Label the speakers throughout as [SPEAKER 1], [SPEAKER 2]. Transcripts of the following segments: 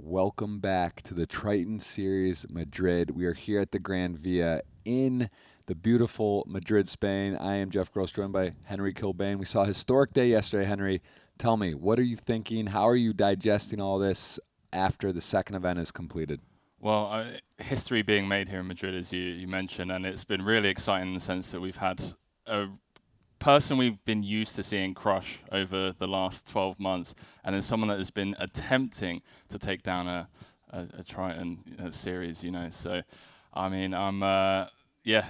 [SPEAKER 1] Welcome back to the Triton Series Madrid. We are here at the Gran Via in the beautiful Madrid, Spain. I am Jeff Gross, joined by Henry Kilbane. We saw a historic day yesterday, Henry. Tell me, what are you thinking? How are you digesting all this after the second event is completed?
[SPEAKER 2] Well, history being made here in Madrid, as you mentioned, and it's been really exciting in the sense that we've had a person we've been used to seeing crush over the last 12 months, and then someone that has been attempting to take down a Triton series, So, I mean, I'm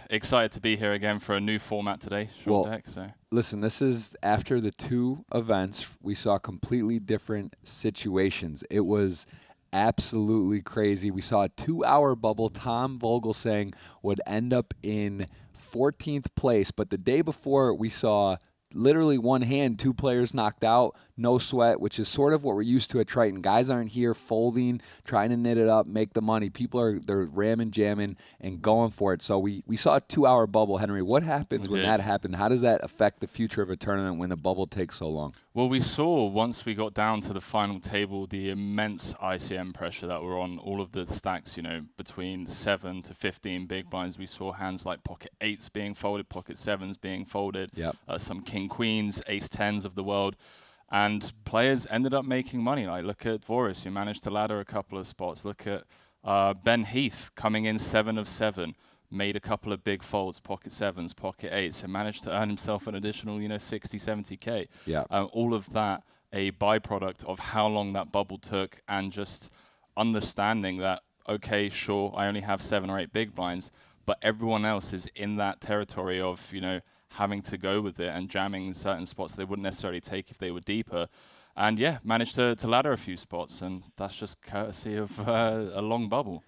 [SPEAKER 2] excited to be here again for a new format today, short
[SPEAKER 1] Well,
[SPEAKER 2] deck. So,
[SPEAKER 1] listen, this is after the two events. We saw completely different situations. It was absolutely crazy. We saw a 2 hour bubble. Tom Vogel saying would end up in 14th place, but the day before we saw literally one hand, two players knocked out, no sweat, which is sort of what we're used to at Triton. Guys aren't here folding, trying to knit it up, make the money. People they're ramming, jamming, and going for it. So we saw a 2 hour bubble, Henry. What happens
[SPEAKER 2] we
[SPEAKER 1] when
[SPEAKER 2] did.
[SPEAKER 1] that happened? How does that affect the future of a tournament when the bubble takes so long?
[SPEAKER 2] Well, we saw once we got down to the final table the immense ICM pressure that were on all of the stacks, between 7 to 15 big blinds. We saw hands like pocket eights being folded, pocket sevens being folded,
[SPEAKER 1] Yep.
[SPEAKER 2] some king queens, ace tens of the world. And players ended up making money. Like, look at Voris, who managed to ladder a couple of spots. Look at Ben Heath coming in 7 of 7. Made a couple of big folds, pocket sevens, pocket eights, and managed to earn himself an additional, 60, 70K.
[SPEAKER 1] Yeah.
[SPEAKER 2] All of that a byproduct of how long that bubble took and just understanding that, okay, sure, I only have 7 or 8 big blinds, but everyone else is in that territory of, having to go with it and jamming in certain spots they wouldn't necessarily take if they were deeper. And yeah, managed to ladder a few spots, and that's just courtesy of a long bubble.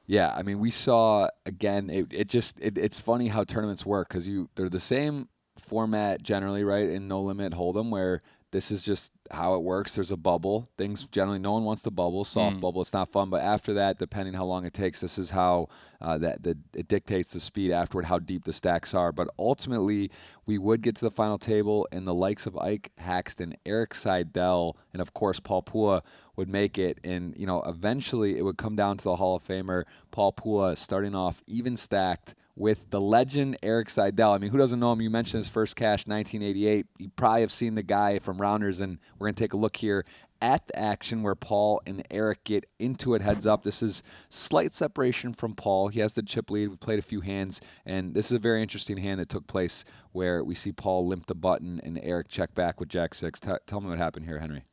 [SPEAKER 1] Yeah, I mean, we saw again. It's funny how tournaments work because they're the same format generally, right? In No Limit Hold'em, where this is just how it works. There's a bubble. Things generally, no one wants the bubble, soft bubble. It's not fun. But after that, depending how long it takes, this is how it dictates the speed afterward, how deep the stacks are. But ultimately, we would get to the final table, and the likes of Ike Haxton, Eric Seidel, and of course Paul Pua would make it. And eventually it would come down to the Hall of Famer Paul Pua starting off even stacked with the legend Eric Seidel. I mean, who doesn't know him? You mentioned his first cash, 1988. You probably have seen the guy from Rounders, and we're going to take a look here at the action where Paul and Eric get into it heads up. This is slight separation from Paul. He has the chip lead. We played a few hands, and this is a very interesting hand that took place where we see Paul limp the button and Eric check back with Jack 6. Tell me what happened here, Henry.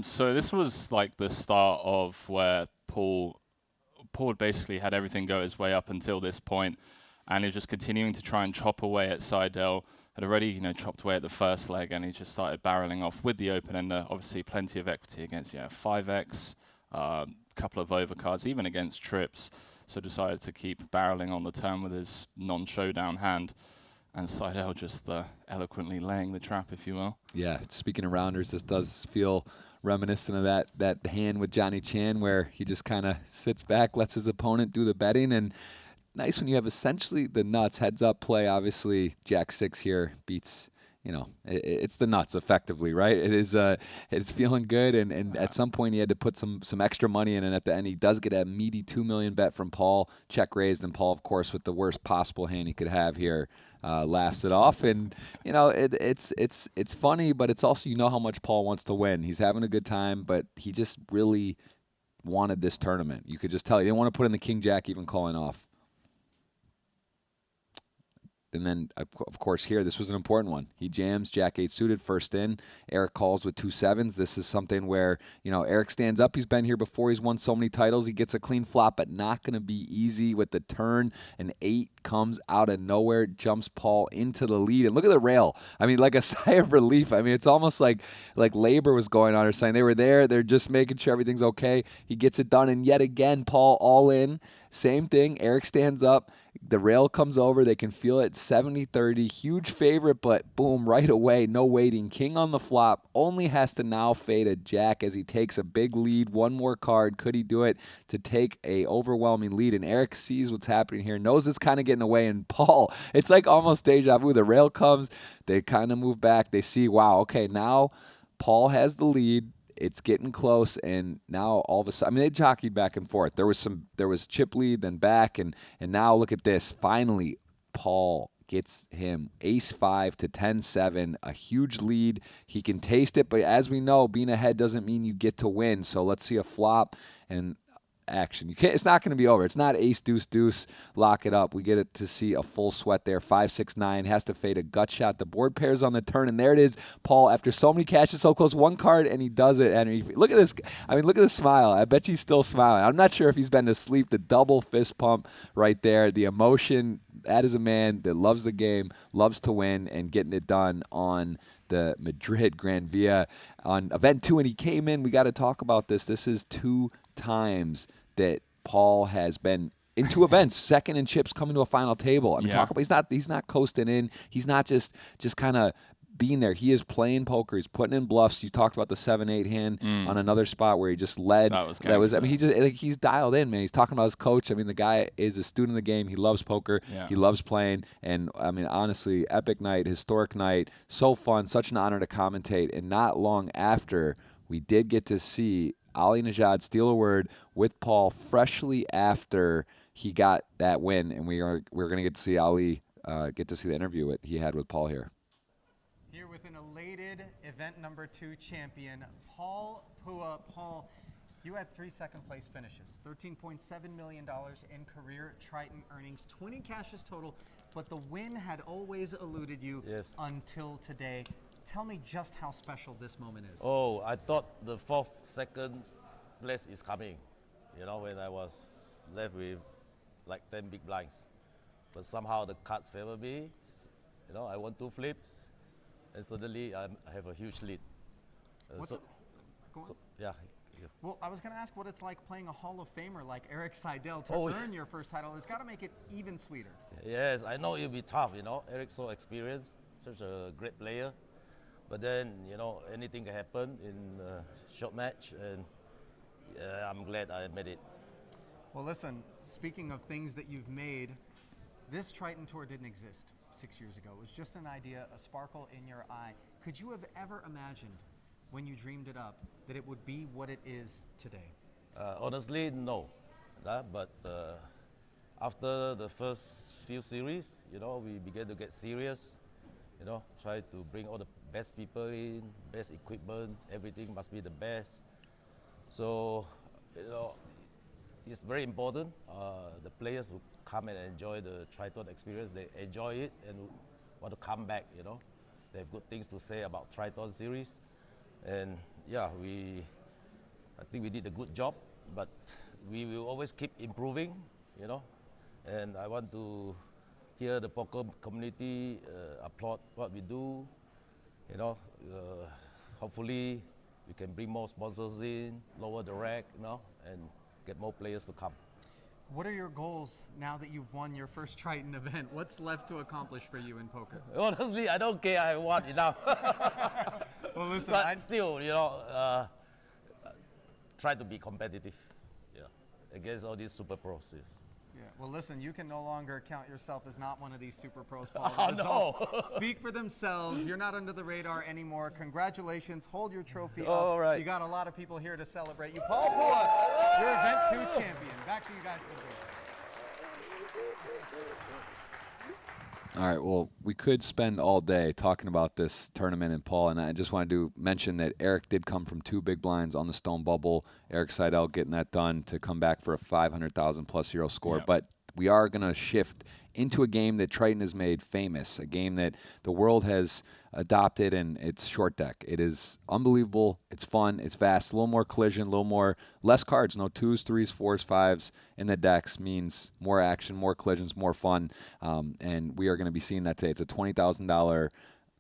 [SPEAKER 2] So this was like the start of where Paul had basically had everything go his way up until this point, and he was just continuing to try and chop away at Seidel. Had already, chopped away at the first leg, and he just started barreling off with the open ender. Obviously, plenty of equity against 5x, couple of overcards, even against trips. So decided to keep barreling on the turn with his non-showdown hand. And Seidel just eloquently laying the trap, if you will.
[SPEAKER 1] Yeah, speaking of Rounders, this does feel reminiscent of that hand with Johnny Chan where he just kind of sits back, lets his opponent do the betting, and nice when you have essentially the nuts heads up play. Obviously, Jack 6 here beats. It's the nuts effectively, right? It's feeling good, and at some point he had to put some extra money in, and at the end he does get a meaty $2 million bet from Paul, check raised, and Paul, of course, with the worst possible hand he could have here, laughs it off. And it's funny, but it's also how much Paul wants to win. He's having a good time, but he just really wanted this tournament. You could just tell he didn't want to put in the King Jack even calling off. And then, of course, here, this was an important one. He jams Jack 8 suited first in. Eric calls with 2 sevens. This is something where, Eric stands up. He's been here before. He's won so many titles. He gets a clean flop, but not going to be easy with the turn. An 8 comes out of nowhere, jumps Paul into the lead. And look at the rail. I mean, like a sigh of relief. I mean, it's almost like labor was going on or something. They were there. They're just making sure everything's okay. He gets it done. And yet again, Paul all in. Same thing. Eric stands up. The rail comes over. They can feel it. 70-30. Huge favorite, but boom, right away. No waiting. King on the flop. Only has to now fade a jack as he takes a big lead. One more card. Could he do it to take a overwhelming lead? And Eric sees what's happening here. Knows it's kind of getting away. And Paul, it's like almost deja vu. The rail comes. They kind of move back. They see, wow, okay, now Paul has the lead. it's getting close, and now all of a sudden, I mean, they jockeyed back and forth. There was chip lead, then back, and now look at this. Finally, Paul gets him ace 5 to 10-7, a huge lead. He can taste it, but as we know, being ahead doesn't mean you get to win. So let's see a flop and action. You can't. It's not going to be over. It's not ace deuce deuce. Lock it up. We get it to see a full sweat there. 5-6-9 has to fade a gut shot. The board pairs on the turn, and there it is. Paul, after so many cashes, so close, one card, and he does it. And look at this. I mean, look at the smile. I bet he's still smiling. I'm not sure if he's been to sleep. The double fist pump right there. The emotion. That is a man that loves the game, loves to win, and getting it done on the Madrid Gran Via on event 2. And he came in. We got to talk about this. This is 2 times that Paul has been in 2 events, second in chips, coming to a final table. I mean, talk about he's not coasting in. He's not just kind of being there. He is playing poker. He's putting in bluffs. You talked about the 7-8 hand on another spot where he just led. That was I mean, he's dialed in, man. He's talking about his coach. I mean, the guy is a student of the game. He loves poker. Yeah. He loves playing. And I mean, honestly, epic night, historic night, so fun, such an honor to commentate. And not long after, we did get to see Ali Najad steal a word with Paul freshly after he got that win, and we're going to get to see Ali get to see the interview he had with Paul here.
[SPEAKER 3] Here with an elated event number 2 champion, Paul Pua. Paul, you had 3 second-place finishes, $13.7 million in career Triton earnings, 20 cashes total, but the win had always eluded you until today. Tell me just how special this moment is.
[SPEAKER 4] Oh, I thought the 4th, second place is coming, when I was left with like 10 big blinds. But somehow the cards favor me. I won 2 flips, and suddenly I have a huge lead. Yeah.
[SPEAKER 3] Well, I was going to ask what it's like playing a Hall of Famer like Eric Seidel to earn your first title. It's got to make it even sweeter.
[SPEAKER 4] Yes, I know it'll be tough, Eric's so experienced, such a great player. But then, anything can happen in a short match, and I'm glad I made it.
[SPEAKER 3] Well, listen, speaking of things that you've made, this Triton Tour didn't exist 6 years ago. It was just an idea, a sparkle in your eye. Could you have ever imagined, when you dreamed it up, that it would be what it is today?
[SPEAKER 4] Honestly, no. But after the first few series, we began to get serious. Try to bring all the best people in, best equipment, everything must be the best. So, it's very important. The players who come and enjoy the Triton experience, they enjoy it and want to come back, They have good things to say about Triton series. And yeah, I think we did a good job, but we will always keep improving, And I want to hear the poker community applaud what we do. Hopefully we can bring more sponsors in, lower the rack, and get more players to come.
[SPEAKER 3] What are your goals now that you've won your first Triton event? What's left to accomplish for you in poker?
[SPEAKER 4] Honestly, I don't care. I won enough.
[SPEAKER 3] Well, listen,
[SPEAKER 4] but still, try to be competitive, against all these super pros.
[SPEAKER 3] Yeah. Well, listen, you can no longer count yourself as not one of these super pros, Paul.
[SPEAKER 4] Oh, no.
[SPEAKER 3] Speak for themselves. You're not under the radar anymore. Congratulations. Hold your trophy up.
[SPEAKER 4] All right.
[SPEAKER 3] You got a lot of people here to celebrate you. Paul Pua, your event 2 champion. Back to you guys.
[SPEAKER 1] All right, well, we could spend all day talking about this tournament and Paul, and I just wanted to mention that Eric did come from 2 big blinds on the stone bubble. Eric Seidel getting that done to come back for a 500,000+ euro score. Yep. But we are going to shift into a game that Triton has made famous, a game that the world has adopted, and it's short deck. It is unbelievable. It's fun. It's fast. A little more collision, a little more, less cards. No 2s, 3s, 4s, 5s in the decks means more action, more collisions, more fun. And we are going to be seeing that today. It's a $20,000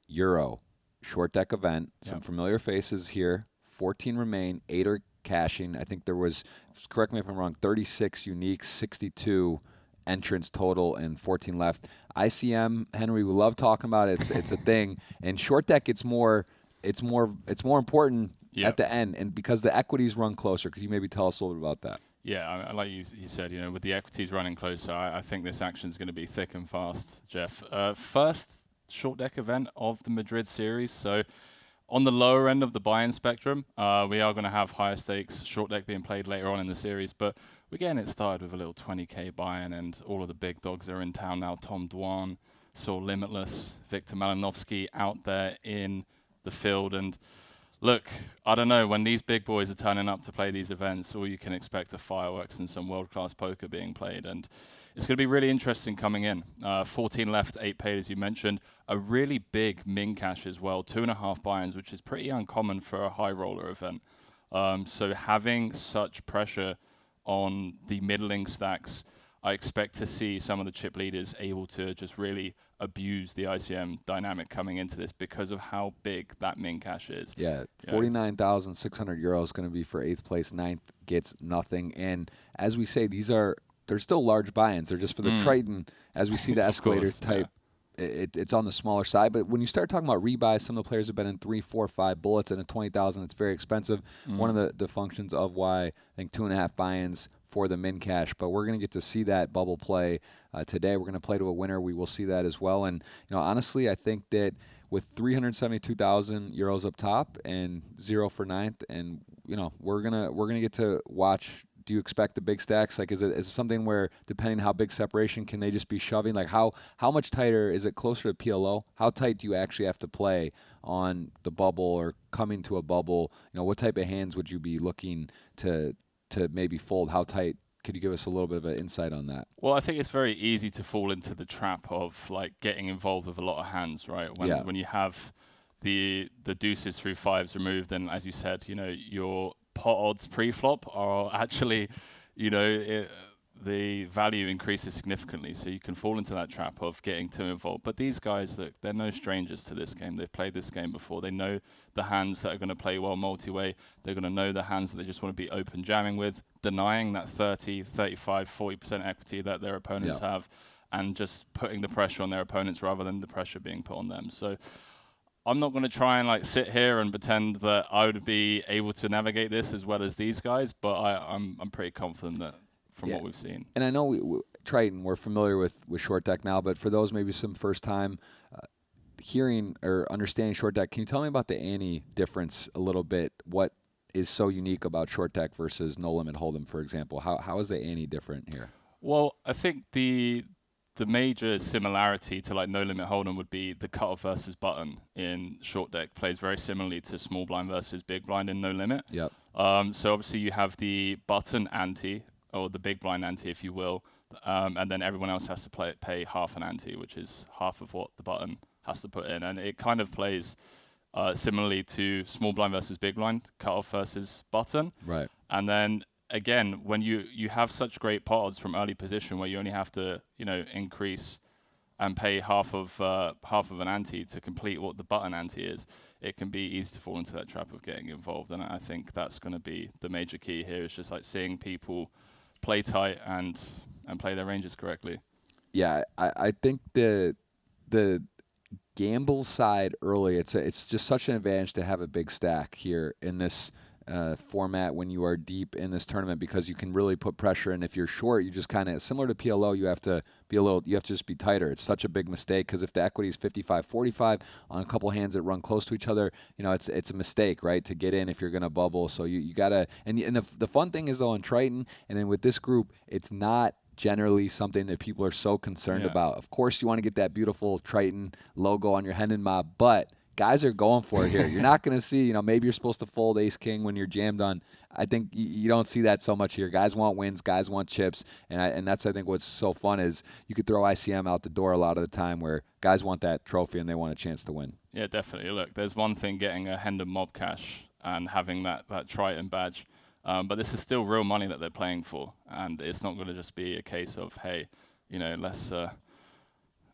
[SPEAKER 1] euro short deck event. Some familiar faces here. 14 remain. 8 are cashing. I think there was, correct me if I'm wrong, 36 uniques, 62 entrants total, and 14 left. ICM, Henry, we love talking about it. It's a thing. And short deck, it's more important at the end, and because the equities run closer. Could you maybe tell us a little bit about that?
[SPEAKER 2] Yeah, like you said, with the equities running closer, I think this action is going to be thick and fast, Jeff. First short deck event of the Madrid series, so on the lower end of the buy-in spectrum. We are going to have higher stakes short deck being played later on in the series, but again, it started with a little 20k buy-in, and all of the big dogs are in town now. Tom Dwan, Saul Limitless, Victor Malinovsky out there in the field. And look, I don't know, when these big boys are turning up to play these events, all you can expect are fireworks and some world-class poker being played. And it's going to be really interesting coming in. 14 left, 8 paid, as you mentioned. A really big min cash as well, 2.5 buy-ins, which is pretty uncommon for a high roller event. So having such pressure on the middling stacks, I expect to see some of the chip leaders able to just really abuse the ICM dynamic coming into this because of how big that min cash is.
[SPEAKER 1] Yeah, 49,600 euros going to be for 8th place. 9th gets nothing. And as we say, they're still large buy-ins. They're just for the Triton, as we see the escalator type. Yeah. It's on the smaller side. But when you start talking about rebuys, some of the players have been in 3, 4, 5 bullets, and at 20,000, it's very expensive. One of the functions of why I think 2.5 buy-ins for the min cash. But we're going to get to see that bubble play today. We're going to play to a winner. We will see that as well. And honestly, I think that with 372,000 euros up top and 0 for 9th, and we're gonna get to watch. Do you expect the big stacks? Like, is it something where, depending how big separation, can they just be shoving? Like, how much tighter is it closer to PLO? How tight do you actually have to play on the bubble or coming to a bubble? What type of hands would you be looking to maybe fold? How tight? Could you give us a little bit of an insight on that?
[SPEAKER 2] Well, I think it's very easy to fall into the trap of like getting involved with a lot of hands, right? When you have the deuces through 5s removed, and as you said, your pot odds pre-flop are actually, the value increases significantly. So you can fall into that trap of getting too involved. But these guys, look, they're no strangers to this game. They've played this game before. They know the hands that are going to play well multi-way. They're going to know the hands that they just want to be open jamming with, denying that 30, 35, 40% equity that their opponents have, and just putting the pressure on their opponents rather than the pressure being put on them. So I'm not going to try and sit here and pretend that I would be able to navigate this as well as these guys, but I'm pretty confident that from what we've seen.
[SPEAKER 1] And I know Triton, we're familiar with short deck now, but for those maybe some first time hearing or understanding short deck, can you tell me about the ante difference a little bit? What is so unique about short deck versus no limit hold'em, for example? How is the ante different here?
[SPEAKER 2] Well, I think the major similarity to no limit hold'em would be the cutoff versus button in short deck plays very similarly to small blind versus big blind in no limit.
[SPEAKER 1] Yep.
[SPEAKER 2] So obviously you have the button ante, or the big blind ante, if you will, and then everyone else has to pay half an ante, which is half of what the button has to put in, and it kind of plays similarly to small blind versus big blind, cutoff versus button.
[SPEAKER 1] Right.
[SPEAKER 2] And then again, when you have such great pot odds from early position where you only have to increase and pay half of an ante to complete what the button ante is, it can be easy to fall into that trap of getting involved. And I think that's going to be the major key here, is just seeing people play tight and play their ranges correctly.
[SPEAKER 1] Yeah, I think the gamble side early, it's just such an advantage to have a big stack here in this format when you are deep in this tournament, because you can really put pressure. And if you're short, you just kind of, similar to PLO, you have to just be tighter. It's such a big mistake, because if the equity is 55-45 on a couple hands that run close to each other, it's a mistake, right, to get in if you're going to bubble. So you gotta, and the fun thing is, though, on Triton, and then with this group, it's not generally something that people are so concerned about. Of course, you want to get that beautiful Triton logo on your Hendon mob, but guys are going for it here. You're not going to see, maybe you're supposed to fold ace king when you're jammed on. I think you don't see that so much here. Guys want wins, guys want chips, and that's, I think, what's so fun is you could throw ICM out the door a lot of the time where guys want that trophy and they want a chance to win.
[SPEAKER 2] Yeah, definitely. Look, there's one thing getting a Hendon mob cash and having that Triton badge, but this is still real money that they're playing for, and it's not going to just be a case of, hey, let's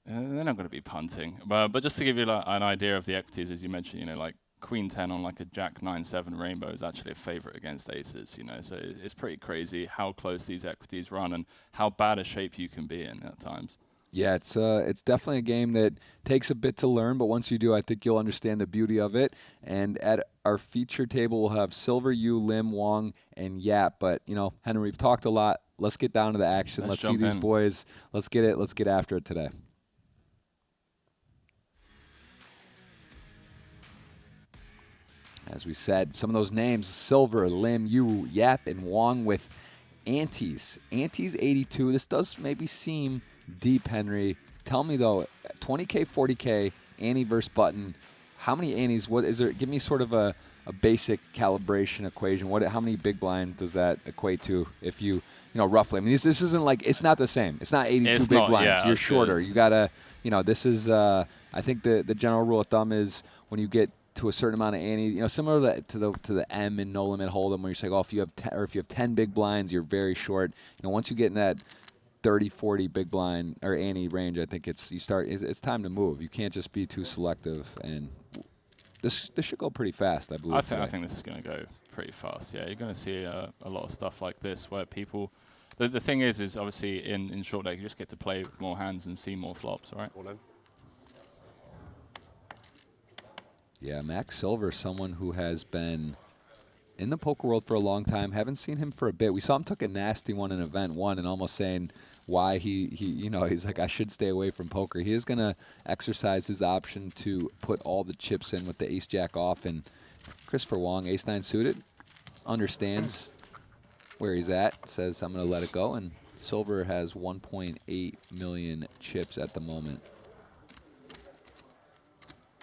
[SPEAKER 2] they're not going to be punting. But just to give you an idea of the equities, as you mentioned, Queen 10 on a Jack 9-7 rainbow is actually a favorite against aces, so it's pretty crazy how close these equities run and how bad a shape you can be in at times.
[SPEAKER 1] Yeah, it's definitely a game that takes a bit to learn, but once you do, I think you'll understand the beauty of it. And at our feature table, we'll have Silver, Yu, Lim, Wong, and Yap. But, Henry, we've talked a lot. Let's get down to the action. Let's see these boys. Let's get it. Let's get after it today. As we said, some of those names, Silver, Lim, Yu, Yap, and Wong with antes. Antes 82. This does maybe seem deep, Henry. Tell me, though, 20K, 40K, ante versus button. How many antes? What is there? Give me sort of a basic calibration equation. How many big blind does that equate to if you roughly? I mean, this isn't like, it's not the same. It's not 82
[SPEAKER 2] It's
[SPEAKER 1] big
[SPEAKER 2] not,
[SPEAKER 1] blinds.
[SPEAKER 2] yeah,
[SPEAKER 1] You're
[SPEAKER 2] it's
[SPEAKER 1] shorter.
[SPEAKER 2] good.
[SPEAKER 1] You got to, this is, I think the general rule of thumb is when you get to a certain amount of ante, similar to the M in no limit hold'em, where you say, oh, if you have 10 big blinds, you're very short. Once you get in that 30, 40 big blind or ante range, I think it's time to move. You can't just be too selective, and this should go pretty fast, I believe.
[SPEAKER 2] I think this is going to go pretty fast. Yeah, you're going to see a lot of stuff like this where people. The thing is obviously in short deck you just get to play with more hands and see more flops, right?
[SPEAKER 1] Yeah, Max Silver, someone who has been in the poker world for a long time. Haven't seen him for a bit. We saw him took a nasty one in event one and almost saying why he's like, I should stay away from poker. He is going to exercise his option to put all the chips in with the ace-jack off. And Christopher Wong, ace-9 suited, understands where he's at, says, I'm going to let it go. And Silver has 1.8 million chips at the moment.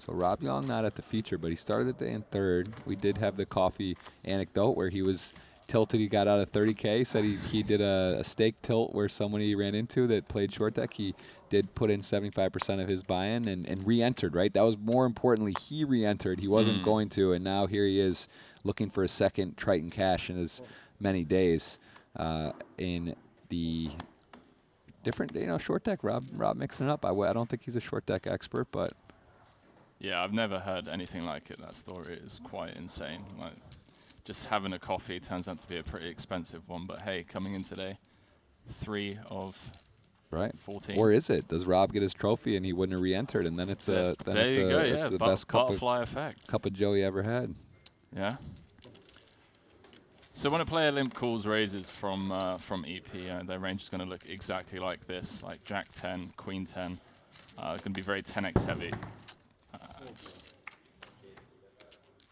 [SPEAKER 1] So Rob Young not at the feature, but he started the day in third. We did have the coffee anecdote where he was tilted. He got out of 30K. Said he did a stake tilt where someone he ran into that played short deck. He did put in 75% of his buy-in and re-entered, right? That was more importantly, he re-entered. He wasn't going to, and now here he is looking for a second Triton cash in as many days in the different, short deck. Rob mixing it up. I don't think he's a short deck expert, but...
[SPEAKER 2] Yeah, I've never heard anything like it. That story is quite insane. Like, just having a coffee turns out to be a pretty expensive one. But hey, coming in today, 3 of
[SPEAKER 1] right.
[SPEAKER 2] 14.
[SPEAKER 1] Or is it? Does Rob get his trophy and he wouldn't have re-entered, and then it's
[SPEAKER 2] there you go. Yeah,
[SPEAKER 1] the best
[SPEAKER 2] butterfly effect.
[SPEAKER 1] cup of Joe he ever had.
[SPEAKER 2] Yeah. So when a player limp calls raises from EP, their range is going to look exactly like this, like Jack 10, Queen 10. It's going to be very 10x heavy.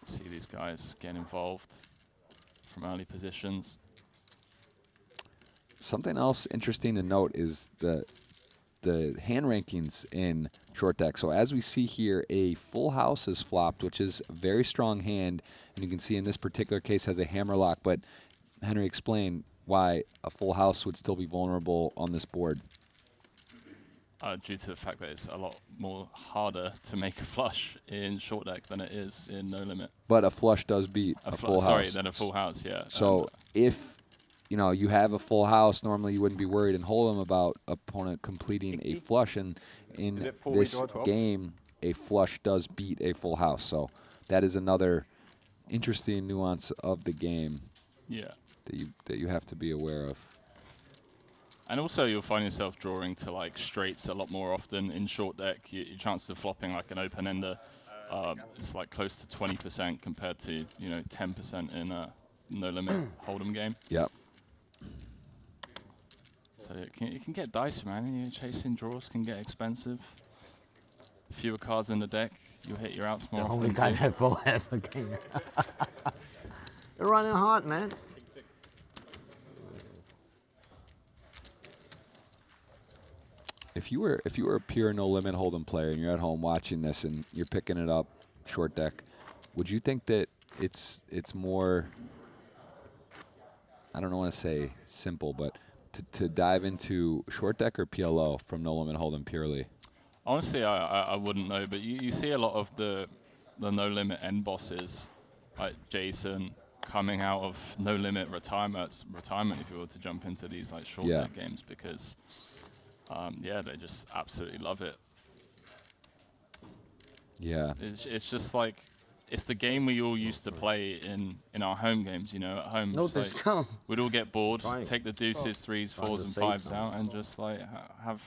[SPEAKER 2] See these guys get involved from early positions.
[SPEAKER 1] Something else interesting to note is the hand rankings in short deck. So as we see here, a full house is flopped, which is a very strong hand, and you can see in this particular case has a hammerlock. But Henry, explain why a full house would still be vulnerable on this board.
[SPEAKER 2] Due to the fact that it's a lot more harder to make a flush in short deck than it is in no limit.
[SPEAKER 1] But a flush does beat a full house.
[SPEAKER 2] Sorry, than a full house, yeah.
[SPEAKER 1] So if you have a full house, normally you wouldn't be worried in Hold'em about opponent completing a flush, and in this game, a flush does beat a full house. So that is another interesting nuance of the game.
[SPEAKER 2] Yeah.
[SPEAKER 1] That you have to be aware of.
[SPEAKER 2] And also, you'll find yourself drawing to like straights a lot more often in short deck. Your chances of flopping like an open ender, it's like close to 20% compared to 10% in a no limit Hold'em game.
[SPEAKER 1] Yep.
[SPEAKER 2] So it can get dicey, man. Chasing draws can get expensive. Fewer cards in the deck, you'll hit your outs more often.
[SPEAKER 5] Only guy that full has a king. You're running hot, man.
[SPEAKER 1] If you were a pure no limit Hold'em player and you're at home watching this and you're picking it up short deck, would you think that it's more, I don't want to say simple, but to dive into short deck or PLO from no limit Hold'em purely?
[SPEAKER 2] Honestly, I wouldn't know, but you see a lot of the no limit end bosses like Jason coming out of no limit retirement if you were to jump into these like short deck games, because they just absolutely love it.
[SPEAKER 1] Yeah.
[SPEAKER 2] It's just like, it's the game we all used to play in our home games, at home.
[SPEAKER 5] No discount.
[SPEAKER 2] We'd all get bored,
[SPEAKER 5] Right.
[SPEAKER 2] take the deuces, threes, fours, and fives out, and just like have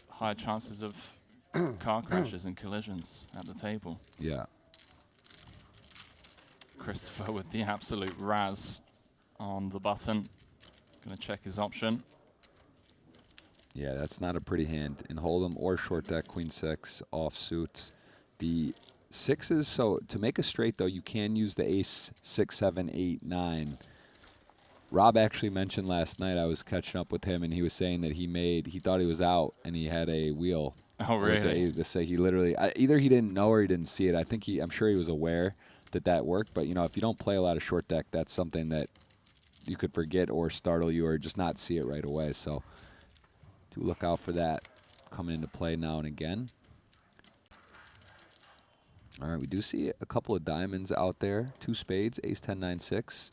[SPEAKER 2] higher chances of car crashes and collisions at the table.
[SPEAKER 1] Yeah.
[SPEAKER 2] Christopher with the absolute razz on the button. Gonna check his option.
[SPEAKER 1] Yeah, that's not a pretty hand in Hold'em or short deck. Queen 6 offsuit. The sixes. So to make a straight, though, you can use the ace 6, 7, 8, 9. Rob actually mentioned last night, I was catching up with him, and he was saying that he thought he was out, and he had a wheel.
[SPEAKER 2] Oh, really?
[SPEAKER 1] To say he literally, either he didn't know or he didn't see it. I'm sure he was aware that worked, but, if you don't play a lot of short deck, that's something that you could forget or startle you or just not see it right away. So do look out for that coming into play now and again. All right, we do see a couple of diamonds out there. 2 spades, ace 10, 9, 6.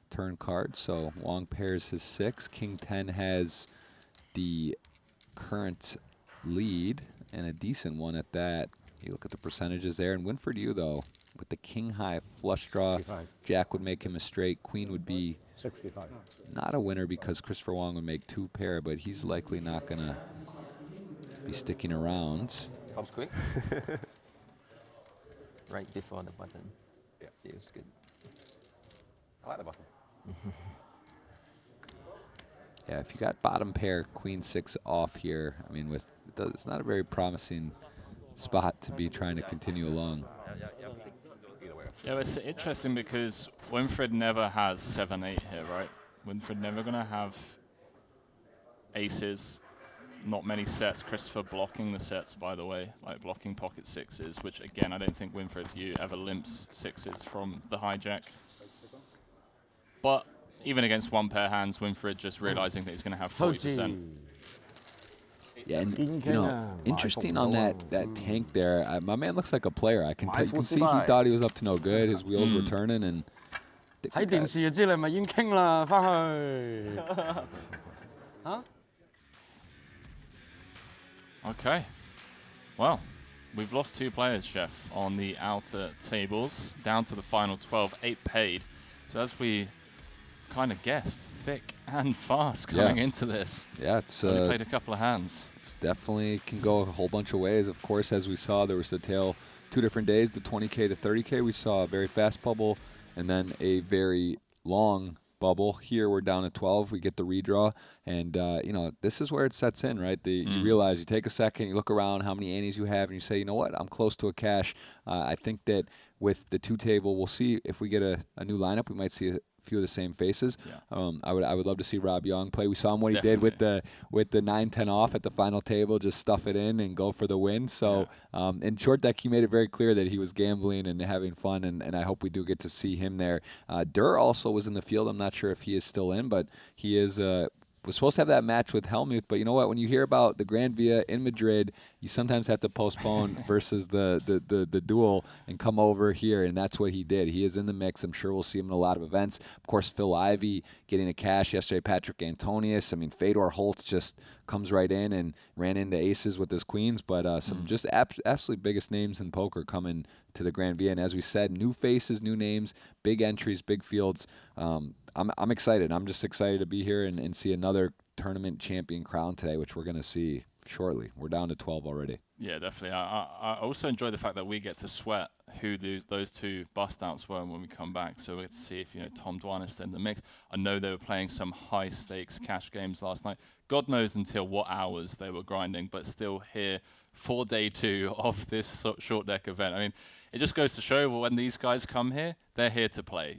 [SPEAKER 1] Turn card, so Wong pairs his 6. King 10 has the current lead, and a decent one at that. You look at the percentages there, and Winford, you though, with the king high flush draw,
[SPEAKER 5] 65.
[SPEAKER 1] Jack would make him a straight, Queen would be
[SPEAKER 5] 65.
[SPEAKER 1] not a winner because Christopher Wong would make 2 pair, but he's likely not gonna be sticking around.
[SPEAKER 6] Comes quick. Right before the button.
[SPEAKER 4] Yeah.
[SPEAKER 6] Feels good.
[SPEAKER 4] I like the button.
[SPEAKER 1] Yeah, if you got bottom pair, Queen 6 off here, I mean, it's not a very promising spot to be trying to continue along.
[SPEAKER 2] Yeah, it's interesting because Winford never has 7, 8 here, right? Winford never going to have aces. Not many sets. Christopher blocking the sets, by the way, like blocking pocket 6s, which again, I don't think Winford, you ever limps 6s from the hijack. But even against 1 pair hands, Winford just realizing that he's going to have 40%.
[SPEAKER 1] Yeah, and interesting on that tank there. My man looks like a player. You can see he thought he was up to no good. His wheels were turning, and
[SPEAKER 5] 睇電視就知你咪已經傾啦，翻去。嚇？
[SPEAKER 2] Okay. Well, we've lost 2 players, Jeff, on the outer tables, down to the final 12, 8 paid. So as we kind of guessed, thick and fast coming into this.
[SPEAKER 1] Yeah, it's
[SPEAKER 2] only played a couple of hands.
[SPEAKER 1] It's definitely can go a whole bunch of ways. Of course, as we saw, there was the tail 2 different days, the 20K to 30K. We saw a very fast bubble and then a very long bubble. Here we're down to 12. We get the redraw, and this is where it sets in, right? You realize, you take a second, you look around how many annies you have, and you say, you know what, I'm close to a cash. I think that with the 2 table, we'll see if we get a new lineup. We might see a few of the same faces. Yeah. I would love to see Rob Young play. We saw him what he did with the 9-10 off at the final table, just stuff it in and go for the win. So in short deck, he made it very clear that he was gambling and having fun, and I hope we do get to see him there. Durr also was in the field. I'm not sure if he is still in, but he is was supposed to have that match with Helmuth, but you know what? When you hear about the Gran Via in Madrid, you sometimes have to postpone versus the duel and come over here, and that's what he did. He is in the mix. I'm sure we'll see him in a lot of events. Of course, Phil Ivey getting a cash yesterday, Patrick Antonius. I mean, Fedor Holtz just comes right in and ran into aces with his queens, but some just absolutely biggest names in poker coming to the Gran Via. And as we said, new faces, new names, big entries, big fields. I'm excited. I'm just excited to be here and see another tournament champion crown today, which we're going to see shortly. We're down to 12 already.
[SPEAKER 2] Yeah, definitely. I also enjoy the fact that we get to sweat who those 2 bust outs were when we come back. So we get to see if Tom Dwan is in the mix. I know they were playing some high stakes cash games last night. God knows until what hours they were grinding, but still here for day 2 of this short deck event. I mean, it just goes to show when these guys come here, they're here to play.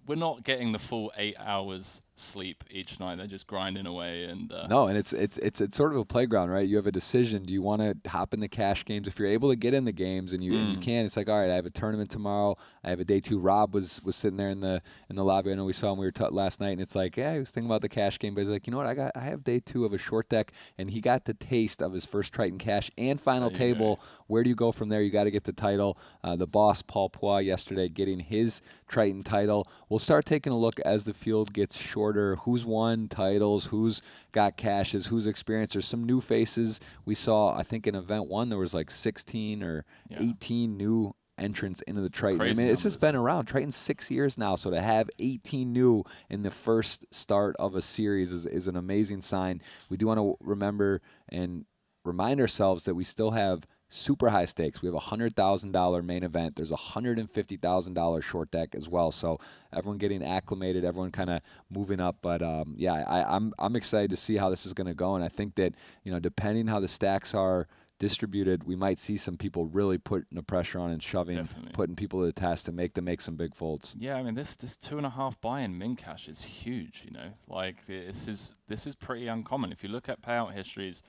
[SPEAKER 2] We're not getting the full 8 hours sleep each night. They're just grinding away, and
[SPEAKER 1] no, and it's sort of a playground, right? You have a decision. Do you want to hop in the cash games? If you're able to get in the games and you can, it's like, all right, I have a tournament tomorrow. I have a day 2. Rob was sitting there in the lobby. I know we saw him. We were last night, and it's like, yeah, he was thinking about the cash game, but he's like, you know what? I have day 2 of a short deck, and he got the taste of his first Triton cash and final table. Where do you go from there? You got to get the title. The boss Paul Poix yesterday getting his Triton title. We'll start taking a look as the field gets shorter. Who's won titles? Who's got cashes? Who's experienced? There's some new faces. We saw, I think in event 1, there was like 16 or 18 new entrants into the Triton.
[SPEAKER 2] Crazy
[SPEAKER 1] I mean, it's just been
[SPEAKER 2] numbers.
[SPEAKER 1] around. Triton's 6 years now, so to have 18 new in the first start of a series is an amazing sign. We do want to remember and remind ourselves that we still have super high stakes. We have a $100,000 main event. There's a $150,000 short deck as well. So everyone getting acclimated, everyone kind of moving up. But I'm excited to see how this is going to go. And I think that depending how the stacks are distributed, we might see some people really putting the pressure on and shoving,
[SPEAKER 2] Definitely.
[SPEAKER 1] putting people to the test and make them make some big folds.
[SPEAKER 2] Yeah, I mean this 2.5 buy-in min cash is huge. You know, like this is pretty uncommon. If you look at payout histories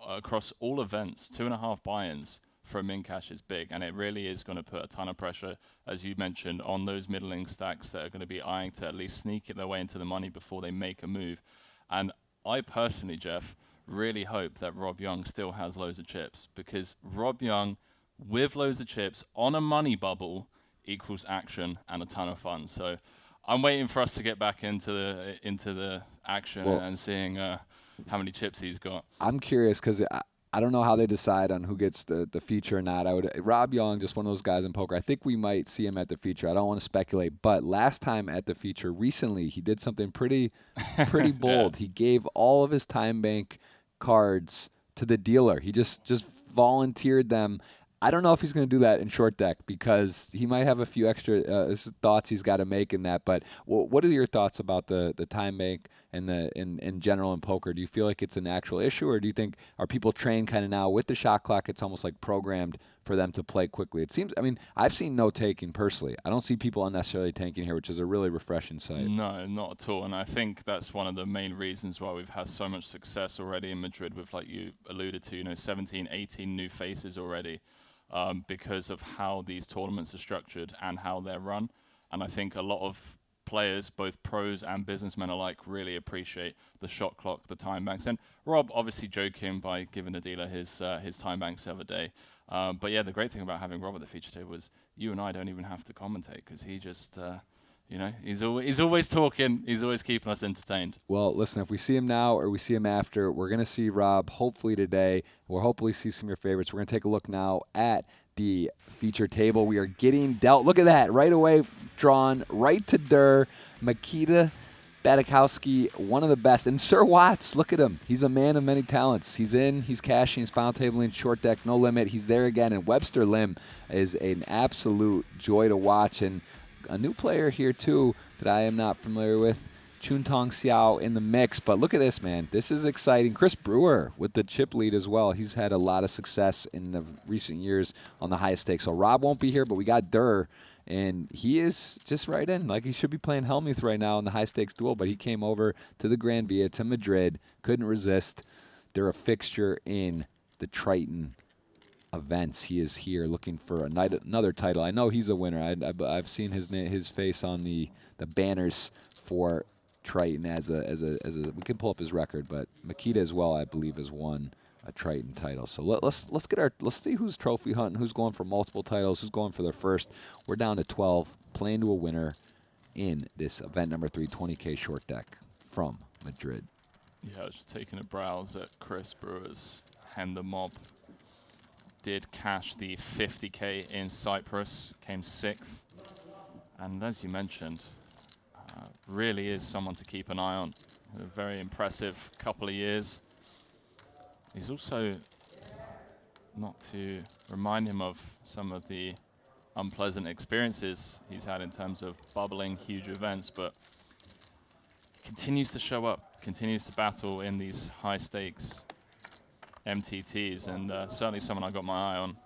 [SPEAKER 2] across all events, 2.5 buy-ins for a min cash is big, and it really is going to put a ton of pressure, as you mentioned, on those middling stacks that are going to be eyeing to at least sneak their way into the money before they make a move. And I personally, Jeff, really hope that Rob Young still has loads of chips, because Rob Young with loads of chips on a money bubble equals action and a ton of fun. So I'm waiting for us to get back into the action and seeing how many chips he's got.
[SPEAKER 1] I'm curious because I don't know how they decide on who gets the feature or not. Rob Young, just one of those guys in poker. I think we might see him at the feature. I don't want to speculate, but last time at the feature recently, he did something pretty bold. He gave all of his time bank cards to the dealer. He just volunteered them. I don't know if he's going to do that in short deck because he might have a few extra thoughts he's got to make in that. But what are your thoughts about the time bank and in general in poker? Do you feel like it's an actual issue, or do you think are people trained kind of now with the shot clock? It's almost like programmed for them to play quickly. It seems. I mean, I've seen no taking personally. I don't see people unnecessarily tanking here, which is a really refreshing sight.
[SPEAKER 2] No, not at all. And I think that's one of the main reasons why we've had so much success already in Madrid with, like you alluded to, 17, 18 new faces already. Because of how these tournaments are structured and how they're run. And I think a lot of players, both pros and businessmen alike, really appreciate the shot clock, the time banks. And Rob obviously joking by giving the dealer his time banks the other day. But yeah, the great thing about having Rob at the feature table was you and I don't even have to commentate, because he just, he's always talking. He's always keeping us entertained.
[SPEAKER 1] Well, listen, if we see him now or we see him after, we're going to see Rob hopefully today. We'll hopefully see some of your favorites. We're going to take a look now at the feature table. We are getting dealt. Look at that. Right away, drawn right to Durr. Makita Badikowski, one of the best. And Sir Watts, look at him. He's a man of many talents. He's in, he's cashing, he's final tabling, short deck, no limit. He's there again. And Webster Lim is an absolute joy to watch. And a new player here, too, that I am not familiar with. Chuntong Xiao in the mix. But look at this, man. This is exciting. Chris Brewer with the chip lead as well. He's had a lot of success in the recent years on the highest stakes. So Rob won't be here, but we got Durr. And he is just right in. Like, he should be playing Helmuth right now in the high-stakes duel. But he came over to the Gran Via, to Madrid. Couldn't resist. They're a fixture in the Triton events. He is here looking for another title. I know he's a winner. I've seen his face on the banners for Triton as a. We can pull up his record, but Makita as well, I believe, has won a Triton title. So let's see who's trophy hunting, who's going for multiple titles, who's going for their first. We're down to 12, playing to a winner in this event number 3, 20K short deck from Madrid.
[SPEAKER 2] Yeah, I was just taking a browse at Chris Brewer's Hand the Mob. Did cash the 50K in Cyprus, came 6th. And as you mentioned, really is someone to keep an eye on. A very impressive couple of years. He's also, not to remind him of some of the unpleasant experiences he's had in terms of bubbling huge events, but he continues to show up, continues to battle in these high stakes MTTs, and certainly someone I got my eye on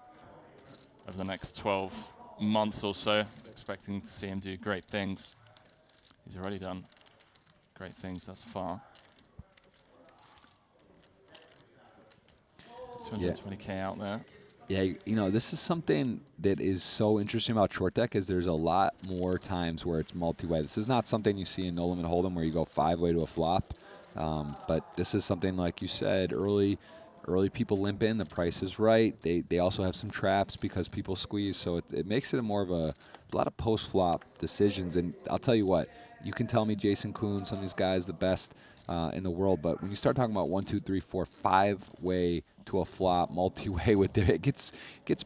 [SPEAKER 2] over the next 12 months or so, expecting to see him do great things. He's already done great things thus far. 220K out there.
[SPEAKER 1] Yeah, this is something that is so interesting about short deck is there's a lot more times where it's multi-way. This is not something you see in No Limit Hold'em where you go 5-way to a flop. But this is something, like you said, early people limp in. The price is right. They also have some traps because people squeeze. So it makes it more of a lot of post-flop decisions. And I'll tell you what, you can tell me Jason Kuhn, some of these guys, the best in the world. But when you start talking about 1, 2, 3, 4, 5-way to a flop, multi-way with it gets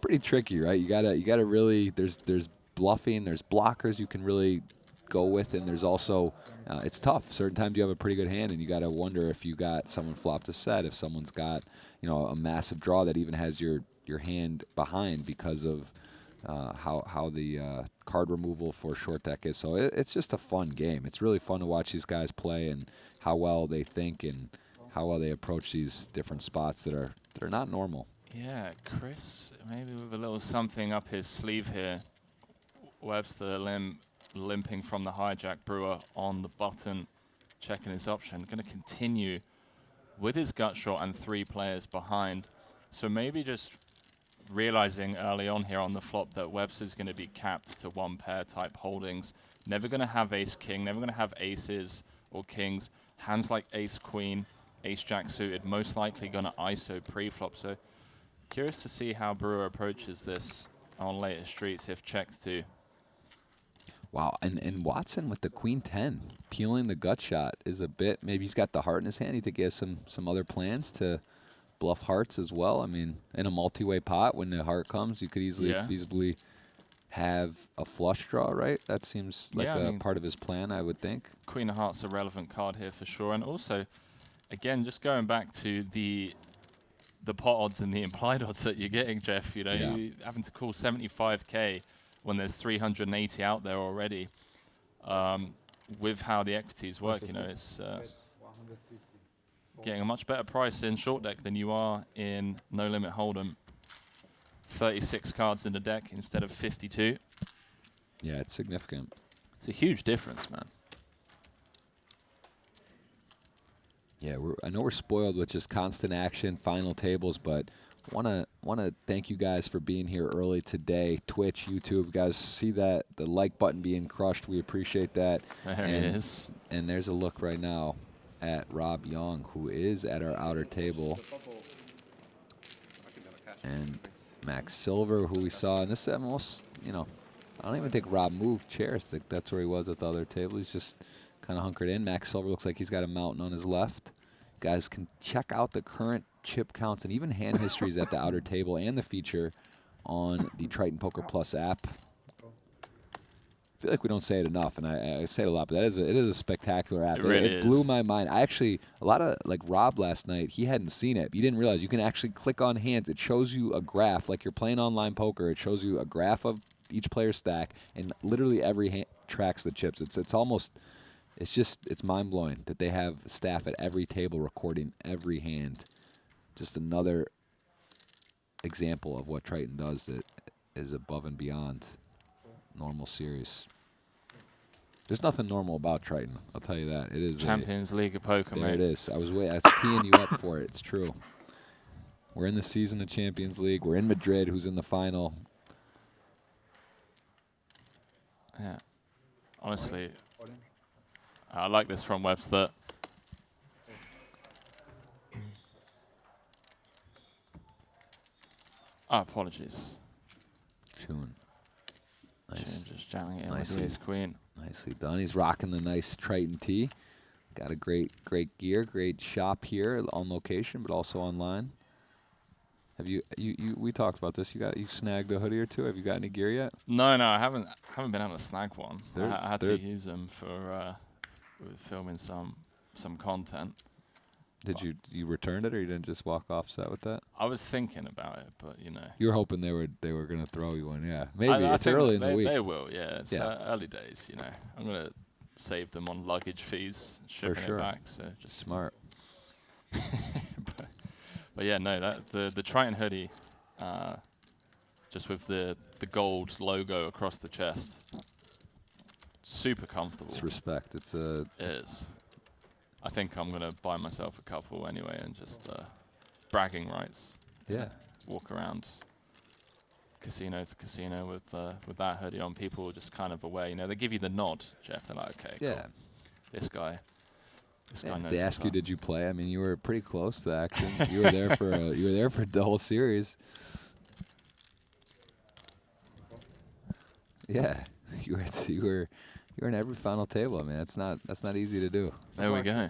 [SPEAKER 1] pretty tricky, right? You gotta really, there's bluffing, there's blockers you can really go with, and there's also it's tough. Certain times you have a pretty good hand, and you gotta wonder if you got someone flopped a set, if someone's got a massive draw that even has your hand behind because of how the card removal for short deck is. So it's just a fun game. It's really fun to watch these guys play and how well they think and how well they approach these different spots that are not normal.
[SPEAKER 2] Yeah, Chris, maybe with a little something up his sleeve here. Webster limping from the hijack. Brewer on the button, checking his option. Going to continue with his gut shot and 3 players behind. So maybe just realizing early on here on the flop that Webster's going to be capped to 1 pair type holdings. Never going to have ace-king, never going to have aces or kings. Hands like ace-queen, ace-jack suited, most likely going to ISO pre-flop. So curious to see how Brewer approaches this on later streets if checked to.
[SPEAKER 1] Wow, and Watson with the queen 10, peeling the gut shot is a bit, maybe he's got the heart in his hand. You think he has some other plans to bluff hearts as well? I mean, in a multi-way pot, when the heart comes, you could easily feasibly have a flush draw, right? That seems like a part of his plan, I would think.
[SPEAKER 2] Queen of Hearts a relevant card here for sure. And also, again, just going back to the pot odds and the implied odds that you're getting, Jeff, you know, you're having to call 75K when there's 380 out there already. With how the equities work, you know, it's getting a much better price in short deck than you are in No Limit Hold'em. 36 cards in the deck instead of 52.
[SPEAKER 1] Yeah, it's significant.
[SPEAKER 2] It's a huge difference, man.
[SPEAKER 1] Yeah, I know we're spoiled with just constant action, final tables, but wanna thank you guys for being here early today. Twitch, YouTube, guys, see that the like button being crushed. We appreciate that.
[SPEAKER 2] There it is.
[SPEAKER 1] And there's a look right now at Rob Young, who is at our outer table, and Max Silver, who we saw in this almost, you know, I don't even think Rob moved chairs. I think that's where he was at the other table. He's just kind of hunkered in. Max Silver looks like he's got a mountain on his left. Guys can check out the current chip counts and even hand histories at the outer table and the feature on the Triton Poker Plus app. I feel like we don't say it enough, and I say it a lot, but it is a spectacular app.
[SPEAKER 2] It really
[SPEAKER 1] blew
[SPEAKER 2] is.
[SPEAKER 1] my mind. I actually, a lot of, like Rob last night, he hadn't seen it. You didn't realize you can actually click on hands. It shows you a graph, like you're playing online poker. It shows you a graph of each player's stack, and literally every hand tracks the chips. It's almost, it's mind-blowing that they have staff at every table recording every hand. Just another example of what Triton does that is above and beyond normal series. There's nothing normal about Triton, I'll tell you that. It is
[SPEAKER 2] Champions League of Poker,
[SPEAKER 1] there
[SPEAKER 2] mate.
[SPEAKER 1] it is. I was teeing you up for it. It's true. We're in the season of Champions League. We're in Madrid, who's in the final.
[SPEAKER 2] Yeah. Honestly, I like this from Webster. Oh, apologies.
[SPEAKER 1] Tune. Nice.
[SPEAKER 2] Just jamming it in with
[SPEAKER 1] Nicely.
[SPEAKER 2] the ace queen.
[SPEAKER 1] Nicely done. He's rocking the nice Triton tee. Got a great gear, great shop here on location, but also online. Have we talked about this. You snagged a hoodie or two. Have you got any gear yet?
[SPEAKER 2] No, I haven't been able to snag one. I had to use them for filming some content.
[SPEAKER 1] Did you return it, or you didn't just walk off set with that?
[SPEAKER 2] I was thinking about it, but you know.
[SPEAKER 1] You were hoping they were gonna throw you one, yeah. Maybe
[SPEAKER 2] I
[SPEAKER 1] it's
[SPEAKER 2] think
[SPEAKER 1] early in the week.
[SPEAKER 2] They will, yeah. It's early days, you know. I'm gonna save them on luggage fees, shipping it back. So just
[SPEAKER 1] smart.
[SPEAKER 2] but yeah, no, the Triton hoodie, just with the gold logo across the chest, super comfortable.
[SPEAKER 1] It's respect. It
[SPEAKER 2] is. I think I'm gonna buy myself a couple anyway, and just bragging rights.
[SPEAKER 1] Yeah.
[SPEAKER 2] Walk around casino to casino with that hoodie on. People are just kind of aware. You know, they give you the nod, Jeff. They're like, okay,
[SPEAKER 1] yeah,
[SPEAKER 2] cool. This guy knows.
[SPEAKER 1] They ask you, did you play? I mean, you were pretty close to action. You were there for the whole series. Yeah, you were in every final table. I mean, that's not easy to do.
[SPEAKER 2] There we go.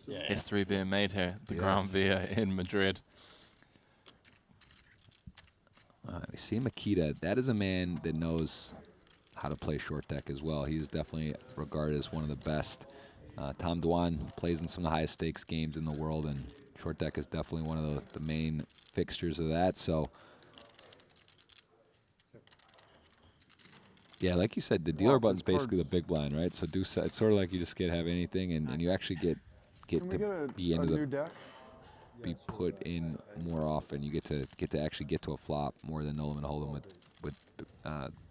[SPEAKER 2] Yeah, history being made here. The Gran Via in Madrid.
[SPEAKER 1] We see Makita. That is a man that knows how to play short deck as well. He is definitely regarded as one of the best. Tom Dwan plays in some of the highest stakes games in the world, and short deck is definitely one of the main fixtures of that. So, yeah, like you said, the dealer button's basically the big blind, right? So it's sort of like you just have anything, and you actually get to be into the.
[SPEAKER 5] deck?
[SPEAKER 1] be put in more often. You get to actually get to a flop more than no limit hold'em with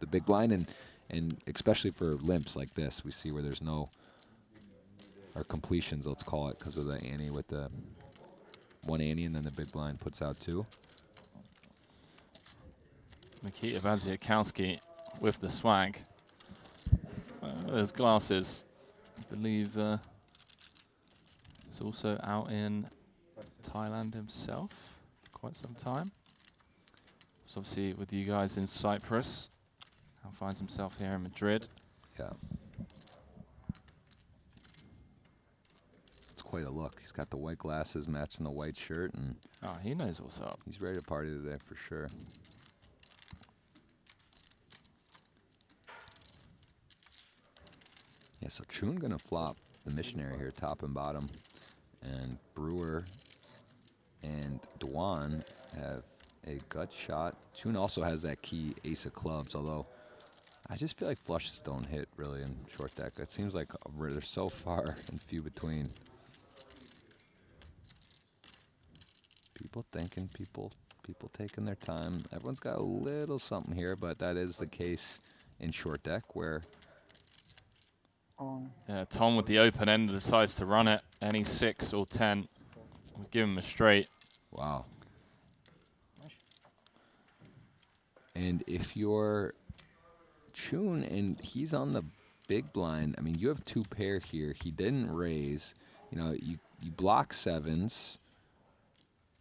[SPEAKER 1] the big blind, and especially for limps like this, we see where there's no, or completions, let's call it, because of the ante with the one ante and then the big blind puts out 2.
[SPEAKER 2] Nikita Vaziakowski with the swag. There's glasses. I believe he's also out in Thailand himself for quite some time. So obviously with you guys in Cyprus. Now finds himself here in Madrid.
[SPEAKER 1] Yeah. It's quite a look. He's got the white glasses matching the white shirt, and
[SPEAKER 2] Oh, he knows what's up.
[SPEAKER 1] he's ready to party today for sure. Yeah, so Chun gonna flop the missionary here, top and bottom, and Brewer and Dwan have a gut shot. Chun also has that key ace of clubs, although I just feel like flushes don't hit really in short deck. It seems like they're so far and few between. People thinking, people taking their time. Everyone's got a little something here, but that is the case in short deck where
[SPEAKER 2] Yeah, Tom with the open end decides to run it. Any 6 or 10 would give him a straight.
[SPEAKER 1] wow. And if you're Chun and he's on the big blind, I mean, you have 2 pair here. He didn't raise. You know, you block 7s.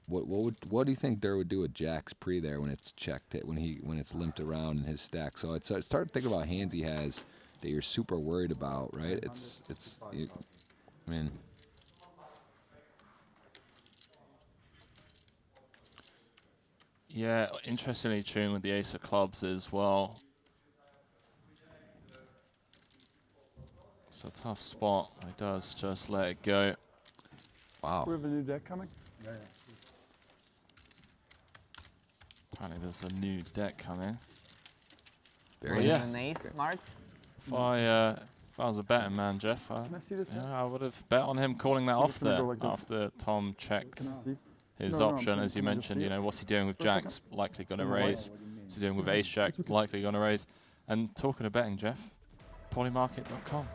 [SPEAKER 1] What do you think Durr would do with jacks pre there when it's checked, when it's limped around in his stack? So I started thinking about hands he has that you're super worried about, right? I mean,
[SPEAKER 2] Yeah, interestingly tuned with the ace of clubs as well. It's a tough spot. He does just let it go.
[SPEAKER 1] wow.
[SPEAKER 5] We have a new deck coming?
[SPEAKER 2] Apparently there's a new deck coming.
[SPEAKER 1] Very
[SPEAKER 2] yeah.
[SPEAKER 6] An ace marked?
[SPEAKER 2] If I was a betting man, Jeff,
[SPEAKER 5] Can I see this?
[SPEAKER 2] I would have bet on him calling that off
[SPEAKER 5] gonna
[SPEAKER 2] there
[SPEAKER 5] go like this.
[SPEAKER 2] after Tom checked
[SPEAKER 5] Can I see?
[SPEAKER 2] his
[SPEAKER 5] No, I'm
[SPEAKER 2] option,
[SPEAKER 5] saying,
[SPEAKER 2] as you
[SPEAKER 5] can I just
[SPEAKER 2] mentioned.
[SPEAKER 5] see
[SPEAKER 2] You
[SPEAKER 5] it
[SPEAKER 2] know, what's he doing with
[SPEAKER 5] for a second?
[SPEAKER 2] jacks? Likely going to
[SPEAKER 5] In the light?
[SPEAKER 2] raise. What's he doing with ace jack? Likely going to raise. And talking of betting, Jeff, polymarket.com.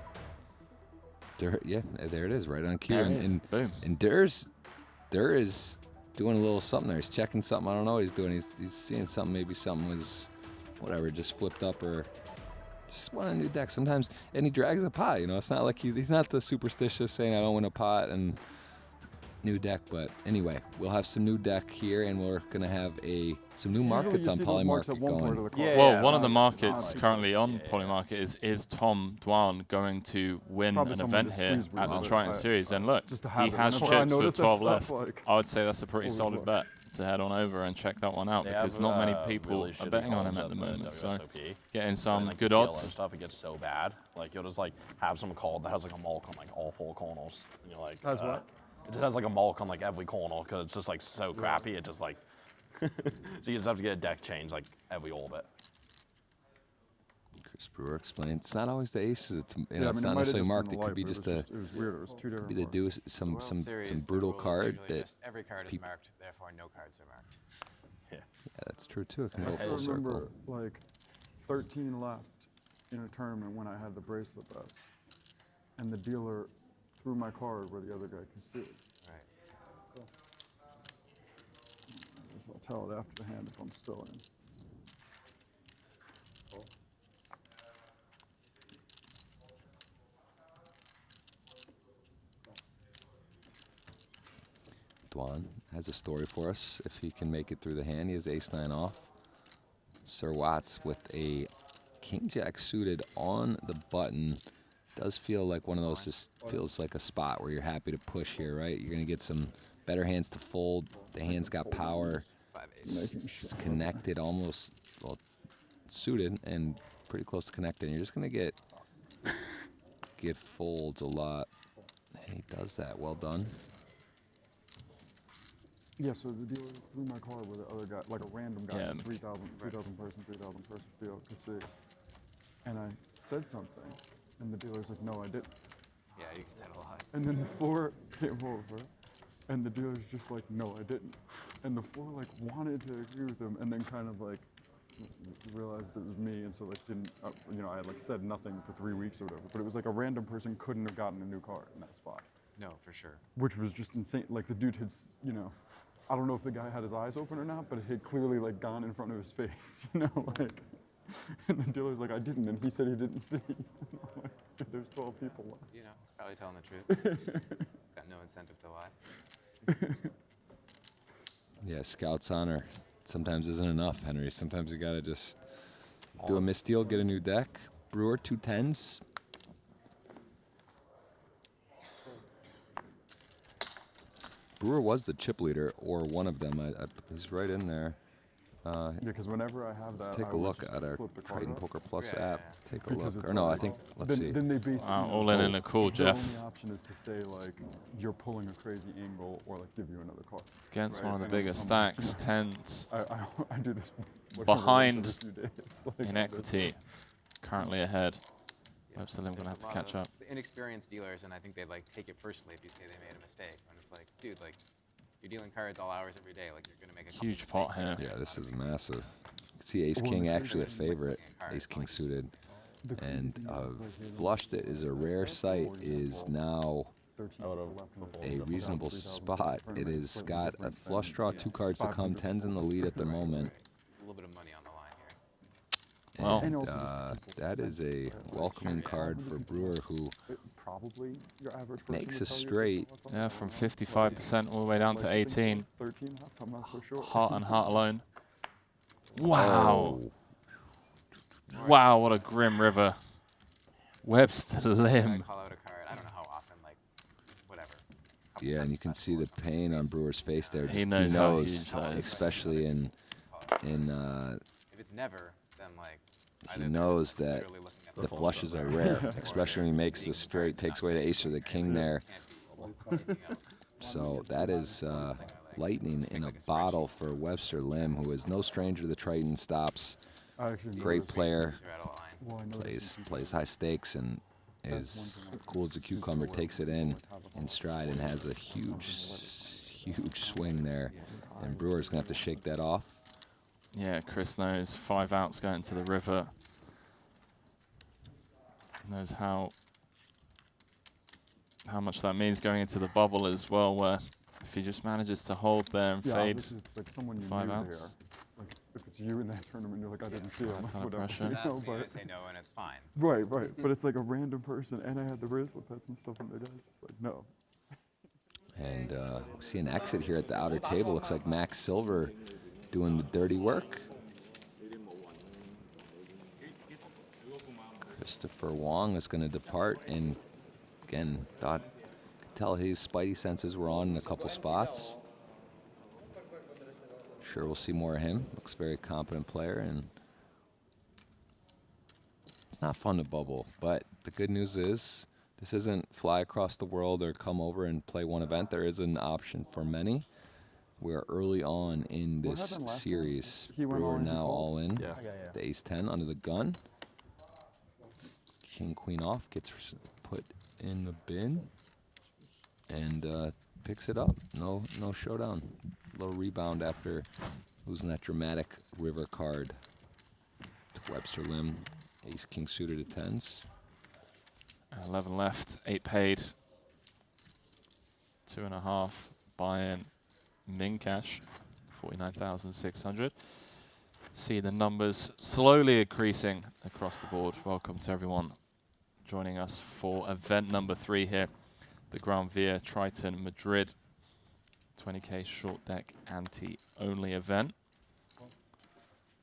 [SPEAKER 1] Durr, yeah, there it is, right on cue.
[SPEAKER 2] There it
[SPEAKER 1] And
[SPEAKER 2] is. Boom.
[SPEAKER 1] And Durr is doing a little something there. He's checking something. I don't know what he's doing. He's seeing something. Maybe something was, whatever, just flipped up or just won a new deck. Sometimes, and he drags a pot. You know, it's not like he's not the superstitious saying I don't win a pot and new deck. But anyway, we'll have some new deck here, and we're gonna have some new markets on Polymarket going.
[SPEAKER 2] Well, one of the markets currently on Polymarket is Tom Dwan going to win
[SPEAKER 5] Probably
[SPEAKER 2] an
[SPEAKER 5] someone
[SPEAKER 2] event
[SPEAKER 5] just
[SPEAKER 2] here
[SPEAKER 5] freeze
[SPEAKER 2] at the
[SPEAKER 5] with it.
[SPEAKER 2] Triton Series. And look,
[SPEAKER 5] Just to
[SPEAKER 2] he
[SPEAKER 5] have it.
[SPEAKER 2] has
[SPEAKER 5] Whenever I
[SPEAKER 2] chips with
[SPEAKER 5] notice that
[SPEAKER 2] 12
[SPEAKER 5] stuff,
[SPEAKER 2] left.
[SPEAKER 5] like,
[SPEAKER 2] I would say that's a pretty solid
[SPEAKER 5] overflow.
[SPEAKER 2] bet to head on over and check that one out
[SPEAKER 7] They
[SPEAKER 2] because
[SPEAKER 7] have,
[SPEAKER 2] not many people
[SPEAKER 7] really
[SPEAKER 2] are
[SPEAKER 7] shitty
[SPEAKER 2] betting on him
[SPEAKER 7] calls
[SPEAKER 2] at the
[SPEAKER 7] in
[SPEAKER 2] moment. So
[SPEAKER 7] WSOP.
[SPEAKER 2] getting some
[SPEAKER 7] Like
[SPEAKER 2] good
[SPEAKER 7] the PLO
[SPEAKER 2] odds.
[SPEAKER 7] stuff, it gets so bad. Like you'll just like have some call that has like a mulk on like all 4 corners. And you're like,
[SPEAKER 5] Has what?
[SPEAKER 7] It just has like a mulk on like every corner because it's just like so crappy. It just like so you just have to get a deck change like every orbit.
[SPEAKER 1] Chris Brewer explained it's not always the aces. It's
[SPEAKER 5] Yeah, I mean,
[SPEAKER 1] it's
[SPEAKER 5] it
[SPEAKER 1] not
[SPEAKER 5] might have
[SPEAKER 1] necessarily
[SPEAKER 5] just
[SPEAKER 1] marked.
[SPEAKER 5] been
[SPEAKER 1] It
[SPEAKER 5] the
[SPEAKER 1] could be
[SPEAKER 5] light, but
[SPEAKER 1] just
[SPEAKER 5] it was weird. It was two different
[SPEAKER 1] be to
[SPEAKER 5] cards.
[SPEAKER 1] do some
[SPEAKER 8] World Series, the
[SPEAKER 1] brutal
[SPEAKER 8] rules
[SPEAKER 1] card
[SPEAKER 8] usually
[SPEAKER 1] that
[SPEAKER 8] just every card is
[SPEAKER 1] people-
[SPEAKER 8] marked, therefore no cards are marked.
[SPEAKER 7] Yeah.
[SPEAKER 1] yeah, that's true too. It can go
[SPEAKER 5] I
[SPEAKER 1] full
[SPEAKER 5] still remember
[SPEAKER 1] circle.
[SPEAKER 5] like 13 left in a tournament when I had the bracelet bets, and the dealer threw my card where the other guy could see it.
[SPEAKER 8] Right.
[SPEAKER 5] So I'll tell it after the hand if I'm still in.
[SPEAKER 1] Dwan has a story for us. If he can make it through the hand, he has ace-9 off. Sir Watts with a king-jack suited on the button. Does feel like one of those, just feels like a spot where you're happy to push here, right? You're going to get some better hands to fold. The hand's got power.
[SPEAKER 8] 5-8.
[SPEAKER 1] It's connected, almost, well, suited and pretty close to connected. You're just going to get folds a lot. And he does that. Well done.
[SPEAKER 5] Yeah, so the dealer threw my card where the other guy, like a random guy,
[SPEAKER 2] Yeah.
[SPEAKER 5] 3,000 person field could see. And I said something, and the dealer's like, no, I didn't.
[SPEAKER 8] Yeah, you can tell a lot.
[SPEAKER 5] And then the 4 came over, And the dealer's just like, no, I didn't. And the floor like wanted to agree with him, and then kind of like realized it was me, and so like didn't, you know, I had like said nothing for 3 weeks or whatever. But it was like a random person couldn't have gotten a new car in that spot,
[SPEAKER 8] No, for sure.
[SPEAKER 5] which was just insane. Like the dude had, you know, I don't know if the guy had his eyes open or not, but it had clearly like gone in front of his face, you know, like. And the dealer's like, I didn't, and he said he didn't see. Like, there's 12 people left.
[SPEAKER 8] You know, he's probably telling the truth. He's got no incentive to lie.
[SPEAKER 1] Yeah, Scout's honor sometimes isn't enough, Henry. Sometimes you gotta just do a misdeal, get a new deck. Brewer 210s. Brewer was the chip leader, or one of them. He's right in there.
[SPEAKER 5] Yeah, because whenever I have that,
[SPEAKER 1] Let's take
[SPEAKER 5] I
[SPEAKER 1] a
[SPEAKER 5] would
[SPEAKER 1] look
[SPEAKER 5] just
[SPEAKER 1] at our
[SPEAKER 5] flip the card
[SPEAKER 1] Triton
[SPEAKER 5] up,
[SPEAKER 1] Poker Plus
[SPEAKER 8] Yeah,
[SPEAKER 1] app.
[SPEAKER 8] yeah.
[SPEAKER 1] Take a
[SPEAKER 5] because
[SPEAKER 1] look.
[SPEAKER 5] it's
[SPEAKER 1] Or no, I
[SPEAKER 5] like-
[SPEAKER 1] think, let's
[SPEAKER 5] then,
[SPEAKER 1] see.
[SPEAKER 5] Then they basically,
[SPEAKER 2] Wow,
[SPEAKER 5] you know,
[SPEAKER 2] all in a cool,
[SPEAKER 5] the
[SPEAKER 2] Jeff.
[SPEAKER 5] only option is to say like you're pulling a crazy angle or like give you another card.
[SPEAKER 2] Against
[SPEAKER 5] right?
[SPEAKER 2] one of the
[SPEAKER 5] And
[SPEAKER 2] bigger
[SPEAKER 5] I'm
[SPEAKER 2] stacks,
[SPEAKER 5] like,
[SPEAKER 2] tens
[SPEAKER 5] I do this like,
[SPEAKER 2] Behind
[SPEAKER 5] every few days, like,
[SPEAKER 2] in equity, currently ahead. Webster Lim gonna have to
[SPEAKER 8] There's a lot
[SPEAKER 2] catch
[SPEAKER 8] of
[SPEAKER 2] up.
[SPEAKER 8] the inexperienced dealers, and I think they like take it personally if you say they made a mistake. And it's like, dude, like you're dealing cards all hours every day. Like you're gonna make a couple
[SPEAKER 2] Huge pot
[SPEAKER 8] mistakes
[SPEAKER 2] here.
[SPEAKER 8] here and there.
[SPEAKER 1] Yeah,
[SPEAKER 8] It's
[SPEAKER 1] this
[SPEAKER 8] not a
[SPEAKER 1] is
[SPEAKER 8] big deal.
[SPEAKER 1] massive. You can see Ace
[SPEAKER 5] Well,
[SPEAKER 1] King
[SPEAKER 5] the
[SPEAKER 1] actually a
[SPEAKER 8] crazy thing is, like,
[SPEAKER 1] favorite.
[SPEAKER 8] looking at cards,
[SPEAKER 1] Ace King
[SPEAKER 8] like,
[SPEAKER 1] suited.
[SPEAKER 5] The crazy
[SPEAKER 1] And
[SPEAKER 5] thing
[SPEAKER 1] a
[SPEAKER 5] is, like, you know,
[SPEAKER 1] flush that is a rare sight is now
[SPEAKER 5] 13
[SPEAKER 7] I would've
[SPEAKER 5] people left in the
[SPEAKER 7] preferred
[SPEAKER 1] a
[SPEAKER 5] tournament,
[SPEAKER 1] reasonable
[SPEAKER 5] 3,000
[SPEAKER 1] spot. It
[SPEAKER 5] tournament,
[SPEAKER 1] is
[SPEAKER 5] slightly
[SPEAKER 1] got a
[SPEAKER 5] different
[SPEAKER 1] flush
[SPEAKER 5] than,
[SPEAKER 1] draw,
[SPEAKER 5] you know,
[SPEAKER 1] 2 cards to come,
[SPEAKER 5] 500
[SPEAKER 1] tens in the lead at the
[SPEAKER 5] Right,
[SPEAKER 1] moment.
[SPEAKER 8] A little bit of money on the line here.
[SPEAKER 2] Well,
[SPEAKER 5] And
[SPEAKER 1] And
[SPEAKER 5] also just
[SPEAKER 1] that is a welcoming card for Brewer, who
[SPEAKER 5] probably your average person
[SPEAKER 1] makes
[SPEAKER 5] would
[SPEAKER 1] a
[SPEAKER 5] tell you
[SPEAKER 1] straight.
[SPEAKER 5] it's
[SPEAKER 2] yeah, from 55% all the way down to 18.
[SPEAKER 5] 13 left, I'm not so sure.
[SPEAKER 2] Heart and heart alone. Wow.
[SPEAKER 1] Oh,
[SPEAKER 2] Wow, what a grim river. Webster
[SPEAKER 8] I
[SPEAKER 2] Lim.
[SPEAKER 8] call out a card. I don't know how often, like, whatever. Couple
[SPEAKER 1] yeah, and
[SPEAKER 8] times
[SPEAKER 1] you can
[SPEAKER 8] the
[SPEAKER 1] see the
[SPEAKER 8] festival,
[SPEAKER 1] pain on
[SPEAKER 8] it's
[SPEAKER 1] Brewer's face there.
[SPEAKER 2] He
[SPEAKER 1] Just
[SPEAKER 2] knows how huge that is.
[SPEAKER 1] especially in
[SPEAKER 8] If it's never, then like
[SPEAKER 1] he
[SPEAKER 8] either they're
[SPEAKER 1] knows
[SPEAKER 8] just
[SPEAKER 1] that
[SPEAKER 8] literally looking at
[SPEAKER 1] the
[SPEAKER 8] ball
[SPEAKER 1] flushes are
[SPEAKER 8] or
[SPEAKER 1] rare,
[SPEAKER 8] they're
[SPEAKER 1] especially when he makes
[SPEAKER 8] seeing
[SPEAKER 1] the straight,
[SPEAKER 8] cards and
[SPEAKER 1] takes
[SPEAKER 8] not
[SPEAKER 1] away the
[SPEAKER 8] saying
[SPEAKER 1] ace or the
[SPEAKER 8] anything,
[SPEAKER 1] king
[SPEAKER 8] right?
[SPEAKER 1] there.
[SPEAKER 8] Can't be anything else.
[SPEAKER 1] So that is lightning in a bottle for Webster Lim, who is no stranger to the Triton stops.
[SPEAKER 5] I actually
[SPEAKER 1] Great
[SPEAKER 5] noticed-
[SPEAKER 1] player,
[SPEAKER 8] These are out of line.
[SPEAKER 5] well, I noticed some
[SPEAKER 1] plays high stakes, and is cool as a cucumber, takes it in stride, and has a huge swing there. And Brewer's gonna have to shake that off.
[SPEAKER 2] Yeah, Chris knows 5 outs going to the river. Knows how much that means going into the bubble as well, where if he just manages to hold there and
[SPEAKER 5] Yeah,
[SPEAKER 2] fade,
[SPEAKER 5] obviously it's like someone you
[SPEAKER 2] 5
[SPEAKER 5] knew
[SPEAKER 2] outs.
[SPEAKER 5] there. Like if it's you in that tournament, you're like, I didn't see him.
[SPEAKER 2] that's under
[SPEAKER 5] whatever,
[SPEAKER 2] pressure.
[SPEAKER 5] you
[SPEAKER 8] That's
[SPEAKER 5] know,
[SPEAKER 8] me to
[SPEAKER 5] but
[SPEAKER 8] say no, and it's fine.
[SPEAKER 5] right. But it's like a random person, and I had the bracelet bets and stuff, and the guy's just like, no.
[SPEAKER 1] And we see an exit here at the outer table. Looks like Max Silver doing the dirty work. Christopher Wong is going to depart, and again, could tell his spidey senses were on in a couple spots. Sure, we'll see more of him. Looks very competent player, and it's not fun to bubble. But the good news is this isn't fly across the world or come over and play one event. There is an option for many. We are early on in
[SPEAKER 5] What
[SPEAKER 1] this
[SPEAKER 5] happened last time?
[SPEAKER 1] series.
[SPEAKER 5] He went all
[SPEAKER 1] Brewer
[SPEAKER 5] in, he
[SPEAKER 1] now
[SPEAKER 5] called?
[SPEAKER 1] all in.
[SPEAKER 7] Yeah.
[SPEAKER 1] The ace 10 under the gun. King queen off, gets put in the bin, and picks it up. No showdown. Little rebound after losing that dramatic river card to Webster Lim. Ace king suited to 10s.
[SPEAKER 2] 11 left, 8 paid. 2.5 buy-in min cash, 49,600. See the numbers slowly increasing across the board. Welcome to everyone joining us for event number 3 here, the Gran Via Triton Madrid 20k short deck Ante-Only event.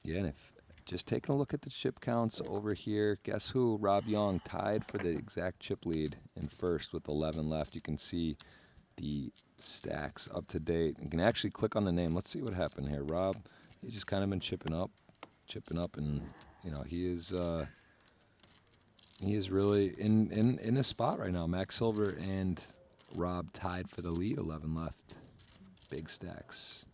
[SPEAKER 1] Yeah, and if just taking a look at the chip counts over here, guess who? Rob Young tied for the exact chip lead in first with 11 left. You can see the stacks up to date. You can actually click on the name. Let's see what happened here. Rob, he's just kind of been chipping up, and you know he is really in a spot right now. Max Silver and Rob tied for the lead. 11 left. Big stacks.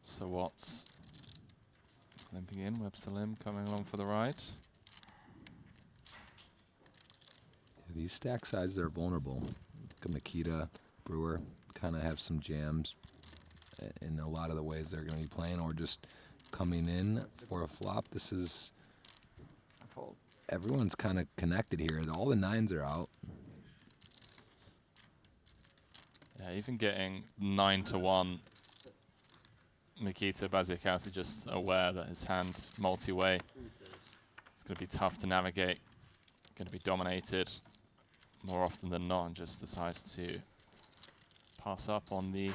[SPEAKER 2] So what's limping in? Webster Lim coming along for the ride.
[SPEAKER 1] these stack sizes are vulnerable. Look at Makita, Brewer, kind of have some jams in a lot of the ways they're going to be playing, or just coming in for a flop. This is, everyone's kind of connected here. All the 9s are out.
[SPEAKER 2] Yeah, even getting 9-1, Mikita Bazikowski just aware that his hand multi-way. It's going to be tough to navigate. Going to be dominated more often than not, and just decides to pass up on the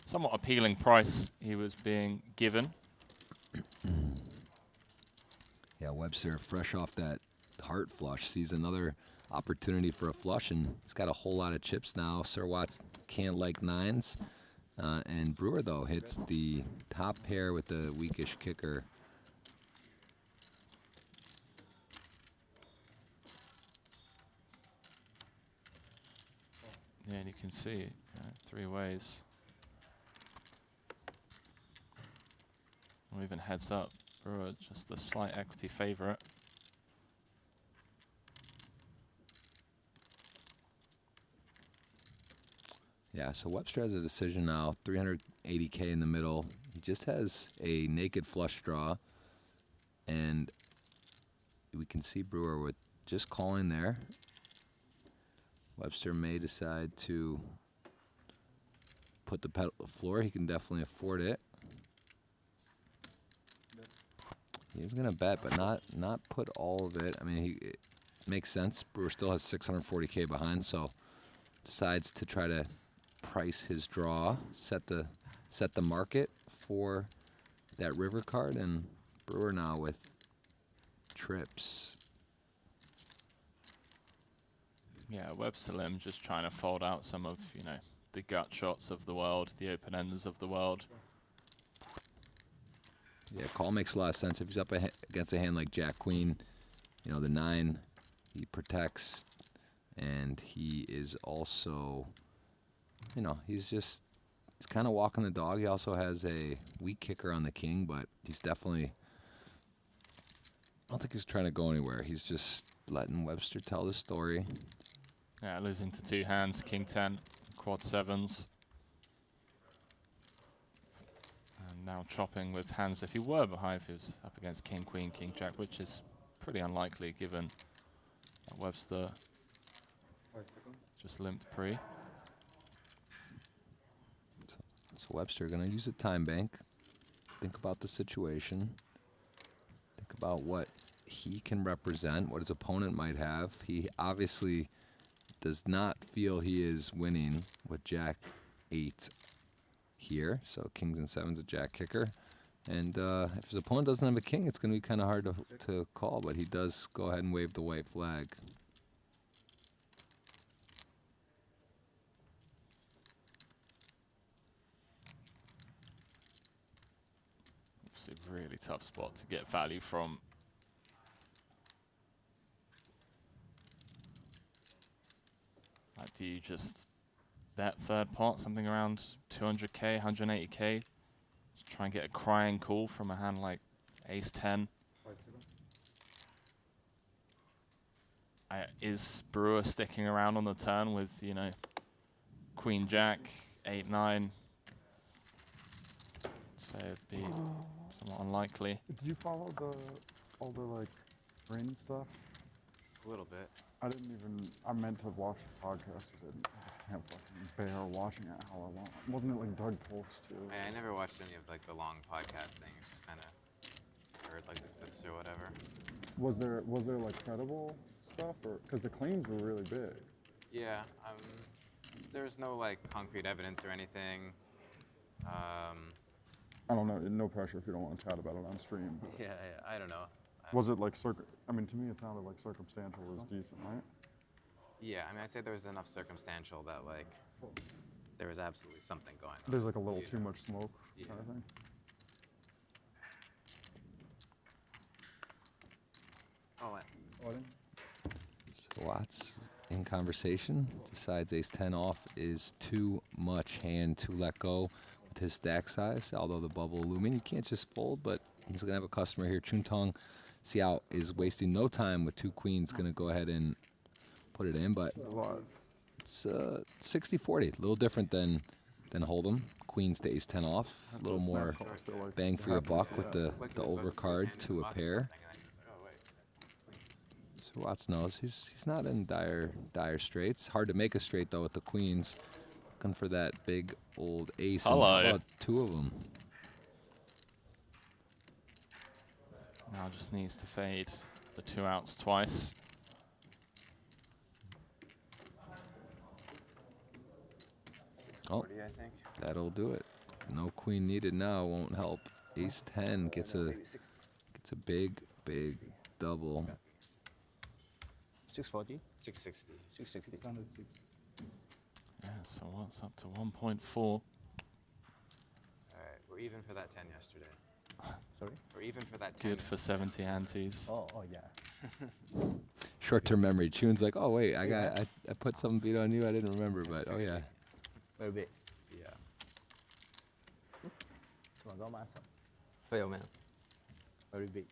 [SPEAKER 2] somewhat appealing price he was being given.
[SPEAKER 1] Yeah, Webster, fresh off that heart flush, sees another opportunity for a flush, and he's got a whole lot of chips now. Sir Watts can't like 9s. And Brewer, though, hits the top pair with the weakish kicker.
[SPEAKER 2] Yeah, and you can see 3 ways. Or even heads up. Brewer just a slight equity favorite.
[SPEAKER 1] Yeah, so Webster has a decision now, 380K in the middle. He just has a naked flush draw, and we can see Brewer with just calling there. Webster may decide to put the pedal to the floor. He can definitely afford it. He's gonna bet, but not put all of it. I mean, it makes sense. Brewer still has 640K behind, so decides to try to price his draw, set the market for that river card, and Brewer now with trips.
[SPEAKER 2] Yeah, Webster Lim just trying to fold out some of, the gut shots of the world, the open enders of the world.
[SPEAKER 1] Yeah, call makes a lot of sense. If he's up against a hand like Jack Queen, the 9, he protects, and he is also, he's kind of walking the dog. He also has a weak kicker on the king, but he's definitely, I don't think he's trying to go anywhere. He's just letting Webster tell the story.
[SPEAKER 2] Yeah, losing to 2 hands, king 10, quad 7s. And now chopping with hands if he were behind, if he was up against king, queen, king, jack, which is pretty unlikely given that Webster just limped pre.
[SPEAKER 1] So Webster going to use a time bank. Think about the situation. Think about what he can represent, what his opponent might have. He obviously does not feel he is winning with Jack 8 here. So kings and 7s a jack kicker. And if his opponent doesn't have a king, it's going to be kind of hard to call, but he does go ahead and wave the white flag.
[SPEAKER 2] It's a really tough spot to get value from. Like, do you just bet third pot, something around 200K, 180K? Just try and get a crying call from a hand like ace 10. Is Brewer sticking around on the turn with, queen jack, 8-9? So it'd be somewhat unlikely.
[SPEAKER 5] Did you follow all the rain stuff?
[SPEAKER 8] A little bit.
[SPEAKER 5] I meant to watch the podcast, but I can't fucking bear watching it how long. Wasn't it like Doug Polk's too?
[SPEAKER 8] I never watched any of the long podcast things. Just kind of heard the clips or whatever.
[SPEAKER 5] Was there credible stuff, or because the claims were really big?
[SPEAKER 8] Yeah. There's no concrete evidence or anything.
[SPEAKER 5] I don't know. No pressure if you don't want to chat about it on stream. But
[SPEAKER 8] Yeah. I don't know.
[SPEAKER 5] was it to me it sounded like circumstantial was decent, right?
[SPEAKER 8] Yeah. I'd say there was enough circumstantial that there was absolutely something going on.
[SPEAKER 5] There's a little too much smoke kind of thing.
[SPEAKER 8] All in.
[SPEAKER 1] So Watts in conversation decides ace 10 off is too much hand to let go with his stack size. Although the bubble looming, you can't just fold, but he's gonna have a customer here. Chuntong Xiao is wasting no time with 2 queens. Gonna go ahead and put it in, but
[SPEAKER 5] A lot. It's
[SPEAKER 1] it's 60-40, a little different than Hold'em. Queens to ace 10 off, a little
[SPEAKER 5] a snap
[SPEAKER 1] more
[SPEAKER 5] call, I feel like
[SPEAKER 1] bang
[SPEAKER 5] you
[SPEAKER 1] for your
[SPEAKER 5] have to
[SPEAKER 1] buck
[SPEAKER 5] see
[SPEAKER 1] with
[SPEAKER 5] that.
[SPEAKER 1] the overcard to a pair.
[SPEAKER 8] Oh, wait.
[SPEAKER 1] So Watts knows he's not in dire straits. Hard to make a straight though with the queens. Looking for that big old ace. And how
[SPEAKER 2] Hello.
[SPEAKER 1] about two of them?
[SPEAKER 2] Now just needs to fade the 2 outs twice.
[SPEAKER 1] Oh,
[SPEAKER 8] 40, I think.
[SPEAKER 1] that'll do it. No queen needed now. Won't help. Ace 10 gets a big double.
[SPEAKER 6] 640,
[SPEAKER 8] 660.
[SPEAKER 6] 660.
[SPEAKER 2] Yeah, so what's up to 1.4?
[SPEAKER 8] All right, we're even for that 10 yesterday.
[SPEAKER 6] Sorry?
[SPEAKER 8] We're even for that 10.
[SPEAKER 2] Good for 70 antes.
[SPEAKER 6] Oh yeah.
[SPEAKER 1] Short-term memory. Chune's like, oh wait, I put some beat on you. I didn't remember, but oh yeah.
[SPEAKER 6] Very big.
[SPEAKER 8] Yeah.
[SPEAKER 6] Fail, man. Very big.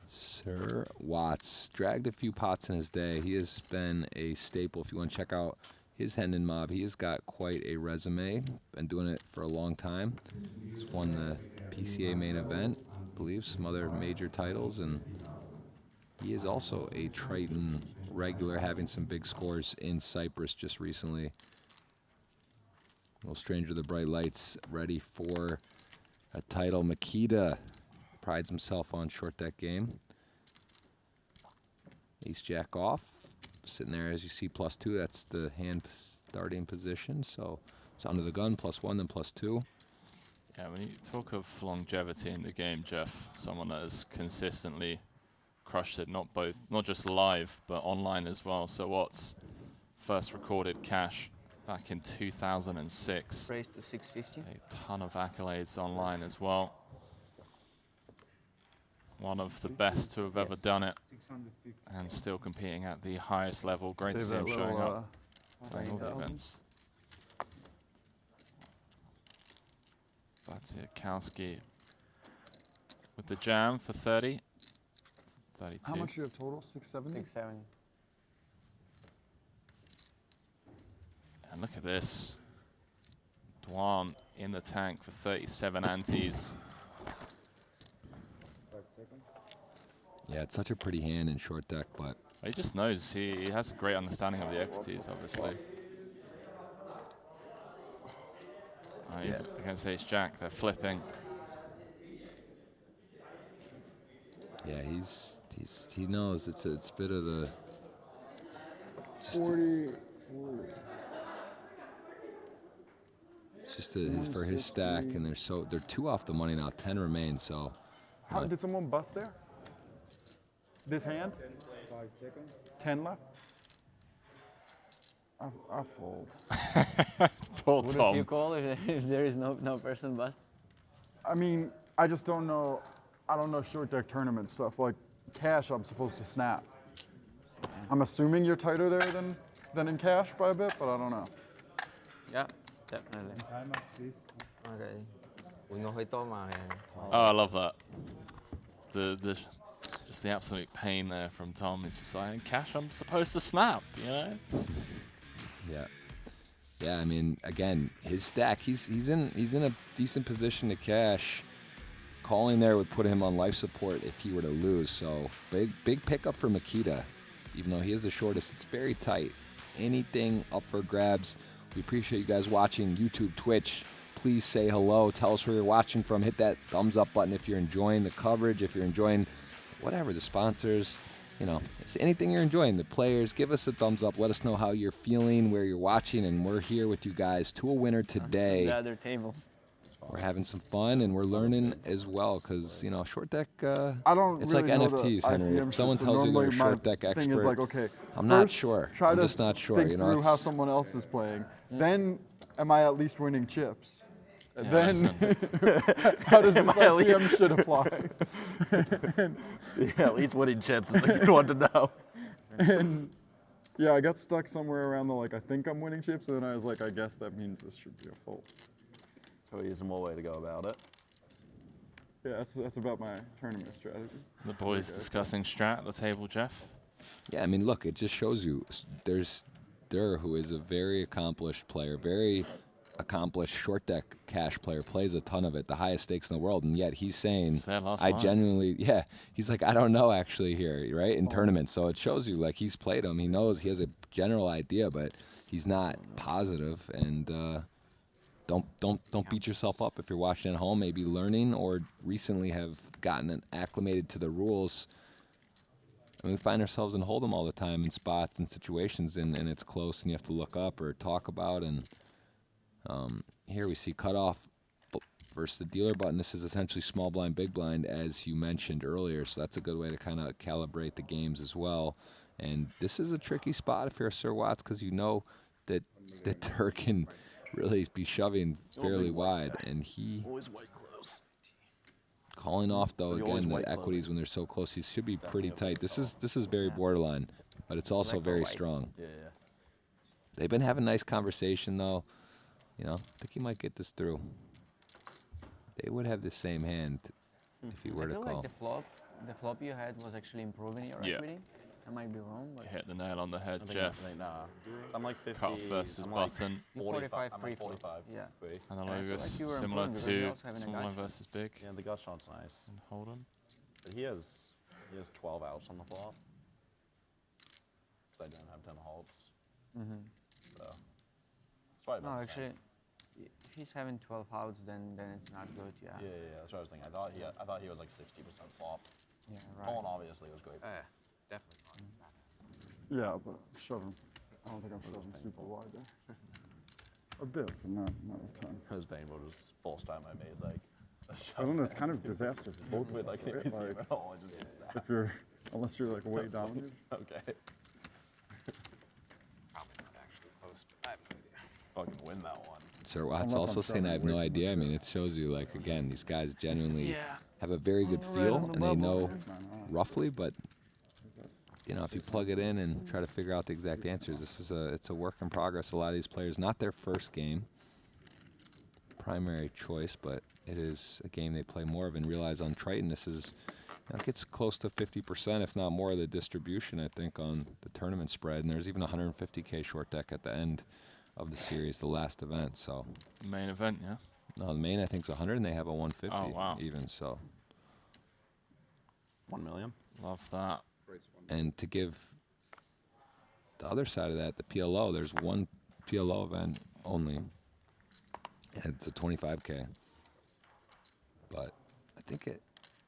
[SPEAKER 1] Sir Watts dragged a few pots in his day. He has been a staple. If you want to check out his Hendon Mob, he has got quite a resume. Been doing it for a long time. He's won the PCA main event, I believe, some other major titles, and he is also a Triton regular, having some big scores in Cyprus just recently. Little stranger the bright lights, ready for a title. Makita prides himself on short deck game. Ace jack off, sitting there as you see +2. That's the hand starting position. So it's under the gun, +1, then +2.
[SPEAKER 2] Yeah, when you talk of longevity in the game, Jeff, someone that has consistently crushed it, not just live, but online as well. So Watts first recorded cash back in 2006.
[SPEAKER 6] Raise to 650.
[SPEAKER 2] A ton of accolades online as well. One of the best to have ever done it, and still competing at the highest level. Great to see him showing up, playing all the events. Batsiakowski with the jam for 30. 32.
[SPEAKER 5] How much do you have total? 670?
[SPEAKER 6] 670.
[SPEAKER 2] And look at this. Dwan in the tank for 37 antes.
[SPEAKER 1] Yeah, it's such a pretty hand in short deck, but
[SPEAKER 2] He just knows. He has a great understanding of the equities, obviously.
[SPEAKER 1] Yeah.
[SPEAKER 2] Against Ace Jack, they're flipping.
[SPEAKER 1] yeah, he knows it's a bit of the just
[SPEAKER 5] 40.
[SPEAKER 1] it's just for his stack, and they're 2 off the money now. 10 remain, so
[SPEAKER 5] How did someone bust there? This hand?
[SPEAKER 6] 5 seconds.
[SPEAKER 5] 10 left? I fold.
[SPEAKER 2] Poor
[SPEAKER 6] Wouldn't
[SPEAKER 2] Tom.
[SPEAKER 6] you call if there is no person bust?
[SPEAKER 5] I mean, I just don't know. I don't know short deck tournament stuff. Like cash, I'm supposed to snap. I'm assuming you're tighter there than in cash by a bit, but I don't know.
[SPEAKER 6] Yeah, definitely.
[SPEAKER 9] Okay. Uno hơi to mà.
[SPEAKER 2] Oh, I love that. Just the absolute pain there from Tom. It's just like, cash, I'm supposed to snap, you know?
[SPEAKER 1] Yeah. I mean, again, his stack. He's in a decent position to cash. Calling there would put him on life support if he were to lose. So big pickup for Makita. Even though he is the shortest, it's very tight. Anything up for grabs. We appreciate you guys watching YouTube, Twitch. Please say hello. Tell us where you're watching from. Hit that thumbs up button if you're enjoying the coverage, if you're enjoying whatever, the sponsors. You know, it's anything you're enjoying. The players, give us a thumbs up. Let us know how you're feeling, where you're watching, and we're here with you guys to a winner today.
[SPEAKER 6] The other table.
[SPEAKER 1] We're having some fun, and we're learning as well, because, you know, short deck,
[SPEAKER 5] I don't
[SPEAKER 1] it's
[SPEAKER 5] really
[SPEAKER 1] like
[SPEAKER 5] know
[SPEAKER 1] NFTs,
[SPEAKER 5] the
[SPEAKER 1] Henry.
[SPEAKER 5] ICM
[SPEAKER 1] If someone
[SPEAKER 5] shit, so
[SPEAKER 1] tells you they're a
[SPEAKER 5] normally my
[SPEAKER 1] short deck
[SPEAKER 5] thing
[SPEAKER 1] expert,
[SPEAKER 5] is like, okay,
[SPEAKER 1] I'm not
[SPEAKER 5] first
[SPEAKER 1] sure.
[SPEAKER 5] Try
[SPEAKER 1] I'm
[SPEAKER 5] to
[SPEAKER 1] just not sure.
[SPEAKER 5] think
[SPEAKER 1] You know,
[SPEAKER 5] through how
[SPEAKER 1] it's-
[SPEAKER 5] someone else is playing. Then, am I at least winning chips? And
[SPEAKER 2] Yeah,
[SPEAKER 5] then, how does this ICM shit apply?
[SPEAKER 7] Yeah, at least winning chips is a good one to know.
[SPEAKER 5] And yeah, I got stuck somewhere around the I think I'm winning chips, and then I was like, I guess that means this should be a fold.
[SPEAKER 7] So here's one more way to go about it.
[SPEAKER 5] Yeah, that's about my tournament strategy.
[SPEAKER 2] The boys discussing strat at the table, Jeff.
[SPEAKER 1] Yeah, I mean, look, it just shows you there's Durr, who is a very accomplished player, very accomplished short deck cash player, plays a ton of it, the highest stakes in the world, and yet he's saying,
[SPEAKER 2] It's their last
[SPEAKER 1] I
[SPEAKER 2] line.
[SPEAKER 1] genuinely, yeah, he's like, I don't know actually here, right, in tournaments. So it shows you, like, he's played them, he knows, he has a general idea, but he's not positive, and don't beat yourself up if you're watching at home, maybe learning or recently have gotten acclimated to the rules. And we find ourselves in Hold'em all the time in spots and situations, and it's close, and you have to look up or talk about. And here we see cutoff versus the dealer button. This is essentially small blind, big blind, as you mentioned earlier. So that's a good way to kind of calibrate the games as well. And this is a tricky spot if you're a Sir Watts, because you know that Tur can really be shoving fairly wide, and he.
[SPEAKER 7] Always white close.
[SPEAKER 1] Calling off though,
[SPEAKER 7] But you always
[SPEAKER 1] again,
[SPEAKER 7] white
[SPEAKER 1] the equities
[SPEAKER 7] close.
[SPEAKER 1] when they're so close, he should be pretty tight. This is very borderline, but it's also very strong.
[SPEAKER 7] Yeah.
[SPEAKER 1] They've been having nice conversation though. You know, I think he might get this through. They would have the same hand if he were
[SPEAKER 6] I
[SPEAKER 1] to
[SPEAKER 6] feel
[SPEAKER 1] call.
[SPEAKER 6] like the flop you had was actually improving your
[SPEAKER 2] Yeah.
[SPEAKER 6] equity. I might be wrong,
[SPEAKER 2] You
[SPEAKER 6] but
[SPEAKER 2] hit the nail on the head,
[SPEAKER 7] I think
[SPEAKER 2] Jeff.
[SPEAKER 7] nah. I'm like 50.
[SPEAKER 2] Cut versus
[SPEAKER 7] I'm like
[SPEAKER 2] button.
[SPEAKER 7] 45. I'm like
[SPEAKER 6] pre-flop.
[SPEAKER 7] 45.
[SPEAKER 6] Yeah.
[SPEAKER 7] Free.
[SPEAKER 2] Analogous,
[SPEAKER 6] like you were
[SPEAKER 2] similar
[SPEAKER 6] improving because you're
[SPEAKER 2] to
[SPEAKER 6] also having a
[SPEAKER 2] small line
[SPEAKER 6] gotcha.
[SPEAKER 2] versus big.
[SPEAKER 7] Yeah, the gut shot's nice.
[SPEAKER 2] And Hold'em.
[SPEAKER 7] But he has 12 outs on the flop. Because I don't have 10 halves. So. It's probably
[SPEAKER 6] No,
[SPEAKER 7] about the
[SPEAKER 6] actually,
[SPEAKER 7] same.
[SPEAKER 6] if he's having 12 outs, then it's not good. Yeah.
[SPEAKER 7] Yeah, that's what I was thinking. I thought he was like 60% flop.
[SPEAKER 6] Yeah,
[SPEAKER 7] Calling
[SPEAKER 6] right.
[SPEAKER 7] obviously was great.
[SPEAKER 8] Oh, yeah, definitely. Fun.
[SPEAKER 5] Yeah, but shoving. I don't think I'm shoving super wide there. A bit, but not a ton.
[SPEAKER 7] It was painful. It was the first time I made like a shot.
[SPEAKER 5] I don't know, it's kind of disaster for both
[SPEAKER 7] With
[SPEAKER 5] of
[SPEAKER 7] like
[SPEAKER 5] us, right?
[SPEAKER 7] an
[SPEAKER 5] Like,
[SPEAKER 7] at all. It just gets
[SPEAKER 5] if you're, unless you're like way down.
[SPEAKER 7] Okay.
[SPEAKER 8] Probably not actually close, but I have no idea.
[SPEAKER 7] Fucking win that one.
[SPEAKER 1] Sir Watts
[SPEAKER 5] Unless I'm
[SPEAKER 1] also saying I have
[SPEAKER 5] shoving
[SPEAKER 1] no
[SPEAKER 5] way too
[SPEAKER 1] idea. I
[SPEAKER 5] much.
[SPEAKER 1] mean, it shows you, like, again, these guys genuinely have a very good feel, and they know roughly, but you know, if you plug it in and try to figure out the exact answers, it's a work in progress. A lot of these players, not their first game, primary choice, but it is a game they play more of, and realize on Triton this is, it gets close to 50%, if not more, of the distribution, I think, on the tournament spread, and there's even 150K short deck at the end of the series, the last event. So
[SPEAKER 2] Main event, yeah.
[SPEAKER 1] no, the main I think is 100, and they have a 150
[SPEAKER 2] Oh, wow.
[SPEAKER 1] even. So,
[SPEAKER 7] 1 million.
[SPEAKER 2] Love that.
[SPEAKER 1] and to give the other side of that, the PLO, there's one PLO event only, and it's a 25K. But I think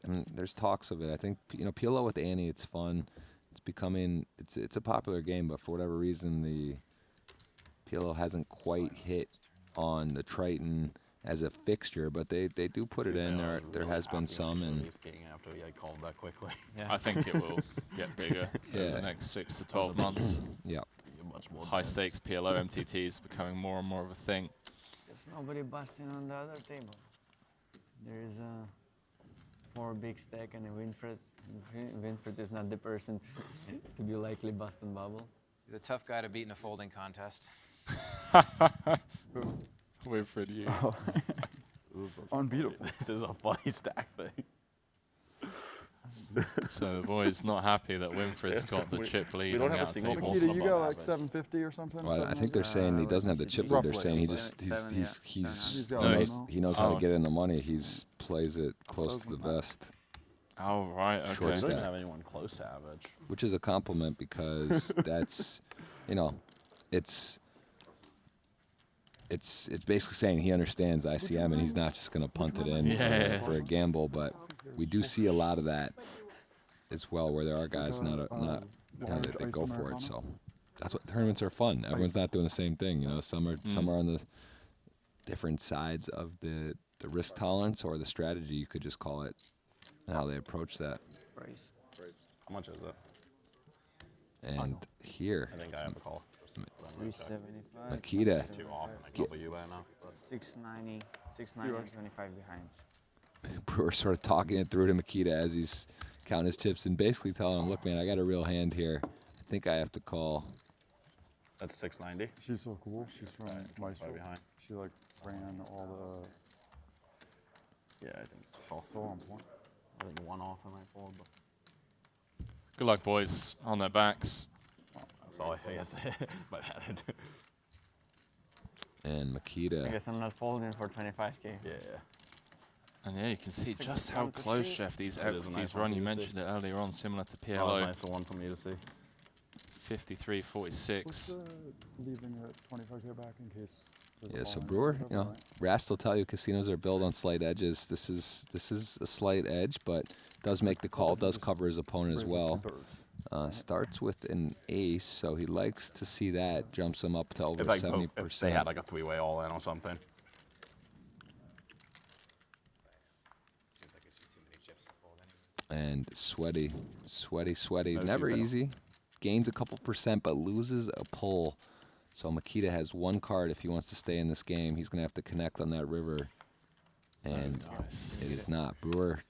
[SPEAKER 1] I mean, there's talks of it. I think, you know, PLO with Ante, it's fun. It's becoming, it's a popular game, but for whatever reason, the PLO hasn't quite hit on the Triton as a fixture, but they do put it in. There has been some, and
[SPEAKER 7] Skating after he called that quickly.
[SPEAKER 2] I think it will get bigger over
[SPEAKER 1] Yeah.
[SPEAKER 2] the next 6 to 12 months.
[SPEAKER 1] yeah.
[SPEAKER 7] Much more
[SPEAKER 2] High stakes PLO MTTs becoming more and more of a thing.
[SPEAKER 6] There's nobody busting on the other table. There is a 4 big stack and a Winford. Winford is not the person to be likely busting bubble.
[SPEAKER 8] He's a tough guy to beat in a folding contest.
[SPEAKER 2] Winford, you.
[SPEAKER 5] Unbeatable.
[SPEAKER 7] This is a funny stack thing.
[SPEAKER 2] So the boy's not happy that Winfred's got the chip lead
[SPEAKER 7] don't
[SPEAKER 2] on the
[SPEAKER 7] have a
[SPEAKER 2] out
[SPEAKER 7] single
[SPEAKER 2] table.
[SPEAKER 7] ball.
[SPEAKER 5] Nikita, you got like
[SPEAKER 7] Average.
[SPEAKER 5] 750 or something?
[SPEAKER 1] Well, I
[SPEAKER 5] something
[SPEAKER 1] think they're
[SPEAKER 5] like that?
[SPEAKER 1] saying he doesn't have the chip lead. They're
[SPEAKER 5] Roughly.
[SPEAKER 1] saying he
[SPEAKER 6] Seven,
[SPEAKER 1] just
[SPEAKER 6] yeah.
[SPEAKER 5] He's
[SPEAKER 1] he
[SPEAKER 5] got
[SPEAKER 2] No,
[SPEAKER 5] one
[SPEAKER 2] he's-
[SPEAKER 5] now.
[SPEAKER 1] he knows how
[SPEAKER 2] Oh.
[SPEAKER 1] to get in the money. He's plays it close to the vest,
[SPEAKER 2] Oh, right,
[SPEAKER 1] Short
[SPEAKER 2] okay.
[SPEAKER 7] I don't
[SPEAKER 1] stack.
[SPEAKER 7] even have anyone close to average.
[SPEAKER 1] which is a compliment because that's, you know, it's basically saying he understands ICM and he's not just going to punt it in
[SPEAKER 2] Yeah.
[SPEAKER 1] for a gamble. But we do see a lot of that as well, where there are guys not you know, that go for it. So that's what tournaments are fun. Everyone's not doing the same thing. You know, some are on the different sides of the risk tolerance or the strategy, you could just call it, and how they approach that.
[SPEAKER 6] Price.
[SPEAKER 7] How much is it?
[SPEAKER 1] And here,
[SPEAKER 7] I think I have a call.
[SPEAKER 6] 375.
[SPEAKER 1] Nikita.
[SPEAKER 7] Too off. I can't believe you right now.
[SPEAKER 6] 690. 690 25 behind.
[SPEAKER 1] Brewer sort of talking it through to Makita as he's counting his chips and basically telling him, look, man, I got a real hand here. I think I have to call.
[SPEAKER 7] That's 690.
[SPEAKER 5] She's so cool. She's from Maestro.
[SPEAKER 7] Right behind.
[SPEAKER 5] She like ran all
[SPEAKER 7] Yeah, I think. Oh,
[SPEAKER 5] the, so on point.
[SPEAKER 7] I think one off I might fold. But
[SPEAKER 2] Good luck, boys, on their backs.
[SPEAKER 7] Sorry, I guess my bad.
[SPEAKER 1] And
[SPEAKER 6] I
[SPEAKER 1] Makita.
[SPEAKER 6] guess I'm not folding for 25k.
[SPEAKER 7] Yeah.
[SPEAKER 2] And yeah, you can see
[SPEAKER 6] It's a
[SPEAKER 2] just
[SPEAKER 6] good
[SPEAKER 2] how
[SPEAKER 6] one to
[SPEAKER 2] close,
[SPEAKER 6] see.
[SPEAKER 2] Jeff, these
[SPEAKER 7] It is a
[SPEAKER 2] equities
[SPEAKER 7] nice
[SPEAKER 2] run.
[SPEAKER 7] one
[SPEAKER 2] You
[SPEAKER 7] to see.
[SPEAKER 2] mentioned it earlier on, similar to
[SPEAKER 7] Oh,
[SPEAKER 2] PLO.
[SPEAKER 7] nice one for me to see.
[SPEAKER 2] 53.46.
[SPEAKER 5] What's leaving at 25k back in case? there's a
[SPEAKER 1] Yeah, so
[SPEAKER 5] falling
[SPEAKER 1] Brewer,
[SPEAKER 5] or
[SPEAKER 1] you know,
[SPEAKER 5] whatever,
[SPEAKER 1] Rast will tell you casinos are built on slight edges. This is a slight edge, but does make the call, does cover his opponent as
[SPEAKER 5] Raise it
[SPEAKER 1] well.
[SPEAKER 5] 2/3.
[SPEAKER 1] Starts with an ace, so he likes to see that. Jumps him up to over
[SPEAKER 7] If, like,
[SPEAKER 1] 70%.
[SPEAKER 7] if they had like a three-way all-in or something.
[SPEAKER 8] Seems like it's just too many chips to fold anyway.
[SPEAKER 1] And sweaty.
[SPEAKER 7] No
[SPEAKER 1] Never
[SPEAKER 7] two-pair.
[SPEAKER 1] easy. Gains a couple percent, but loses a pull. So Makita has one card if he wants to stay in this game. He's going to have to connect on that river. And
[SPEAKER 2] Nice.
[SPEAKER 1] it is not. Brewer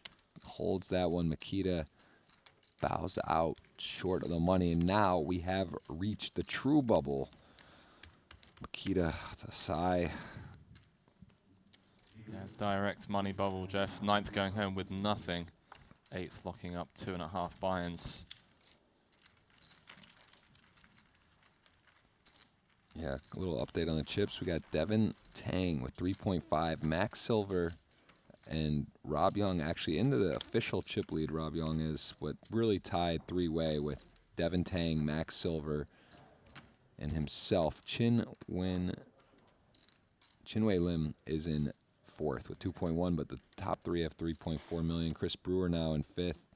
[SPEAKER 1] holds that one. Makita bows out short of the money. And now we have reached the true bubble. Makita, a sigh.
[SPEAKER 2] Yeah, direct money bubble, Jeff. 9th going home with nothing. 8th locking up 2.5 buy-ins.
[SPEAKER 1] Yeah, a little update on the chips. We got Devin Tang with 3.5, Max Silver, and Rob Young actually into the official chip lead. Rob Young is what really tied three-way with Devin Tang, Max Silver, and himself. Chinwei Lim is in 4th with 2.1, but the top three have 3.4 million. Chris Brewer now in 5th.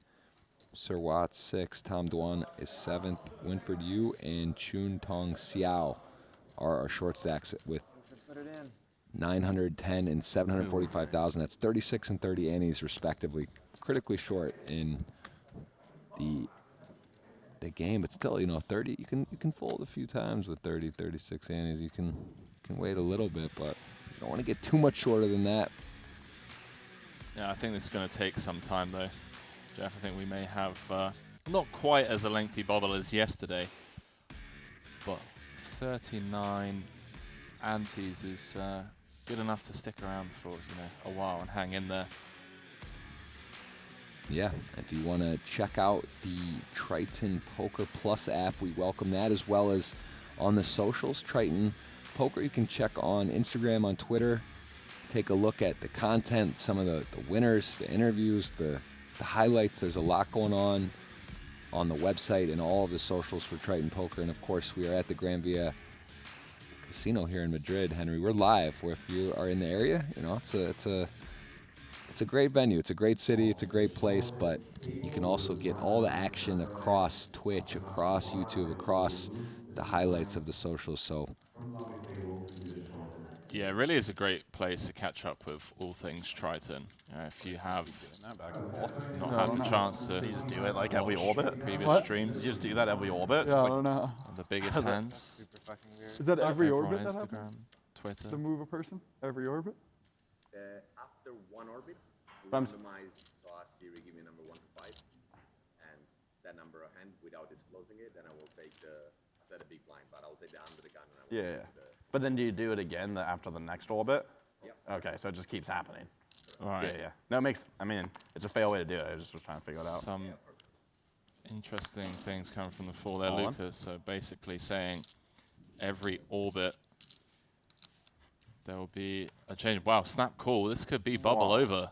[SPEAKER 1] Sir Watts 6th. Tom Dwan is 7th. Winford Yu and Chun Tong Xiao are our short stacks with 910 and 745,000. That's 36 and 30 annies respectively. Critically short in the game, but still, you know, 30. You can fold a few times with 30, 36 annies. You can wait a little bit, but you don't want to get too much shorter than that.
[SPEAKER 2] Yeah, I think this is going to take some time, though. Jeff, I think we may have not quite as a lengthy bubble as yesterday, but 39 antes is good enough to stick around for, you know, a while and hang in there.
[SPEAKER 1] Yeah, if you want to check out the Triton Poker Plus app, we welcome that, as well as on the socials. Triton Poker, you can check on Instagram, on Twitter, take a look at the content, some of the winners, the interviews, the highlights. There's a lot going on the website and all of the socials for Triton Poker. And of course, we are at the Gran Via Casino here in Madrid. Henry, we're live. If you are in the area, you know, it's a great venue. It's a great city. It's a great place. But you can also get all the action across Twitch, across YouTube, across the highlights of the socials. So
[SPEAKER 2] Yeah, it really is a great place to catch up with all things Triton. If you have not had the chance to
[SPEAKER 7] So you just do it like every
[SPEAKER 2] watch
[SPEAKER 7] orbit?
[SPEAKER 2] previous
[SPEAKER 5] What?
[SPEAKER 2] streams,
[SPEAKER 7] You just do that every orbit?
[SPEAKER 5] Yeah, I
[SPEAKER 7] It's
[SPEAKER 5] don't
[SPEAKER 7] like,
[SPEAKER 5] know.
[SPEAKER 2] the biggest hands,
[SPEAKER 8] Super fucking weird.
[SPEAKER 5] Is that every
[SPEAKER 2] over
[SPEAKER 5] orbit
[SPEAKER 2] on
[SPEAKER 5] that
[SPEAKER 2] Instagram,
[SPEAKER 5] happens?
[SPEAKER 2] Twitter.
[SPEAKER 5] To move a person? Every orbit?
[SPEAKER 10] After one orbit, we
[SPEAKER 5] I'm
[SPEAKER 10] randomize, so ask Siri, give me a number 1 to 5, and that number of hand without disclosing it, then I will take I said a big blind, but I'll take the under the gun and I will
[SPEAKER 7] yeah.
[SPEAKER 10] take the,
[SPEAKER 7] But then do you do it again after the next orbit?
[SPEAKER 10] Yep.
[SPEAKER 7] Okay, so it just keeps happening.
[SPEAKER 2] All right.
[SPEAKER 7] Yeah. No, I mean, it's a fair way to do it. I just was trying to figure it out.
[SPEAKER 2] Some interesting things coming from the floor there,
[SPEAKER 7] Go on.
[SPEAKER 2] Lucas. So basically saying every orbit there will be a change. Wow, snap call. This could be bubble over.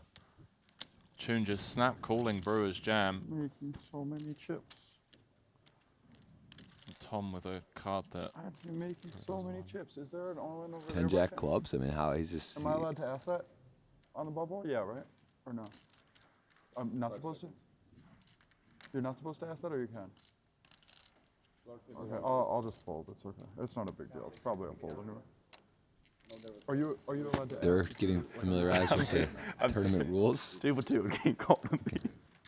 [SPEAKER 2] Tune just snap calling Brewer's jam.
[SPEAKER 5] Making so many chips.
[SPEAKER 2] Tom with a card that
[SPEAKER 5] I've been making so many chips. Is there an all-in over there?
[SPEAKER 1] 10
[SPEAKER 5] by
[SPEAKER 1] jack
[SPEAKER 5] chance?
[SPEAKER 1] clubs. I mean, how he's just.
[SPEAKER 5] Am I allowed to ask that on the bubble? Yeah, right? Or no? I'm not supposed to? You're not supposed to ask that, or you can? Okay, I'll just fold. It's okay. It's not a big deal. It's probably a fold anyway. Are you allowed to
[SPEAKER 1] They're
[SPEAKER 5] ask?
[SPEAKER 1] getting familiarized with the tournament rules.
[SPEAKER 7] 2 for 2 can't call them these.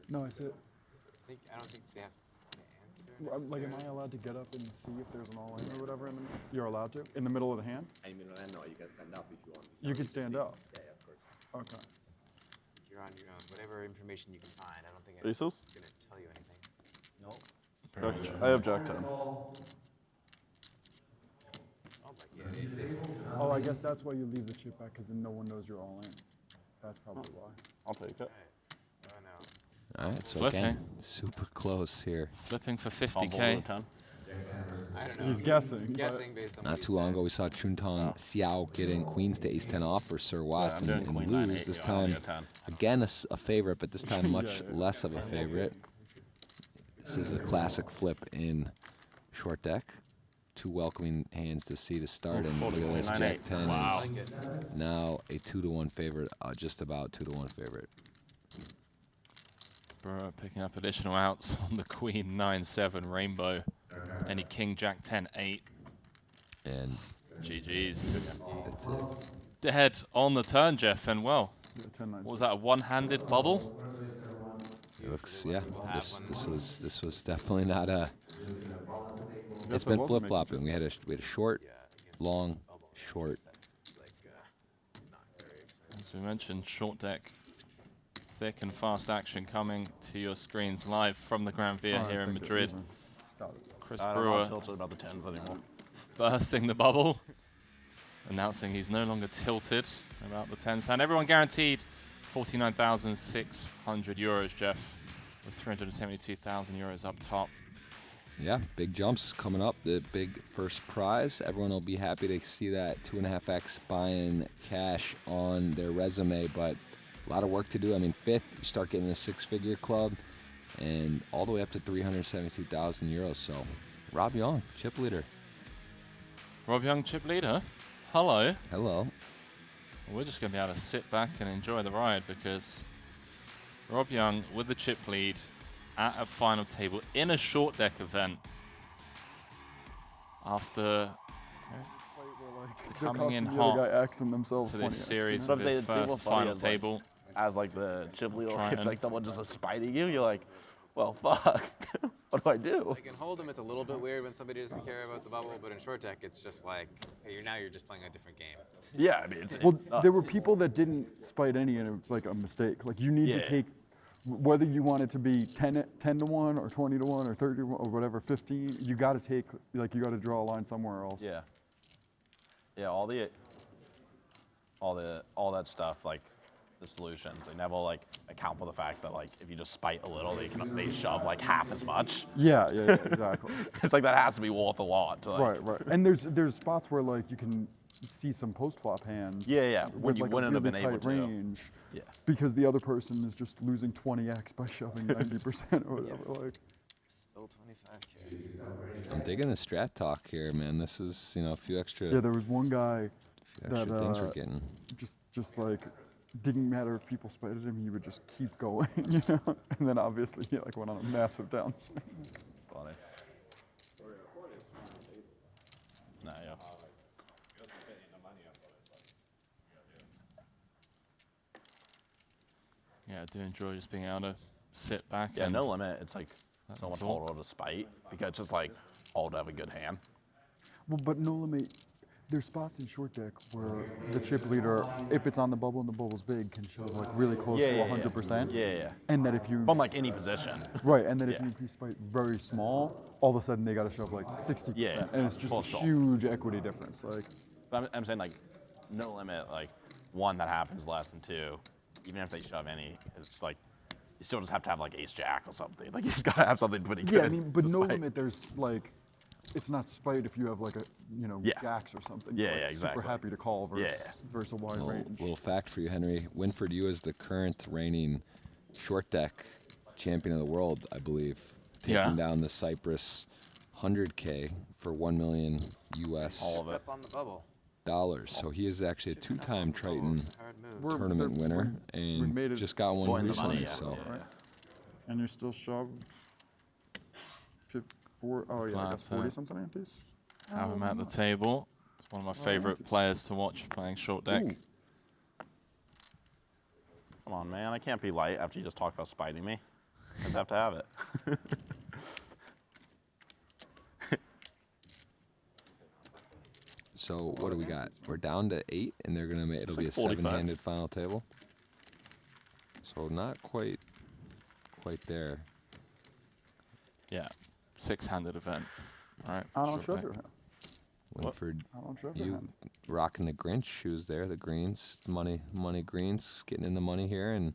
[SPEAKER 5] No, I said,
[SPEAKER 8] I don't think they have to answer.
[SPEAKER 5] like, am I allowed to get up and see if there's an all-in or whatever? You're allowed to? In the middle of the hand?
[SPEAKER 10] I mean, no, you can stand up if you want.
[SPEAKER 5] You can stand up?
[SPEAKER 10] Yeah, of course.
[SPEAKER 5] Okay.
[SPEAKER 8] You're on your own. Whatever information you can find, I don't think
[SPEAKER 7] Aces?
[SPEAKER 8] it's going to tell you anything.
[SPEAKER 7] I have Jack 10.
[SPEAKER 8] Oh, but yeah, aces.
[SPEAKER 5] Oh, I guess that's why you leave the chip back, because then no one knows you're all in. That's probably why.
[SPEAKER 7] I'll take it.
[SPEAKER 8] Oh, no.
[SPEAKER 1] All right, so
[SPEAKER 2] Flipping.
[SPEAKER 1] again, super close here.
[SPEAKER 2] Flipping for
[SPEAKER 7] Fumble
[SPEAKER 2] 50K.
[SPEAKER 7] with a 10.
[SPEAKER 8] I don't know.
[SPEAKER 5] He's guessing. but-
[SPEAKER 8] Guessing based on
[SPEAKER 1] Not
[SPEAKER 8] what
[SPEAKER 1] too
[SPEAKER 8] he
[SPEAKER 1] long
[SPEAKER 8] said.
[SPEAKER 1] ago, we saw Chuntong Xiao getting queens to ace 10 off for Sir
[SPEAKER 7] Yeah,
[SPEAKER 1] Watts
[SPEAKER 7] I'm doing
[SPEAKER 1] and
[SPEAKER 7] queen
[SPEAKER 1] lose.
[SPEAKER 7] 9-8.
[SPEAKER 1] This
[SPEAKER 7] I only
[SPEAKER 1] time,
[SPEAKER 7] got 10.
[SPEAKER 1] again, a favorite, but this time much
[SPEAKER 5] Yeah, yeah.
[SPEAKER 1] less of a favorite. This is a classic flip in short deck. Two welcoming hands to see the start, and look at this,
[SPEAKER 7] queen
[SPEAKER 1] Jack
[SPEAKER 7] 9-8.
[SPEAKER 1] 10
[SPEAKER 7] Wow.
[SPEAKER 1] is now a 2-to-1 favorite, just about 2-to-1 favorite.
[SPEAKER 2] Brewer picking up additional outs on the Queen 9-7 Rainbow. Any King Jack 10-8.
[SPEAKER 1] And
[SPEAKER 2] GG's.
[SPEAKER 1] that's it.
[SPEAKER 2] Dead on the turn, Jeff, and well,
[SPEAKER 5] Yeah, 10-9.
[SPEAKER 2] what was that, a one-handed bubble?
[SPEAKER 1] It looks, yeah, this was definitely not a. It's
[SPEAKER 5] Yes, I
[SPEAKER 1] been
[SPEAKER 5] was
[SPEAKER 1] flip
[SPEAKER 5] making
[SPEAKER 1] flopping. We had a short, long, short.
[SPEAKER 2] As we mentioned, short deck, thick and fast action coming to your screens live from the Gran Via here in Madrid. Chris
[SPEAKER 7] I don't know,
[SPEAKER 2] Brewer
[SPEAKER 7] I'm tilted about the 10s anymore.
[SPEAKER 2] bursting the bubble, announcing he's no longer tilted about the 10s. And everyone guaranteed 49,600 euros, Jeff, with 372,000 euros up top.
[SPEAKER 1] Yeah, big jumps coming up. The big first prize. Everyone will be happy to see that 2.5x buying cash on their resume, but a lot of work to do. I mean, fifth, you start getting the six-figure club, and all the way up to 372,000 euros. So, Rob Young, chip leader.
[SPEAKER 2] Rob Young, chip leader. Hello.
[SPEAKER 1] Hello.
[SPEAKER 2] We're just going to be able to sit back and enjoy the ride because Rob Young with the chip lead at a final table in a short deck event after coming in hot
[SPEAKER 5] themselves
[SPEAKER 2] to this
[SPEAKER 5] 20x,
[SPEAKER 2] series
[SPEAKER 7] But
[SPEAKER 2] with
[SPEAKER 7] I'm
[SPEAKER 2] his
[SPEAKER 7] saying, see,
[SPEAKER 2] first
[SPEAKER 7] what's funny
[SPEAKER 2] final
[SPEAKER 7] is, like,
[SPEAKER 2] table.
[SPEAKER 7] As like the chip leader,
[SPEAKER 2] Triton.
[SPEAKER 7] like someone just spiting you, you're like, well, fuck. What do I do?
[SPEAKER 8] Like in Hold'em, it's a little bit weird when somebody doesn't care about the bubble, but in short deck, it's just like, hey, you're just playing a different game.
[SPEAKER 7] Yeah, I mean, it's
[SPEAKER 5] Well,
[SPEAKER 7] nuts.
[SPEAKER 5] there were people that didn't spite any, and it was like a mistake. Like you need
[SPEAKER 7] Yeah.
[SPEAKER 5] to take, whether you want it to be 10 to 1 or 20 to 1 or 30 to 1 or whatever, 15. You got to take, like you got to draw a line somewhere else.
[SPEAKER 7] Yeah. Yeah, all that stuff, like the solutions, they never like account for the fact that like if you just spite a little, they shove like half as much.
[SPEAKER 5] Yeah, exactly.
[SPEAKER 7] It's like that has to be worth a lot. To, like,
[SPEAKER 5] Right. And there's spots where like you can see some post flop hands.
[SPEAKER 7] Yeah, when
[SPEAKER 5] with
[SPEAKER 7] you
[SPEAKER 5] like
[SPEAKER 7] wouldn't
[SPEAKER 5] a
[SPEAKER 7] have
[SPEAKER 5] really
[SPEAKER 7] been able
[SPEAKER 5] tight
[SPEAKER 7] to.
[SPEAKER 5] range.
[SPEAKER 7] Yeah.
[SPEAKER 5] Because the other person is just losing 20x by shoving 90% or whatever. Like.
[SPEAKER 8] Still 25K.
[SPEAKER 1] I'm digging the strat talk here, man. This is, a few extra,
[SPEAKER 5] Yeah, there was one guy that
[SPEAKER 1] things we're getting.
[SPEAKER 5] just like didn't matter if people spited him, he would just keep going, And then obviously he like went on a massive downswing.
[SPEAKER 7] Funny. Nah, yeah.
[SPEAKER 2] Yeah, I do enjoy just being able to sit back
[SPEAKER 7] Yeah,
[SPEAKER 2] and
[SPEAKER 7] no limit. It's like so much
[SPEAKER 2] talk.
[SPEAKER 7] harder to spite because it's just like all to have a good hand.
[SPEAKER 5] Well, but no limit. There's spots in short deck where the chip leader, if it's on the bubble and the bubble's big, can shove like really close to 100%.
[SPEAKER 7] Yeah.
[SPEAKER 5] And that if you
[SPEAKER 7] From like any position.
[SPEAKER 5] right, and then
[SPEAKER 7] Yeah.
[SPEAKER 5] if you spite very small, all of a sudden they got to shove like 60%,
[SPEAKER 7] Yeah,
[SPEAKER 5] and it's just
[SPEAKER 7] for
[SPEAKER 5] a
[SPEAKER 7] sure.
[SPEAKER 5] huge equity difference. Like,
[SPEAKER 7] But I'm saying like no limit, like one that happens less than two, even if they shove any, it's like you still just have to have like ace jack or something. Like you just gotta have something pretty good.
[SPEAKER 5] yeah, I mean, but
[SPEAKER 7] to
[SPEAKER 5] no
[SPEAKER 7] spite.
[SPEAKER 5] limit. There's like, it's not spite if you have like a
[SPEAKER 7] Yeah.
[SPEAKER 5] jacks or something.
[SPEAKER 7] Yeah,
[SPEAKER 5] You're, like,
[SPEAKER 7] yeah, exactly.
[SPEAKER 5] Super happy to call versus a wide range.
[SPEAKER 1] Little fact for you, Henry. Winford, you as the current reigning short deck champion of the world, I believe, taking
[SPEAKER 2] Yeah.
[SPEAKER 1] down the Cyprus 100K for 1 million US
[SPEAKER 7] All of it.
[SPEAKER 8] Up on the bubble.
[SPEAKER 1] dollars. So he is actually a two-time Triton
[SPEAKER 8] Hard move.
[SPEAKER 1] tournament winner
[SPEAKER 5] we made
[SPEAKER 1] and
[SPEAKER 5] it
[SPEAKER 1] just got one
[SPEAKER 7] Going the
[SPEAKER 1] recently.
[SPEAKER 7] money, yeah.
[SPEAKER 1] So
[SPEAKER 7] Yeah.
[SPEAKER 5] And you still shove 4, oh yeah, I guess
[SPEAKER 2] Glad to
[SPEAKER 5] 40 something antes.
[SPEAKER 2] have him at the table. It's one of my favorite players to watch playing short deck.
[SPEAKER 5] Ooh.
[SPEAKER 7] Come on, man, I can't be light after you just talked about spiting me. I just have to have it.
[SPEAKER 1] So what do we got? We're down to 8, and they're gonna make it'll be a
[SPEAKER 7] like 45.
[SPEAKER 1] 7-handed final table. So not quite there.
[SPEAKER 2] Yeah, six-handed event. All right.
[SPEAKER 5] I don't
[SPEAKER 2] short
[SPEAKER 5] shove
[SPEAKER 2] deck.
[SPEAKER 5] your hand.
[SPEAKER 1] Winford,
[SPEAKER 5] I don't shove your
[SPEAKER 1] you
[SPEAKER 5] hand.
[SPEAKER 1] rocking the Grinch shoes there, the greens, money greens, getting in the money here, and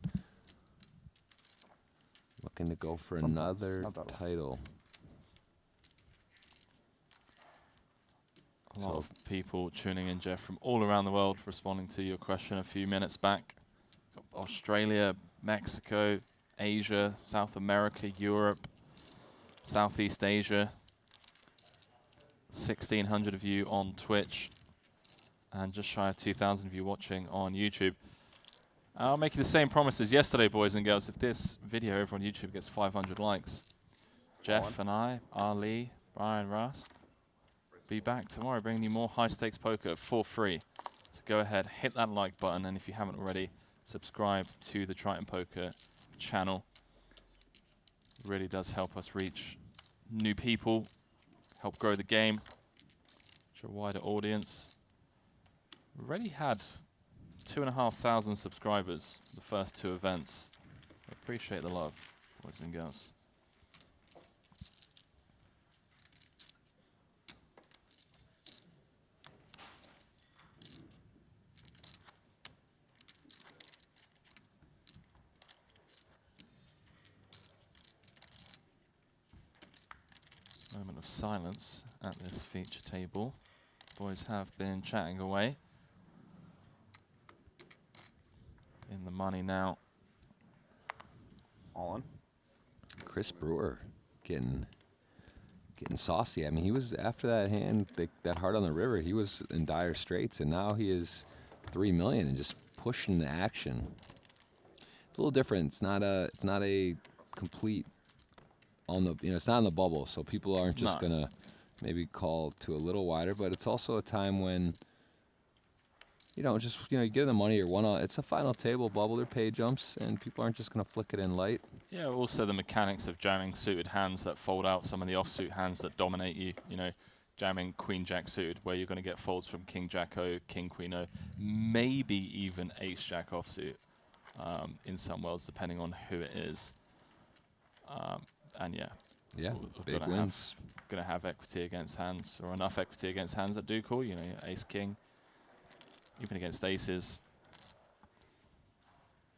[SPEAKER 11] Looking to go for
[SPEAKER 5] Sometimes,
[SPEAKER 11] another
[SPEAKER 5] not that often.
[SPEAKER 11] title.
[SPEAKER 2] A lot of people tuning in, Jeff, from all around the world, responding to your question a few minutes back. Australia, Mexico, Asia, South America, Europe, Southeast Asia. 1,600 of you on Twitch, and just shy of 2,000 of you watching on YouTube. I'll make you the same promise as yesterday, boys and girls. If this video over on YouTube gets 500 likes, Jeff and I, Ali, Brian Rust, be back tomorrow bringing you more high-stakes poker for free. So go ahead, hit that like button, and if you haven't already, subscribe to the Triton Poker channel. It really does help us reach new people, help grow the game, reach a wider audience. We've already had 2,500 subscribers the first 2 events. I appreciate the love, boys and girls. Moment of silence at this feature table. Boys have been chatting away. In the money now.
[SPEAKER 7] All in.
[SPEAKER 11] Chris Brewer getting saucy. I mean, he was after that hand, that heart on the river. He was in dire straits, and now he is 3 million and just pushing the action. It's a little different. It's not a complete on the it's not on the bubble, so people aren't just gonna maybe call to a little wider. But it's also a time when you get in the money or one on. It's a final table bubble. They're pay jumps, and people aren't just gonna flick it in light.
[SPEAKER 2] Yeah, also the mechanics of jamming suited hands that fold out some of the offsuit hands that dominate you. You know, jamming Queen Jack suited where you're going to get folds from King Jack O, King Queen O, maybe even Ace Jack offsuit in some worlds, depending on who it is. And yeah,
[SPEAKER 11] big wins.
[SPEAKER 2] Going to have equity against hands, or enough equity against hands that do call. You know, Ace King, even against aces.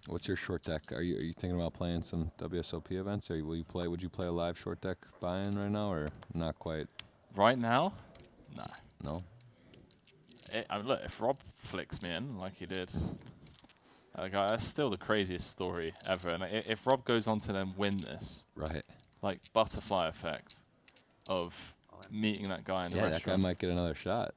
[SPEAKER 11] What's your short deck? Are you thinking about playing some WSOP events, or would you play a live short deck buy-in right now, or not quite?
[SPEAKER 2] Right now,
[SPEAKER 11] no.
[SPEAKER 2] I mean, look, if Rob flicks me in like he did, that's still the craziest story ever. And if Rob goes on to then win this,
[SPEAKER 11] right,
[SPEAKER 2] like butterfly effect of meeting that guy in the restaurant.
[SPEAKER 11] That guy might get another shot.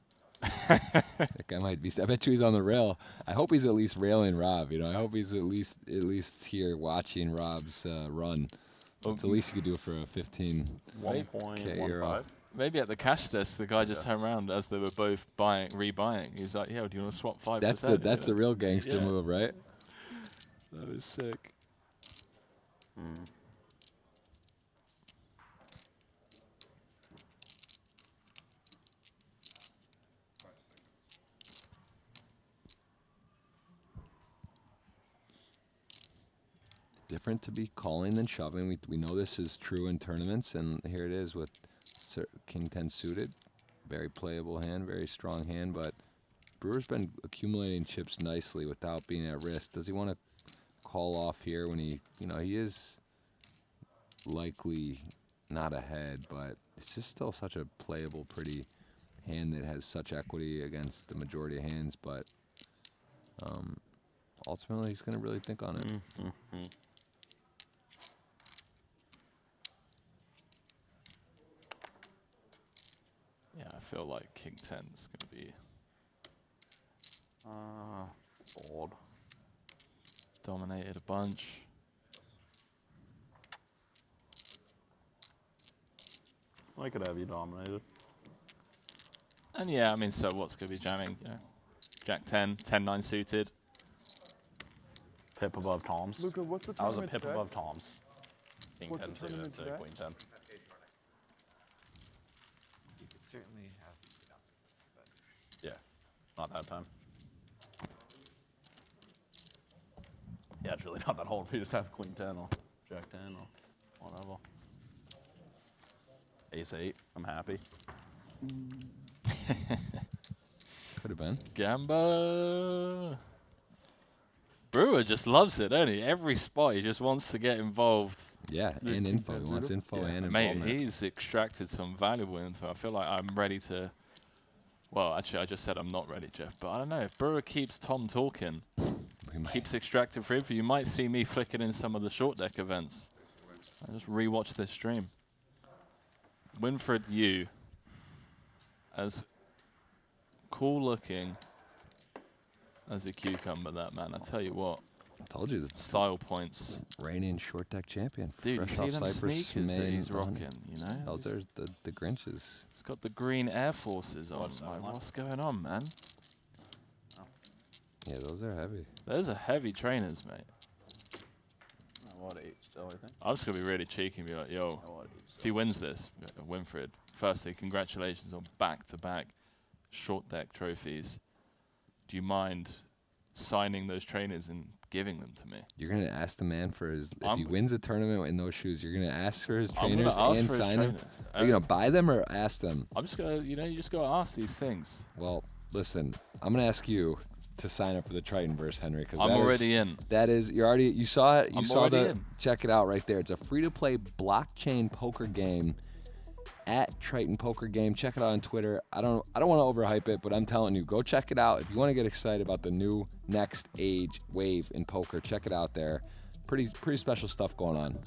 [SPEAKER 11] That guy might be. I bet you he's on the rail. I hope he's at least railing Rob. You know, I hope he's at least here watching Rob's run. That's the least you could do for a 15K.
[SPEAKER 2] Maybe at the cash desk, the guy just turned around as they were both rebuying. He's like, "Yeah, do you want to swap 5%?"
[SPEAKER 11] That's the real gangster move, right?
[SPEAKER 2] That was sick.
[SPEAKER 11] Different to be calling than shoving. We know this is true in tournaments, and here it is with King 10 suited. Very playable hand, very strong hand, but Brewer's been accumulating chips nicely without being at risk. Does he want to call off here when he is likely not ahead, but it's just still such a playable, pretty hand that has such equity against the majority of hands, but ultimately he's going to really think on it.
[SPEAKER 2] Yeah, I feel like King 10 is going to be
[SPEAKER 7] fold.
[SPEAKER 2] Dominated a bunch.
[SPEAKER 7] I could have you dominated.
[SPEAKER 2] And yeah, I mean, so what's going to be jamming? You know, Jack 10, 10-9 suited.
[SPEAKER 7] Pip above Tom's.
[SPEAKER 5] Luca, what's the
[SPEAKER 7] I was a
[SPEAKER 5] tournament
[SPEAKER 7] pip
[SPEAKER 5] track?
[SPEAKER 7] above Tom's. King
[SPEAKER 5] What's
[SPEAKER 7] 10
[SPEAKER 5] the
[SPEAKER 7] suited
[SPEAKER 5] tournament
[SPEAKER 7] instead of
[SPEAKER 5] track?
[SPEAKER 7] Queen 10.
[SPEAKER 8] You could certainly have.
[SPEAKER 7] Yeah, not that time. Yeah, it's really not that hard for you to just have Queen 10 or Jack 10 or whatever. Ace 8, I'm happy.
[SPEAKER 11] Could have been.
[SPEAKER 2] Gamba. Brewer just loves it, doesn't he? Every spot he just wants to get involved.
[SPEAKER 11] Yeah, and info. He wants info and
[SPEAKER 2] Mate,
[SPEAKER 11] involvement.
[SPEAKER 2] he's extracted some valuable info. I feel like I'm ready to. Well, actually, I just said I'm not ready, Jeff. But I don't know. If Brewer keeps Tom talking, keeps extracting for info, you might see me flicking in some of the short deck events. I just rewatch this stream. Winford, you, as cool looking as a cucumber, that man. I tell you what.
[SPEAKER 11] I told you.
[SPEAKER 2] Style points.
[SPEAKER 11] Reigning short deck champion.
[SPEAKER 2] Dude, you
[SPEAKER 11] Fresh
[SPEAKER 2] see
[SPEAKER 11] off
[SPEAKER 2] them
[SPEAKER 11] Cyprus,
[SPEAKER 2] sneakers that
[SPEAKER 11] Maine,
[SPEAKER 2] he's
[SPEAKER 11] Bonn.
[SPEAKER 2] rocking, you know?
[SPEAKER 11] Those are the Grinches.
[SPEAKER 2] He's got the green Air Forces on. Like, what's going on, man?
[SPEAKER 11] Yeah, those are heavy.
[SPEAKER 2] Those are heavy trainers, mate.
[SPEAKER 7] What each, though, I think?
[SPEAKER 2] I'm just going to be really cheeky and be like, yo, if he wins this, Winfred, firstly, congratulations on back-to-back short deck trophies. Do you mind signing those trainers and giving them to me?
[SPEAKER 11] You're gonna ask the man for his. If he wins a tournament in those shoes, you're gonna ask for his
[SPEAKER 2] I'm
[SPEAKER 11] trainers
[SPEAKER 2] gonna ask
[SPEAKER 11] and
[SPEAKER 2] for his
[SPEAKER 11] sign them.
[SPEAKER 2] trainers.
[SPEAKER 11] Are you gonna buy them or ask them?
[SPEAKER 2] I'm just going to, you just got to ask these things.
[SPEAKER 11] Well, listen, I'm gonna ask you to sign up for the Tritonverse, Henry, because
[SPEAKER 2] I'm already in.
[SPEAKER 11] That is, you saw it. You
[SPEAKER 2] I'm
[SPEAKER 11] saw
[SPEAKER 2] already
[SPEAKER 11] the.
[SPEAKER 2] in.
[SPEAKER 11] Check it out right there. It's a free-to-play blockchain poker game at Triton Poker Game. Check it out on Twitter. I don't want to overhype it, but I'm telling you, go check it out. If you want to get excited about the new next age wave in poker, check it out there. Pretty special stuff going on.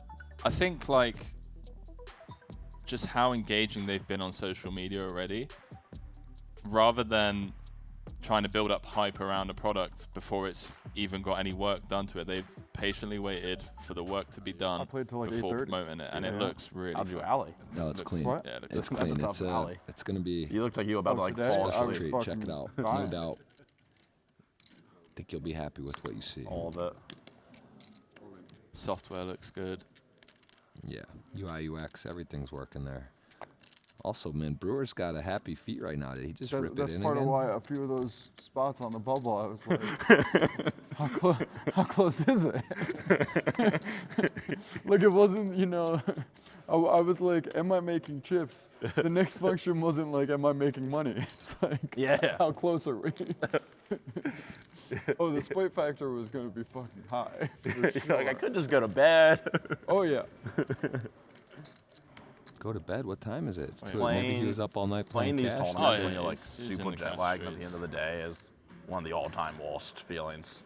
[SPEAKER 2] I think like just how engaging they've been on social media already, rather than trying to build up hype around a product before it's even got any work done to it. They've patiently waited for the work to be done
[SPEAKER 5] played till like
[SPEAKER 2] before
[SPEAKER 5] 8:30.
[SPEAKER 2] promoting it, and it
[SPEAKER 5] Yeah.
[SPEAKER 2] looks really
[SPEAKER 7] How'd you
[SPEAKER 2] fun.
[SPEAKER 7] alley?
[SPEAKER 11] No, it's clean.
[SPEAKER 5] What?
[SPEAKER 2] Yeah, it looks
[SPEAKER 11] It's
[SPEAKER 7] That's
[SPEAKER 11] clean.
[SPEAKER 7] a tough alley.
[SPEAKER 11] It's gonna be
[SPEAKER 7] You looked like you were about to like
[SPEAKER 5] today
[SPEAKER 7] fall
[SPEAKER 5] I was
[SPEAKER 7] asleep.
[SPEAKER 11] treat. Check it out. No
[SPEAKER 5] dying.
[SPEAKER 11] doubt. I think you'll be happy with what you see.
[SPEAKER 7] All of it.
[SPEAKER 2] Software looks good.
[SPEAKER 11] Yeah, UI, UX, everything's working there. Also, man, Brewer's got a happy feet right now. Did he just rip
[SPEAKER 5] That's
[SPEAKER 11] it in
[SPEAKER 5] part
[SPEAKER 11] again?
[SPEAKER 5] of why a few of those spots on the bubble, I was like, how close is it? Like, it wasn't, I was like, am I making chips? The next function wasn't like, am I making money? It's like,
[SPEAKER 7] Yeah.
[SPEAKER 5] how close are we? Oh, the spite factor was going to be fucking high. for
[SPEAKER 7] You're like, I
[SPEAKER 5] sure.
[SPEAKER 7] could just go to bed.
[SPEAKER 5] Oh, yeah.
[SPEAKER 11] Go to bed. What time is it? It's
[SPEAKER 2] Wait,
[SPEAKER 11] 2. Maybe he was up all night
[SPEAKER 7] Playing
[SPEAKER 11] playing
[SPEAKER 7] these
[SPEAKER 11] cash.
[SPEAKER 7] tournaments
[SPEAKER 2] yeah,
[SPEAKER 7] when you're like
[SPEAKER 2] he's in
[SPEAKER 7] super
[SPEAKER 2] the
[SPEAKER 7] jet
[SPEAKER 2] cash
[SPEAKER 7] lagged at the
[SPEAKER 2] streets.
[SPEAKER 7] end of the day is one of the all-time worst feelings.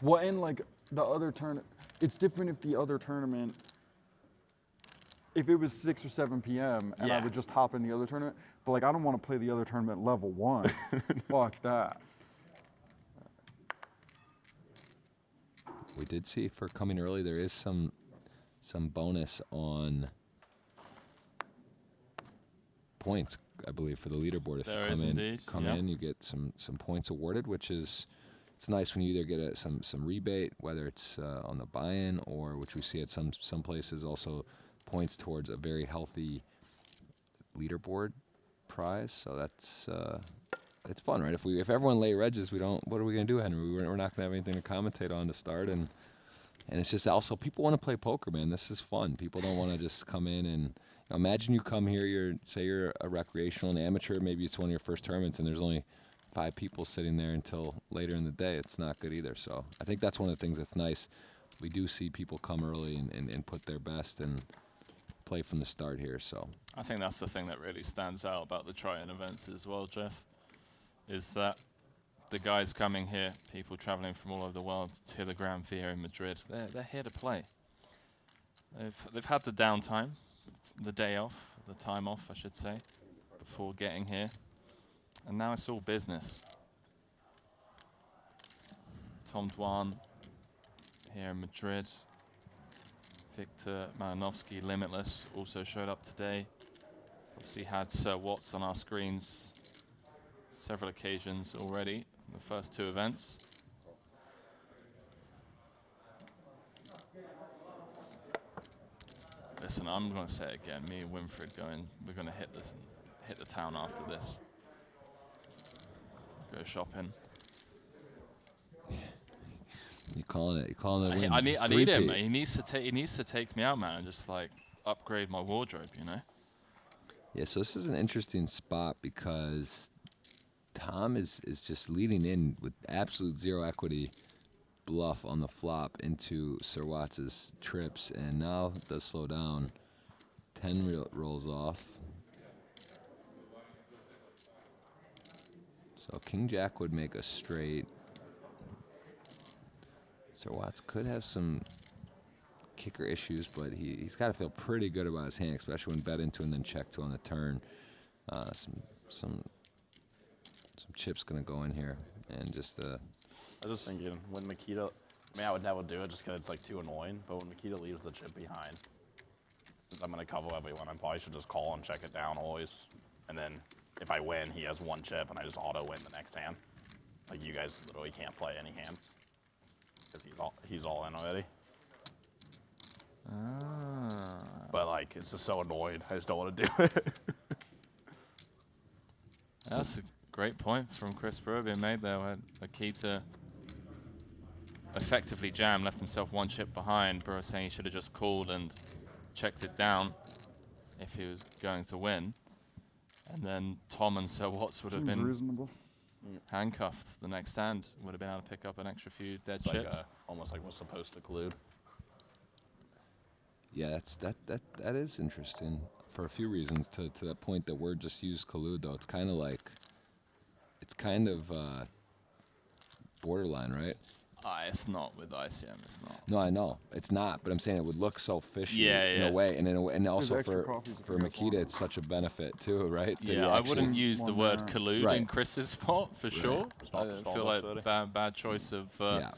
[SPEAKER 5] Well, and like the other tournament, it's different if the other tournament, if it was 6 or 7 p.m. and I
[SPEAKER 7] Yeah.
[SPEAKER 5] would just hop in the other tournament, but like I don't want to play the other tournament level 1. Fuck that.
[SPEAKER 11] We did see for coming early, there is some bonus on points, I believe, for the leaderboard. If
[SPEAKER 2] There
[SPEAKER 11] you
[SPEAKER 2] is
[SPEAKER 11] come
[SPEAKER 2] indeed,
[SPEAKER 11] come
[SPEAKER 2] yeah.
[SPEAKER 11] in, you get some points awarded, which is it's nice when you either get some rebate, whether it's on the buy-in or which we see at some places also points towards a very healthy leaderboard prize. So that's it's fun, right? If everyone late regs, what are we gonna do, Henry? We're not gonna have anything to commentate on to start, and it's just also people want to play poker, man. This is fun. People don't want to just come in and imagine you come here. You're a recreational and amateur. Maybe it's one of your first tournaments, and there's only 5 people sitting there until later in the day. It's not good either. So I think that's one of the things that's nice. We do see people come early and put their best and play from the start here. So
[SPEAKER 2] I think that's the thing that really stands out about the Triton events as well, Jeff, is that the guys coming here, people traveling from all over the world to the Gran here in Madrid, they're here to play. They've had the downtime, the day off, the time off, I should say, before getting here, and now it's all business. Tom Dwan here in Madrid. Victor Malinovsky, Limitless, also showed up today. Obviously had Sir Watts on our screens several occasions already in the first 2 events. Listen, I'm going to say it again. Me and Winford we're going to hit the town after this. Go shopping.
[SPEAKER 11] you calling it a win.
[SPEAKER 2] I
[SPEAKER 11] It's
[SPEAKER 2] need him.
[SPEAKER 11] 3-peat.
[SPEAKER 2] He needs to take me out, man, and just like upgrade my wardrobe, you know?
[SPEAKER 11] Yeah, so this is an interesting spot because Tom is just leading in with absolute zero equity bluff on the flop into Sir Watts' trips, and now it does slow down. 10 rolls off. So King Jack would make a straight. Sir Watts could have some kicker issues, but he's got to feel pretty good about his hand, especially when bet into and then check to on the turn. Some chips gonna go in here, and just
[SPEAKER 7] I was just thinking when Makita, I mean, I would never do it just because it's like too annoying. But when Makita leaves the chip behind, since I'm gonna cover everyone, I probably should just call and check it down always. And then if I win, he has 1 chip, and I just auto win the next hand. Like you guys literally can't play any hands because he's all in already. But like it's just so annoying. I just don't want to do it.
[SPEAKER 2] That's a great point from Chris Brewer being made there, where Akita effectively jammed, left himself 1 chip behind. Brewer saying he should have just called and checked it down if he was going to win. And then Tom and Sir Watts would have
[SPEAKER 5] Seems
[SPEAKER 2] been
[SPEAKER 5] reasonable.
[SPEAKER 2] handcuffed the next hand, would have been able to pick up an extra few dead
[SPEAKER 7] It's like,
[SPEAKER 2] chips.
[SPEAKER 7] almost like we're supposed to collude.
[SPEAKER 11] yeah, that is interesting for a few reasons. To that point that word just used, collude, though, it's kind of borderline, right?
[SPEAKER 2] It's not with ICM, it's not.
[SPEAKER 11] No, I know it's not, but I'm saying it would look so fishy
[SPEAKER 2] Yeah,
[SPEAKER 11] in
[SPEAKER 2] yeah.
[SPEAKER 11] a way, and also
[SPEAKER 5] extra
[SPEAKER 11] for
[SPEAKER 5] coffees if
[SPEAKER 11] for
[SPEAKER 5] you guys
[SPEAKER 11] Makita,
[SPEAKER 5] want.
[SPEAKER 11] it's such a benefit too, right? That he
[SPEAKER 2] Yeah, I
[SPEAKER 11] actually-
[SPEAKER 2] wouldn't use the
[SPEAKER 5] one
[SPEAKER 2] word
[SPEAKER 5] there.
[SPEAKER 2] collude in
[SPEAKER 11] Right.
[SPEAKER 2] Chris's spot for sure.
[SPEAKER 7] Stop-
[SPEAKER 2] I
[SPEAKER 7] stop
[SPEAKER 2] feel
[SPEAKER 7] us,
[SPEAKER 2] like
[SPEAKER 7] buddy.
[SPEAKER 2] bad choice of
[SPEAKER 11] Yeah.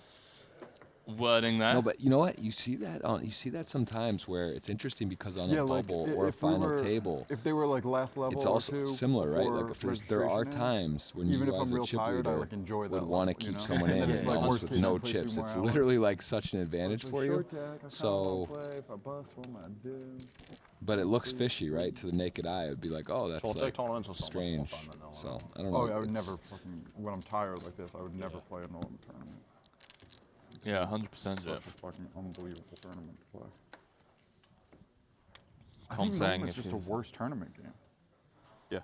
[SPEAKER 2] wording there.
[SPEAKER 11] No, but you know what? You see that sometimes where it's interesting because on a bubble or a
[SPEAKER 5] if we
[SPEAKER 11] final
[SPEAKER 5] were-
[SPEAKER 11] table,
[SPEAKER 5] If they were like last level
[SPEAKER 11] it's
[SPEAKER 5] or
[SPEAKER 11] also
[SPEAKER 5] two
[SPEAKER 11] similar, right?
[SPEAKER 5] before
[SPEAKER 11] Like if there are
[SPEAKER 5] registration ends,
[SPEAKER 11] times when
[SPEAKER 5] even
[SPEAKER 11] you
[SPEAKER 5] if
[SPEAKER 11] as
[SPEAKER 5] I'm
[SPEAKER 11] a
[SPEAKER 5] real
[SPEAKER 11] chip
[SPEAKER 5] tired, I
[SPEAKER 11] leader
[SPEAKER 5] like enjoy that
[SPEAKER 11] would want to
[SPEAKER 5] level, you
[SPEAKER 11] keep
[SPEAKER 5] know?
[SPEAKER 11] someone
[SPEAKER 5] And
[SPEAKER 11] in,
[SPEAKER 5] then it's
[SPEAKER 11] and
[SPEAKER 5] like
[SPEAKER 11] almost
[SPEAKER 5] worst
[SPEAKER 11] with
[SPEAKER 5] case, I
[SPEAKER 11] no
[SPEAKER 5] play
[SPEAKER 11] chips.
[SPEAKER 5] 2 more
[SPEAKER 11] It's
[SPEAKER 5] hours.
[SPEAKER 11] literally like such an advantage
[SPEAKER 5] It's
[SPEAKER 11] for
[SPEAKER 5] like
[SPEAKER 11] you.
[SPEAKER 5] short tack, I kinda
[SPEAKER 11] So,
[SPEAKER 5] wanna play. If I bust, what am I gonna do?
[SPEAKER 11] but it looks fishy, right? To the naked eye, it'd be like, oh, that's
[SPEAKER 7] Short
[SPEAKER 11] like
[SPEAKER 7] tack tournaments are so much more
[SPEAKER 11] strange.
[SPEAKER 7] fun than no
[SPEAKER 11] So
[SPEAKER 7] limit.
[SPEAKER 11] I don't know.
[SPEAKER 5] Oh yeah, I would
[SPEAKER 11] it's-
[SPEAKER 5] never fucking when I'm tired like this. I would never play a no-limit tournament.
[SPEAKER 2] Yeah, 100%
[SPEAKER 5] Such a
[SPEAKER 2] Jeff.
[SPEAKER 5] fucking unbelievable tournament to play. I
[SPEAKER 2] Tom
[SPEAKER 5] think
[SPEAKER 2] saying
[SPEAKER 5] no-limit's
[SPEAKER 2] if
[SPEAKER 5] just
[SPEAKER 2] he
[SPEAKER 5] a
[SPEAKER 2] was,
[SPEAKER 5] worse tournament game.
[SPEAKER 7] Yeah.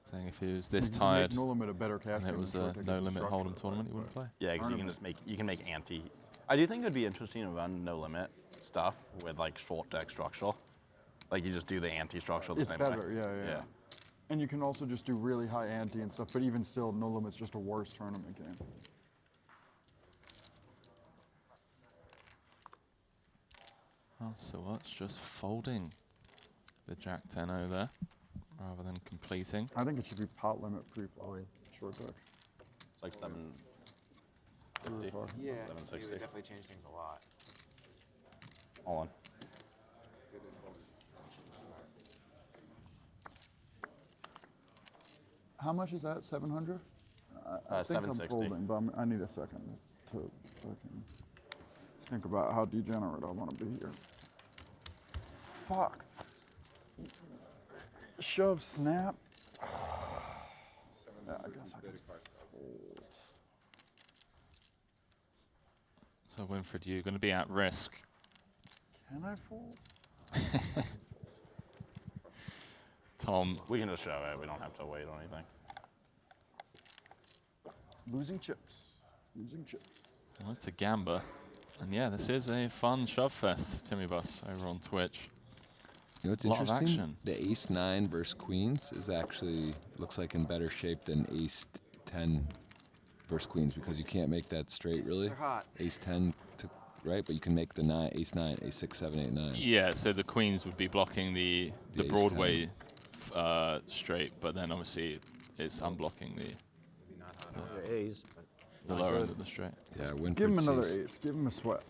[SPEAKER 2] saying if he was this
[SPEAKER 5] You can
[SPEAKER 2] tired
[SPEAKER 5] make no-limit a better cash
[SPEAKER 2] and it
[SPEAKER 5] game
[SPEAKER 2] was
[SPEAKER 5] than
[SPEAKER 2] a
[SPEAKER 5] short tack
[SPEAKER 2] no
[SPEAKER 5] is
[SPEAKER 2] limit
[SPEAKER 5] structure,
[SPEAKER 2] hold'em tournament, he wouldn't
[SPEAKER 5] but-
[SPEAKER 2] play.
[SPEAKER 7] Yeah, because you can make anti. I do think it would be interesting to run no limit stuff with like short deck structure. Like you just do the anti structure the
[SPEAKER 5] It's
[SPEAKER 7] same
[SPEAKER 5] better,
[SPEAKER 7] way.
[SPEAKER 5] yeah. And you can also just do really high ante and stuff, but even still, no limit's just a worse tournament game.
[SPEAKER 2] Oh, so what's just folding the Jack 10-0 there rather than completing.
[SPEAKER 5] I think it should be pot limit pre-flop, short deck.
[SPEAKER 7] It's like 750.
[SPEAKER 5] We were talking.
[SPEAKER 8] Yeah, it would
[SPEAKER 7] 760.
[SPEAKER 8] definitely change things a lot.
[SPEAKER 7] Hold on.
[SPEAKER 5] How much is that? 700? I think I'm
[SPEAKER 7] 760.
[SPEAKER 5] folding, but I need a second to fucking think about how degenerate I want to be here. Fuck. Shove, snap. Yeah, I guess I could fold.
[SPEAKER 2] So Winford, you're going to be at risk.
[SPEAKER 5] Can I fold?
[SPEAKER 2] Tom,
[SPEAKER 7] We can just show it. We don't have to wait on anything.
[SPEAKER 5] Losing chips. Losing chips.
[SPEAKER 2] well, it's a gamba. And yeah, this is a fun shove fest, Timmy Bus, over on Twitch.
[SPEAKER 11] You know what's
[SPEAKER 2] A lot of
[SPEAKER 11] interesting?
[SPEAKER 2] action.
[SPEAKER 11] The ace 9 versus queens is actually looks like in better shape than ace 10 versus queens because you can't make that straight really.
[SPEAKER 8] Aces are hot.
[SPEAKER 11] Ace 10 to right, but you can make the 9, ace 9, ace 6, 7, 8, 9.
[SPEAKER 2] Yeah, so the queens would be blocking the
[SPEAKER 11] The ace
[SPEAKER 2] Broadway straight, but then obviously it's unblocking the lower end of the straight.
[SPEAKER 11] Yeah, Winford
[SPEAKER 5] Give him another
[SPEAKER 11] sees
[SPEAKER 5] ace. Give him a sweat.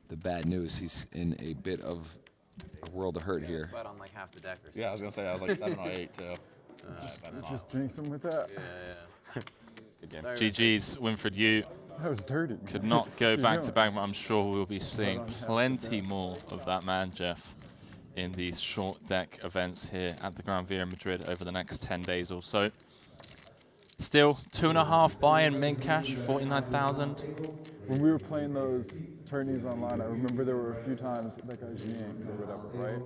[SPEAKER 11] the bad news. He's in a bit of a world of hurt here.
[SPEAKER 8] Sweat on like half the deck or something.
[SPEAKER 7] Yeah, I was gonna say I was like 7 or 8 too.
[SPEAKER 5] Just jinx him with that.
[SPEAKER 8] Yeah.
[SPEAKER 7] Good game.
[SPEAKER 2] GG's, Winford, you
[SPEAKER 5] That was dirty.
[SPEAKER 2] could not go
[SPEAKER 5] You
[SPEAKER 2] back
[SPEAKER 5] know
[SPEAKER 2] to
[SPEAKER 5] it.
[SPEAKER 2] back, but I'm sure we'll be
[SPEAKER 5] Sweat
[SPEAKER 2] seeing
[SPEAKER 5] on half the
[SPEAKER 2] plenty
[SPEAKER 5] deck.
[SPEAKER 2] more of that man, Jeff, in these short deck events here at the Gran Via in Madrid over the next 10 days or so. Still, 2.5 buy-in min cash, 49,000.
[SPEAKER 5] When we were playing those tourneys online, I remember there were a few times that guy's Yang or whatever, right?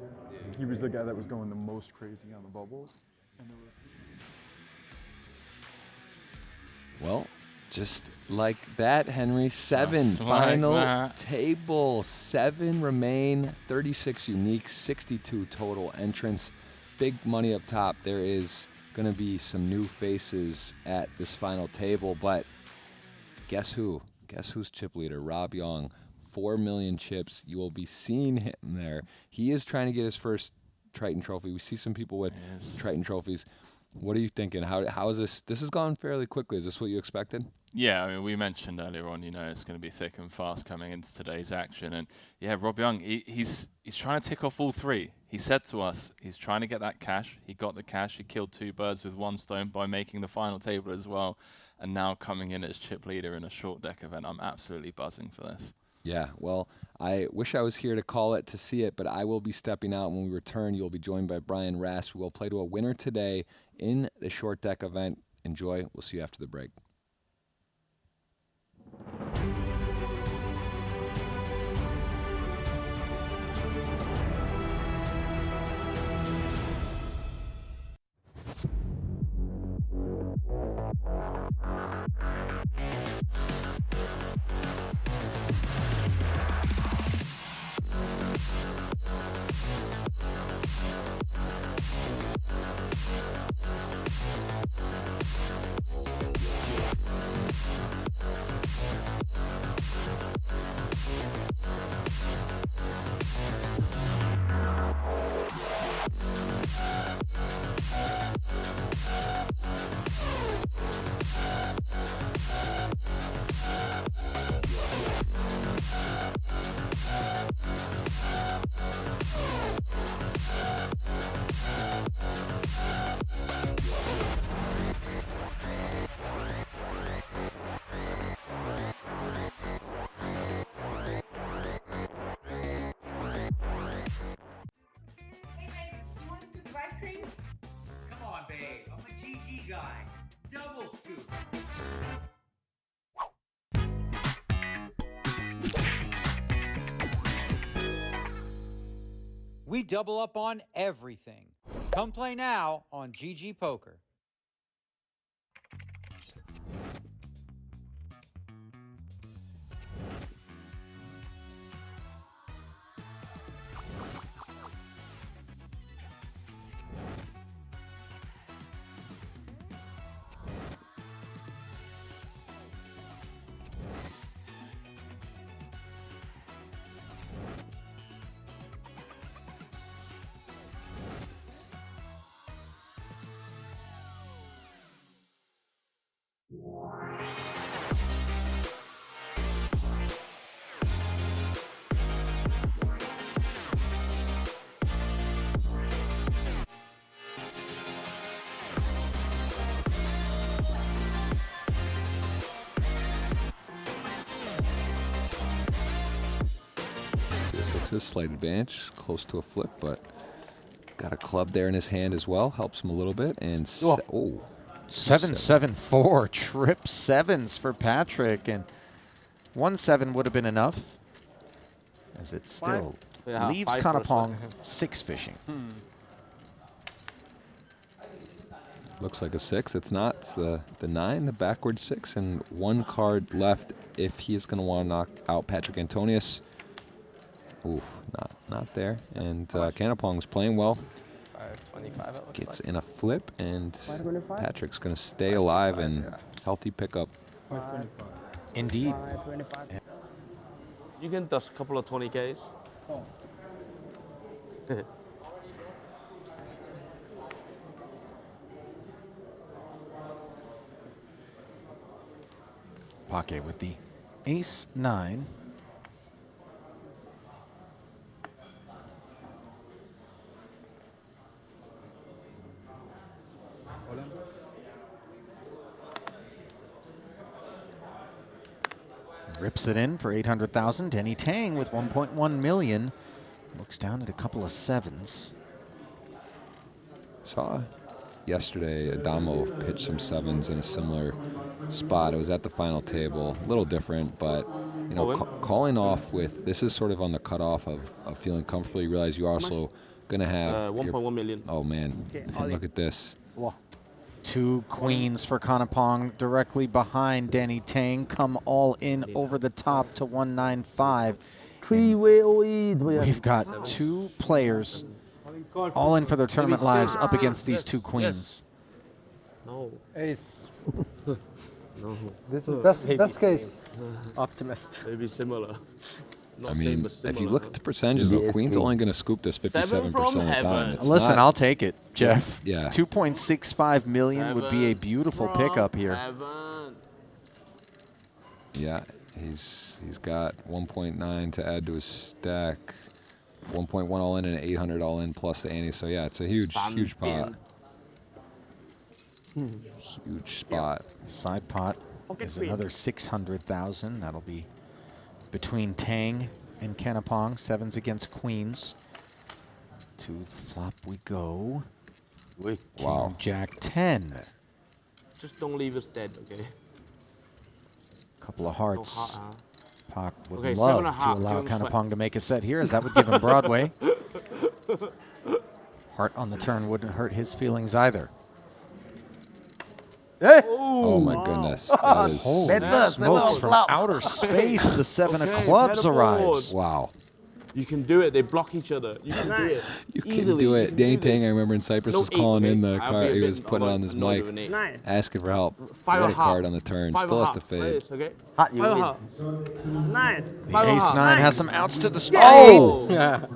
[SPEAKER 5] He was the guy that was going the most crazy on the bubbles. And there were
[SPEAKER 11] Well, Just like that, Henry. 7
[SPEAKER 2] Just
[SPEAKER 11] final
[SPEAKER 2] like that.
[SPEAKER 11] table. 7 remain. 36 unique, 62 total entrants. Big money up top. There is going to be some new faces at this final table, but guess who? Guess who's chip leader? Rob Young. 4 million chips. You will be seeing him there. He is trying to get his first Triton trophy. We see some people with Triton trophies. What are you thinking? How is this? This has gone fairly quickly. Is this what you expected?
[SPEAKER 2] Yeah, I mean, we mentioned earlier on, it's going to be thick and fast coming into today's action. And yeah, Rob Young, he's trying to tick off all 3. He said to us, he's trying to get that cash. He got the cash. He killed 2 birds with 1 stone by making the final table as well. And now coming in as chip leader in a short deck event. I'm absolutely buzzing for this.
[SPEAKER 11] Yeah, well, I wish I was here to call it, to see it, but I will be stepping out. When we return, you'll be joined by Brian Rass. We will play to a winner today in the short deck event. Enjoy. We'll see you after the break.
[SPEAKER 12] We double up on everything. Come play now on GG Poker.
[SPEAKER 11] Sixes, slight advantage, close to a flip, but got a club there in his hand as well. Helps him a little bit. And
[SPEAKER 13] 7-7-4 trip sevens for Patrick, and 1-7 would have been enough, as it still leaves Kanapong 6 fishing.
[SPEAKER 11] Looks like a 6. It's not. It's the 9, the backward 6, and 1 card left if he is going to want to knock out Patrick Antonius. Ooh, not there. And Kanapong's playing well.
[SPEAKER 7] 525 it looks
[SPEAKER 11] Gets
[SPEAKER 7] like.
[SPEAKER 11] in a flip, and Patrick's going to stay alive and healthy pickup.
[SPEAKER 13] Indeed.
[SPEAKER 4] You can touch a couple of 20Ks.
[SPEAKER 13] Pocket with the ace-9. Rips it in for 800,000. Denny Tang with 1.1 million. Looks down at a couple of 7s.
[SPEAKER 11] Saw yesterday Adamo pitch some 7s in a similar spot. It was at the final table, a little different, but you know, calling off with this is sort of on the cutoff of feeling comfortable. You realize you're also gonna have
[SPEAKER 4] 1.1 million.
[SPEAKER 11] Oh man, and look at this.
[SPEAKER 13] Two queens for Kanapong directly behind Danny Tang. Come all in over the top to 195. We've got two players all in for their tournament lives up against these two queens.
[SPEAKER 14] No.
[SPEAKER 15] Ace.
[SPEAKER 14] No.
[SPEAKER 15] This is best case.
[SPEAKER 14] Optimist. Maybe similar.
[SPEAKER 11] I mean, if you look at the percentages, though, Queen's only going to scoop this 57% of the time. It's
[SPEAKER 13] Listen,
[SPEAKER 11] not,
[SPEAKER 13] I'll take it, Jeff.
[SPEAKER 11] Yeah.
[SPEAKER 13] 2.65 million would be a beautiful pickup here.
[SPEAKER 11] Yeah, he's got 1.9 to add to his stack. 1.1 all in and 800 all in plus the ante. So yeah, it's a huge pot. Huge spot.
[SPEAKER 13] Side pot is another 600,000. That'll be between Tang and Kanapong. Sevens against queens. To the flop we go.
[SPEAKER 11] Wow.
[SPEAKER 13] Jack 10.
[SPEAKER 14] Just don't leave us dead, okay?
[SPEAKER 13] Couple of hearts.
[SPEAKER 14] No heart,
[SPEAKER 13] Pak would
[SPEAKER 14] Okay,
[SPEAKER 13] love
[SPEAKER 14] 7.5,
[SPEAKER 13] to allow
[SPEAKER 14] give him
[SPEAKER 13] Kanapong to make a set here, as that would give him Broadway. Heart on the turn wouldn't hurt his feelings either.
[SPEAKER 11] Oh my goodness. That is
[SPEAKER 13] Holy smokes, from outer space, the 7 of clubs arrives.
[SPEAKER 11] Wow.
[SPEAKER 14] You can do it. They block each other. You can do it.
[SPEAKER 11] You can
[SPEAKER 14] Easily.
[SPEAKER 11] do
[SPEAKER 14] You
[SPEAKER 11] it.
[SPEAKER 14] can
[SPEAKER 11] Danny
[SPEAKER 14] do
[SPEAKER 11] Tang, I
[SPEAKER 14] this.
[SPEAKER 11] remember in Cyprus,
[SPEAKER 14] No
[SPEAKER 11] was calling
[SPEAKER 14] eight,
[SPEAKER 11] in the
[SPEAKER 14] mate. I'll
[SPEAKER 11] card.
[SPEAKER 14] be a
[SPEAKER 11] He
[SPEAKER 14] bit
[SPEAKER 11] was putting on his
[SPEAKER 14] annoyed
[SPEAKER 11] mic,
[SPEAKER 14] with an eight.
[SPEAKER 15] Nice.
[SPEAKER 11] asking for help.
[SPEAKER 14] Five
[SPEAKER 11] What
[SPEAKER 14] and
[SPEAKER 11] a
[SPEAKER 14] a half.
[SPEAKER 11] card on the turn.
[SPEAKER 14] Five
[SPEAKER 11] Still
[SPEAKER 14] and
[SPEAKER 11] has
[SPEAKER 14] a
[SPEAKER 11] to
[SPEAKER 14] half.
[SPEAKER 11] fade.
[SPEAKER 14] Nice, okay?
[SPEAKER 15] Hot, you
[SPEAKER 14] Five and a
[SPEAKER 15] win.
[SPEAKER 14] half.
[SPEAKER 15] Nice.
[SPEAKER 13] The
[SPEAKER 14] Five and a
[SPEAKER 13] ace
[SPEAKER 14] half.
[SPEAKER 13] 9 has
[SPEAKER 15] Nice.
[SPEAKER 13] some outs to the straight.
[SPEAKER 14] Oh!
[SPEAKER 15] Yeah.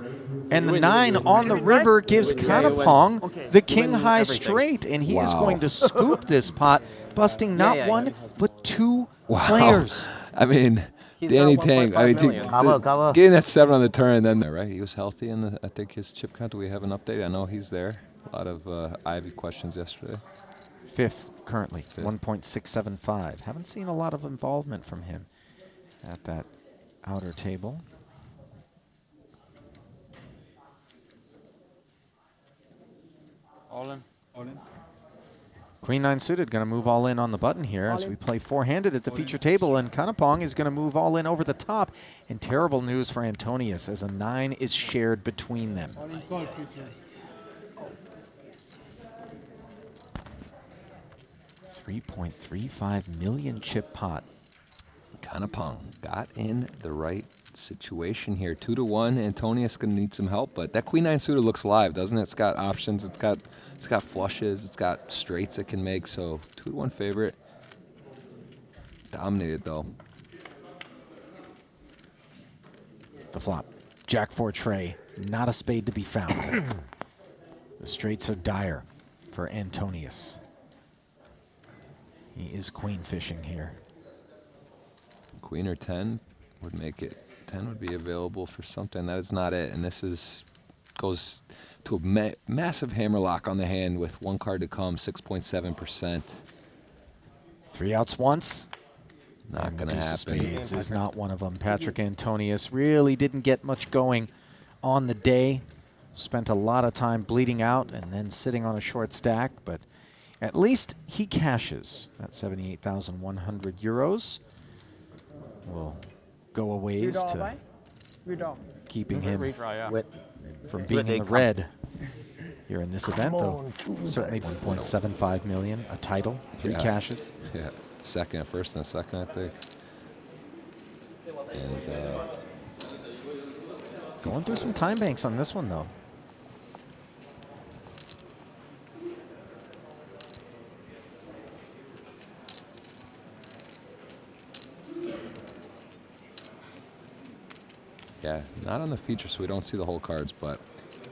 [SPEAKER 13] And the
[SPEAKER 14] win,
[SPEAKER 13] 9
[SPEAKER 14] you win.
[SPEAKER 13] on the river gives
[SPEAKER 14] You win. Yeah, you win.
[SPEAKER 13] Kanapong
[SPEAKER 15] Okay.
[SPEAKER 13] the
[SPEAKER 15] You
[SPEAKER 13] king
[SPEAKER 15] win
[SPEAKER 13] high
[SPEAKER 15] everything.
[SPEAKER 13] straight, and he is
[SPEAKER 11] Wow.
[SPEAKER 13] going to scoop this pot, busting not
[SPEAKER 15] yeah,
[SPEAKER 13] one,
[SPEAKER 15] yeah.
[SPEAKER 13] but two
[SPEAKER 11] Wow.
[SPEAKER 13] players.
[SPEAKER 11] I mean,
[SPEAKER 15] He's
[SPEAKER 11] Danny
[SPEAKER 15] got
[SPEAKER 11] Tang,
[SPEAKER 15] 1.5
[SPEAKER 11] I mean,
[SPEAKER 15] million. Cover.
[SPEAKER 11] getting that 7 on the turn, then right, he was healthy in the. I think his chip count. Do we have an update? I know he's there. A lot of Ivy questions yesterday.
[SPEAKER 13] Fifth currently, 1.675. Haven't seen a lot of involvement from him at that outer table.
[SPEAKER 6] All in.
[SPEAKER 13] Queen 9 suited going to move all in on the button here as we play four-handed at the feature table, and Kanapong is going to move all in over the top. And terrible news for Antonius as a 9 is shared between them. 3.35 million chip pot.
[SPEAKER 11] Kanapong got in the right situation here. 2-1. Antonius gonna need some help, but that Queen 9 suited looks live, doesn't it? It's got options. It's got flushes. It's got straights it can make. So 2-1 favorite. Dominated though.
[SPEAKER 13] The flop. Jack 4 tray. Not a spade to be found. The straights are dire for Antonius. He is queen fishing here.
[SPEAKER 11] Queen or 10 would make it. 10 would be available for something. That is not it. And this goes to a massive hammerlock on the hand with one card to come, 6.7%.
[SPEAKER 13] 3 outs once.
[SPEAKER 11] Not going to
[SPEAKER 13] Deuce of
[SPEAKER 11] happen.
[SPEAKER 13] Spades is not one of them. Patrick Antonius really didn't get much going on the day. Spent a lot of time bleeding out and then sitting on a short stack, but at least he cashes. That 78,100 euros will go a ways to keeping him from being in the red here in this event, though. Certainly 1.75 million, a title, 3 cashes.
[SPEAKER 11] Yeah, first and a second, I think. And
[SPEAKER 13] going through some time banks on this one, though.
[SPEAKER 11] yeah, not on the feature, so we don't see the whole cards, but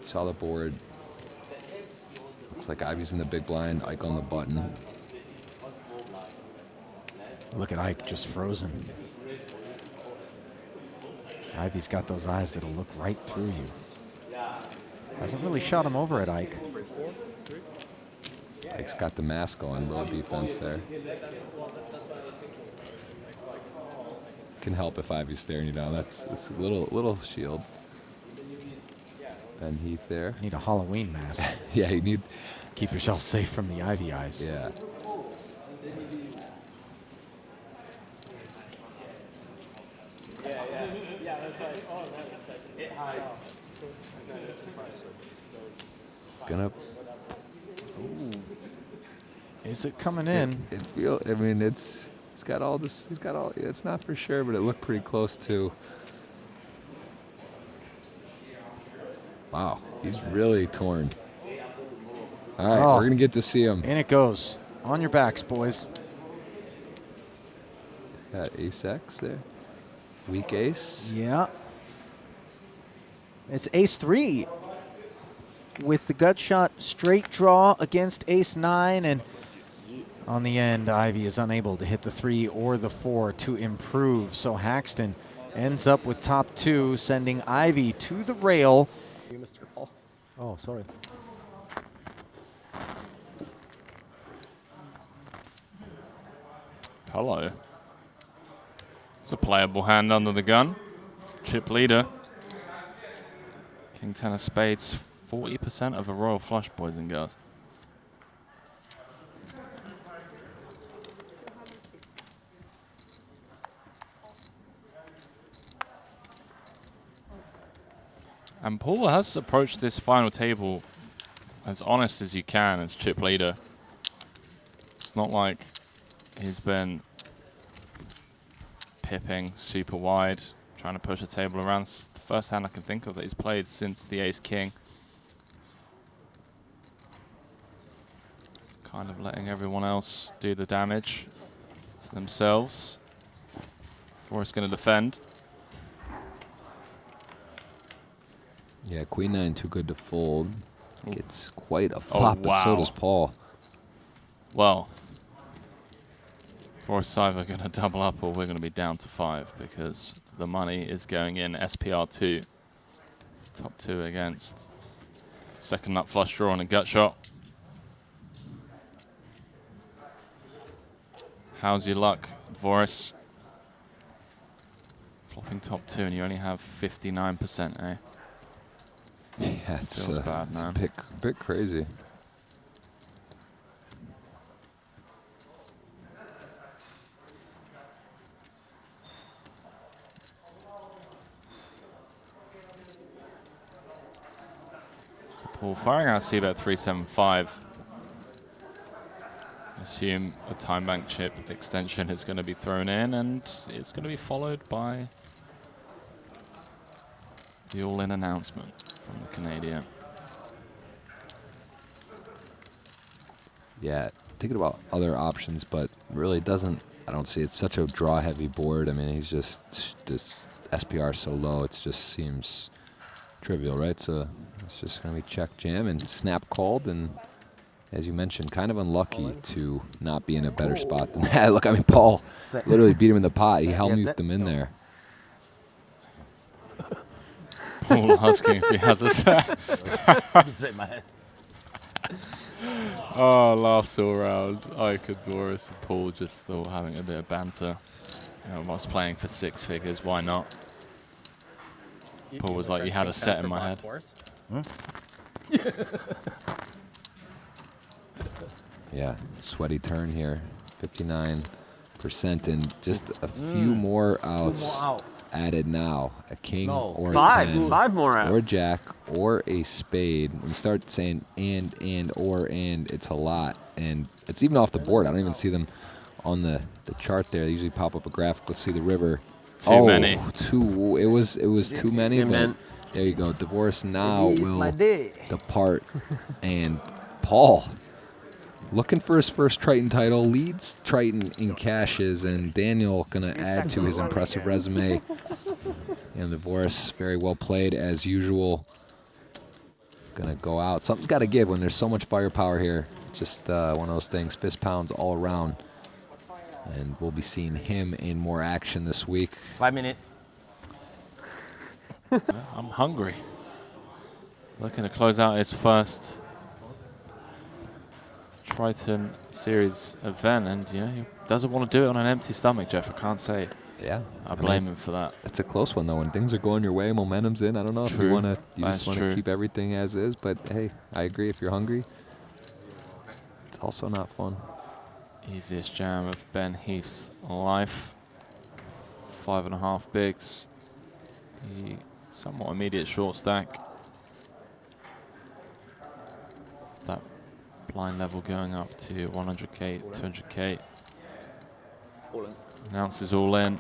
[SPEAKER 11] saw the board. Looks like Ivy's in the big blind, Ike on the button.
[SPEAKER 13] Look at Ike just frozen. Ivy's got those eyes that'll look right through you. Hasn't really shot him over at Ike.
[SPEAKER 11] Ike's got the mask on, low defense there. Can help if Ivy's staring you down. That's a little shield. Ben Heath there.
[SPEAKER 13] Need a Halloween mask.
[SPEAKER 11] Yeah, you need.
[SPEAKER 13] Keep yourself safe from the Ivy eyes.
[SPEAKER 11] Yeah. Gonna. Ooh.
[SPEAKER 13] Is it coming in?
[SPEAKER 11] I mean, he's got all this. He's got all. It's not for sure, but it looked pretty close to. Wow, he's really torn. All right, we're gonna get to see him.
[SPEAKER 13] In it goes. On your backs, boys.
[SPEAKER 11] Got ace X there. Weak ace.
[SPEAKER 13] Yeah. It's ace 3 with the gut shot straight draw against ace 9, and on the end, Ivy is unable to hit the 3 or the 4 to improve. So Haxton ends up with top 2, sending Ivy to the rail.
[SPEAKER 15] You, Mr. Paul. Oh, sorry.
[SPEAKER 2] Hello. It's a playable hand under the gun. Chip leader. King 10 of spades, 40% of a royal flush, boys and girls. And Paul has approached this final table as honest as you can as chip leader. It's not like he's been pipping super wide, trying to push the table around. It's the first hand I can think of that he's played since the ace-king. Kind of letting everyone else do the damage to themselves. Forrest's going to defend.
[SPEAKER 11] Yeah, queen 9 too good to fold. Gets quite a flop,
[SPEAKER 2] wow.
[SPEAKER 11] but so does Paul.
[SPEAKER 2] Well, Forrest's either going to double up or we're going to be down to 5 because the money is going in SPR2. Top 2 against second nut flush draw and a gut shot. How's your luck, Voris? Flopping top 2 and you only have 59%, eh?
[SPEAKER 11] Yeah, it's
[SPEAKER 2] feels bad, man.
[SPEAKER 11] It's a bit crazy.
[SPEAKER 2] So Paul firing out C-bet 375. Assume a time bank chip extension is going to be thrown in, and it's going to be followed by the all-in announcement from the Canadian.
[SPEAKER 11] Yeah, thinking about other options, but really doesn't. I don't see it's such a draw-heavy board. I mean, he's just this SPR so low. It just seems trivial, right? So it's just going to be check jam and snap called, and as you mentioned, kind of unlucky to not be in a better spot than that. Look, I mean, Paul literally beat him in the pot. He Helmuthed him in there.
[SPEAKER 2] Paul asking if he has a set. Oh, laughs all around. Ike and Doris and Paul just thought having a bit of banter. You know, whilst playing for 6 figures, why not? Paul was like, you had a set in my head.
[SPEAKER 11] Yeah, sweaty turn here, 59%, and just a few more outs added now. A king or a 10,
[SPEAKER 15] 5 more outs.
[SPEAKER 11] or a jack, or a spade. When you start saying and, it's a lot, and it's even off the board. I don't even see them on the chart there. They usually pop up a graphic. Let's see the river.
[SPEAKER 2] Too many.
[SPEAKER 11] It was too many, but there you go. Divorce now will depart, and Paul, looking for his first Triton title, leads Triton in cashes, and Daniel going to add to his impressive resume. And Divorce, very well played as usual. Going to go out. Something's got to give when there's so much firepower here. Just one of those things, fist pounds all around. And we'll be seeing him in more action this week.
[SPEAKER 15] 5 minutes.
[SPEAKER 2] I'm hungry. Looking to close out his first Triton Series event, and you know he doesn't want to do it on an empty stomach, Jeff. I can't say.
[SPEAKER 11] Yeah,
[SPEAKER 2] I blame him for that.
[SPEAKER 11] It's a close one though. When things are going your way, momentum's in. I don't know if you want to. You just want to keep everything as is. But hey, I agree. If you're hungry, it's also not fun.
[SPEAKER 2] Easiest jam of Ben Heath's life. 5.5 bigs. The somewhat immediate short stack. That Blind level going up to 100k, 200k. Announces all in.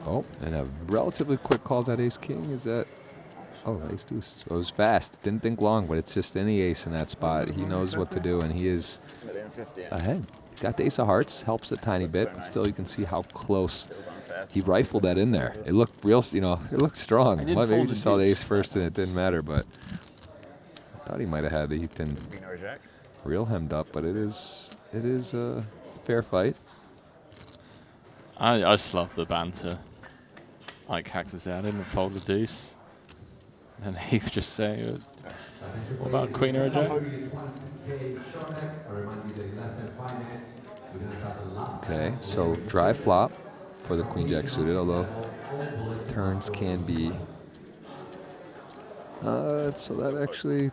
[SPEAKER 11] Oh, and a relatively quick calls out ace king. Is that? Oh, ace deuce. It was fast. Didn't think long, but it's just any ace in that spot. He knows what to do, and he is ahead. Got the ace of hearts, helps a tiny bit, but still you can see how close he rifled that in there. It looked real, you know, it looked strong. Well, maybe you just saw the ace first and it didn't matter, but I thought he might have had Ethan real hemmed up, but it is a fair fight.
[SPEAKER 2] I just love the banter. Like Hax's out in and fold the deuce. And Heath just saying, what about queen or a jack?
[SPEAKER 11] Okay, so dry flop for the queen jack suited, although turns can be. So that actually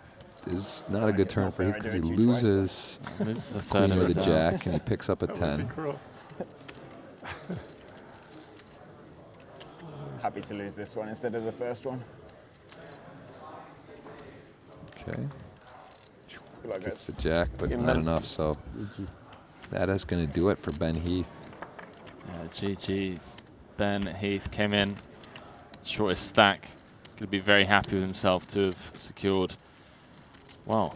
[SPEAKER 11] is not a good turn for Heath because he loses
[SPEAKER 2] the
[SPEAKER 11] queen or the jack and he picks up a 10.
[SPEAKER 16] Happy to lose this one instead of the first one.
[SPEAKER 11] Okay. Gets the jack, but not enough, so that is going to do it for Ben Heath.
[SPEAKER 2] GG's. Ben Heath came in, shortest stack. Going to be very happy with himself to have secured, well,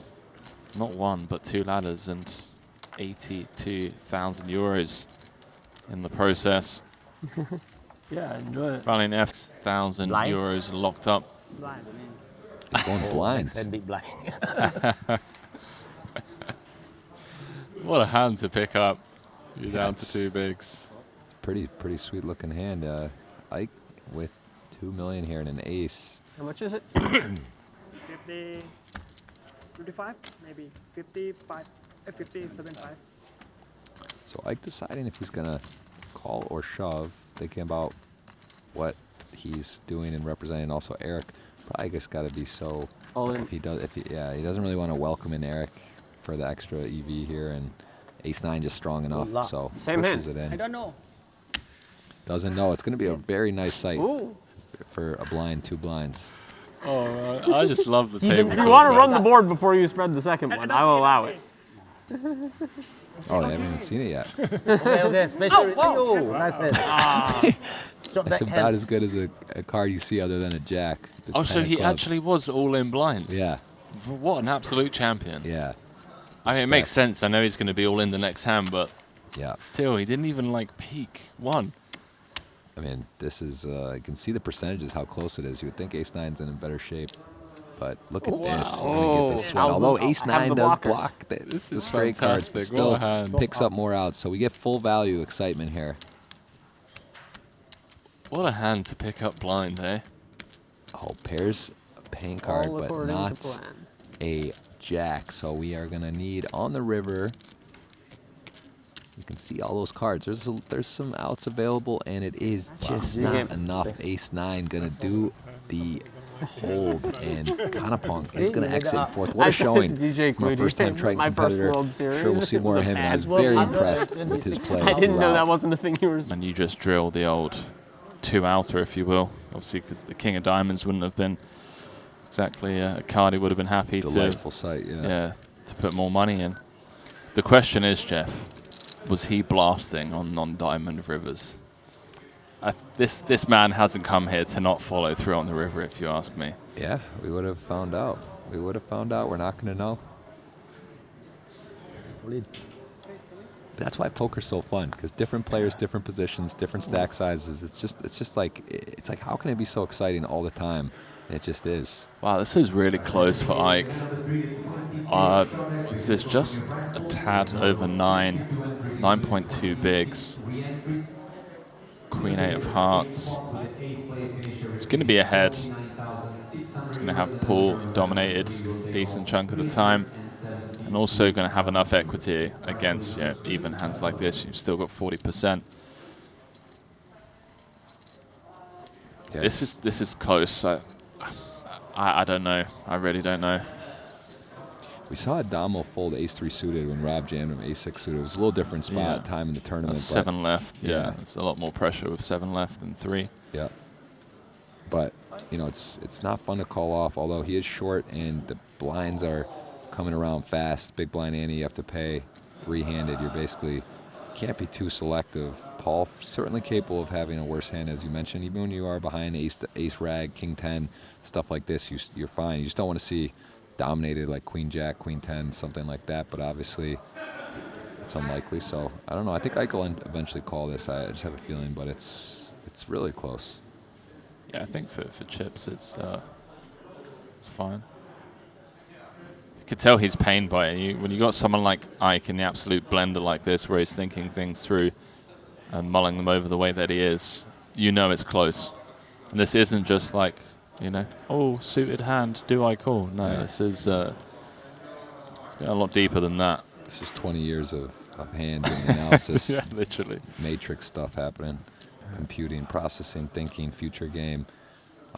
[SPEAKER 2] not one, but 2 ladders and 82,000 euros in the process.
[SPEAKER 15] Yeah, enjoy it.
[SPEAKER 2] Running F1,000 euros locked up.
[SPEAKER 15] Blind, I mean.
[SPEAKER 11] Going blind.
[SPEAKER 15] Big blind.
[SPEAKER 2] What a hand to pick up. You're down to 2 bigs.
[SPEAKER 11] Pretty sweet looking hand. Ike with 2 million here and an ace.
[SPEAKER 15] How much is it? 50, 55, maybe 55, 50, 75.
[SPEAKER 11] So Ike deciding if he's gonna call or shove, thinking about what he's doing and representing. Also Eric probably just got to be so. If he doesn't really want to welcome in Eric for the extra EV here, and ace 9 just strong enough, so pushes it in.
[SPEAKER 15] I don't know.
[SPEAKER 11] Doesn't know. It's going to be a very nice sight for a blind, 2 blinds.
[SPEAKER 2] Oh, I just love the table.
[SPEAKER 15] If you want to run the board before you spread the second one, I will allow it.
[SPEAKER 11] Oh, they haven't even seen it yet.
[SPEAKER 15] Okay, special. Oh, nice hit.
[SPEAKER 11] That's about as good as a card you see other than a jack.
[SPEAKER 2] Oh, so he actually was all in blind?
[SPEAKER 11] Yeah.
[SPEAKER 2] What an absolute champion.
[SPEAKER 11] Yeah.
[SPEAKER 2] I mean, it makes sense. I know he's going to be all in the next hand, but
[SPEAKER 11] yeah,
[SPEAKER 2] still, he didn't even, like, peek one.
[SPEAKER 11] I mean, this is, you can see the percentages, how close it is. You would think ace 9's in better shape. But look at this. We're going to get this one. Although ace 9 does block the straight cards, but still picks up more outs. So we get full value excitement here.
[SPEAKER 2] What a hand to pick up blind, eh?
[SPEAKER 11] Oh, pairs a paying card, but not a jack. So we are going to need on the river. You can see all those cards. There's some outs available, and it is just not enough. Ace 9 going to do the hold, and Kanapong is going to exit in 4th. What a showing from a first-time Triton competitor. Sure, we'll see more of him. I was very impressed with his play.
[SPEAKER 15] I didn't know that wasn't the thing you were saying.
[SPEAKER 2] And you just drill the old 2-outer, if you will. Obviously, because the King of Diamonds wouldn't have been exactly a card he would have been happy
[SPEAKER 11] Delightful sight, yeah,
[SPEAKER 2] to put more money in. The question is, Jeff, was he blasting on non-diamond rivers? This man hasn't come here to not follow through on the river, if you ask me.
[SPEAKER 11] Yeah, we would have found out. We would have found out. We're not going to know. That's why poker's so fun, because different players, different positions, different stack sizes. It's just like how can it be so exciting all the time? It just is.
[SPEAKER 2] Wow, this is really close for Ike. This is just a tad over 9.2 bigs. Queen 8 of hearts. It's going to be ahead. It's going to have Paul dominated a decent chunk of the time. And also going to have enough equity against even hands like this. You've still got 40%. Yes. This is close. I don't know. I really don't know.
[SPEAKER 11] We saw Adamo fold ace-3 suited when Rob jammed him ace-6 suited. It was a little different spot time in the tournament.
[SPEAKER 2] That's 7 left. Yeah, it's a lot more pressure with 7 left than 3.
[SPEAKER 11] Yeah. But you know, it's not fun to call off. Although he is short and the blinds are coming around fast. Big blind ante, you have to pay 3-handed. You're basically can't be too selective. Paul certainly capable of having a worse hand, as you mentioned. Even when you are behind ace rag, king 10, stuff like this, you're fine. You just don't want to see dominated like queen jack, queen 10, something like that. But obviously, it's unlikely. So I don't know. I think Ike will eventually call this. I just have a feeling, but it's really close.
[SPEAKER 2] Yeah, I think for chips, it's fine. You could tell he's pained by it. When you got someone like Ike in the absolute blender like this, where he's thinking things through and mulling them over the way that he is, you know it's close. And this isn't just like, you know, oh, suited hand, do I call? No, this is it's going a lot deeper than that.
[SPEAKER 11] It's just 20 years of hands and analysis.
[SPEAKER 2] Yeah, literally.
[SPEAKER 11] Matrix stuff happening. Computing, processing, thinking, future game,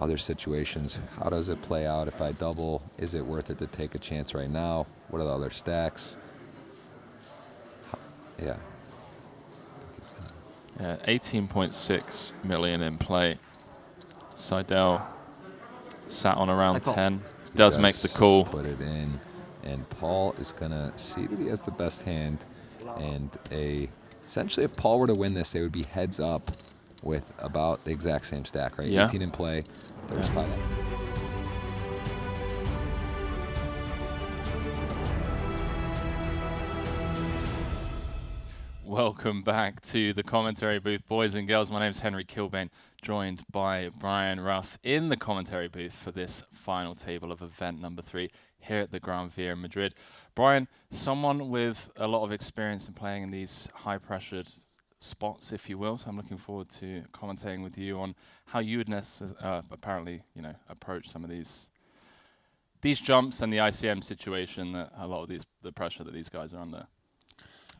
[SPEAKER 11] other situations. How does it play out if I double? Is it worth it to take a chance right now? What are the other stacks? Yeah.
[SPEAKER 2] Yeah, 18.6 million in play. Seidel sat on around 10. Does make the call.
[SPEAKER 11] Put it in. And Paul is going to see that he has the best hand. And essentially, if Paul were to win this, they would be heads up with about the exact same stack, right?
[SPEAKER 2] Yeah.
[SPEAKER 11] 18 in play. There's 5.
[SPEAKER 2] Welcome back to the commentary booth, boys and girls. My name is Henry Kilbane, joined by Brian Rust in the commentary booth for this final table of event number 3 here at the Gran in Madrid. Brian, someone with a lot of experience in playing in these high-pressured spots, if you will. So I'm looking forward to commentating with you on how you would apparently, you know, approach some of these jumps and the ICM situation that a lot of the pressure that these guys are under.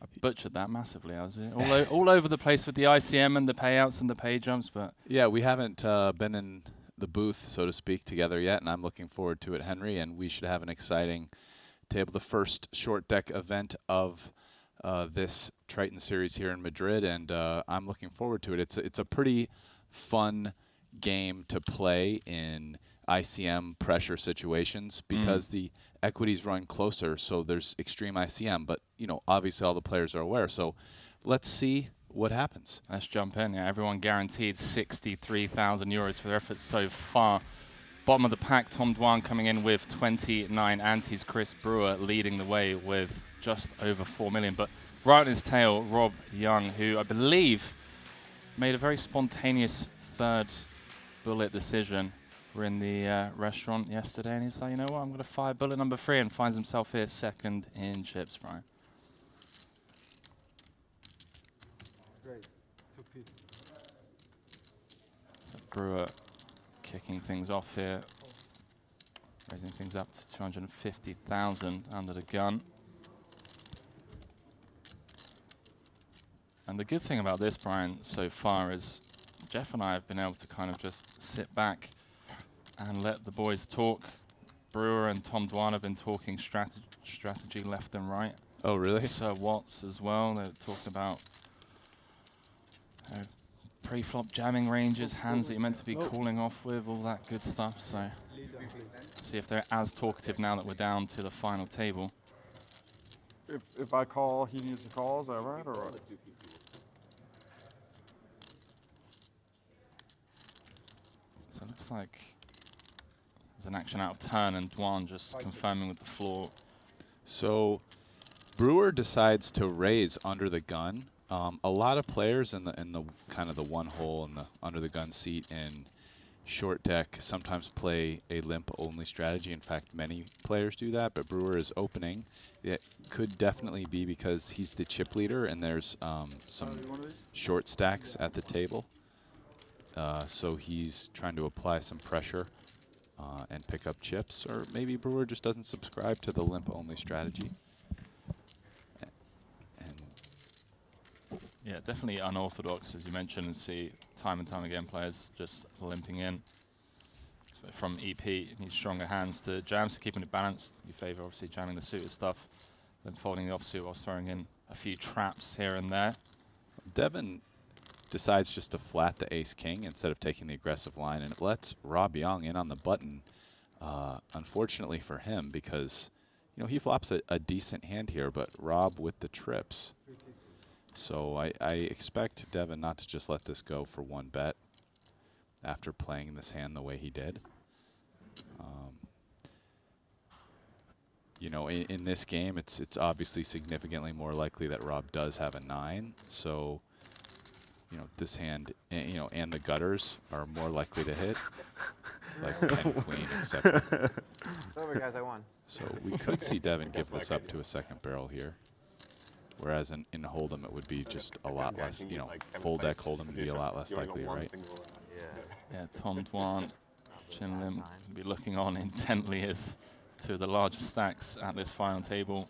[SPEAKER 2] I butchered that massively, has it? All over the place with the ICM and the payouts and the pay jumps, but
[SPEAKER 17] yeah, we haven't been in the booth, so to speak, together yet, and I'm looking forward to it, Henry. And we should have an exciting table, the first short deck event of this Triton series here in Madrid, and I'm looking forward to it. It's a pretty fun game to play in ICM pressure situations because the equities run closer, so there's extreme ICM, but you know, obviously all the players are aware. So let's see what happens.
[SPEAKER 2] Let's jump in. Yeah, everyone guaranteed 63,000 euros for their efforts so far. Bottom of the pack, Tom Dwan coming in with 29 antes. Chris Brewer leading the way with just over 4 million. But right on his tail, Rob Young, who I believe made a very spontaneous third bullet decision. We're in the restaurant yesterday, and he's like, you know what, I'm going to fire bullet number 3, and finds himself here second in chips, Brian. Brewer kicking things off here, raising things up to 250,000 under the gun. And the good thing about this, Brian, so far is Jeff and I have been able to kind of just sit back and let the boys talk. Brewer and Tom Dwan have been talking strategy left and right.
[SPEAKER 17] Oh, really?
[SPEAKER 2] Sir Watts as well. They're talking about pre-flop jamming ranges, hands that you're meant to be calling off with, all that good stuff. So see if they're as talkative now that we're down to the final table.
[SPEAKER 5] If I call, he needs to call, is that right? Or what?
[SPEAKER 2] So it looks like there's an action out of turn, and Dwan just confirming with the floor.
[SPEAKER 17] So Brewer decides to raise under the gun. A lot of players in the kind of the one hole in the under the gun seat in short deck sometimes play a limp only strategy. In fact, many players do that, but Brewer is opening. It could definitely be because he's the chip leader and there's some short stacks at the table. So he's trying to apply some pressure and pick up chips, or maybe Brewer just doesn't subscribe to the limp only strategy.
[SPEAKER 2] Yeah, definitely unorthodox, as you mentioned, and see time and time again players just limping in. So from EP, you need stronger hands to jam, so keeping it balanced. You favour obviously jamming the suited stuff, then folding the offsuit whilst throwing in a few traps here and there.
[SPEAKER 17] Devin decides just to flat the ace-king instead of taking the aggressive line, and it lets Rob Young in on the button, unfortunately for him, because he flops a decent hand here, but Rob with the trips. So I expect Devin not to just let this go for one bet after playing this hand the way he did. In this game, it's obviously significantly more likely that Rob does have a 9. So, this hand, and the gutters are more likely to hit, like 10, queen, etc.
[SPEAKER 8] It's over, guys. I won.
[SPEAKER 17] So we could see Devin give this up to a second barrel here. Whereas in Hold'em, it would be just a lot less, full deck Hold'em would be a lot less likely, right?
[SPEAKER 2] Yeah, Tom Dwan, Chin Lim will be looking on intently as two of the largest stacks at this final table.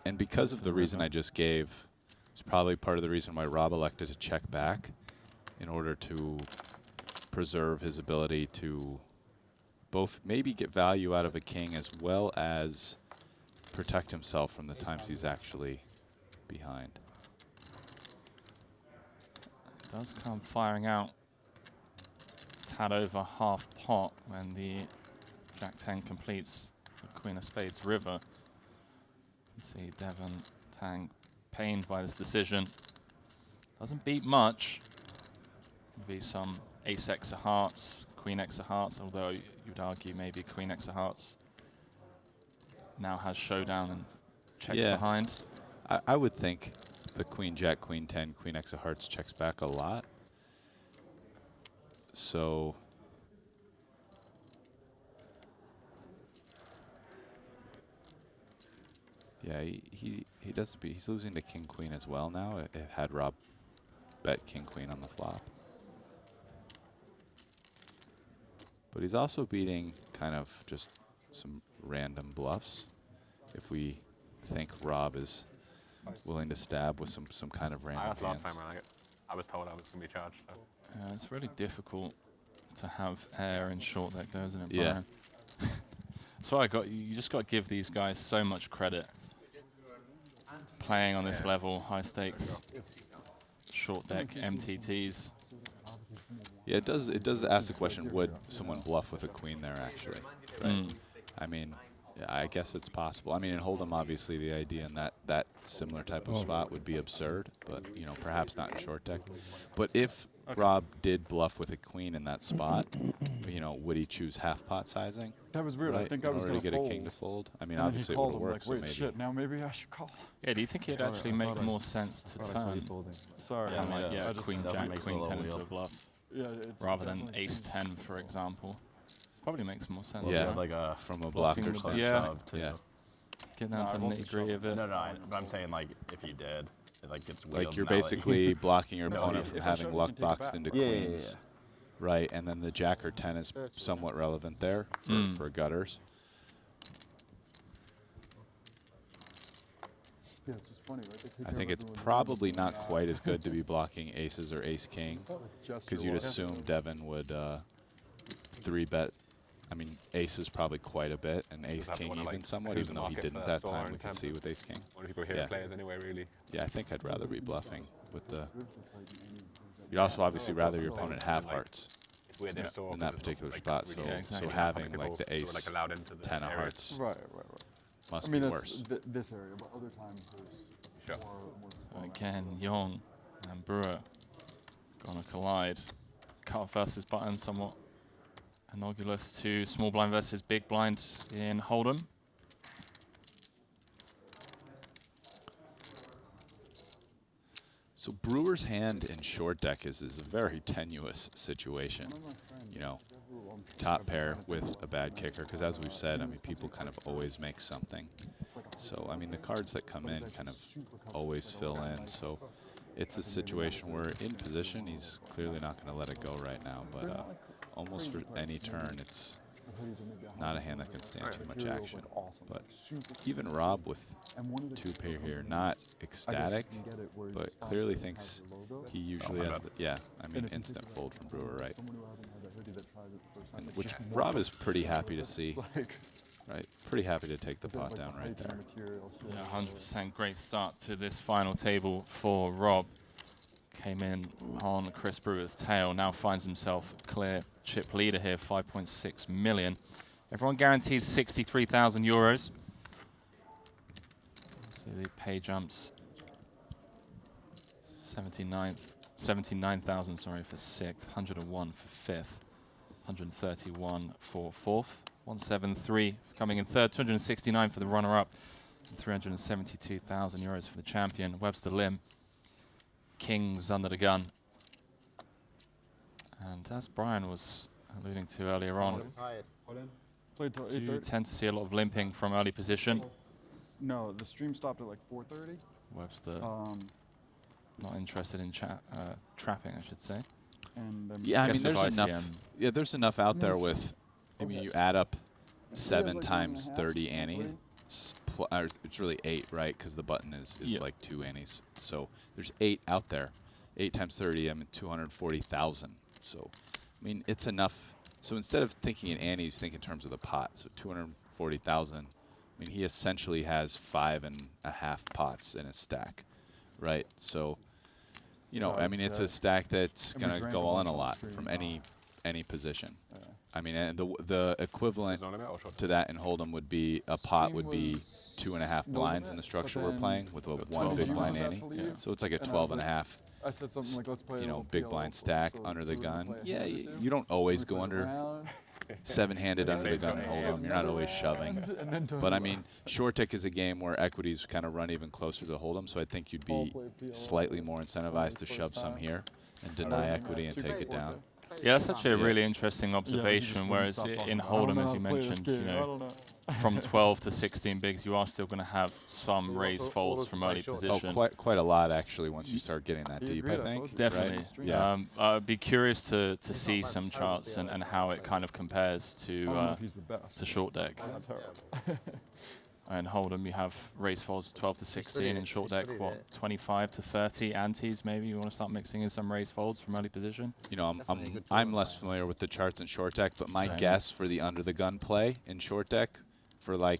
[SPEAKER 17] And because of the reason I just gave, it's probably part of the reason why Rob elected to check back in order to preserve his ability to both maybe get value out of a king as well as protect himself from the times he's actually behind.
[SPEAKER 2] It does come firing out a tad over half pot when the Jack 10 completes the Queen of Spades river. You can see Devon Tang pained by this decision. Doesn't beat much. Maybe some ace X of hearts, Queen X of hearts, although you'd argue maybe Queen X of hearts now has showdown and checks behind.
[SPEAKER 17] I would think the Queen Jack, Queen 10, Queen X of hearts checks back a lot. So yeah, he does. He's losing to King Queen as well now. Had Rob bet King Queen on the flop, but he's also beating kind of just some random bluffs. If we think Rob is willing to stab with some kind of random hands.
[SPEAKER 18] Last time I was told I was going to be charged. So.
[SPEAKER 2] It's really difficult to have air in short deck, though, isn't it,
[SPEAKER 17] Yeah.
[SPEAKER 2] Brian? That's why you just got to give these guys so much credit. Playing on this level, high stakes, short deck MTTs.
[SPEAKER 17] Yeah, it does ask the question: would someone bluff with a queen there? Actually, right? I mean, yeah, I guess it's possible. I mean, in Hold'em, obviously, the idea in that similar type of spot would be absurd, but perhaps not in short deck. But if Rob did bluff with a queen in that spot, would he choose half pot sizing?
[SPEAKER 5] That was weird.
[SPEAKER 17] Right?
[SPEAKER 5] I think I was
[SPEAKER 17] going to
[SPEAKER 5] get
[SPEAKER 17] a king to fold. I mean,
[SPEAKER 5] and
[SPEAKER 17] obviously it would have worked.
[SPEAKER 5] Like, wait,
[SPEAKER 17] so maybe.
[SPEAKER 5] shit. Now maybe I should call.
[SPEAKER 2] Yeah, do you think it'd actually make more sense to turn?
[SPEAKER 5] Sorry.
[SPEAKER 2] Yeah, Queen Jack,
[SPEAKER 7] makes
[SPEAKER 2] Queen
[SPEAKER 7] a
[SPEAKER 2] 10
[SPEAKER 7] little
[SPEAKER 2] into a
[SPEAKER 7] wheel.
[SPEAKER 2] bluff,
[SPEAKER 5] Yeah,
[SPEAKER 2] rather than Ace 10, for example. Probably makes more sense.
[SPEAKER 17] Yeah,
[SPEAKER 2] right?
[SPEAKER 7] like
[SPEAKER 17] from a
[SPEAKER 2] Blocking
[SPEAKER 17] blocker
[SPEAKER 2] with
[SPEAKER 17] stance.
[SPEAKER 2] the- yeah.
[SPEAKER 7] shove, too.
[SPEAKER 17] Yeah.
[SPEAKER 2] Get down to the nitty-gritty of it.
[SPEAKER 7] No, but I'm saying like if you did, it like gets wheeled.
[SPEAKER 17] Like you're
[SPEAKER 7] now that
[SPEAKER 17] basically blocking your opponent from
[SPEAKER 5] if I
[SPEAKER 17] having
[SPEAKER 5] shove, you
[SPEAKER 17] luck
[SPEAKER 5] can take it
[SPEAKER 17] boxed
[SPEAKER 5] back.
[SPEAKER 17] into
[SPEAKER 7] Yeah, yeah,
[SPEAKER 17] queens. Right, and then the Jack or 10 is somewhat relevant there for gutters.
[SPEAKER 5] Yeah, it's just funny, right? They take
[SPEAKER 17] I
[SPEAKER 5] care
[SPEAKER 17] think
[SPEAKER 5] of
[SPEAKER 17] it's
[SPEAKER 5] everyone.
[SPEAKER 17] probably not quite as good to be blocking aces or ace king,
[SPEAKER 5] Gesture
[SPEAKER 17] because you'd
[SPEAKER 5] wise.
[SPEAKER 17] assume Devin would 3-bet. I mean, ace is probably quite a bit, and ace
[SPEAKER 18] have to
[SPEAKER 17] king
[SPEAKER 18] wonder,
[SPEAKER 17] even
[SPEAKER 18] like,
[SPEAKER 17] somewhat,
[SPEAKER 18] who's
[SPEAKER 17] even
[SPEAKER 18] the
[SPEAKER 17] though he
[SPEAKER 18] market
[SPEAKER 17] didn't
[SPEAKER 18] first
[SPEAKER 17] that
[SPEAKER 18] or
[SPEAKER 17] time.
[SPEAKER 18] in
[SPEAKER 17] We can
[SPEAKER 18] terms
[SPEAKER 17] see with ace king.
[SPEAKER 18] What do people hear
[SPEAKER 17] Yeah.
[SPEAKER 18] the players anyway, really?
[SPEAKER 17] Yeah, I think I'd rather be bluffing with the. You'd also obviously rather your opponent have hearts.
[SPEAKER 18] It's weird in store
[SPEAKER 17] In that
[SPEAKER 18] because it's
[SPEAKER 17] particular
[SPEAKER 18] like
[SPEAKER 17] spot,
[SPEAKER 18] really
[SPEAKER 17] so
[SPEAKER 2] exactly.
[SPEAKER 17] so
[SPEAKER 18] how
[SPEAKER 17] having
[SPEAKER 18] many
[SPEAKER 17] like the
[SPEAKER 18] people who are,
[SPEAKER 17] ace,
[SPEAKER 18] like, allowed into the
[SPEAKER 17] 10 of
[SPEAKER 18] area.
[SPEAKER 17] hearts
[SPEAKER 5] Right.
[SPEAKER 17] must
[SPEAKER 5] I mean,
[SPEAKER 17] be
[SPEAKER 5] that's
[SPEAKER 17] worse.
[SPEAKER 5] This area, but other times there's
[SPEAKER 18] Sure.
[SPEAKER 5] more
[SPEAKER 2] Again, Young and Brewer gonna collide. Cut versus button, somewhat analogous to small blind versus big blind in Hold'em.
[SPEAKER 17] So Brewer's hand in short deck is a very tenuous situation. Top pair with a bad kicker, because as we've said, I mean, people kind of always make something. So, I mean, the cards that come in kind of always fill in. So it's a situation where in position, he's clearly not going to let it go right now. But almost for any turn, it's not a hand that can stand too much action. But even Rob with 2 pair here, not ecstatic, but clearly thinks he usually has the, I mean, instant fold from Brewer, right? And which Rob is pretty happy to see, right? Pretty happy to take the pot down right there.
[SPEAKER 2] Yeah, 100% great start to this final table for Rob. came in on Chris Brewer's tail. Now finds himself clear chip leader here, 5.6 million. Everyone guarantees 63,000 euros. So the pay jumps 79,000, sorry, for 6th, 101 for 5th, 131 for 4th, 173 coming in 3rd, 269 for the runner-up, 372,000 euros for the champion. Webster Lim, kings under the gun. And as Brian was alluding to earlier on,
[SPEAKER 5] Played till
[SPEAKER 2] do you
[SPEAKER 5] 8:30.
[SPEAKER 2] tend to see a lot of limping from early position?
[SPEAKER 5] No, the stream stopped at like 4:30.
[SPEAKER 2] Webster not interested in trapping, I should say.
[SPEAKER 5] And
[SPEAKER 17] Yeah, I
[SPEAKER 2] guess
[SPEAKER 17] mean, there's
[SPEAKER 2] with
[SPEAKER 17] enough.
[SPEAKER 2] ICM.
[SPEAKER 17] Yeah, there's enough out there
[SPEAKER 5] Yes.
[SPEAKER 17] with. I mean,
[SPEAKER 5] Okay.
[SPEAKER 17] you add up
[SPEAKER 5] It
[SPEAKER 17] 7
[SPEAKER 5] was like
[SPEAKER 17] times
[SPEAKER 5] 1.5,
[SPEAKER 17] 30 annies.
[SPEAKER 5] 40.
[SPEAKER 17] It's really 8, right? Because the button is
[SPEAKER 2] Yeah.
[SPEAKER 17] like 2 annies. So there's 8 out there. 8 times 30, I mean 240,000. So, I mean, it's enough. So instead of thinking in annies, think in terms of the pot. So 240,000. I mean, he essentially has 5.5 pots in his stack, right? So, you know, I mean, it's a stack that's
[SPEAKER 5] And we
[SPEAKER 17] going to
[SPEAKER 5] drank
[SPEAKER 17] go
[SPEAKER 5] a
[SPEAKER 17] all in
[SPEAKER 5] bunch
[SPEAKER 17] a
[SPEAKER 5] on
[SPEAKER 17] lot
[SPEAKER 5] stream.
[SPEAKER 17] from any position.
[SPEAKER 5] Yeah.
[SPEAKER 17] I mean, and the equivalent to that in Hold'em would be a pot
[SPEAKER 5] Stream
[SPEAKER 17] would be
[SPEAKER 5] was
[SPEAKER 17] 2.5
[SPEAKER 5] no
[SPEAKER 17] blinds in
[SPEAKER 5] limit,
[SPEAKER 17] the structure
[SPEAKER 5] but
[SPEAKER 17] we're
[SPEAKER 5] then
[SPEAKER 17] playing with a 1
[SPEAKER 5] 12
[SPEAKER 17] big
[SPEAKER 5] was
[SPEAKER 17] blind
[SPEAKER 5] about
[SPEAKER 17] ante.
[SPEAKER 5] to leave,
[SPEAKER 17] So it's like a
[SPEAKER 5] and I was
[SPEAKER 17] 12.5
[SPEAKER 5] I said something like, let's play a
[SPEAKER 17] you know,
[SPEAKER 5] little
[SPEAKER 17] big
[SPEAKER 5] PLO
[SPEAKER 17] blind
[SPEAKER 5] so
[SPEAKER 17] stack
[SPEAKER 5] we
[SPEAKER 17] under
[SPEAKER 5] were
[SPEAKER 17] the
[SPEAKER 5] gonna
[SPEAKER 17] gun.
[SPEAKER 5] play a
[SPEAKER 17] Yeah,
[SPEAKER 5] hand or two.
[SPEAKER 17] you don't always
[SPEAKER 5] We
[SPEAKER 17] go
[SPEAKER 5] played
[SPEAKER 17] under
[SPEAKER 5] around.
[SPEAKER 17] 7-handed under the gun and Hold'em. You're not always shoving.
[SPEAKER 5] And then
[SPEAKER 17] But I mean, short tick is a game where equities kind of run even closer to Hold'em, so I think you'd
[SPEAKER 5] All
[SPEAKER 17] be
[SPEAKER 5] played PLO
[SPEAKER 17] slightly more incentivized to
[SPEAKER 5] first
[SPEAKER 17] shove some
[SPEAKER 5] time.
[SPEAKER 17] here and
[SPEAKER 5] I
[SPEAKER 17] deny
[SPEAKER 5] don't think
[SPEAKER 17] equity
[SPEAKER 5] I
[SPEAKER 17] and
[SPEAKER 5] had
[SPEAKER 17] take
[SPEAKER 5] two
[SPEAKER 17] it down.
[SPEAKER 2] Yeah, that's actually a
[SPEAKER 17] Yeah.
[SPEAKER 2] really interesting observation. Whereas in Hold'em, as you mentioned, you know, from 12 to 16 bigs, you are still going to have some raised folds from early position.
[SPEAKER 17] Oh, quite a lot actually. Once you start getting that deep, I think.
[SPEAKER 2] Definitely.
[SPEAKER 17] Right? Yeah.
[SPEAKER 2] I'd be curious to see some charts and how it kind of compares
[SPEAKER 5] I don't know
[SPEAKER 2] to
[SPEAKER 5] if he's the best.
[SPEAKER 2] to short deck.
[SPEAKER 5] Not terrible.
[SPEAKER 2] And Hold'em, you have raise folds 12 to 16, and short deck, what, 25 to 30 antes maybe? You want to start mixing in some raise folds from early position?
[SPEAKER 17] You know, I'm less familiar with the charts in short deck, but my
[SPEAKER 2] Same.
[SPEAKER 17] guess for the under the gun play in short deck for like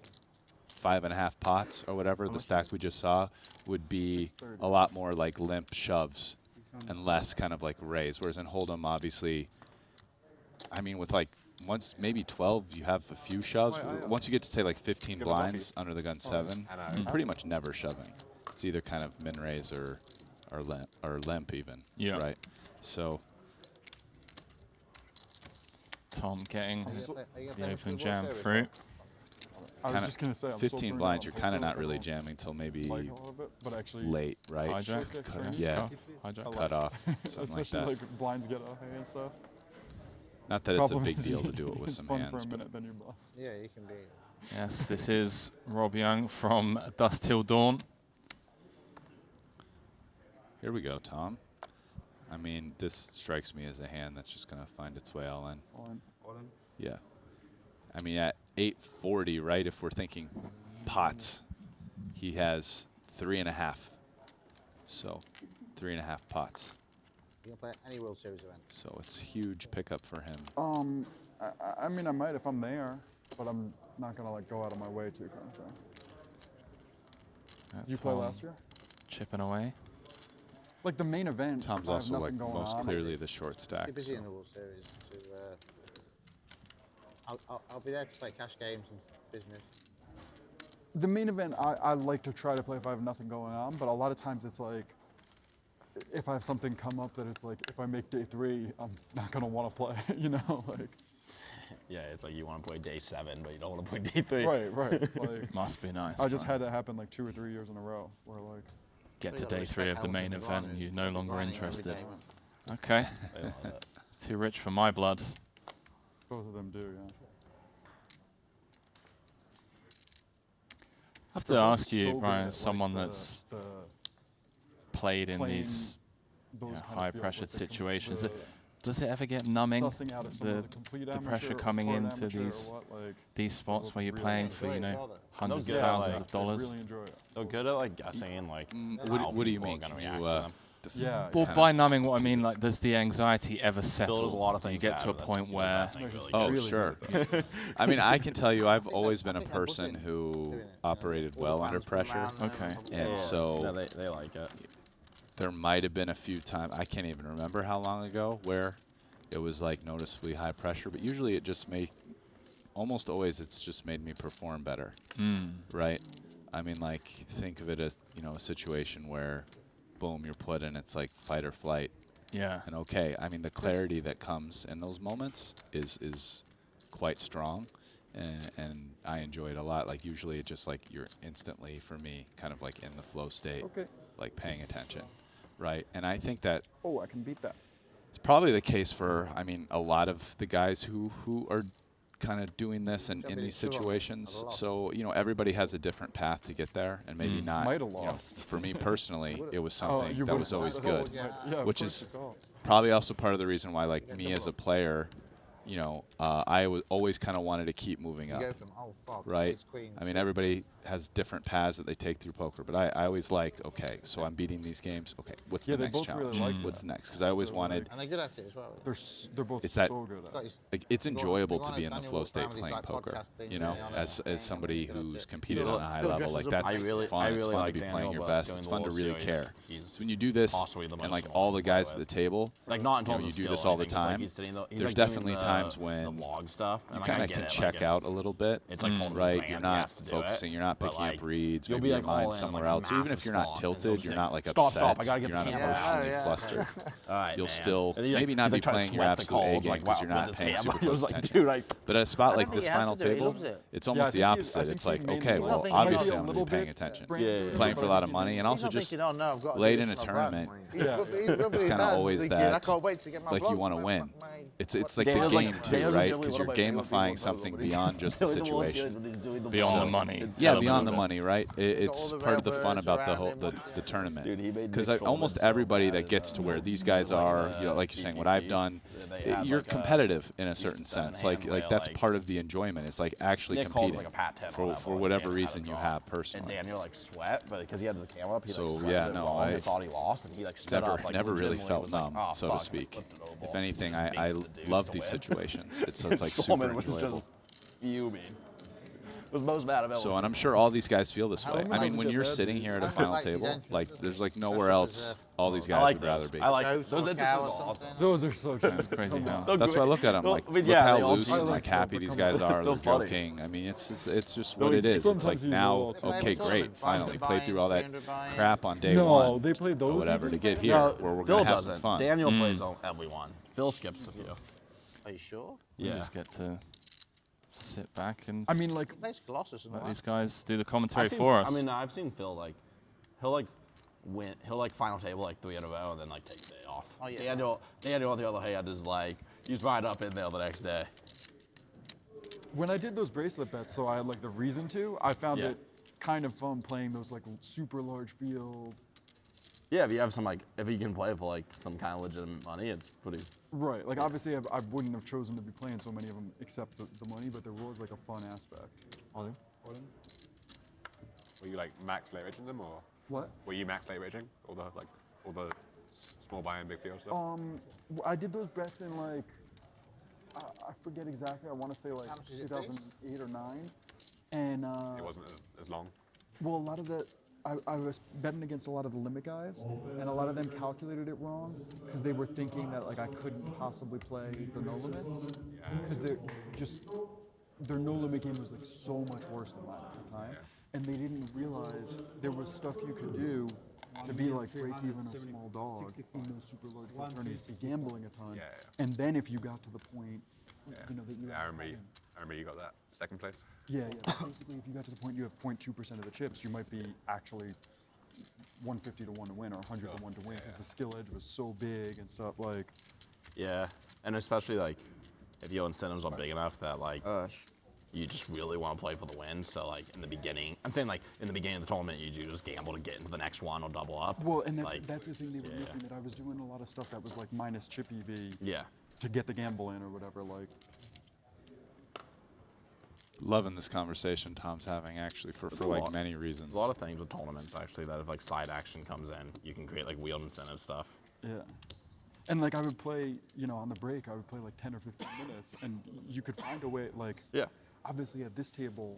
[SPEAKER 17] 5.5 pots or whatever the stack we just saw would be a lot more like limp shoves and less kind of like raise. Whereas in Hold'em, obviously, I mean, with like once maybe 12, you have a few shoves. Once you get to say like 15 blinds under the gun 7, you're pretty much never shoving. It's either kind of min raise or limp even.
[SPEAKER 2] Yeah.
[SPEAKER 17] Right. So.
[SPEAKER 2] Tom getting the open jam through.
[SPEAKER 5] I was just gonna say, I'm
[SPEAKER 17] 15 blinds, you're kind of not really jamming till maybe
[SPEAKER 5] like a little bit, but actually
[SPEAKER 17] late, right?
[SPEAKER 2] Hijack?
[SPEAKER 17] Yeah,
[SPEAKER 2] Hijack.
[SPEAKER 17] cut off, something like
[SPEAKER 5] especially
[SPEAKER 17] that.
[SPEAKER 5] like blinds get off and stuff.
[SPEAKER 17] Not that it's a
[SPEAKER 5] Problem
[SPEAKER 17] big
[SPEAKER 5] is
[SPEAKER 17] deal to do it with
[SPEAKER 5] it's
[SPEAKER 17] some
[SPEAKER 5] fun
[SPEAKER 17] hands.
[SPEAKER 5] for a
[SPEAKER 17] but
[SPEAKER 5] minute, then you bust.
[SPEAKER 15] Yeah, you can be.
[SPEAKER 2] Yes, this is Rob Young from Dusk Till Dawn.
[SPEAKER 17] Here we go, Tom. I mean, this strikes me as a hand that's just going to find its way all in.
[SPEAKER 5] All in.
[SPEAKER 17] Yeah. I mean, at 840, right, if we're thinking pots, he has 3.5. So 3.5 pots.
[SPEAKER 15] You can play any World Series event.
[SPEAKER 17] So it's a huge pickup for him.
[SPEAKER 5] I mean, I might if I'm there, but I'm not gonna like go out of my way to kind of thing. Did you play
[SPEAKER 2] Tom
[SPEAKER 5] last year?
[SPEAKER 2] Chipping away.
[SPEAKER 5] Like the main event.
[SPEAKER 17] Tom's
[SPEAKER 5] I have
[SPEAKER 17] also like
[SPEAKER 5] nothing going
[SPEAKER 17] most
[SPEAKER 5] on.
[SPEAKER 17] clearly the short stack.
[SPEAKER 15] Keep busy
[SPEAKER 17] so.
[SPEAKER 15] in the World Series. I'll be there to play cash games and business.
[SPEAKER 5] The main event, I like to try to play if I have nothing going on, but a lot of times it's like, if I have something come up that it's like, if I make day 3, I'm not gonna want to play, you know, like.
[SPEAKER 7] Yeah, it's like you want to play day 7, but you don't want to play day 3.
[SPEAKER 5] Right. Like,
[SPEAKER 2] Must be nice.
[SPEAKER 5] I just
[SPEAKER 2] Brian.
[SPEAKER 5] had that happen like 2 or 3 years in a row, where like.
[SPEAKER 2] Get to day 3 of the main event and you're no longer interested. Okay. Too rich for my blood.
[SPEAKER 5] Both of them do, yeah.
[SPEAKER 2] I have to ask you, Brian, as someone that's played in
[SPEAKER 5] playing
[SPEAKER 2] these
[SPEAKER 5] those kind of
[SPEAKER 2] high
[SPEAKER 5] fields,
[SPEAKER 2] pressure
[SPEAKER 5] like
[SPEAKER 2] situations, does it ever get numbing,
[SPEAKER 5] sussing out if someone's a complete
[SPEAKER 2] the
[SPEAKER 5] amateur
[SPEAKER 2] pressure
[SPEAKER 5] or
[SPEAKER 2] coming
[SPEAKER 5] full
[SPEAKER 2] into
[SPEAKER 5] amateur or
[SPEAKER 2] these
[SPEAKER 5] what, like,
[SPEAKER 2] these spots where you're
[SPEAKER 5] really
[SPEAKER 2] playing
[SPEAKER 5] enjoy
[SPEAKER 2] for,
[SPEAKER 5] it.
[SPEAKER 2] hundreds of
[SPEAKER 7] They'll get,
[SPEAKER 2] thousands
[SPEAKER 7] like,
[SPEAKER 2] of dollars?
[SPEAKER 5] Really enjoy it.
[SPEAKER 7] They're good at like guessing and like
[SPEAKER 17] What do you mean?
[SPEAKER 7] Gonna
[SPEAKER 17] Can
[SPEAKER 7] react
[SPEAKER 17] you,
[SPEAKER 7] to them.
[SPEAKER 5] Yeah.
[SPEAKER 2] Well,
[SPEAKER 17] kind
[SPEAKER 2] by
[SPEAKER 17] of
[SPEAKER 2] numbing, what I mean, like, does the anxiety ever settle?
[SPEAKER 7] There's a lot of
[SPEAKER 2] Do you
[SPEAKER 7] things
[SPEAKER 2] get
[SPEAKER 7] that
[SPEAKER 2] to a
[SPEAKER 7] happen
[SPEAKER 2] point
[SPEAKER 7] that
[SPEAKER 2] where
[SPEAKER 7] nothing really
[SPEAKER 17] Oh,
[SPEAKER 7] good.
[SPEAKER 17] sure. I mean, I can tell you, I've always been a person who operated well under pressure.
[SPEAKER 2] Okay.
[SPEAKER 17] And
[SPEAKER 7] Yeah,
[SPEAKER 17] so
[SPEAKER 7] no, they like it.
[SPEAKER 17] there might have been a few times, I can't even remember how long ago, where it was like noticeably high pressure, but usually it just almost always it's just made me perform better, right? I mean, like, think of it as, you know, a situation where, boom, you're put in, it's like fight or flight.
[SPEAKER 2] Yeah.
[SPEAKER 17] And okay, I mean, the clarity that comes in those moments is quite strong, and I enjoy it a lot. Like, usually it's just like you're instantly, for me, kind of like in the flow state, like paying attention, right? And I think that
[SPEAKER 5] I can beat that.
[SPEAKER 17] it's probably the case for, I mean, a lot of the guys who are kind of doing this in these situations. So, you know, everybody has a different path to get there, and maybe not.
[SPEAKER 5] Might have
[SPEAKER 17] you know,
[SPEAKER 5] lost.
[SPEAKER 17] for me personally, it was something
[SPEAKER 5] you
[SPEAKER 17] that
[SPEAKER 5] would've
[SPEAKER 17] was always
[SPEAKER 5] lost.
[SPEAKER 17] good,
[SPEAKER 5] Yeah,
[SPEAKER 17] which is probably also part of the reason why, like, me as a player, you know, I always kind of wanted to keep moving up, right? I mean, everybody has different paths that they take through poker, but I always liked, okay, so I'm beating these games. Okay, what's the next challenge? What's next? Because I always wanted.
[SPEAKER 15] And they're good at it as well.
[SPEAKER 5] They're both
[SPEAKER 17] It's that,
[SPEAKER 5] so good at it.
[SPEAKER 17] like, it's enjoyable to be in the flow state playing poker, you know, as somebody who's competed on a high level. Like, that's fun. It's fun to be playing your best. It's fun to really care. So when you do this, and like all the guys at the table,
[SPEAKER 7] Like, not in
[SPEAKER 17] you know,
[SPEAKER 7] terms
[SPEAKER 17] you
[SPEAKER 7] of
[SPEAKER 17] do
[SPEAKER 7] skill
[SPEAKER 17] this
[SPEAKER 7] or
[SPEAKER 17] all the
[SPEAKER 7] anything, 'cause, like,
[SPEAKER 17] time.
[SPEAKER 7] he's sitting he's,
[SPEAKER 17] There's
[SPEAKER 7] like, doing
[SPEAKER 17] definitely
[SPEAKER 7] the-
[SPEAKER 17] times when
[SPEAKER 7] the log stuff, and
[SPEAKER 17] you
[SPEAKER 7] like, I
[SPEAKER 17] kind of
[SPEAKER 7] get
[SPEAKER 17] can
[SPEAKER 7] it,
[SPEAKER 17] check
[SPEAKER 7] like,
[SPEAKER 17] out a little bit,
[SPEAKER 7] it's like Coleman's
[SPEAKER 17] right?
[SPEAKER 7] brand,
[SPEAKER 17] You're
[SPEAKER 7] he
[SPEAKER 17] not
[SPEAKER 7] has to do
[SPEAKER 17] focusing.
[SPEAKER 7] it,
[SPEAKER 17] You're not
[SPEAKER 7] but,
[SPEAKER 17] picking
[SPEAKER 7] like,
[SPEAKER 17] up reads.
[SPEAKER 7] you'll
[SPEAKER 17] Maybe
[SPEAKER 7] be,
[SPEAKER 17] your
[SPEAKER 7] like, all
[SPEAKER 17] mind's
[SPEAKER 7] in,
[SPEAKER 17] somewhere
[SPEAKER 7] like, a
[SPEAKER 17] else. So even if
[SPEAKER 7] massive
[SPEAKER 17] you're not
[SPEAKER 7] spot, and
[SPEAKER 17] tilted,
[SPEAKER 7] goes
[SPEAKER 17] you're
[SPEAKER 7] like,
[SPEAKER 17] not like
[SPEAKER 7] stop,
[SPEAKER 17] upset.
[SPEAKER 7] I gotta get
[SPEAKER 17] You're
[SPEAKER 7] the
[SPEAKER 17] not
[SPEAKER 7] camera out.
[SPEAKER 17] emotionally flustered.
[SPEAKER 7] All right,
[SPEAKER 17] You'll
[SPEAKER 7] man.
[SPEAKER 17] still
[SPEAKER 7] And he,
[SPEAKER 17] maybe
[SPEAKER 7] like,
[SPEAKER 17] not
[SPEAKER 7] he's,
[SPEAKER 17] be
[SPEAKER 7] like, trying to
[SPEAKER 17] playing your
[SPEAKER 7] sweat the
[SPEAKER 17] absolute A
[SPEAKER 7] calls,
[SPEAKER 17] game
[SPEAKER 7] like,
[SPEAKER 17] because
[SPEAKER 7] wow,
[SPEAKER 17] you're
[SPEAKER 7] with
[SPEAKER 17] not
[SPEAKER 7] this
[SPEAKER 17] paying
[SPEAKER 7] camera.
[SPEAKER 17] super
[SPEAKER 7] He was
[SPEAKER 17] close
[SPEAKER 7] like,
[SPEAKER 17] attention.
[SPEAKER 7] dude, like,
[SPEAKER 17] But at a spot
[SPEAKER 15] I
[SPEAKER 17] like
[SPEAKER 15] don't
[SPEAKER 17] this
[SPEAKER 15] think he has
[SPEAKER 17] final
[SPEAKER 15] to do it. He
[SPEAKER 17] table,
[SPEAKER 15] loves it.
[SPEAKER 17] it's
[SPEAKER 5] Yeah,
[SPEAKER 17] almost
[SPEAKER 5] I
[SPEAKER 17] the
[SPEAKER 5] think
[SPEAKER 17] opposite.
[SPEAKER 5] he
[SPEAKER 17] It's like,
[SPEAKER 5] mainly
[SPEAKER 17] okay,
[SPEAKER 5] loves
[SPEAKER 17] well,
[SPEAKER 15] it. He
[SPEAKER 17] obviously
[SPEAKER 15] might be
[SPEAKER 17] I'm
[SPEAKER 15] a
[SPEAKER 17] going to be
[SPEAKER 5] little
[SPEAKER 17] paying
[SPEAKER 5] bit
[SPEAKER 17] attention,
[SPEAKER 5] brain-
[SPEAKER 17] playing for a lot of money, and
[SPEAKER 15] He's
[SPEAKER 17] also
[SPEAKER 15] not
[SPEAKER 17] just
[SPEAKER 15] thinking, oh no, I've got to
[SPEAKER 17] late
[SPEAKER 15] do
[SPEAKER 17] in a
[SPEAKER 15] this for my brand.
[SPEAKER 17] tournament.
[SPEAKER 15] He's rubbing
[SPEAKER 17] It's
[SPEAKER 15] his
[SPEAKER 17] kind of
[SPEAKER 15] hands
[SPEAKER 17] always
[SPEAKER 15] thinking, I
[SPEAKER 17] that,
[SPEAKER 15] can't wait to get my
[SPEAKER 17] like, you
[SPEAKER 15] vlog,
[SPEAKER 17] want to
[SPEAKER 15] my-
[SPEAKER 17] win.
[SPEAKER 15] my-
[SPEAKER 17] It's like the
[SPEAKER 7] Daniel's
[SPEAKER 17] game
[SPEAKER 7] like-
[SPEAKER 17] too,
[SPEAKER 7] Daniel's
[SPEAKER 17] right?
[SPEAKER 7] like,
[SPEAKER 17] Because
[SPEAKER 7] what
[SPEAKER 17] you're
[SPEAKER 7] about you?
[SPEAKER 17] gamifying something beyond just the situation.
[SPEAKER 2] Beyond the money.
[SPEAKER 17] Yeah, beyond the money, right? It's
[SPEAKER 15] all the
[SPEAKER 17] part of the
[SPEAKER 15] rare
[SPEAKER 17] fun
[SPEAKER 15] words
[SPEAKER 17] about the
[SPEAKER 15] around
[SPEAKER 17] whole
[SPEAKER 15] him.
[SPEAKER 17] the tournament.
[SPEAKER 7] Dude, he made
[SPEAKER 17] Because
[SPEAKER 7] Nick
[SPEAKER 17] almost
[SPEAKER 7] Schulman so
[SPEAKER 17] everybody
[SPEAKER 7] bad
[SPEAKER 17] that
[SPEAKER 7] in,
[SPEAKER 17] gets to where these
[SPEAKER 7] he
[SPEAKER 17] guys
[SPEAKER 7] was like
[SPEAKER 17] are,
[SPEAKER 7] in,
[SPEAKER 17] you know, like you're saying, what
[SPEAKER 7] BBC,
[SPEAKER 17] I've done,
[SPEAKER 7] they had
[SPEAKER 17] you're
[SPEAKER 7] like a
[SPEAKER 17] competitive in a certain
[SPEAKER 7] seven
[SPEAKER 17] sense.
[SPEAKER 7] hand
[SPEAKER 17] Like
[SPEAKER 7] where,
[SPEAKER 17] that's
[SPEAKER 7] like,
[SPEAKER 17] part of the enjoyment. It's like actually
[SPEAKER 7] Nick called it
[SPEAKER 17] competing
[SPEAKER 7] like a pat 10 on
[SPEAKER 17] for
[SPEAKER 7] that ball,
[SPEAKER 17] whatever
[SPEAKER 7] Daniel had
[SPEAKER 17] reason
[SPEAKER 7] a
[SPEAKER 17] you
[SPEAKER 7] draw.
[SPEAKER 17] have personally.
[SPEAKER 7] And Daniel like sweat, but because he had the camera up, he
[SPEAKER 17] So,
[SPEAKER 7] like sweated
[SPEAKER 17] yeah,
[SPEAKER 7] it
[SPEAKER 17] no,
[SPEAKER 7] wrong
[SPEAKER 17] I
[SPEAKER 7] and thought he lost, and he like stood
[SPEAKER 17] never
[SPEAKER 7] up, like,
[SPEAKER 17] never really
[SPEAKER 7] legitimately
[SPEAKER 17] felt
[SPEAKER 7] was like,
[SPEAKER 17] numb,
[SPEAKER 7] "Oh,
[SPEAKER 17] so
[SPEAKER 7] fuck,"
[SPEAKER 17] to speak.
[SPEAKER 7] flipped it over,
[SPEAKER 17] If anything,
[SPEAKER 7] just
[SPEAKER 17] I
[SPEAKER 7] beats the deuce
[SPEAKER 17] love
[SPEAKER 7] to
[SPEAKER 17] these
[SPEAKER 7] win.
[SPEAKER 17] situations. It's
[SPEAKER 7] And
[SPEAKER 17] like super
[SPEAKER 7] Schulman was
[SPEAKER 17] enjoyable.
[SPEAKER 7] just fuming. Was most mad about.
[SPEAKER 17] So, and I'm sure all these guys feel this way.
[SPEAKER 15] How
[SPEAKER 17] I mean,
[SPEAKER 15] long
[SPEAKER 17] when
[SPEAKER 15] is
[SPEAKER 17] you're
[SPEAKER 15] it
[SPEAKER 17] sitting
[SPEAKER 15] there?
[SPEAKER 17] here at
[SPEAKER 15] I
[SPEAKER 17] a
[SPEAKER 15] don't
[SPEAKER 17] final
[SPEAKER 15] like his
[SPEAKER 17] table,
[SPEAKER 15] entrance.
[SPEAKER 17] like there's like
[SPEAKER 15] That's
[SPEAKER 17] nowhere
[SPEAKER 15] what
[SPEAKER 17] else
[SPEAKER 15] deserve.
[SPEAKER 17] all these
[SPEAKER 7] I
[SPEAKER 17] guys
[SPEAKER 7] like
[SPEAKER 17] would rather
[SPEAKER 7] those.
[SPEAKER 17] be.
[SPEAKER 7] I like
[SPEAKER 15] Goats
[SPEAKER 7] those
[SPEAKER 15] or
[SPEAKER 7] entrances
[SPEAKER 15] cow or
[SPEAKER 7] are awesome.
[SPEAKER 15] something.
[SPEAKER 5] Those are so
[SPEAKER 2] That's crazy. How.
[SPEAKER 17] That's why I look at them like,
[SPEAKER 7] I mean,
[SPEAKER 17] look
[SPEAKER 7] yeah,
[SPEAKER 17] how
[SPEAKER 7] they all
[SPEAKER 17] loose
[SPEAKER 7] feel
[SPEAKER 17] and
[SPEAKER 5] like
[SPEAKER 17] like happy
[SPEAKER 5] them,
[SPEAKER 17] these
[SPEAKER 5] but
[SPEAKER 17] guys are.
[SPEAKER 7] they're
[SPEAKER 17] They're
[SPEAKER 7] funny.
[SPEAKER 17] joking. I mean, it's just
[SPEAKER 7] No,
[SPEAKER 17] what it is. It's like
[SPEAKER 5] sometimes he's
[SPEAKER 17] now,
[SPEAKER 5] all-
[SPEAKER 17] okay, great, finally played through all that
[SPEAKER 15] 300 buy-in.
[SPEAKER 17] crap on day
[SPEAKER 5] No,
[SPEAKER 17] one.
[SPEAKER 5] they played those
[SPEAKER 17] or whatever
[SPEAKER 5] even?
[SPEAKER 17] to get here,
[SPEAKER 7] No,
[SPEAKER 17] where we're
[SPEAKER 7] Phil
[SPEAKER 17] gonna have some
[SPEAKER 7] doesn't.
[SPEAKER 17] fun.
[SPEAKER 7] Daniel plays on everyone. Phil skips a few.
[SPEAKER 15] Are you sure?
[SPEAKER 2] We
[SPEAKER 7] Yeah.
[SPEAKER 2] just get to sit back and
[SPEAKER 5] I mean, like,
[SPEAKER 15] Nice Colossus and all
[SPEAKER 2] let
[SPEAKER 15] that.
[SPEAKER 2] these guys do the commentary
[SPEAKER 7] I've seen-
[SPEAKER 2] for us.
[SPEAKER 7] I mean, I've seen Phil like, he'll like win. He'll like final table like 3 in a row and then like take the day off.
[SPEAKER 15] Oh, yeah.
[SPEAKER 7] Daniel on the other hand is like he's right up in there the next day.
[SPEAKER 5] when I did those bracelet bets, so I had like the reason to, I found
[SPEAKER 7] Yeah.
[SPEAKER 5] it kind of fun playing those like super large field.
[SPEAKER 7] Yeah, if you have some like, if you can play for like some kind of legitimate money, it's pretty.
[SPEAKER 5] Right, like obviously I wouldn't have chosen to be playing so many of them except the money, but there was like a fun aspect.
[SPEAKER 18] Were you like max late raging them, or
[SPEAKER 5] What?
[SPEAKER 18] were you max late raging all the small buy and big field stuff?
[SPEAKER 5] I did those bets in like, I forget exactly, I want to say like
[SPEAKER 15] How much does it take?
[SPEAKER 5] 2008 or 9. And
[SPEAKER 18] It wasn't as long.
[SPEAKER 5] well, a lot of the, I was betting against a lot of the limit guys, and a lot of them calculated it wrong because they were thinking that like I couldn't possibly play the no limits because they're just their no limit game was like so much worse than mine at the time, and they didn't realize there was stuff you could do to be like break even a small dog in those super large fraternities, be gambling a ton, and then if you got to the point, you know that you.
[SPEAKER 18] I remember you got that second place.
[SPEAKER 5] Yeah. Basically, if you got to the point you have 0.2% of the chips, you might be actually 150 to 1 to win or 100 to 1 to win because the skill edge was so big and stuff like.
[SPEAKER 7] Yeah, and especially like if your incentives are big enough that like you just really want to play for the win. So like in the beginning, I'm saying like in the beginning of the tournament, you do just gamble to get into the next one or double up.
[SPEAKER 5] Well, and that's
[SPEAKER 7] like,
[SPEAKER 5] that's the thing they were missing. That I was doing a lot of stuff that was like minus chip EV.
[SPEAKER 7] Yeah.
[SPEAKER 5] To get the gamble in or whatever, like.
[SPEAKER 17] Loving this conversation Tom's having actually for like many reasons.
[SPEAKER 7] There's a lot of things with tournaments actually that if like side action comes in, you can create like wheel incentive stuff.
[SPEAKER 5] Yeah. And like I would play, you know, on the break, I would play like 10 or 15 minutes, and you could find a way, like.
[SPEAKER 7] Yeah.
[SPEAKER 5] Obviously, at this table,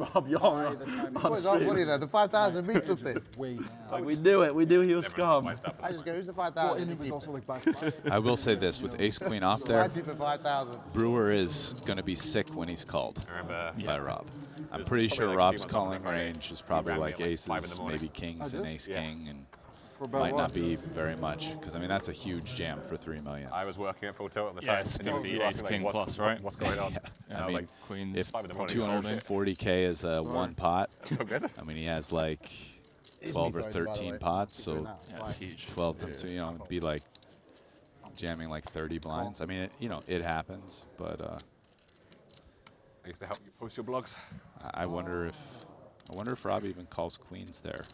[SPEAKER 14] Rob, you're on.
[SPEAKER 15] What's up, what is that? The 5,000 me took this.
[SPEAKER 5] Way down.
[SPEAKER 14] Like, we knew it. We knew he was scum.
[SPEAKER 15] I just go, who's the
[SPEAKER 5] Well,
[SPEAKER 15] 5,000?
[SPEAKER 5] and it was also like back.
[SPEAKER 17] I will say this, with ace queen off there,
[SPEAKER 15] Fancy for 5,000.
[SPEAKER 17] Brewer is going to be sick when he's called by Rob. I'm pretty sure
[SPEAKER 18] like
[SPEAKER 17] Rob's
[SPEAKER 18] a few months on
[SPEAKER 17] calling
[SPEAKER 18] the Friday.
[SPEAKER 17] range is probably
[SPEAKER 18] He rang me
[SPEAKER 17] like
[SPEAKER 18] at like 5 in the
[SPEAKER 17] aces,
[SPEAKER 18] morning.
[SPEAKER 17] maybe kings and ace king, and
[SPEAKER 5] For better
[SPEAKER 17] might
[SPEAKER 5] luck.
[SPEAKER 17] not be very much, because I mean that's a huge jam for 3 million.
[SPEAKER 18] I was working at full tilt at the
[SPEAKER 2] Yeah,
[SPEAKER 18] time.
[SPEAKER 2] it's
[SPEAKER 18] and
[SPEAKER 2] gonna
[SPEAKER 18] you
[SPEAKER 2] be
[SPEAKER 18] were
[SPEAKER 2] ace
[SPEAKER 18] asking,
[SPEAKER 2] king
[SPEAKER 18] what's,
[SPEAKER 2] plus, right?
[SPEAKER 18] What's going on?
[SPEAKER 2] Yeah,
[SPEAKER 18] And
[SPEAKER 2] I mean,
[SPEAKER 18] like,
[SPEAKER 2] queens.
[SPEAKER 17] If
[SPEAKER 18] 5 in the morning.
[SPEAKER 17] 240K is a one pot,
[SPEAKER 18] Oh, good.
[SPEAKER 17] I mean he has like 12 or 13 pots, so
[SPEAKER 2] Yeah, it's huge.
[SPEAKER 17] 12 times, so you know it'd be like jamming like 30 blinds. I mean, you know, it happens, but
[SPEAKER 18] I used to help you post your blogs.
[SPEAKER 17] I wonder if Rob even calls queens there.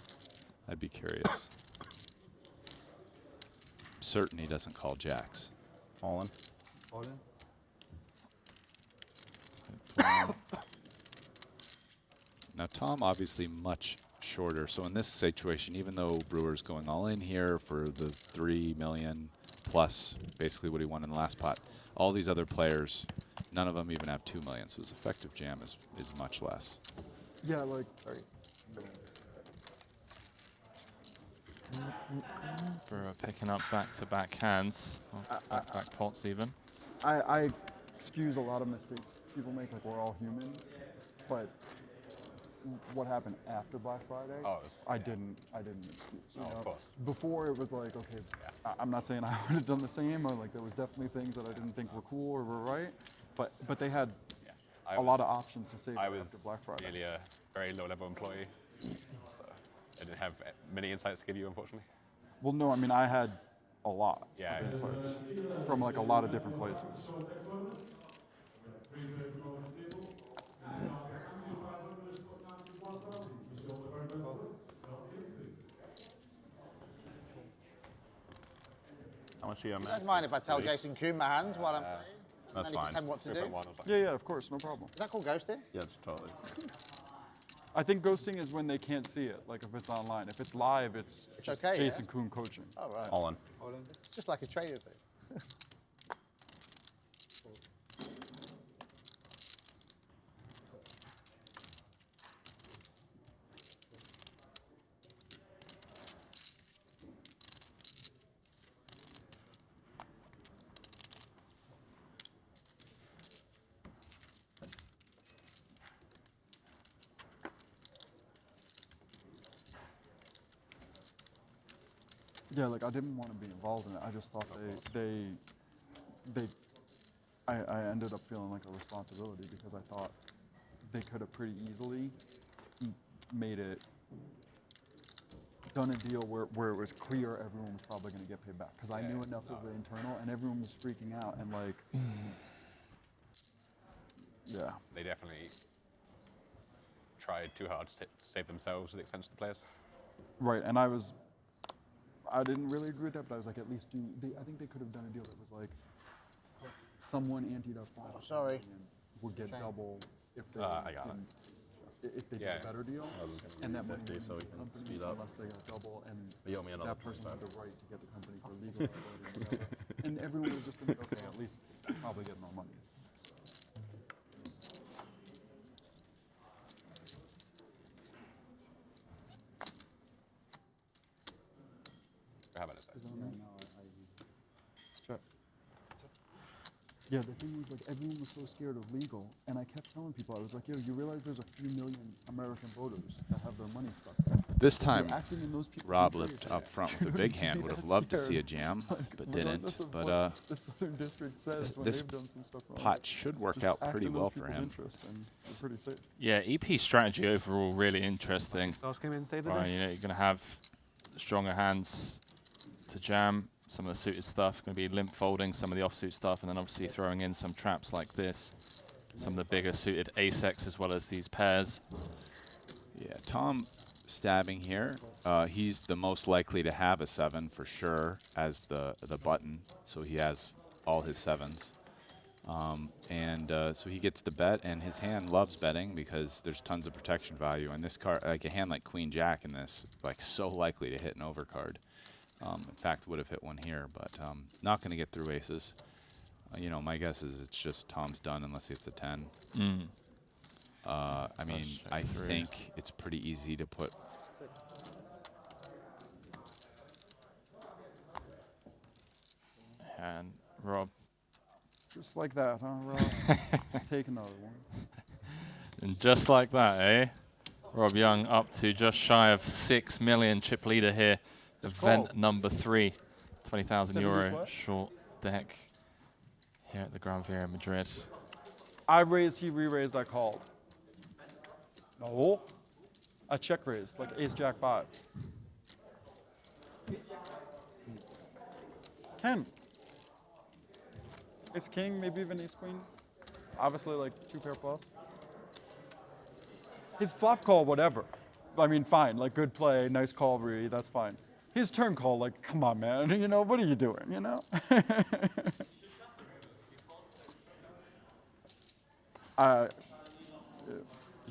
[SPEAKER 17] I'd be curious. Certain he doesn't call jacks.
[SPEAKER 7] All in.
[SPEAKER 5] All in.
[SPEAKER 17] Now Tom obviously much shorter, so in this situation, even though Brewer's going all in here for the 3 million plus basically what he won in the last pot, all these other players, none of them even have 2 million, so his effective jam is much less.
[SPEAKER 5] Yeah, like.
[SPEAKER 2] Brewer picking up back-to-back hands, back-to-back pots even.
[SPEAKER 5] I excuse a lot of mistakes people make, like we're all human, but what happened after Black Friday, I didn't excuse. You know?
[SPEAKER 18] Of course.
[SPEAKER 5] Before it was like, okay, I'm not saying I would have done the same, or like there was definitely things that I didn't think were cool or were right, but they had a lot of options to save after Black Friday.
[SPEAKER 18] Really a very low-level employee, so I didn't have many insights to give you, unfortunately.
[SPEAKER 5] Well, no, I mean I had a lot
[SPEAKER 18] Yeah,
[SPEAKER 5] of insights from like a lot of different places.
[SPEAKER 7] How much are you on,
[SPEAKER 15] You
[SPEAKER 7] Matt?
[SPEAKER 15] don't mind if I tell Jason Kuhn my hands while I'm playing?
[SPEAKER 7] That's
[SPEAKER 15] And then he
[SPEAKER 7] fine.
[SPEAKER 15] can tell me what to do?
[SPEAKER 18] 3.1 or something.
[SPEAKER 5] Yeah, of course, no problem.
[SPEAKER 15] Is that called ghosting?
[SPEAKER 7] Yeah, it's totally.
[SPEAKER 5] I think ghosting is when they can't see it, like if it's online. If it's live, it's just
[SPEAKER 15] okay,
[SPEAKER 5] Jason
[SPEAKER 15] yeah?
[SPEAKER 5] Kuhn coaching.
[SPEAKER 15] Oh, right.
[SPEAKER 7] All in.
[SPEAKER 15] It's just like a trader thing.
[SPEAKER 5] Yeah, like I didn't want to be involved in it. I just thought I ended up feeling like a responsibility because I thought they could have pretty easily made it, done a deal where it was clear everyone was probably going to get paid back. Because I knew enough of the internal and everyone was freaking out and like, yeah.
[SPEAKER 18] They definitely tried too hard to save themselves at the expense of the players.
[SPEAKER 5] Right, and I didn't really agree with that, but I was like, at least I think they could have done a deal that was like, someone anteed up 5
[SPEAKER 15] sorry.
[SPEAKER 5] would get double if they
[SPEAKER 18] I got
[SPEAKER 5] if they did a better deal,
[SPEAKER 7] I was just
[SPEAKER 5] and
[SPEAKER 7] gonna
[SPEAKER 5] that
[SPEAKER 7] use
[SPEAKER 5] money
[SPEAKER 7] 50 so we
[SPEAKER 5] would
[SPEAKER 7] can
[SPEAKER 5] go to the company
[SPEAKER 7] speed up.
[SPEAKER 5] unless they got double, and
[SPEAKER 7] But you owe me another
[SPEAKER 5] that person had
[SPEAKER 7] 25.
[SPEAKER 5] the right to get the company for legal liability and whatever. And everyone would just been like, okay, at least probably get more money.
[SPEAKER 18] We're having a sec.
[SPEAKER 5] Is it on there? Check. Yeah, the thing was like everyone was so scared of legal, and I kept telling people, I was like, yo, you realize there's a few million American voters that have their money stuck there.
[SPEAKER 17] This time,
[SPEAKER 5] You're acting in those people's
[SPEAKER 17] Rob
[SPEAKER 5] interests.
[SPEAKER 17] lived up front with
[SPEAKER 5] You
[SPEAKER 17] a
[SPEAKER 5] don't
[SPEAKER 17] big
[SPEAKER 5] need to
[SPEAKER 17] hand.
[SPEAKER 5] be
[SPEAKER 17] Would have
[SPEAKER 5] that
[SPEAKER 17] loved to see a
[SPEAKER 5] scared.
[SPEAKER 17] jam,
[SPEAKER 5] Like,
[SPEAKER 17] but
[SPEAKER 5] regardless
[SPEAKER 17] didn't.
[SPEAKER 5] of
[SPEAKER 17] But
[SPEAKER 5] what the Southern District says when
[SPEAKER 17] this
[SPEAKER 5] they've done some stuff wrong.
[SPEAKER 17] pot should work
[SPEAKER 5] Just
[SPEAKER 17] out
[SPEAKER 5] act
[SPEAKER 17] pretty
[SPEAKER 5] in those
[SPEAKER 17] well for
[SPEAKER 5] people's
[SPEAKER 17] him.
[SPEAKER 5] interest, and you're pretty safe.
[SPEAKER 2] Yeah, EP strategy overall really interesting.
[SPEAKER 18] Those came in and saved the
[SPEAKER 2] Right,
[SPEAKER 18] day.
[SPEAKER 2] you know, you're going to have stronger hands to jam. Some of the suited stuff going to be limp folding, some of the offsuit stuff, and then obviously throwing in some traps like this. Some of the bigger suited ace-X as well as these pairs.
[SPEAKER 17] Yeah, Tom stabbing here. He's the most likely to have a 7 for sure as the button, so he has all his 7s. So he gets the bet, and his hand loves betting because there's tons of protection value. And this card, like a hand like Queen Jack in this, like so likely to hit an overcard. In fact, would have hit one here, but not going to get through aces. You know, my guess is it's just Tom's done unless it's a 10. I mean, I think it's pretty easy to put.
[SPEAKER 2] And Rob.
[SPEAKER 5] Just like that, huh, Rob? Let's take another one.
[SPEAKER 2] And just like that, eh? Rob Young up to just shy of 6 million chip leader here. event number 3, 20,000
[SPEAKER 5] Seven
[SPEAKER 2] euro
[SPEAKER 5] what?
[SPEAKER 2] short deck here at the Gran Via Madrid.
[SPEAKER 5] I raised, he re-raised, I called. No. I check raised, like ace jack 5. Ken. Ace king, maybe even ace queen. Obviously like 2 pair plus. His flop call, whatever. I mean, fine, like good play, nice call, re, that's fine. His turn call, like, come on, man, you know, what are you doing, you know?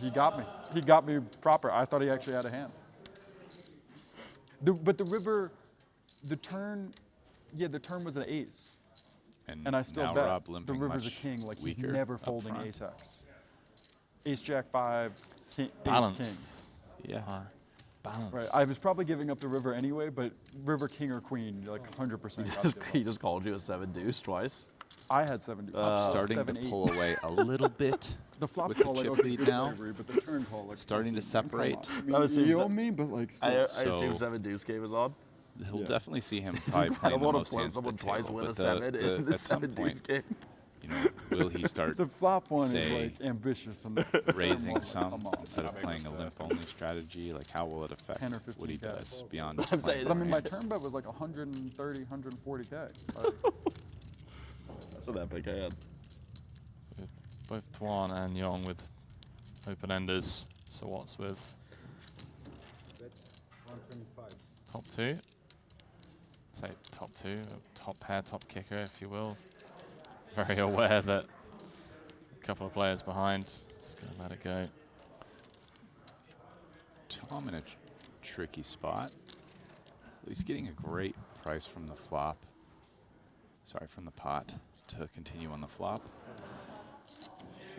[SPEAKER 5] He got me. He got me proper. I thought he actually had a hand. But the river, the turn was an ace. And I still
[SPEAKER 17] now
[SPEAKER 5] bet
[SPEAKER 17] Rob
[SPEAKER 5] the
[SPEAKER 17] limping
[SPEAKER 5] river's a
[SPEAKER 17] much
[SPEAKER 5] king. Like he's
[SPEAKER 17] weaker
[SPEAKER 5] never
[SPEAKER 17] up
[SPEAKER 5] folding
[SPEAKER 17] front.
[SPEAKER 5] ace X. Ace jack 5, king,
[SPEAKER 2] Balanced.
[SPEAKER 5] ace king.
[SPEAKER 17] Yeah.
[SPEAKER 2] Balanced.
[SPEAKER 5] Right. I was probably giving up the river anyway, but river king or queen, like 100%.
[SPEAKER 14] He just called you a 7-deuce twice.
[SPEAKER 5] I had 7 deuce.
[SPEAKER 17] I'm starting
[SPEAKER 5] seven,
[SPEAKER 17] to
[SPEAKER 5] eight.
[SPEAKER 17] pull away a little bit
[SPEAKER 5] The flop
[SPEAKER 17] with
[SPEAKER 5] call,
[SPEAKER 17] the
[SPEAKER 5] like,
[SPEAKER 17] chip
[SPEAKER 5] okay,
[SPEAKER 17] lead
[SPEAKER 5] good
[SPEAKER 17] now.
[SPEAKER 5] delivery, but the turn call, like,
[SPEAKER 17] Starting to
[SPEAKER 5] come on.
[SPEAKER 17] separate.
[SPEAKER 5] I mean,
[SPEAKER 14] I assume
[SPEAKER 5] you
[SPEAKER 14] so-
[SPEAKER 5] owe me, but like still.
[SPEAKER 14] I assume
[SPEAKER 17] So-
[SPEAKER 14] 7-deuce game is on.
[SPEAKER 17] He'll
[SPEAKER 5] Yeah.
[SPEAKER 17] definitely see him probably
[SPEAKER 14] I
[SPEAKER 17] playing
[SPEAKER 14] don't
[SPEAKER 17] the
[SPEAKER 14] want
[SPEAKER 17] most
[SPEAKER 14] to float
[SPEAKER 17] hands at
[SPEAKER 14] someone
[SPEAKER 17] the
[SPEAKER 14] twice
[SPEAKER 17] table,
[SPEAKER 14] with a
[SPEAKER 17] but
[SPEAKER 14] 7 in the
[SPEAKER 17] at some
[SPEAKER 14] 7-deuce
[SPEAKER 17] point,
[SPEAKER 14] game.
[SPEAKER 17] you know, will he start
[SPEAKER 5] The flop one is
[SPEAKER 17] say,
[SPEAKER 5] like ambitious and
[SPEAKER 17] raising
[SPEAKER 5] like,
[SPEAKER 17] some
[SPEAKER 5] come on.
[SPEAKER 17] instead of playing a limp-only strategy? Like, how will it affect
[SPEAKER 5] 10 or
[SPEAKER 17] what he
[SPEAKER 5] 15K.
[SPEAKER 17] does beyond
[SPEAKER 14] I'm
[SPEAKER 17] just playing
[SPEAKER 14] saying-
[SPEAKER 5] But I mean, my
[SPEAKER 17] range?
[SPEAKER 5] turn bet was like 130, 140K.
[SPEAKER 14] So that big hand.
[SPEAKER 2] Both Tuan and Yong with open-enders. So what's with top 2? Say top 2, top pair, top kicker, if you will. Very aware that a couple of players behind. Just going to let it go.
[SPEAKER 17] Tom in a tricky spot. He's getting a great price from the flop. Sorry, from the pot to continue on the flop.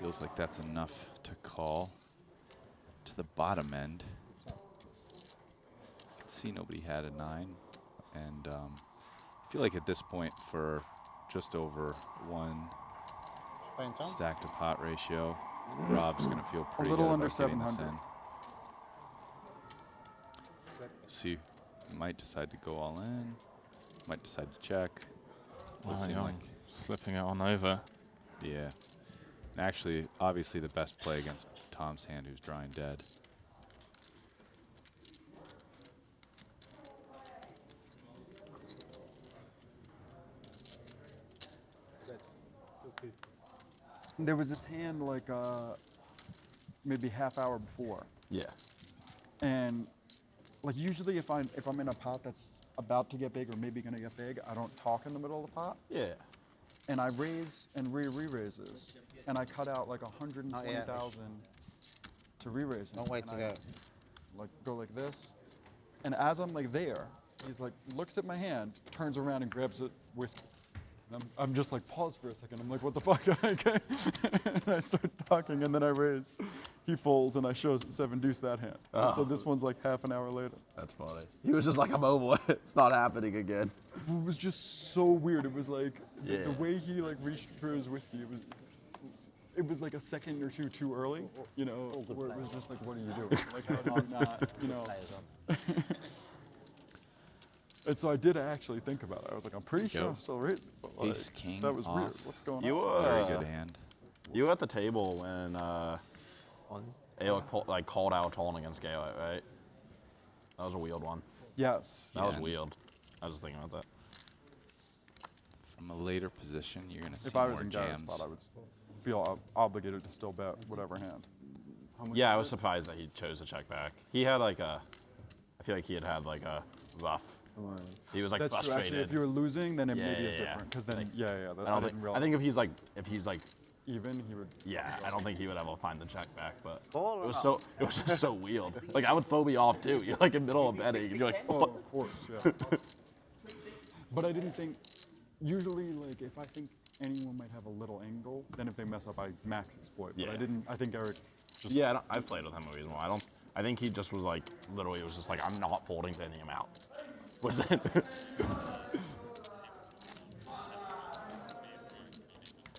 [SPEAKER 17] Feels like that's enough to call to the bottom end. Can see nobody had a 9, and I feel like at this point, for just over 1 stack to pot ratio, Rob's going to feel pretty
[SPEAKER 5] little
[SPEAKER 17] good
[SPEAKER 5] under
[SPEAKER 17] about getting this
[SPEAKER 5] 700.
[SPEAKER 17] in. See, might decide to go all in, might decide to check. Will
[SPEAKER 2] Wow,
[SPEAKER 17] seem
[SPEAKER 2] Yong
[SPEAKER 17] like,
[SPEAKER 2] slipping it on over.
[SPEAKER 17] yeah. And actually, obviously the best play against Tom's hand, who's drawing dead.
[SPEAKER 5] There was this hand like maybe half hour before,
[SPEAKER 14] Yeah.
[SPEAKER 5] and like usually if I'm in a pot that's about to get big or maybe gonna get big, I don't talk in the middle of the pot.
[SPEAKER 14] Yeah.
[SPEAKER 5] And I raise and re-raises, and I cut out like 120,000 to re-raise.
[SPEAKER 15] Don't wait
[SPEAKER 5] and
[SPEAKER 15] to
[SPEAKER 5] I,
[SPEAKER 15] go.
[SPEAKER 5] Like go like this, and as I'm like there, he's like looks at my hand, turns around and grabs a whiskey. And I'm just like pause for a second. I'm like, what the fuck? Okay. And I start talking, and then I raise. He folds, and I show 7 deuce that hand. And so this one's like half an hour later.
[SPEAKER 14] That's funny. He was just like, I'm over it. It's not happening again.
[SPEAKER 5] It was just so weird. It was like
[SPEAKER 14] Yeah.
[SPEAKER 5] the way he like reached for his whiskey. It was like a second or two too early, you know, where it was just like, what are you doing? Like, how do you not, you know? And so I did actually think about it. I was like, I'm pretty sure
[SPEAKER 17] Go.
[SPEAKER 5] I'm still raising. But like,
[SPEAKER 17] Ace, king
[SPEAKER 5] that was weird.
[SPEAKER 17] off.
[SPEAKER 5] What's going
[SPEAKER 14] You
[SPEAKER 5] on?
[SPEAKER 14] were
[SPEAKER 17] Very good hand.
[SPEAKER 14] You were at the table when Alec like called out Tolan against Gaelic, right? That was a weird one.
[SPEAKER 5] Yes.
[SPEAKER 14] That was
[SPEAKER 17] Yeah.
[SPEAKER 14] weird. I was just thinking about that.
[SPEAKER 17] From a later position, you're going to see
[SPEAKER 5] If I
[SPEAKER 17] more
[SPEAKER 5] was in Garrett's
[SPEAKER 17] jams.
[SPEAKER 5] spot, I would feel obligated to still bet whatever hand.
[SPEAKER 14] Yeah, I was surprised that he chose to check back. He had like a, I feel like he had like a rough. He was like
[SPEAKER 5] That's true.
[SPEAKER 14] frustrated.
[SPEAKER 5] Actually, if you were losing, then it
[SPEAKER 14] Yeah,
[SPEAKER 5] maybe is
[SPEAKER 14] yeah, yeah.
[SPEAKER 5] different. Because then,
[SPEAKER 14] Like,
[SPEAKER 5] that,
[SPEAKER 14] I
[SPEAKER 5] I
[SPEAKER 14] don't
[SPEAKER 5] didn't
[SPEAKER 14] think.
[SPEAKER 5] realize.
[SPEAKER 14] I think if he's like
[SPEAKER 5] even, he would.
[SPEAKER 14] Yeah, I don't think he would ever find the check back, but
[SPEAKER 15] Ball
[SPEAKER 14] it was
[SPEAKER 15] or
[SPEAKER 14] so it was just so weird. Like I would throw me off too. You're like in the middle of betting, and you're like,
[SPEAKER 5] Oh, of course, yeah. But I didn't think. Usually, like if I think anyone might have a little angle, then if they mess up, I max exploit. But
[SPEAKER 14] Yeah.
[SPEAKER 5] I didn't. I think Eric. Just
[SPEAKER 14] yeah, I've played with him a reason why. I think he just was like literally was just like I'm not folding to any amount. Was it?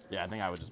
[SPEAKER 14] Yeah, I think I would just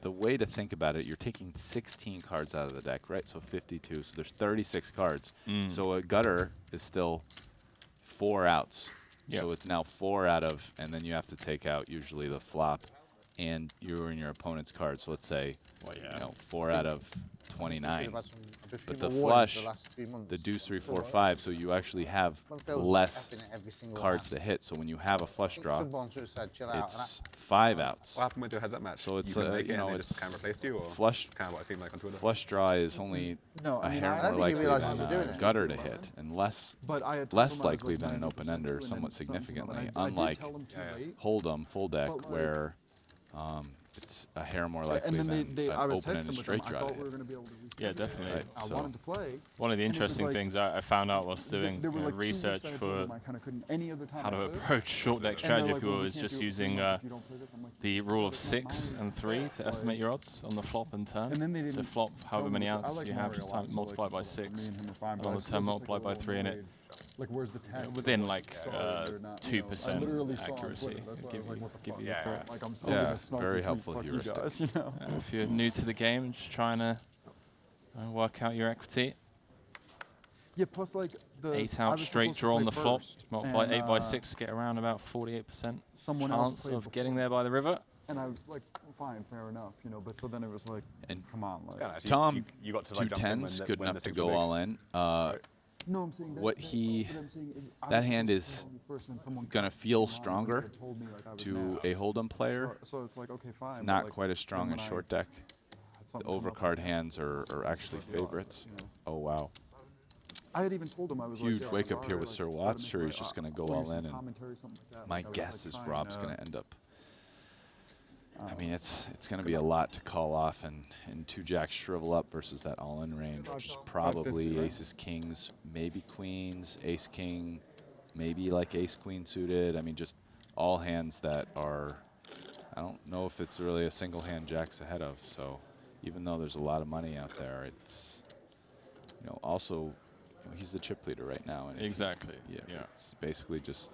[SPEAKER 17] The way to think about it, you're taking 16 cards out of the deck, right? So 52. So there's 36 cards. So a gutter is still 4 outs.
[SPEAKER 2] Yep.
[SPEAKER 17] So it's now 4 out of, and then you have to take out usually the flop and you're in your opponent's card. So let's say, you know, 4 out of 29. But the flush, the deuce, 3, 4, 5, so you actually have less cards to hit. So when you have a flush draw, it's 5 outs.
[SPEAKER 18] What happened with your heads-up match?
[SPEAKER 17] So it's
[SPEAKER 18] you know, it's kind of replaced you, or
[SPEAKER 17] flush.
[SPEAKER 18] Kind of what it seemed like on Twitter.
[SPEAKER 17] Flush draw is only a hair more likely than a gutter to hit, and less likely than an open ender, somewhat significantly. Unlike Hold'em full deck, where it's a hair more likely than an open-ended straight draw.
[SPEAKER 2] Yeah, definitely.
[SPEAKER 17] Right,
[SPEAKER 5] I wanted to play.
[SPEAKER 2] One of the interesting things I found out whilst doing research for how to approach short deck strategy, if you will, is just using the rule of 6 and 3 to estimate your odds on the flop and turn. So flop, however many outs you have, just multiply by 6, and on the turn multiply by 3, and it within like 2% accuracy. Give you the correct.
[SPEAKER 17] Yeah, very helpful heuristic.
[SPEAKER 2] If you're new to the game, just trying to work out your equity.
[SPEAKER 5] Yeah, plus like the
[SPEAKER 2] 8 out straight draw on the flop, multiply 8 by 6, get around about 48% chance of getting there by the river.
[SPEAKER 5] And I was like, fine, fair enough, you know. But so then it was like,
[SPEAKER 17] and
[SPEAKER 5] come on, like
[SPEAKER 17] Tom,
[SPEAKER 18] you got to
[SPEAKER 17] 2 10s, good enough to go all in.
[SPEAKER 5] No, I'm saying that,
[SPEAKER 17] what he, that hand is gonna feel stronger to a Hold'em player.
[SPEAKER 5] So it's like, okay, fine.
[SPEAKER 17] It's not quite as strong as short deck. The overcard hands are actually favorites. Oh wow.
[SPEAKER 5] I had even told him I was
[SPEAKER 17] huge
[SPEAKER 5] like,
[SPEAKER 17] wake up here with Sir Watts. Sure, he's just gonna go all in, and my guess is Rob's gonna end up. I mean, it's gonna be a lot to call off, and 2 jacks shrivel up versus that all-in range, which is probably aces, kings, maybe queens, ace king, maybe like ace queen suited. I mean, just all hands that are. I don't know if it's really a single hand jack's ahead of. So even though there's a lot of money out there, it's also he's the chip leader right now. And
[SPEAKER 2] exactly.
[SPEAKER 17] Yeah. It's basically just.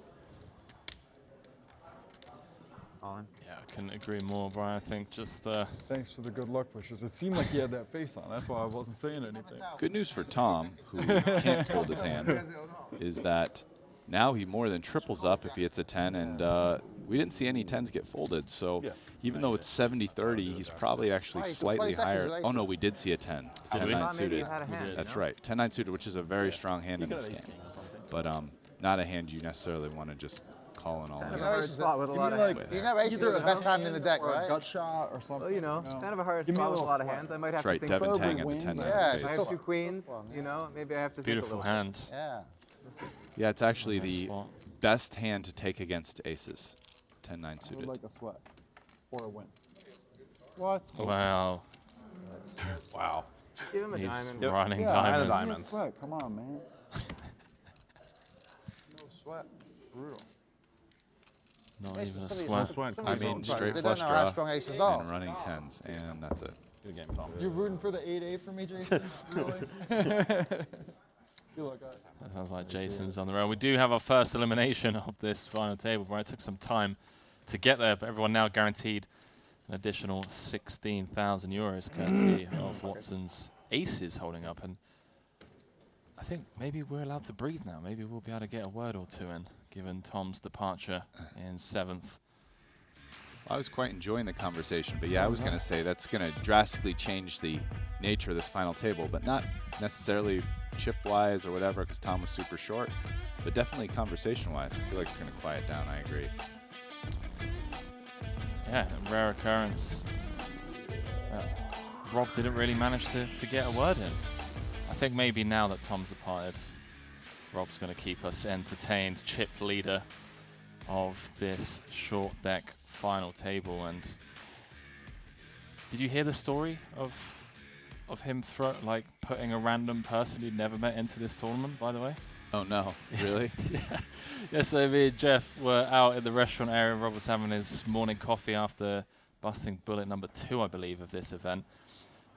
[SPEAKER 2] On. Yeah, I couldn't agree more, Brian. I think just
[SPEAKER 5] thanks for the good luck wishes. It seemed like he had that face on. That's why I wasn't saying anything.
[SPEAKER 17] Good news for Tom, who can't fold his hand, is that now he more than triples up if he hits a 10, and we didn't see any 10s get folded. So even though it's 70-30, he's probably actually slightly higher. Oh no, we did see a 10. 10-9 suited. That's right, 10-9 suited, which is a very strong hand in this game, but not a hand you necessarily want to just. Calling all
[SPEAKER 15] aces are the best hand in the deck, right?
[SPEAKER 5] Gut shot or something.
[SPEAKER 8] Well, you know, kind of a hard spot with a lot of hands. I might have to think.
[SPEAKER 17] Devin Tang at the 10-9
[SPEAKER 8] Yeah, I have 2 queens. You know, maybe I have to.
[SPEAKER 2] Beautiful hand.
[SPEAKER 15] Yeah.
[SPEAKER 17] Yeah, it's actually the best hand to take against aces. 10-9 suited.
[SPEAKER 5] I would like a sweat or a win. What?
[SPEAKER 2] Wow.
[SPEAKER 18] Wow.
[SPEAKER 8] Give him a
[SPEAKER 2] He's
[SPEAKER 8] diamond.
[SPEAKER 2] running
[SPEAKER 18] diamonds.
[SPEAKER 5] Diamonds. Sweat. Come on, man. No sweat. Brutal.
[SPEAKER 2] Not even a sweat.
[SPEAKER 17] I mean, straight
[SPEAKER 15] they
[SPEAKER 17] flush
[SPEAKER 15] don't know how
[SPEAKER 17] draw
[SPEAKER 15] strong aces are.
[SPEAKER 17] and running 10s, and that's it.
[SPEAKER 18] Good game, Tom.
[SPEAKER 5] You're rooting for the 8-8 for me, Jason? Really? Feel like
[SPEAKER 2] That sounds like Jason's on the road. We do have our first elimination of this final table, where it took some time to get there, but everyone now guaranteed an additional 16,000 euros courtesy of Watson's aces holding up. And I think maybe we're allowed to breathe now. Maybe we'll be able to get a word or two in, given Tom's departure in 7th.
[SPEAKER 17] I was quite enjoying the conversation, but yeah, I was going to say that's going to drastically change the nature of this final table, but not necessarily chip-wise or whatever, because Tom was super short, but definitely conversation-wise. I feel like it's going to quiet down. I agree.
[SPEAKER 2] Yeah, a rare occurrence. Rob didn't really manage to get a word in. I think maybe now that Tom's departed, Rob's going to keep us entertained. Chip leader of this short deck final table. And did you hear the story of him putting a random person he'd never met into this tournament, by the way?
[SPEAKER 17] Oh no, really?
[SPEAKER 2] Yeah, so me and Jeff were out in the restaurant area. Rob was having his morning coffee after busting bullet number 2, I believe, of this event,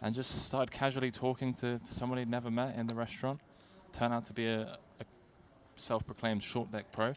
[SPEAKER 2] and just started casually talking to someone he'd never met in the restaurant. Turned out to be a self-proclaimed short deck pro.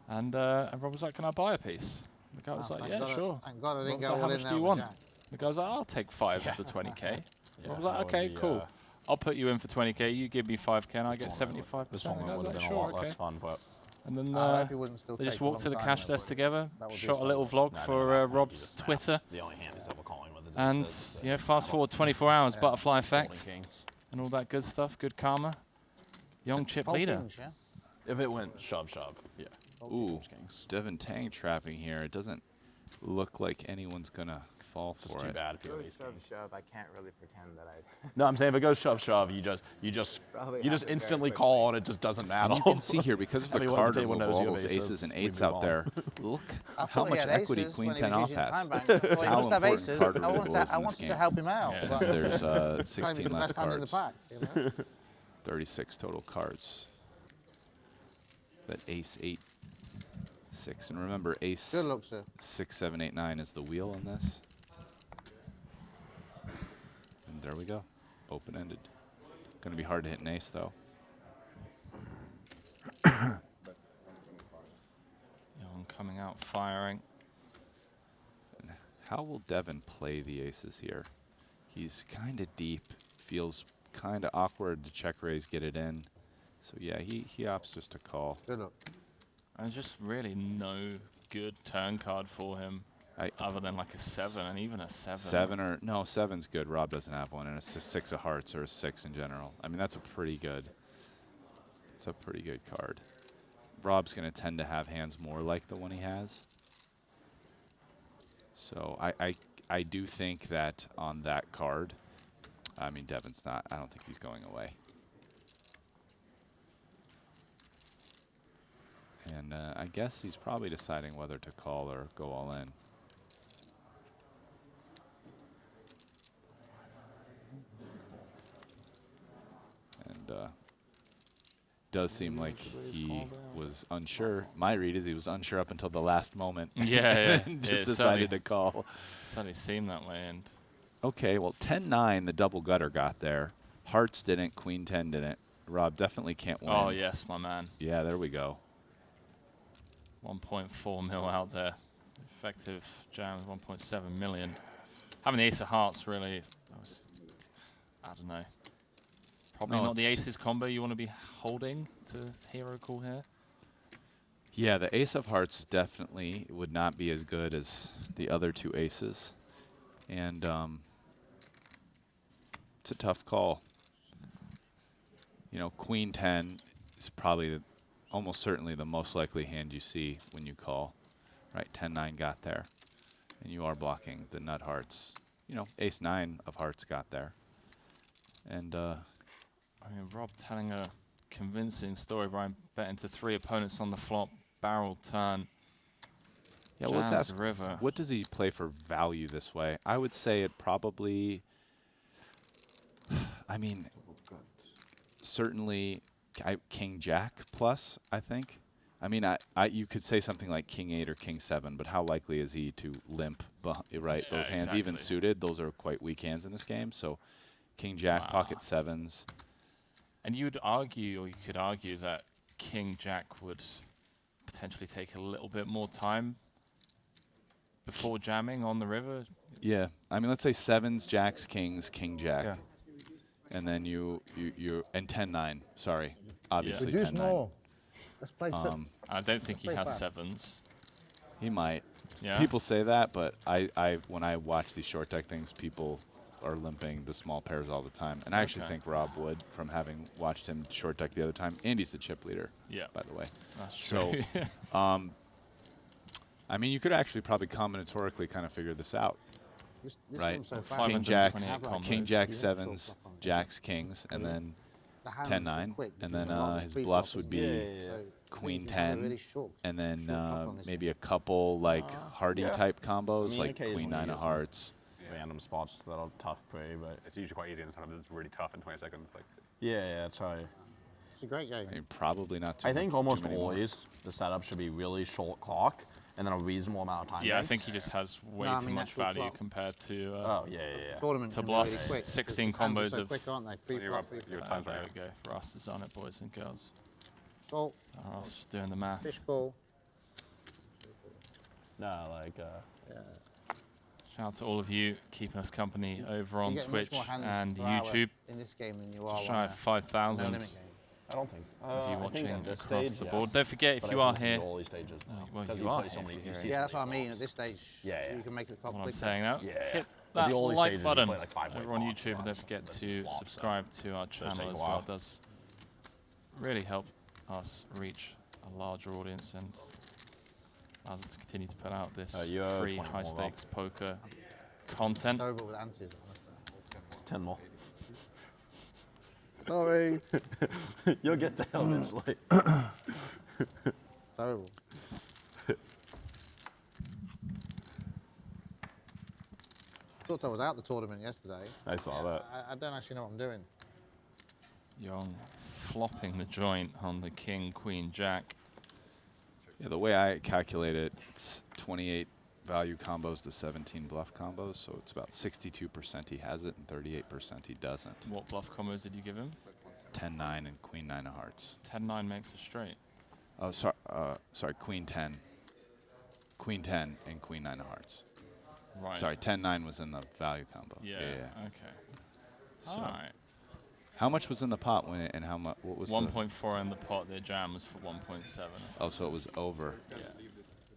[SPEAKER 2] And Rob was like, "Can I buy a piece?" The guy was like, "Yeah, sure."
[SPEAKER 15] Thank God I didn't
[SPEAKER 2] Rob was
[SPEAKER 15] go
[SPEAKER 2] like,
[SPEAKER 15] all
[SPEAKER 2] "How
[SPEAKER 15] in
[SPEAKER 2] much do you
[SPEAKER 15] now
[SPEAKER 2] want?"
[SPEAKER 15] with
[SPEAKER 2] The guy was like, "I'll take 5 of the 20k." Rob was like,
[SPEAKER 14] that
[SPEAKER 2] "Okay,
[SPEAKER 14] would be,
[SPEAKER 2] cool. I'll put you in for 20k. You give me 5k, and I get 75%."
[SPEAKER 14] This one
[SPEAKER 2] The guy was
[SPEAKER 14] would have
[SPEAKER 2] like,
[SPEAKER 14] been
[SPEAKER 2] "Sure,
[SPEAKER 14] a lot
[SPEAKER 2] okay."
[SPEAKER 14] less fun, but
[SPEAKER 2] And then
[SPEAKER 15] I hope he wouldn't still
[SPEAKER 2] they just
[SPEAKER 15] take a
[SPEAKER 2] walked
[SPEAKER 15] long
[SPEAKER 2] to the
[SPEAKER 15] time,
[SPEAKER 2] cash
[SPEAKER 15] though,
[SPEAKER 2] desk
[SPEAKER 15] but
[SPEAKER 2] together,
[SPEAKER 15] that would be
[SPEAKER 2] shot a
[SPEAKER 15] fun.
[SPEAKER 2] little vlog for Rob's Twitter.
[SPEAKER 14] The only hand he's ever calling with is
[SPEAKER 2] And,
[SPEAKER 14] aces,
[SPEAKER 2] you know, fast forward 24 hours, butterfly effect,
[SPEAKER 14] folding kings.
[SPEAKER 2] and all that good stuff, good karma. Young chip leader.
[SPEAKER 14] If it went shove, yeah.
[SPEAKER 17] Ooh, Devin Tang trapping here. It doesn't look like anyone's gonna fall for
[SPEAKER 14] It's too
[SPEAKER 17] it.
[SPEAKER 14] bad if you have ace
[SPEAKER 8] Shove,
[SPEAKER 14] kings.
[SPEAKER 8] shove. I can't really pretend that I.
[SPEAKER 14] No, I'm saying if it goes shove, you just
[SPEAKER 8] Probably have it very
[SPEAKER 14] instantly
[SPEAKER 8] quickly.
[SPEAKER 14] call and it just doesn't matter.
[SPEAKER 17] And you can see here, because of the
[SPEAKER 14] Everyone
[SPEAKER 17] card
[SPEAKER 14] at the table
[SPEAKER 17] removal,
[SPEAKER 14] knows
[SPEAKER 17] all
[SPEAKER 14] you have
[SPEAKER 17] those aces and
[SPEAKER 14] we
[SPEAKER 17] eights
[SPEAKER 14] move
[SPEAKER 17] out
[SPEAKER 14] on.
[SPEAKER 17] there, look
[SPEAKER 15] I
[SPEAKER 17] how
[SPEAKER 15] thought he
[SPEAKER 17] much
[SPEAKER 15] had
[SPEAKER 17] equity
[SPEAKER 15] aces
[SPEAKER 17] Queen
[SPEAKER 15] when he
[SPEAKER 17] 10
[SPEAKER 15] was
[SPEAKER 17] off
[SPEAKER 15] using
[SPEAKER 17] has.
[SPEAKER 15] time bank.
[SPEAKER 17] That's
[SPEAKER 15] Well, he
[SPEAKER 17] how
[SPEAKER 15] must have
[SPEAKER 17] important
[SPEAKER 15] aces.
[SPEAKER 17] card
[SPEAKER 15] I
[SPEAKER 17] removal
[SPEAKER 15] wanted to,
[SPEAKER 17] is in
[SPEAKER 15] I
[SPEAKER 17] this
[SPEAKER 15] wanted to
[SPEAKER 17] game.
[SPEAKER 15] help him out.
[SPEAKER 2] Yeah.
[SPEAKER 15] but
[SPEAKER 17] Since there's
[SPEAKER 15] claimed he
[SPEAKER 17] 16
[SPEAKER 15] was the
[SPEAKER 17] less
[SPEAKER 15] best hand in the
[SPEAKER 17] cards.
[SPEAKER 15] pack, you know?
[SPEAKER 17] 36 total cards. That ace 8, 6, and remember ace
[SPEAKER 15] Good luck, sir.
[SPEAKER 17] 6, 7, 8, 9 is the wheel in this. And there we go, open-ended. Going to be hard to hit an ace though.
[SPEAKER 2] Young coming out firing.
[SPEAKER 17] How will Devin play the aces here? He's kind of deep, feels kind of awkward to check raise, get it in. So yeah, he opts just to call.
[SPEAKER 15] Good luck.
[SPEAKER 2] And there's just really no good turn card for him, other than like a 7, and even a 7.
[SPEAKER 17] No, 7's good. Rob doesn't have one, and it's a 6 of hearts or a 6 in general. I mean, that's a pretty good. It's a pretty good card. Rob's going to tend to have hands more like the one he has. So I do think that on that card, I mean, Devin's not. I don't think he's going away. And I guess he's probably deciding whether to call or go all in. And does seem like he was unsure. My read is he was unsure up until the last moment.
[SPEAKER 2] Yeah.
[SPEAKER 17] And just decided to call.
[SPEAKER 2] Certainly seemed that way. And
[SPEAKER 17] okay, well, 10-9, the double gutter got there. Hearts didn't, Queen 10 didn't. Rob definitely can't win.
[SPEAKER 2] oh yes, my man.
[SPEAKER 17] Yeah, there we go.
[SPEAKER 2] 1.4 mil out there. Effective jams 1.7 million. Having the ace of hearts really, I don't know. Probably
[SPEAKER 17] No,
[SPEAKER 2] not the
[SPEAKER 17] it's-
[SPEAKER 2] aces combo you want to be holding to hero call here.
[SPEAKER 17] Yeah, the ace of hearts definitely would not be as good as the other two aces. And it's a tough call. You know, Queen 10 is probably almost certainly the most likely hand you see when you call. Right, 10-9 got there. And you are blocking the nut hearts. You know, ace 9 of hearts got there. And
[SPEAKER 2] I mean, Rob telling a convincing story. Brian betting to 3 opponents on the flop, barrel turn.
[SPEAKER 17] yeah, well, let's
[SPEAKER 2] jams
[SPEAKER 17] ask,
[SPEAKER 2] the river.
[SPEAKER 17] what does he play for value this way? I would say it probably, I mean, certainly King Jack plus, I think. I mean, you could say something like King 8 or King 7, but how likely is he to limp, right?
[SPEAKER 2] Yeah,
[SPEAKER 17] Those hands, even
[SPEAKER 2] exactly.
[SPEAKER 17] suited, those are quite weak hands in this game. So King Jack, pocket 7s.
[SPEAKER 2] And you would argue, or you could argue, that King Jack would potentially take a little bit more time before jamming on the river.
[SPEAKER 17] Yeah, I mean, let's say 7s, Jacks, Kings, King Jack.
[SPEAKER 2] Yeah.
[SPEAKER 17] And then you and 10-9, sorry. Obviously
[SPEAKER 15] Reduce
[SPEAKER 17] 10-9.
[SPEAKER 15] more. Let's play
[SPEAKER 2] I don't think he
[SPEAKER 15] play
[SPEAKER 2] has
[SPEAKER 15] fast.
[SPEAKER 2] 7s.
[SPEAKER 17] He might.
[SPEAKER 2] Yeah.
[SPEAKER 17] People say that, but when I watch these short deck things, people are limping the small pairs all the time. And I actually
[SPEAKER 2] Okay.
[SPEAKER 17] think Rob would, from having watched him short deck the other time. Andy's the chip leader,
[SPEAKER 2] Yeah.
[SPEAKER 17] by the way.
[SPEAKER 2] That's
[SPEAKER 17] So,
[SPEAKER 2] true.
[SPEAKER 17] I mean, you could actually probably combinatorically kind of figure this out,
[SPEAKER 15] This
[SPEAKER 17] right?
[SPEAKER 15] one's so
[SPEAKER 17] King
[SPEAKER 15] fast.
[SPEAKER 17] Jacks,
[SPEAKER 2] 528
[SPEAKER 17] King
[SPEAKER 2] combos.
[SPEAKER 17] Jack
[SPEAKER 15] You have
[SPEAKER 17] 7s,
[SPEAKER 15] short block on
[SPEAKER 17] Jacks, Kings, and then
[SPEAKER 15] The hands are
[SPEAKER 17] 10-9,
[SPEAKER 15] quick
[SPEAKER 17] and
[SPEAKER 15] because
[SPEAKER 17] then
[SPEAKER 15] a lot of
[SPEAKER 17] his
[SPEAKER 15] speed
[SPEAKER 17] bluffs
[SPEAKER 15] blockers
[SPEAKER 17] would
[SPEAKER 15] are
[SPEAKER 17] be
[SPEAKER 15] so
[SPEAKER 17] Queen
[SPEAKER 15] these hands are
[SPEAKER 17] 10,
[SPEAKER 15] really short-
[SPEAKER 17] and then
[SPEAKER 15] short block on this
[SPEAKER 17] maybe
[SPEAKER 15] game.
[SPEAKER 17] a couple like Hardy
[SPEAKER 14] yeah.
[SPEAKER 17] type combos,
[SPEAKER 14] I mean,
[SPEAKER 17] like
[SPEAKER 14] occasionally
[SPEAKER 17] Queen 9
[SPEAKER 14] he
[SPEAKER 17] of
[SPEAKER 14] is.
[SPEAKER 17] Hearts.
[SPEAKER 14] Random spots that are tough play, but
[SPEAKER 18] It's usually quite easy, and sometimes it's really tough in 20 seconds. Like,
[SPEAKER 14] yeah, try.
[SPEAKER 15] It's a great game.
[SPEAKER 17] I mean, probably not too
[SPEAKER 14] I think
[SPEAKER 17] too
[SPEAKER 14] almost
[SPEAKER 17] many more.
[SPEAKER 14] always the setup should be really short clock and then a reasonable amount of time.
[SPEAKER 2] Yeah, I
[SPEAKER 14] banks.
[SPEAKER 2] think he just has way
[SPEAKER 15] No, I
[SPEAKER 2] too
[SPEAKER 15] mean,
[SPEAKER 2] much
[SPEAKER 15] actual
[SPEAKER 2] value
[SPEAKER 15] clock.
[SPEAKER 2] compared to
[SPEAKER 14] Oh yeah.
[SPEAKER 15] Tournament
[SPEAKER 2] to
[SPEAKER 15] can be really
[SPEAKER 2] bluff.
[SPEAKER 15] quick,
[SPEAKER 2] 16
[SPEAKER 15] because hands are
[SPEAKER 2] combos
[SPEAKER 15] so
[SPEAKER 2] of.
[SPEAKER 15] quick, aren't they? Pre-flop, pre-flop.
[SPEAKER 18] time's
[SPEAKER 2] There
[SPEAKER 18] right.
[SPEAKER 2] we go. Rasters on it, boys and girls.
[SPEAKER 15] Call.
[SPEAKER 2] So I was just doing the math.
[SPEAKER 15] Fish call.
[SPEAKER 14] Nah, like
[SPEAKER 2] Shout out to all of you keeping us company over on
[SPEAKER 15] You get much
[SPEAKER 2] Twitch
[SPEAKER 15] more hands
[SPEAKER 2] and
[SPEAKER 15] per hour
[SPEAKER 2] YouTube.
[SPEAKER 15] in this game than you are
[SPEAKER 2] Shy
[SPEAKER 15] on
[SPEAKER 2] of 5,000.
[SPEAKER 15] no limit game.
[SPEAKER 7] I don't think so.
[SPEAKER 2] If you're
[SPEAKER 7] I think
[SPEAKER 2] watching
[SPEAKER 7] at this
[SPEAKER 2] across
[SPEAKER 7] stage,
[SPEAKER 2] the board.
[SPEAKER 7] yes.
[SPEAKER 2] Don't forget, if
[SPEAKER 7] But
[SPEAKER 2] you
[SPEAKER 7] I
[SPEAKER 2] are
[SPEAKER 7] think
[SPEAKER 2] here,
[SPEAKER 7] the early stages.
[SPEAKER 2] well,
[SPEAKER 7] Because
[SPEAKER 2] you are
[SPEAKER 7] play
[SPEAKER 2] here
[SPEAKER 7] so many,
[SPEAKER 2] if
[SPEAKER 7] you
[SPEAKER 2] you're
[SPEAKER 7] see
[SPEAKER 2] here.
[SPEAKER 15] Yeah, that's what I mean. At this stage,
[SPEAKER 7] Yeah.
[SPEAKER 15] you can make it
[SPEAKER 2] What I'm
[SPEAKER 15] quicker.
[SPEAKER 2] saying now,
[SPEAKER 7] Yeah.
[SPEAKER 2] hit
[SPEAKER 7] But
[SPEAKER 2] that
[SPEAKER 7] the early
[SPEAKER 2] like
[SPEAKER 7] stages, you
[SPEAKER 2] button.
[SPEAKER 7] play like 5
[SPEAKER 2] Everyone on
[SPEAKER 7] white
[SPEAKER 2] YouTube, and
[SPEAKER 7] blocks,
[SPEAKER 2] don't forget
[SPEAKER 7] then
[SPEAKER 2] to
[SPEAKER 7] flops,
[SPEAKER 2] subscribe to our
[SPEAKER 7] take
[SPEAKER 2] channel
[SPEAKER 7] a
[SPEAKER 2] as
[SPEAKER 7] while.
[SPEAKER 2] well. It does really help us reach a larger audience and allows us to continue to put out this
[SPEAKER 7] you have
[SPEAKER 2] free
[SPEAKER 7] 20 more,
[SPEAKER 2] high stakes poker content.
[SPEAKER 15] Terrible with antes.
[SPEAKER 7] It's 10 more.
[SPEAKER 15] Sorry.
[SPEAKER 7] You'll get there eventually.
[SPEAKER 15] Terrible. Thought I was out the tournament yesterday.
[SPEAKER 7] I saw that.
[SPEAKER 15] I don't actually know what I'm doing.
[SPEAKER 2] Young flopping the joint on the king, queen, jack.
[SPEAKER 17] Yeah, the way I calculate it, it's 28 value combos to 17 bluff combos, so it's about 62% he has it and 38% he doesn't.
[SPEAKER 2] What bluff combos did you give him?
[SPEAKER 17] 10-9 and queen 9 of hearts.
[SPEAKER 2] 10-9 makes a straight.
[SPEAKER 17] Oh, sorry, queen 10. Queen 10 and queen 9 of hearts.
[SPEAKER 2] Right.
[SPEAKER 17] Sorry, 10-9 was in the value combo.
[SPEAKER 2] Yeah.
[SPEAKER 17] Yeah.
[SPEAKER 2] Okay.
[SPEAKER 17] So,
[SPEAKER 2] All right.
[SPEAKER 17] how much was in the pot when it, and how much? What was
[SPEAKER 2] 1.4 in the pot. Their jam was for 1.7.
[SPEAKER 17] Oh, so it was over.
[SPEAKER 2] Yeah.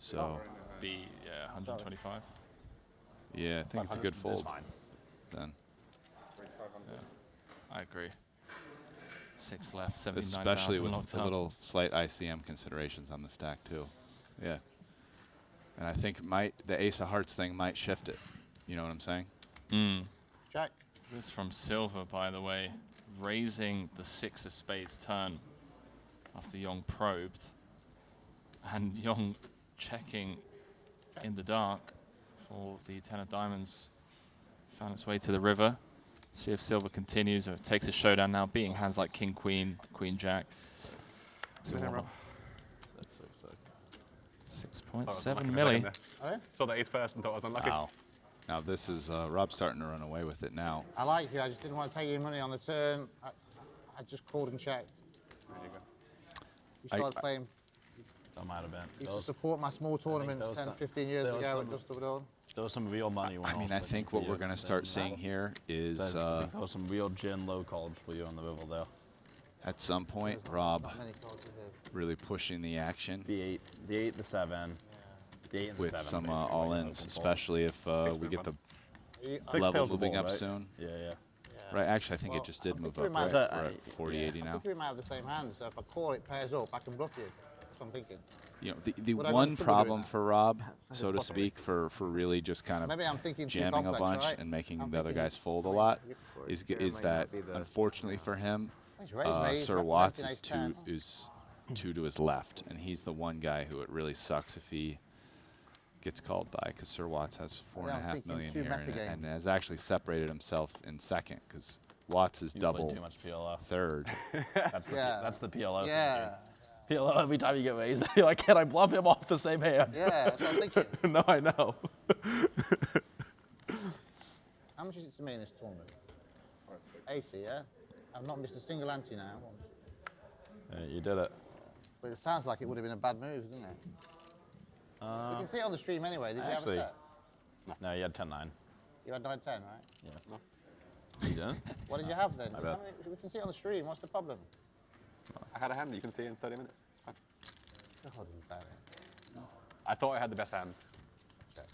[SPEAKER 17] So.
[SPEAKER 2] Be 125.
[SPEAKER 17] Yeah, I think it's a good fold. Then.
[SPEAKER 2] Yeah, I agree. 6 left, 79,000
[SPEAKER 17] Especially with
[SPEAKER 2] locked
[SPEAKER 17] the
[SPEAKER 2] up.
[SPEAKER 17] little slight ICM considerations on the stack too. Yeah. And I think the ace of hearts thing might shift it. You know what I'm saying?
[SPEAKER 15] Jack.
[SPEAKER 2] This from Silver, by the way, raising the 6 of spades turn after Young probed, and Young checking in the dark for the 10 of diamonds. Found its way to the river. See if Silver continues or takes a showdown now, beating hands like king, queen, queen, jack. So 6.7 milli.
[SPEAKER 18] Saw the ace first and thought I was unlucky.
[SPEAKER 17] Wow. Now this is Rob's starting to run away with it now.
[SPEAKER 15] I like you. I just didn't want to take your money on the turn. I just called and checked.
[SPEAKER 18] There you go.
[SPEAKER 15] You started playing.
[SPEAKER 7] That might have been.
[SPEAKER 15] You used to support my small tournaments 10, 15 years ago at Dustable.
[SPEAKER 7] There was some real money.
[SPEAKER 17] I mean, I think what we're going to start seeing here is
[SPEAKER 7] there was some real gin low calls for you on the river there.
[SPEAKER 17] at some point, Rob really pushing the action.
[SPEAKER 7] The 8, the 7, the 8 and
[SPEAKER 17] with
[SPEAKER 7] 7.
[SPEAKER 17] some all-ins, especially if we get the
[SPEAKER 7] Six
[SPEAKER 17] level
[SPEAKER 7] tails the
[SPEAKER 17] moving
[SPEAKER 7] ball,
[SPEAKER 17] up
[SPEAKER 7] right?
[SPEAKER 17] soon.
[SPEAKER 7] Yeah, yeah.
[SPEAKER 17] Right, actually, I think it just did move up. Right? We're at 40-80
[SPEAKER 15] I
[SPEAKER 17] now.
[SPEAKER 15] think we might have the same hand, so if I call it pairs up, I can bluff you. That's what I'm thinking.
[SPEAKER 17] You know, the
[SPEAKER 15] Would I
[SPEAKER 17] one
[SPEAKER 15] consider doing
[SPEAKER 17] problem
[SPEAKER 15] that?
[SPEAKER 17] for Rob, so to speak, for really just kind of
[SPEAKER 15] Maybe I'm thinking too
[SPEAKER 17] jamming a
[SPEAKER 15] complex,
[SPEAKER 17] bunch
[SPEAKER 15] right?
[SPEAKER 17] and making
[SPEAKER 15] I'm
[SPEAKER 17] the other
[SPEAKER 15] thinking-
[SPEAKER 17] guys fold a lot, is that unfortunately for him,
[SPEAKER 15] He's raised me, he's
[SPEAKER 17] Sir Watts
[SPEAKER 15] representing
[SPEAKER 17] is two to his left, and he's the one guy who it really sucks if he gets called by, because Sir Watts has
[SPEAKER 15] I'm
[SPEAKER 17] $4.5
[SPEAKER 15] thinking
[SPEAKER 17] million
[SPEAKER 15] too
[SPEAKER 17] here
[SPEAKER 15] metagame.
[SPEAKER 17] and has actually separated himself in second, because Watts is
[SPEAKER 7] You played
[SPEAKER 17] double
[SPEAKER 7] too much PLO.
[SPEAKER 17] third.
[SPEAKER 7] That's the,
[SPEAKER 15] Yeah.
[SPEAKER 7] that's the PLO.
[SPEAKER 15] Yeah.
[SPEAKER 7] Thing, PLO, every time you get raised, you're like, can I bluff him off the same hand?
[SPEAKER 15] Yeah, that's what I'm thinking.
[SPEAKER 7] No, I know.
[SPEAKER 15] How much is it to me in this tournament? 80, yeah? I've not missed a single ante now.
[SPEAKER 7] Yeah, you did it.
[SPEAKER 15] But it sounds like it would have been a bad move, doesn't it? You can see it on the stream anyway. Did
[SPEAKER 7] actually,
[SPEAKER 15] you have a set?
[SPEAKER 7] No, you had 10-9.
[SPEAKER 15] You had 9-10, right?
[SPEAKER 7] Yeah. No. You didn't?
[SPEAKER 15] What did you have then?
[SPEAKER 7] I
[SPEAKER 15] How
[SPEAKER 7] bet.
[SPEAKER 15] many- we can see it on the stream. What's the problem?
[SPEAKER 18] I had a hand you can see in 30 minutes. It's fine.
[SPEAKER 15] God, bad.
[SPEAKER 18] I thought I had the best hand.
[SPEAKER 15] Check.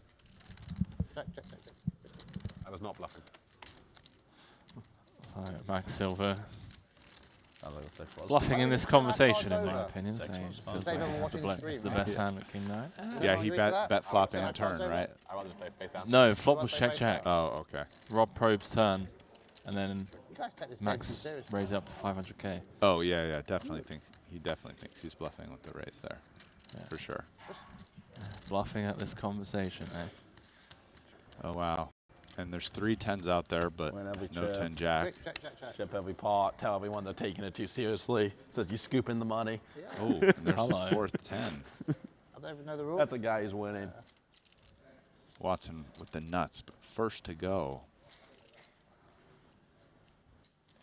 [SPEAKER 15] Check, check, check, check.
[SPEAKER 18] I was not bluffing.
[SPEAKER 2] Sorry, Max Silver.
[SPEAKER 7] Sounds like a 6 was.
[SPEAKER 2] Bluffing in this conversation, in my
[SPEAKER 15] over.
[SPEAKER 2] opinion.
[SPEAKER 7] Six
[SPEAKER 2] So
[SPEAKER 7] was
[SPEAKER 2] it
[SPEAKER 7] fine.
[SPEAKER 2] feels
[SPEAKER 15] Save
[SPEAKER 2] like
[SPEAKER 15] everyone watching the stream,
[SPEAKER 2] the
[SPEAKER 15] right?
[SPEAKER 2] best hand at King 9.
[SPEAKER 17] Yeah,
[SPEAKER 15] Anyone
[SPEAKER 17] he
[SPEAKER 15] agree to that?
[SPEAKER 17] bet flop
[SPEAKER 15] Can I
[SPEAKER 17] and turn,
[SPEAKER 15] pass over?
[SPEAKER 17] right?
[SPEAKER 18] I rather just play face down.
[SPEAKER 2] No, flop
[SPEAKER 15] Well,
[SPEAKER 2] was
[SPEAKER 15] say
[SPEAKER 2] check
[SPEAKER 15] face
[SPEAKER 2] check.
[SPEAKER 17] Oh, okay.
[SPEAKER 2] Rob probes turn, and then
[SPEAKER 15] You guys take this game too
[SPEAKER 2] Max
[SPEAKER 15] seriously.
[SPEAKER 2] raise it up to 500k.
[SPEAKER 17] Oh, yeah, definitely he definitely thinks he's bluffing with the raise there, for sure.
[SPEAKER 2] Bluffing at this conversation, eh?
[SPEAKER 17] Oh, wow. And there's 3 10s out there, but
[SPEAKER 7] Win every
[SPEAKER 17] no
[SPEAKER 7] chip.
[SPEAKER 17] 10 jack.
[SPEAKER 15] Quick, check, check, check.
[SPEAKER 7] Chip every pot, tell everyone they're taking it too seriously, so you scoop in the money.
[SPEAKER 17] Oh, and there's the
[SPEAKER 2] Hello.
[SPEAKER 17] 4th 10.
[SPEAKER 15] I don't even know the rules.
[SPEAKER 7] That's a guy who's winning.
[SPEAKER 17] Watson with the nuts, but first to go.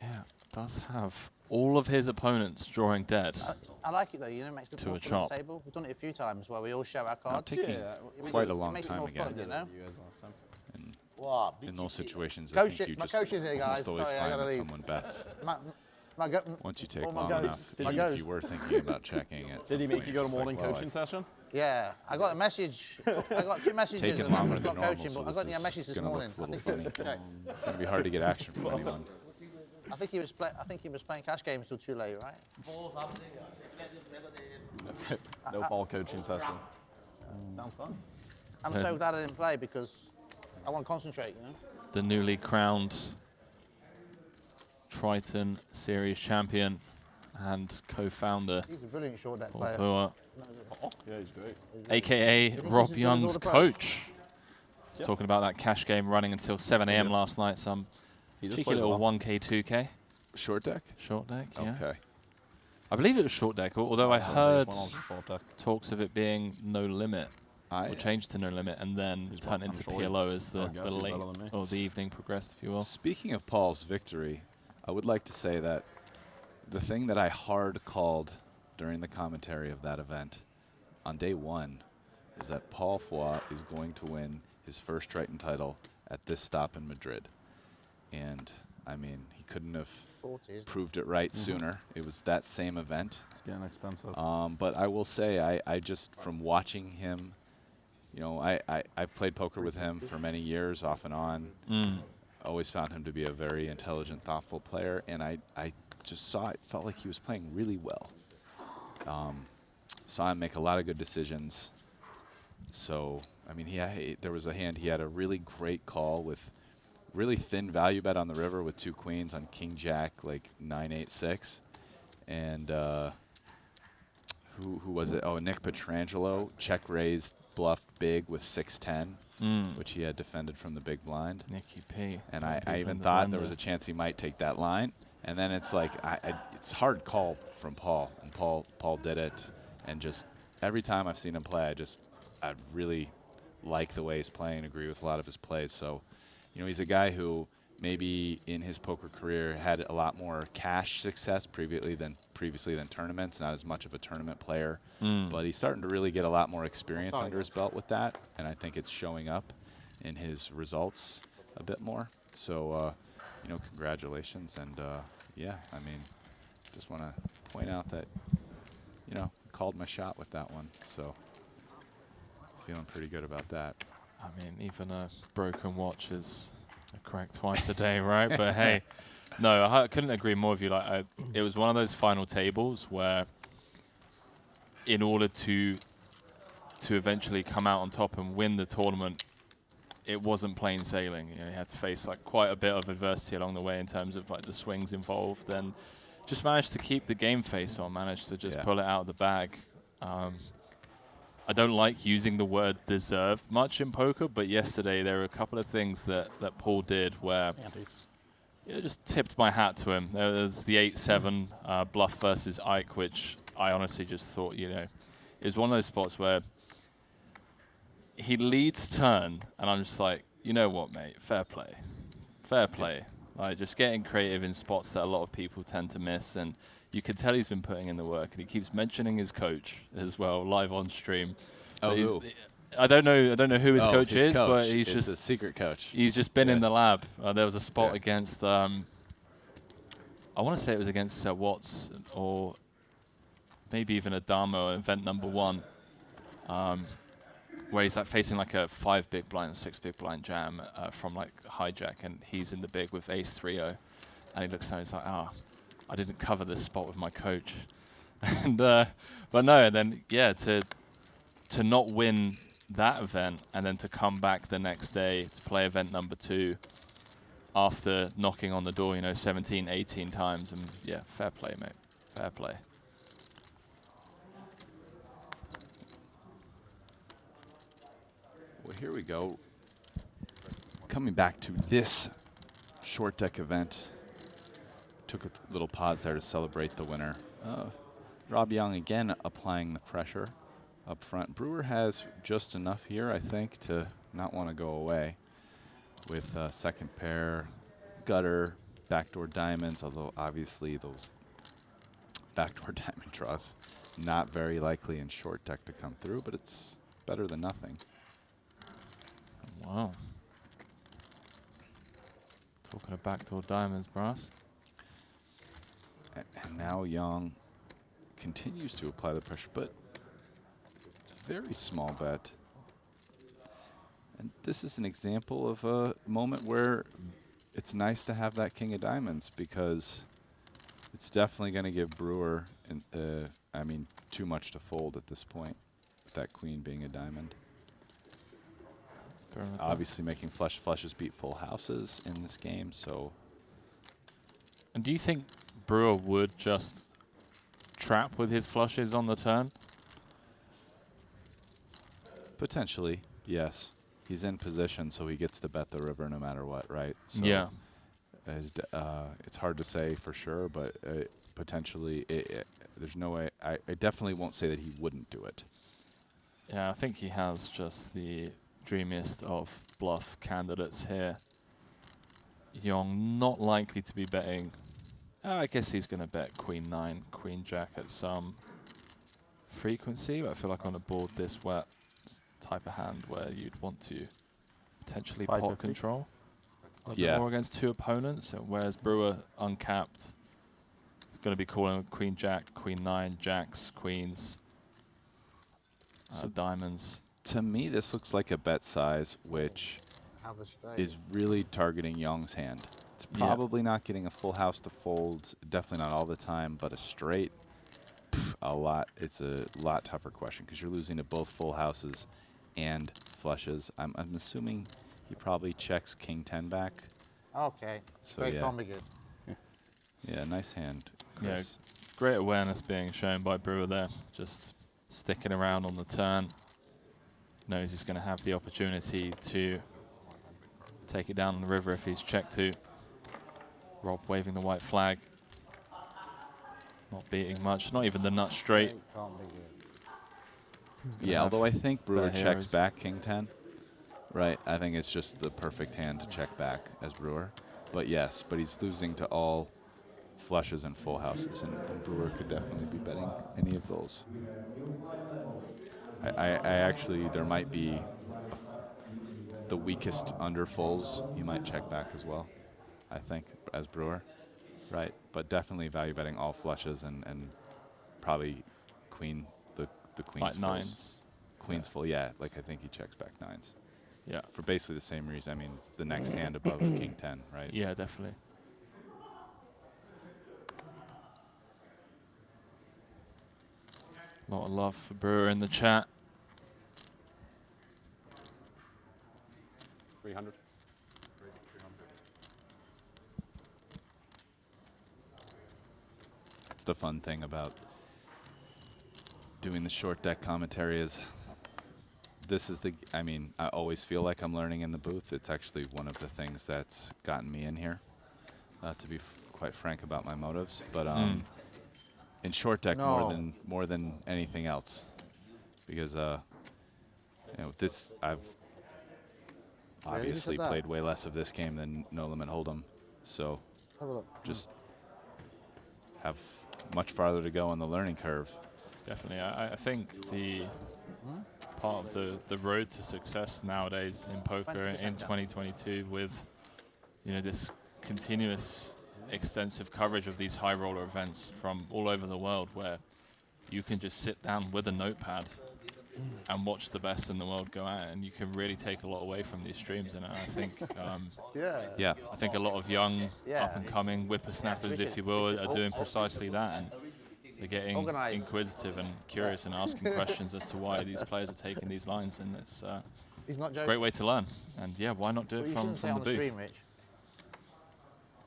[SPEAKER 2] Yeah, does have all of his opponents drawing dead.
[SPEAKER 15] I like it though, you know, it makes the
[SPEAKER 2] To
[SPEAKER 15] fun
[SPEAKER 2] a
[SPEAKER 15] for the
[SPEAKER 2] chop.
[SPEAKER 15] table. We've done it a few times where we all show our
[SPEAKER 17] Now,
[SPEAKER 15] cards.
[SPEAKER 17] taking
[SPEAKER 15] It makes
[SPEAKER 17] quite
[SPEAKER 15] it-
[SPEAKER 17] a long
[SPEAKER 15] it makes it
[SPEAKER 17] time
[SPEAKER 15] more
[SPEAKER 17] again.
[SPEAKER 15] fun, you know?
[SPEAKER 7] You guys last time.
[SPEAKER 15] Wow,
[SPEAKER 17] In those situations, I
[SPEAKER 15] Coach
[SPEAKER 17] think you
[SPEAKER 15] my
[SPEAKER 17] just
[SPEAKER 15] coach is here, guys.
[SPEAKER 17] almost always
[SPEAKER 15] Sorry, I
[SPEAKER 17] find
[SPEAKER 15] gotta
[SPEAKER 17] that
[SPEAKER 15] leave.
[SPEAKER 17] someone bets. Once you take
[SPEAKER 15] all my
[SPEAKER 17] long
[SPEAKER 15] goes.
[SPEAKER 17] enough,
[SPEAKER 15] My
[SPEAKER 17] even if
[SPEAKER 15] goes.
[SPEAKER 17] you were thinking about checking it.
[SPEAKER 14] Did he make you go to morning coaching session?
[SPEAKER 15] Yeah, I got a message. I got 2 messages.
[SPEAKER 17] Taking
[SPEAKER 15] at
[SPEAKER 17] longer
[SPEAKER 15] 11
[SPEAKER 17] than
[SPEAKER 15] o'clock
[SPEAKER 17] normal,
[SPEAKER 15] coaching,
[SPEAKER 17] so
[SPEAKER 15] but I got
[SPEAKER 17] this
[SPEAKER 15] a message
[SPEAKER 17] is
[SPEAKER 15] this
[SPEAKER 17] gonna
[SPEAKER 15] morning.
[SPEAKER 17] look a
[SPEAKER 15] I
[SPEAKER 17] little
[SPEAKER 15] think he
[SPEAKER 17] funny.
[SPEAKER 15] check.
[SPEAKER 17] It's gonna be hard to get action from anyone.
[SPEAKER 15] I think he was playing cash games till too late, right?
[SPEAKER 14] No ball coaching session. Sounds fun.
[SPEAKER 15] I'm so glad I didn't play because I want to concentrate, you know.
[SPEAKER 2] The newly crowned Triton Series champion and co-founder.
[SPEAKER 15] He's a brilliant short deck
[SPEAKER 2] Paul
[SPEAKER 15] player.
[SPEAKER 2] Pua,
[SPEAKER 14] Yeah, he's great.
[SPEAKER 2] AKA
[SPEAKER 15] he's
[SPEAKER 2] Rob
[SPEAKER 15] as good as
[SPEAKER 2] Young's
[SPEAKER 15] all the pros?
[SPEAKER 2] coach. He's talking about that cash game running until 7 a.m. last night. Some
[SPEAKER 14] He just
[SPEAKER 2] cheeky
[SPEAKER 14] plays
[SPEAKER 2] little
[SPEAKER 14] well.
[SPEAKER 2] 1K, 2K.
[SPEAKER 17] Short deck?
[SPEAKER 2] Short deck, yeah.
[SPEAKER 17] Okay.
[SPEAKER 2] I believe it was short deck, although I
[SPEAKER 14] Some
[SPEAKER 2] heard
[SPEAKER 14] days when I was in short deck.
[SPEAKER 2] talks of it being no limit, or
[SPEAKER 17] Yeah.
[SPEAKER 2] changed to no limit, and then turned
[SPEAKER 14] I'm
[SPEAKER 2] into
[SPEAKER 14] sure
[SPEAKER 2] PLO as
[SPEAKER 14] I
[SPEAKER 2] the
[SPEAKER 14] guess he's
[SPEAKER 2] late
[SPEAKER 14] better than me.
[SPEAKER 2] or the evening progressed, if you will.
[SPEAKER 17] Speaking of Paul's victory, I would like to say that the thing that I hard called during the commentary of that event on day 1 is that Paul Foy is going to win his first Triton title at this stop in Madrid. And, I mean, he couldn't have
[SPEAKER 15] 40,
[SPEAKER 17] proved it right sooner. It was that same event.
[SPEAKER 14] It's getting expensive.
[SPEAKER 17] But I will say, I just, from watching him, you know, I've played poker with him for many years, off and on. Always found him to be a very intelligent, thoughtful player, and I just felt like he was playing really well. Saw him make a lot of good decisions. So, I mean, there was a hand, he had a really great call with really thin value bet on the river with 2 queens on King Jack, like 9-8-6. And who was it? Oh, Nick Petrangelo check raised, bluffed big with 6-10, which he had defended from the big blind.
[SPEAKER 2] Nicky P.
[SPEAKER 17] And I even thought there was a chance he might take that line. And then it's like, it's hard call from Paul. And Paul did it. And just every time I've seen him play, I really like the way he's playing, agree with a lot of his plays. So, you know, he's a guy who maybe in his poker career had a lot more cash success previously than tournaments, not as much of a tournament player. But he's starting to really get a lot more experience under his belt with that, and I think it's showing up in his results a bit more. So, you know, congratulations, and yeah, I mean, just want to point out that, you know, called my shot with that one, so feeling pretty good about that.
[SPEAKER 2] I mean, even a broken watch is correct twice a day, right? But hey, no, I couldn't agree more with you. Like, it was one of those final tables where, in order to eventually come out on top and win the tournament, it wasn't plain sailing. You know, he had to face like quite a bit of adversity along the way in terms of like the swings involved, and just managed to keep the game face on. Managed to just pull it out of the bag. I don't like using the word deserved much in poker, but yesterday there were a couple of things that Paul did where just tipped my hat to him. There was the 8-7 bluff versus Ike, which I honestly just thought, you know, it was one of those spots where he leads turn, and I'm just like, you know what, mate, fair play. Fair play. Like, just getting creative in spots that a lot of people tend to miss, and you can tell he's been putting in the work, and he keeps mentioning his coach as well, live on stream.
[SPEAKER 17] Oh, who?
[SPEAKER 2] I don't know who his coach
[SPEAKER 17] his
[SPEAKER 2] is,
[SPEAKER 17] coach.
[SPEAKER 2] but he's
[SPEAKER 17] It's
[SPEAKER 2] just
[SPEAKER 17] a secret coach.
[SPEAKER 2] He's just been in the lab. There was a spot against, I want to say it was against Watts, or maybe even Adamo, event number 1, where he's like facing like a 5 big blind or 6 big blind jam from like hijack, and he's in the big with ace 3-0, and he looks down, he's like, I didn't cover this spot with my coach. And but no, and then yeah, to not win that event and then to come back the next day to play event number 2 after knocking on the door, you know, 17, 18 times, and yeah, fair play, mate, fair play.
[SPEAKER 17] Well, here we go. Coming back to this short deck event. Took a little pause there to celebrate the winner. Rob Young again applying the pressure up front. Brewer has just enough here, I think, to not want to go away with second pair, gutter, backdoor diamonds, although obviously those backdoor diamond draws not very likely in short deck to come through, but it's better than nothing.
[SPEAKER 2] Wow. Talking of backdoor diamonds, brass.
[SPEAKER 17] And now Young continues to apply the pressure, but very small bet. And this is an example of a moment where it's nice to have that king of diamonds, because it's definitely going to give Brewer, I mean, too much to fold at this point, with that queen being a diamond. Obviously making flushes beat full houses in this game, so.
[SPEAKER 2] And do you think Brewer would just trap with his flushes on the turn?
[SPEAKER 17] Potentially, yes. He's in position, so he gets to bet the river no matter what, right? So
[SPEAKER 2] Yeah.
[SPEAKER 17] it's hard to say for sure, but potentially, there's no way. I definitely won't say that he wouldn't do it.
[SPEAKER 2] Yeah, I think he has just the dreamiest of bluff candidates here. Young not likely to be betting. I guess he's going to bet Queen 9, Queen Jack at some frequency, but I feel like on a board this wet type of hand where you'd want to potentially pot
[SPEAKER 5] 550.
[SPEAKER 2] control.
[SPEAKER 17] Yeah.
[SPEAKER 2] Or against two opponents, so whereas Brewer uncapped is going to be calling Queen Jack, Queen 9, Jacks, Queens, diamonds.
[SPEAKER 17] To me, this looks like a bet size, which is really targeting Young's hand. It's probably not getting a full house to fold, definitely not all the time, but a straight, it's a lot tougher question, because you're losing to both full houses and flushes. I'm assuming he probably checks King 10 back.
[SPEAKER 15] Okay.
[SPEAKER 17] So
[SPEAKER 15] Great
[SPEAKER 17] yeah.
[SPEAKER 15] combo good.
[SPEAKER 17] Yeah, nice hand,
[SPEAKER 2] Yeah,
[SPEAKER 17] Chris.
[SPEAKER 2] great awareness being shown by Brewer there. Just sticking around on the turn. Knows he's going to have the opportunity to take it down on the river if he's checked to. Rob waving the white flag. Not beating much, not even the nut straight.
[SPEAKER 15] Great combo good.
[SPEAKER 17] Yeah, although I think Brewer
[SPEAKER 2] better
[SPEAKER 17] checks
[SPEAKER 2] heroes.
[SPEAKER 17] back King 10. Right, I think it's just the perfect hand to check back as Brewer. But yes, but he's losing to all flushes and full houses, and Brewer could definitely be betting any of those. I actually, there might be the weakest under fulls he might check back as well, I think, as Brewer. Right, but definitely value betting all flushes and probably the queen's
[SPEAKER 2] Like
[SPEAKER 17] fulls.
[SPEAKER 2] nines.
[SPEAKER 17] Queen's full, yeah, like I think he checks back nines.
[SPEAKER 2] Yeah.
[SPEAKER 17] For basically the same reason. I mean, it's the next hand above King 10, right?
[SPEAKER 2] Yeah, definitely. A lot of love for Brewer in the chat.
[SPEAKER 18] 300.
[SPEAKER 17] It's the fun thing about doing the short deck commentary is this is I mean, I always feel like I'm learning in the booth. It's actually one of the things that's gotten me in here, to be quite frank about my motives. But in short deck more than anything else, because you know, this I've obviously played way less of this game than No Limit Hold'em, so just have much farther to go on the learning curve.
[SPEAKER 2] Definitely. I think the part of the road to success nowadays in poker in 2022 with, you know, this continuous extensive coverage of these high roller events from all over the world, where you can just sit down with a notepad and watch the best in the world go at it, and you can really take a lot away from these streams. And I think I think a lot of young up and coming whippersnappers, if you will, are doing precisely that, and they're getting inquisitive and curious and asking questions as to why these players are taking these lines, and it's a great way to learn. And yeah, why not do it from the booth?
[SPEAKER 15] Stream, Rich.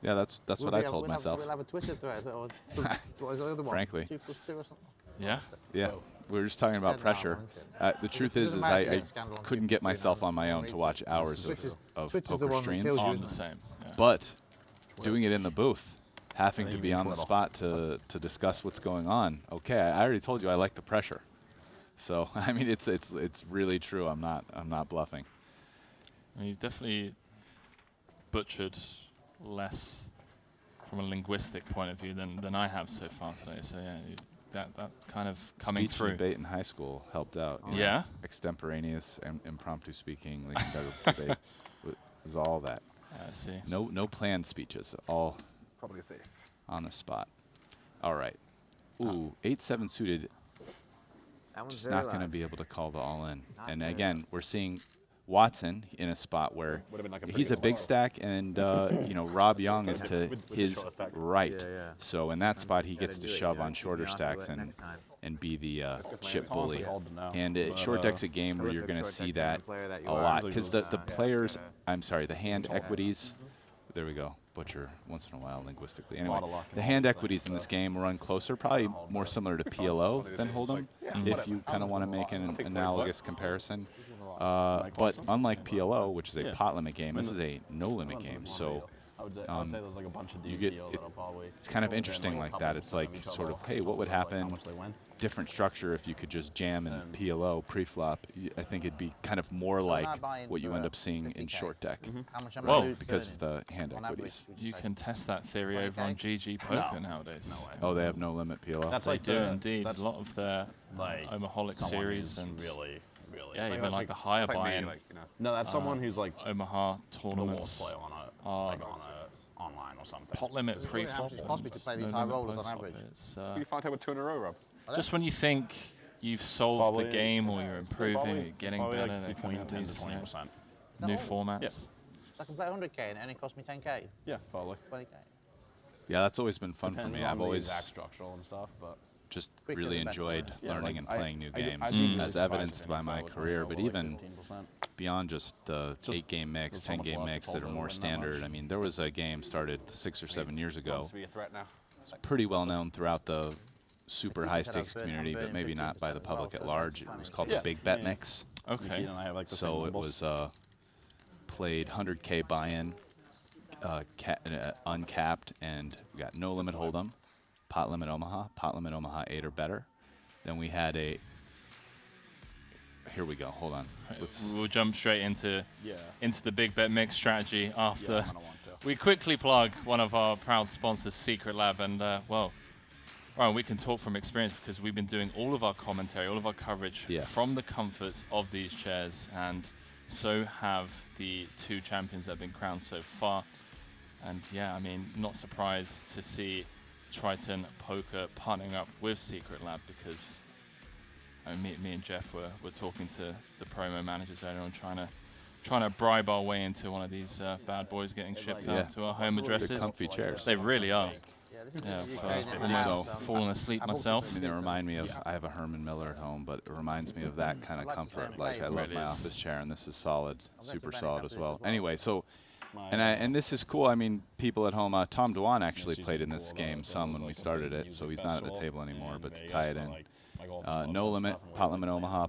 [SPEAKER 17] Yeah, that's what I told myself.
[SPEAKER 15] We'll have a Twitter thread, or what is the other one?
[SPEAKER 17] Frankly.
[SPEAKER 15] 2+2 or something?
[SPEAKER 2] Yeah.
[SPEAKER 17] Yeah, we were just talking about pressure. The truth is I couldn't get myself on my own to watch hours of poker streams.
[SPEAKER 2] I'm the same. Yeah.
[SPEAKER 17] But doing it in the booth, having to be on the spot to discuss what's going on. Okay, I already told you I like the pressure. So I mean, it's really true. I'm not bluffing.
[SPEAKER 2] And you've definitely butchered less from a linguistic point of view than I have so far today. So yeah, that kind of coming
[SPEAKER 17] Speech
[SPEAKER 2] through.
[SPEAKER 17] debate in high school helped out. you know.
[SPEAKER 2] Yeah?
[SPEAKER 17] Extemporaneous and impromptu speaking, Lincoln Douglas debate was all that.
[SPEAKER 2] I see.
[SPEAKER 17] No planned speeches, all
[SPEAKER 18] Probably safe.
[SPEAKER 17] on the spot. All right. Ooh, 8-7 suited.
[SPEAKER 9] That one's
[SPEAKER 17] Just
[SPEAKER 9] very
[SPEAKER 17] not going to
[SPEAKER 9] live.
[SPEAKER 17] be able to call the all-in.
[SPEAKER 9] Not
[SPEAKER 17] And
[SPEAKER 9] very
[SPEAKER 17] again, we're seeing Watson in a spot where
[SPEAKER 7] Would've been like a pretty
[SPEAKER 17] he's a
[SPEAKER 7] good
[SPEAKER 17] big
[SPEAKER 7] spot.
[SPEAKER 17] stack, and you know, Rob Young is to
[SPEAKER 7] With the
[SPEAKER 17] his
[SPEAKER 7] short stack.
[SPEAKER 17] right.
[SPEAKER 9] Yeah, yeah.
[SPEAKER 17] So in that spot, he
[SPEAKER 9] Gotta
[SPEAKER 17] gets to
[SPEAKER 9] do it,
[SPEAKER 17] shove
[SPEAKER 9] you know,
[SPEAKER 17] on
[SPEAKER 9] keep
[SPEAKER 17] shorter
[SPEAKER 9] me off of
[SPEAKER 17] stacks
[SPEAKER 9] it next time.
[SPEAKER 17] and be the
[SPEAKER 7] That's good, man.
[SPEAKER 17] chip
[SPEAKER 7] It's honestly
[SPEAKER 17] bully.
[SPEAKER 7] hard to know.
[SPEAKER 17] And
[SPEAKER 7] But,
[SPEAKER 17] short deck's a game where you're
[SPEAKER 9] prolific
[SPEAKER 17] going to
[SPEAKER 9] short
[SPEAKER 17] see
[SPEAKER 9] deck
[SPEAKER 17] that
[SPEAKER 9] player that you
[SPEAKER 17] a
[SPEAKER 9] are.
[SPEAKER 17] lot because the
[SPEAKER 9] Yeah.
[SPEAKER 17] players, I'm sorry, the hand equities. There we go. Butcher once in a while linguistically. Anyway,
[SPEAKER 7] lot of luck
[SPEAKER 17] the hand equities in this game run closer, probably more similar to PLO than Hold'em, if you kind of want to make an analogous comparison. But unlike PLO, which is a pot limit game, this is a no limit game. So
[SPEAKER 7] I would say there's like a bunch of
[SPEAKER 17] you get
[SPEAKER 7] DTOs that'll probably.
[SPEAKER 17] it's kind of
[SPEAKER 7] go within,
[SPEAKER 17] interesting like
[SPEAKER 7] a
[SPEAKER 17] that.
[SPEAKER 7] couple
[SPEAKER 17] It's
[SPEAKER 7] percent
[SPEAKER 17] like
[SPEAKER 7] of each
[SPEAKER 17] sort
[SPEAKER 7] other,
[SPEAKER 17] of, hey, what would
[SPEAKER 7] regardless of, like,
[SPEAKER 17] happen?
[SPEAKER 7] how much they win.
[SPEAKER 17] Different structure if you could just jam in
[SPEAKER 7] And-
[SPEAKER 17] PLO pre-flop. I think it'd be kind of more
[SPEAKER 15] So
[SPEAKER 17] like
[SPEAKER 15] I'm buying
[SPEAKER 17] what you
[SPEAKER 15] for
[SPEAKER 17] end up seeing in
[SPEAKER 15] 50K.
[SPEAKER 17] short deck.
[SPEAKER 15] How much am
[SPEAKER 2] Whoa.
[SPEAKER 15] I
[SPEAKER 17] Because of
[SPEAKER 15] burning
[SPEAKER 17] the hand
[SPEAKER 15] on
[SPEAKER 17] equities.
[SPEAKER 15] average, would you
[SPEAKER 2] You
[SPEAKER 15] say?
[SPEAKER 2] can test that theory over on GG Poker nowadays.
[SPEAKER 17] Oh, they have no limit PLO.
[SPEAKER 7] That's
[SPEAKER 2] They
[SPEAKER 7] like
[SPEAKER 2] do
[SPEAKER 7] the-
[SPEAKER 2] indeed. A
[SPEAKER 7] that's
[SPEAKER 2] lot of their
[SPEAKER 7] like
[SPEAKER 2] Omaholic
[SPEAKER 7] someone
[SPEAKER 2] series
[SPEAKER 7] who's
[SPEAKER 2] and
[SPEAKER 7] really.
[SPEAKER 2] yeah, even
[SPEAKER 7] that's
[SPEAKER 2] like the higher
[SPEAKER 7] it's like me,
[SPEAKER 2] buy-in.
[SPEAKER 7] like, you know. No, that's someone who's like
[SPEAKER 2] Omaha
[SPEAKER 7] the
[SPEAKER 2] tournaments.
[SPEAKER 7] worst player on a
[SPEAKER 2] are
[SPEAKER 7] like on a online or something.
[SPEAKER 2] pot limit
[SPEAKER 15] It's funny how
[SPEAKER 2] pre-flop.
[SPEAKER 15] much it costs me to play
[SPEAKER 2] and
[SPEAKER 15] these
[SPEAKER 2] no
[SPEAKER 15] high
[SPEAKER 2] limit
[SPEAKER 15] rollers on
[SPEAKER 2] post-flop.
[SPEAKER 15] average.
[SPEAKER 2] It's,
[SPEAKER 7] You find out with 2 in a row, Rob.
[SPEAKER 2] just when you think you've solved the
[SPEAKER 7] Probably-
[SPEAKER 2] game or you're improving,
[SPEAKER 7] probably-
[SPEAKER 2] you're getting
[SPEAKER 7] probably
[SPEAKER 2] better,
[SPEAKER 7] like
[SPEAKER 2] they're coming
[SPEAKER 7] between
[SPEAKER 2] up
[SPEAKER 7] 10
[SPEAKER 2] with
[SPEAKER 7] to
[SPEAKER 2] these
[SPEAKER 7] 20%.
[SPEAKER 2] new
[SPEAKER 15] all?
[SPEAKER 2] formats.
[SPEAKER 15] So I can play 100K and it only cost me 10K,
[SPEAKER 7] Yeah, probably.
[SPEAKER 15] 20K.
[SPEAKER 17] Yeah, that's always been fun
[SPEAKER 7] Depends
[SPEAKER 17] for me.
[SPEAKER 7] on
[SPEAKER 17] I've
[SPEAKER 7] the
[SPEAKER 17] always
[SPEAKER 7] exact structural and stuff, but
[SPEAKER 17] just
[SPEAKER 15] Quicker
[SPEAKER 17] really
[SPEAKER 15] and better,
[SPEAKER 17] enjoyed
[SPEAKER 15] right?
[SPEAKER 7] Yeah,
[SPEAKER 17] learning
[SPEAKER 7] like,
[SPEAKER 17] and
[SPEAKER 7] I-
[SPEAKER 17] playing new
[SPEAKER 7] I'd be
[SPEAKER 17] games,
[SPEAKER 7] really
[SPEAKER 17] as
[SPEAKER 7] surprised
[SPEAKER 17] evidenced
[SPEAKER 7] if
[SPEAKER 17] by
[SPEAKER 7] anyone
[SPEAKER 17] my
[SPEAKER 7] was
[SPEAKER 17] career,
[SPEAKER 7] over,
[SPEAKER 17] but
[SPEAKER 7] like,
[SPEAKER 17] even
[SPEAKER 7] 15%.
[SPEAKER 17] beyond just the
[SPEAKER 7] Just
[SPEAKER 17] 8-game mix,
[SPEAKER 7] there's so much
[SPEAKER 17] 10-game
[SPEAKER 7] left
[SPEAKER 17] mix
[SPEAKER 7] to
[SPEAKER 17] that are
[SPEAKER 7] hold
[SPEAKER 17] more
[SPEAKER 7] over, not
[SPEAKER 17] standard.
[SPEAKER 7] much.
[SPEAKER 17] I mean, there was a game started 6 or 7 years ago.
[SPEAKER 7] To be a threat now.
[SPEAKER 17] It's pretty well known throughout the super
[SPEAKER 15] I
[SPEAKER 17] high
[SPEAKER 15] think I said I was
[SPEAKER 17] stakes
[SPEAKER 15] burning-
[SPEAKER 17] community,
[SPEAKER 15] I'm
[SPEAKER 17] but maybe
[SPEAKER 15] burning
[SPEAKER 17] not by the
[SPEAKER 15] 50% as well,
[SPEAKER 17] public
[SPEAKER 15] so
[SPEAKER 17] at
[SPEAKER 15] that's
[SPEAKER 17] large. It
[SPEAKER 15] funny.
[SPEAKER 17] was called
[SPEAKER 7] Yeah.
[SPEAKER 17] the Big Bet
[SPEAKER 7] Yeah.
[SPEAKER 17] Mix.
[SPEAKER 2] Okay.
[SPEAKER 7] Nikita and I have like the
[SPEAKER 17] So
[SPEAKER 7] same
[SPEAKER 17] it
[SPEAKER 7] levels.
[SPEAKER 17] was played 100K buy-in, uncapped, and we got no limit hold'em, pot limit Omaha 8 or better. Then we had a. Here we go. Hold on.
[SPEAKER 2] We'll jump straight into the big bet mix strategy after
[SPEAKER 7] I'm gonna want to.
[SPEAKER 2] we quickly plug one of our proud sponsors, Secret Lab, and well, Ryan, we can talk from experience because we've been doing all of our commentary, all of our coverage from the comforts of these chairs, and so have the 2 champions that have been crowned so far. And yeah, I mean, not surprised to see Triton Poker partnering up with Secret Lab because me and Jeff were talking to the promo managers earlier on, trying to bribe our way into one of these bad boys getting shipped out to our home addresses.
[SPEAKER 17] They're comfy chairs.
[SPEAKER 2] They really are.
[SPEAKER 15] Yeah,
[SPEAKER 2] I've almost fallen asleep myself.
[SPEAKER 17] I mean, they remind me of. I have a Herman Miller at home, but it reminds me of that kind of comfort. Like I love
[SPEAKER 2] Really
[SPEAKER 17] my
[SPEAKER 2] is.
[SPEAKER 17] office chair, and this is solid, super
[SPEAKER 15] benefit
[SPEAKER 17] solid
[SPEAKER 15] this
[SPEAKER 17] as well.
[SPEAKER 15] as well.
[SPEAKER 17] Anyway, so. And this is cool. I mean, people at home. Tom Dwan actually played in this game some when we started it, so he's not at the table anymore. But to tie it in, no limit, pot limit Omaha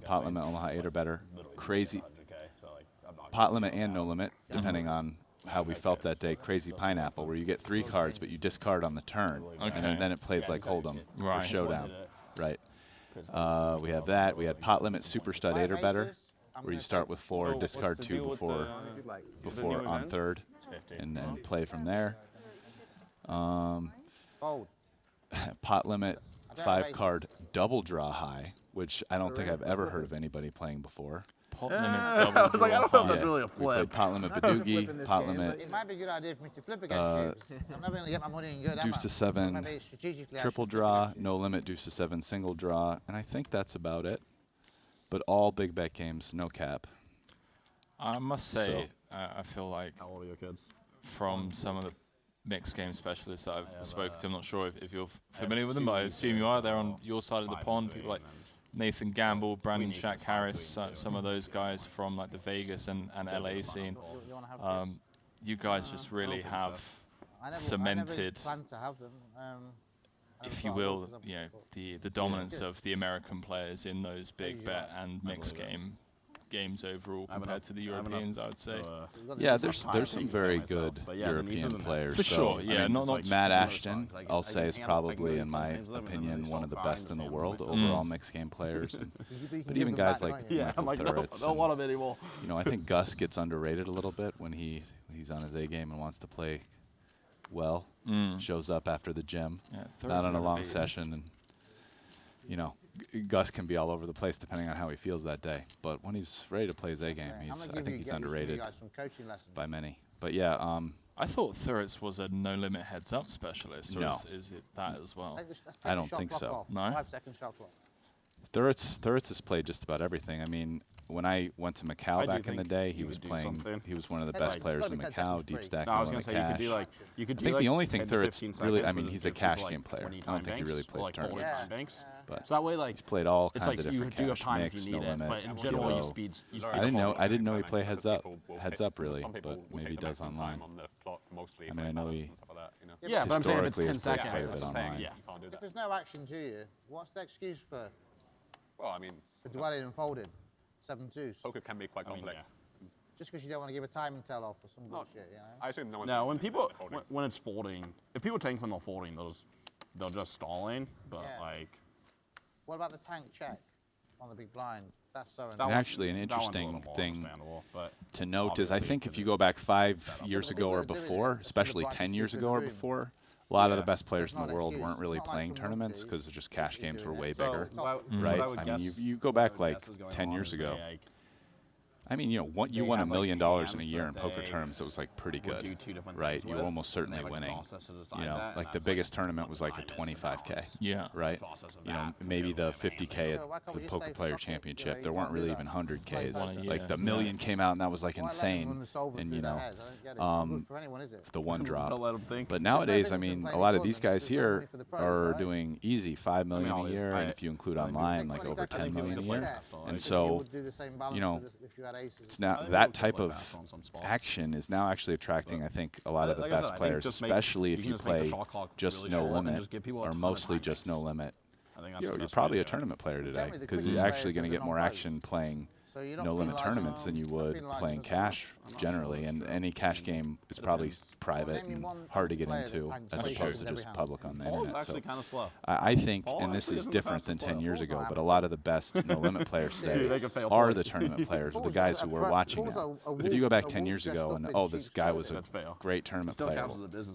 [SPEAKER 17] 8 or better. Crazy pot limit and no limit, depending on how we felt that day. Crazy pineapple, where you get 3 cards, but you discard on the turn, and then it plays like Hold'em for showdown. Right. We have that. We had pot limit super stud 8 or better, where you start with 4, discard 2 before on third, and then play from there. Pot limit 5-card double draw high, which I don't think I've ever heard of anybody playing before.
[SPEAKER 2] Pot limit double draw.
[SPEAKER 7] I was like, I don't know if that's really a
[SPEAKER 17] We
[SPEAKER 7] flip.
[SPEAKER 17] played pot limit Badoogie, pot limit
[SPEAKER 15] It might be a good idea for me to flip against you. I'm never going to get my money in good, am I?
[SPEAKER 17] deuce to 7
[SPEAKER 15] Maybe strategically I
[SPEAKER 17] triple
[SPEAKER 15] should flip
[SPEAKER 17] draw,
[SPEAKER 15] against you.
[SPEAKER 17] no limit deuce to 7 single draw, and I think that's about it. But all big bet games, no cap.
[SPEAKER 2] I must say,
[SPEAKER 17] So-
[SPEAKER 2] I feel like
[SPEAKER 7] How old are your kids?
[SPEAKER 2] from some of the mixed game specialists that I've spoken to, I'm not sure if you're familiar with them, but I assume you are. They're on your side of the pond. People like Nathan Gamble, Brandon Shack Harris, some of those guys from like the Vegas and LA scene. You guys just really have
[SPEAKER 15] I never
[SPEAKER 2] cemented,
[SPEAKER 15] planned to have them.
[SPEAKER 2] if you will, you know, the dominance of the American players in those big bet and mixed games overall compared to the Europeans, I would say.
[SPEAKER 17] Yeah, there's some very good
[SPEAKER 7] But yeah, the niece
[SPEAKER 17] European
[SPEAKER 7] isn't-
[SPEAKER 17] players.
[SPEAKER 2] For
[SPEAKER 17] so,
[SPEAKER 2] sure,
[SPEAKER 17] I
[SPEAKER 2] yeah,
[SPEAKER 17] mean,
[SPEAKER 2] not
[SPEAKER 17] Matt
[SPEAKER 7] similar
[SPEAKER 17] Ashton,
[SPEAKER 7] stuff. Like,
[SPEAKER 17] I'll
[SPEAKER 7] I
[SPEAKER 17] say,
[SPEAKER 7] can
[SPEAKER 17] is
[SPEAKER 7] hang out- I can
[SPEAKER 17] probably,
[SPEAKER 7] go
[SPEAKER 17] in
[SPEAKER 7] to
[SPEAKER 17] my
[SPEAKER 7] games with them, and then
[SPEAKER 17] opinion,
[SPEAKER 7] they
[SPEAKER 17] one of the
[SPEAKER 7] stop
[SPEAKER 17] best
[SPEAKER 7] buying
[SPEAKER 17] in the
[SPEAKER 7] the
[SPEAKER 17] world
[SPEAKER 7] same
[SPEAKER 17] overall
[SPEAKER 7] place.
[SPEAKER 17] mixed game players. And,
[SPEAKER 15] You can
[SPEAKER 17] but
[SPEAKER 15] give
[SPEAKER 17] even
[SPEAKER 15] them
[SPEAKER 17] guys
[SPEAKER 15] back,
[SPEAKER 17] like
[SPEAKER 15] can't you?
[SPEAKER 7] Yeah,
[SPEAKER 17] Michael
[SPEAKER 7] I'm like, no,
[SPEAKER 17] Thuritz
[SPEAKER 7] I don't want them anymore.
[SPEAKER 17] you know, I think Gus gets underrated a little bit when he's on his A game and wants to play well. Shows up after the gym,
[SPEAKER 2] Yeah,
[SPEAKER 17] not
[SPEAKER 2] Thuritz
[SPEAKER 17] on a
[SPEAKER 2] is a
[SPEAKER 17] long
[SPEAKER 2] beast.
[SPEAKER 17] session, and you know, Gus can be all over the place depending on how he feels that day. But when he's ready to play his A game,
[SPEAKER 15] I'm
[SPEAKER 17] I
[SPEAKER 15] gonna
[SPEAKER 17] think
[SPEAKER 15] give
[SPEAKER 17] he's
[SPEAKER 15] you
[SPEAKER 17] underrated
[SPEAKER 15] guys some coaching lessons.
[SPEAKER 17] by many. But yeah,
[SPEAKER 2] I thought Thuritz was a no-limit heads-up specialist, or
[SPEAKER 11] No.
[SPEAKER 2] is it that as well?
[SPEAKER 15] Let's take
[SPEAKER 11] I
[SPEAKER 15] the
[SPEAKER 11] don't
[SPEAKER 15] shot
[SPEAKER 11] think
[SPEAKER 15] clock
[SPEAKER 11] so.
[SPEAKER 15] off.
[SPEAKER 2] No?
[SPEAKER 15] 5-second shot clock.
[SPEAKER 11] Thuritz has played just about everything. I mean, when I went to Macau
[SPEAKER 14] I do
[SPEAKER 11] back in the
[SPEAKER 14] think
[SPEAKER 11] day,
[SPEAKER 14] you
[SPEAKER 11] he was
[SPEAKER 14] could do
[SPEAKER 11] playing.
[SPEAKER 14] something.
[SPEAKER 11] He was one of the
[SPEAKER 15] It's
[SPEAKER 11] best
[SPEAKER 15] like-
[SPEAKER 11] players
[SPEAKER 15] it's
[SPEAKER 11] in
[SPEAKER 15] gotta be 10
[SPEAKER 11] Macau,
[SPEAKER 15] seconds
[SPEAKER 11] deep
[SPEAKER 15] free.
[SPEAKER 11] stack,
[SPEAKER 14] No, I was
[SPEAKER 11] no
[SPEAKER 14] gonna
[SPEAKER 11] limit
[SPEAKER 14] say you
[SPEAKER 11] cash.
[SPEAKER 14] could do like you could
[SPEAKER 11] I
[SPEAKER 14] do
[SPEAKER 11] think
[SPEAKER 14] like
[SPEAKER 11] the only thing
[SPEAKER 14] 10 to
[SPEAKER 11] Thuritz
[SPEAKER 14] 15
[SPEAKER 11] really, I
[SPEAKER 14] seconds
[SPEAKER 11] mean,
[SPEAKER 14] with
[SPEAKER 11] he's
[SPEAKER 14] just
[SPEAKER 11] a
[SPEAKER 14] give people,
[SPEAKER 11] cash
[SPEAKER 14] like,
[SPEAKER 11] game player.
[SPEAKER 14] 20
[SPEAKER 11] I don't
[SPEAKER 14] time
[SPEAKER 11] think he
[SPEAKER 14] banks
[SPEAKER 11] really
[SPEAKER 14] or,
[SPEAKER 11] plays
[SPEAKER 14] like, 40
[SPEAKER 11] tournaments.
[SPEAKER 14] time banks.
[SPEAKER 11] But
[SPEAKER 14] So that way, like,
[SPEAKER 11] he's played all
[SPEAKER 14] it's
[SPEAKER 11] kinds
[SPEAKER 14] like
[SPEAKER 11] of
[SPEAKER 14] you
[SPEAKER 11] different
[SPEAKER 14] do have
[SPEAKER 11] cash,
[SPEAKER 14] time
[SPEAKER 11] mix,
[SPEAKER 14] if you
[SPEAKER 11] no
[SPEAKER 14] need it,
[SPEAKER 11] limit.
[SPEAKER 14] but in general, you
[SPEAKER 11] kilo.
[SPEAKER 14] speeds. You
[SPEAKER 11] I didn't know he played heads up, really,
[SPEAKER 18] Some people
[SPEAKER 11] but
[SPEAKER 18] will
[SPEAKER 11] maybe
[SPEAKER 18] take
[SPEAKER 11] he
[SPEAKER 18] the
[SPEAKER 11] does
[SPEAKER 18] maximum
[SPEAKER 11] online.
[SPEAKER 18] time on the clock mostly
[SPEAKER 11] I
[SPEAKER 18] for
[SPEAKER 11] mean, I know
[SPEAKER 18] balance
[SPEAKER 11] he
[SPEAKER 18] and stuff like that, you know.
[SPEAKER 14] Yeah, but I'm saying if it's
[SPEAKER 11] historically
[SPEAKER 14] 10
[SPEAKER 11] has played
[SPEAKER 14] seconds,
[SPEAKER 11] quite a
[SPEAKER 14] that's
[SPEAKER 11] bit
[SPEAKER 14] what I'm saying,
[SPEAKER 11] online.
[SPEAKER 14] yeah.
[SPEAKER 18] You can't do
[SPEAKER 15] If
[SPEAKER 18] that.
[SPEAKER 15] there's no action to you, what's the excuse for
[SPEAKER 18] Well, I mean,
[SPEAKER 15] dwelling and folding? 7-2s.
[SPEAKER 18] poker can be quite complex.
[SPEAKER 15] Just because you don't want to give a timing tell off or some bullshit, you know?
[SPEAKER 18] I assume no one's
[SPEAKER 14] No,
[SPEAKER 18] doing
[SPEAKER 14] when
[SPEAKER 18] that
[SPEAKER 14] people
[SPEAKER 18] folding.
[SPEAKER 14] when it's folding, if people tank when they're folding, they'll just stalling. But
[SPEAKER 15] Yeah.
[SPEAKER 14] like
[SPEAKER 15] What about the tank check on the big blind? That's so
[SPEAKER 11] And actually, an interesting thing to note is I think if you go back 5 years ago or before, especially 10 years ago or before, a lot of the best players in the world weren't really playing tournaments because just cash games were way bigger, right? I mean, you go back like 10 years ago. I mean, you know, you won $1 million in a year in poker tournaments. It was like pretty good, right? You were almost certainly winning. You know, like the biggest tournament was like a 25K.
[SPEAKER 2] Yeah.
[SPEAKER 11] Right. You know, maybe the 50K at the Poker Player Championship. There weren't really even 100Ks. Like the million came out and that was like insane. And you know, the one drop. But nowadays, I mean, a lot of these guys here are doing easy 5 million a year, and if you include online, like over 10 million a year. And so, you know, it's now that type of action is now actually attracting, I think, a lot of the best players, especially if you play just no limit or mostly just no limit. You're probably a tournament player today because you're actually going to get more action playing no limit tournaments than you would playing cash generally, and any cash game is probably private and hard to get into as opposed to just public on the internet. So I think, and this is different than 10 years ago, but a lot of the best no limit players today are the tournament players, or the guys who we're watching now. But if you go back 10 years ago and oh, this guy was a great tournament player,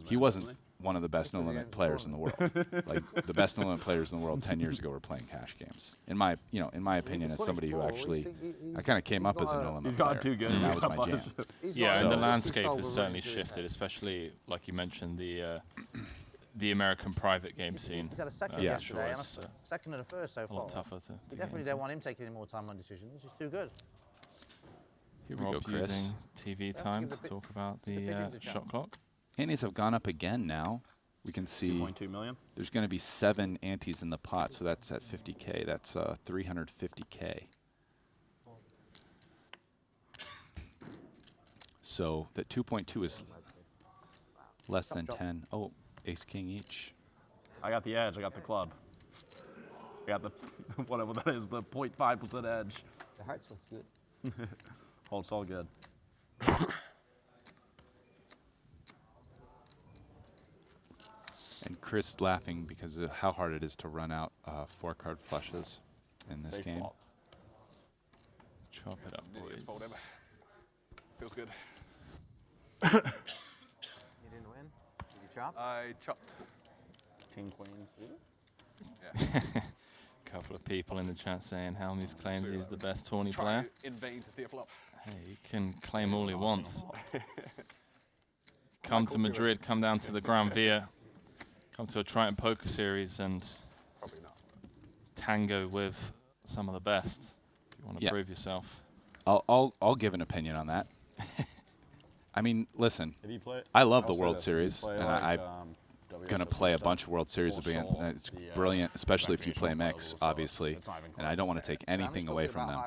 [SPEAKER 11] he wasn't one of the best no limit players in the world. Like the best no limit players in the world 10 years ago were playing cash games. In my opinion, as somebody who actually, I kind of came up as a no limit player.
[SPEAKER 14] too good.
[SPEAKER 11] And that was my jam.
[SPEAKER 2] Yeah, and the landscape has certainly shifted, especially like you mentioned the American private game scene.
[SPEAKER 15] He's had a second
[SPEAKER 11] Yeah.
[SPEAKER 15] yesterday, and
[SPEAKER 2] It's,
[SPEAKER 15] a second and a first so
[SPEAKER 2] a
[SPEAKER 15] far.
[SPEAKER 2] lot tougher to
[SPEAKER 15] You
[SPEAKER 2] get
[SPEAKER 15] definitely
[SPEAKER 2] into.
[SPEAKER 15] don't want him taking any more time on decisions. He's too good.
[SPEAKER 11] Here we go,
[SPEAKER 2] Rob
[SPEAKER 11] Chris.
[SPEAKER 2] using TV time to talk about the shot clock.
[SPEAKER 11] Antes have gone up again now. We can see
[SPEAKER 14] 2.2 million.
[SPEAKER 11] there's going to be 7 antes in the pot, so that's at 50K. That's 350K. So that 2.2 is less than 10. Oh, ace king each.
[SPEAKER 14] I got the edge. I got the club. I got the whatever that is, the 0.5% edge.
[SPEAKER 9] The hearts was good.
[SPEAKER 14] Oh, it's all good.
[SPEAKER 11] And Chris laughing because of how hard it is to run out 4-card flushes in this game.
[SPEAKER 2] Chop it up, boys.
[SPEAKER 18] Feels good.
[SPEAKER 8] You didn't win? Did you chop?
[SPEAKER 18] I chopped.
[SPEAKER 14] King, queen.
[SPEAKER 18] Yeah.
[SPEAKER 2] Couple of people in the chat saying Helmuth claims he's the best tourney player.
[SPEAKER 18] In vain to see a flop.
[SPEAKER 2] Hey, he can claim all he wants. Come to Madrid, come down to the Gran Via, come to a Triton Poker Series and tango with some of the best. If you want to prove yourself.
[SPEAKER 11] I'll give an opinion on that. I mean, listen, I love the World Series, and I'm going to play a bunch of World Series again. It's brilliant, especially if you play mix, obviously, and I don't want to take anything away from them.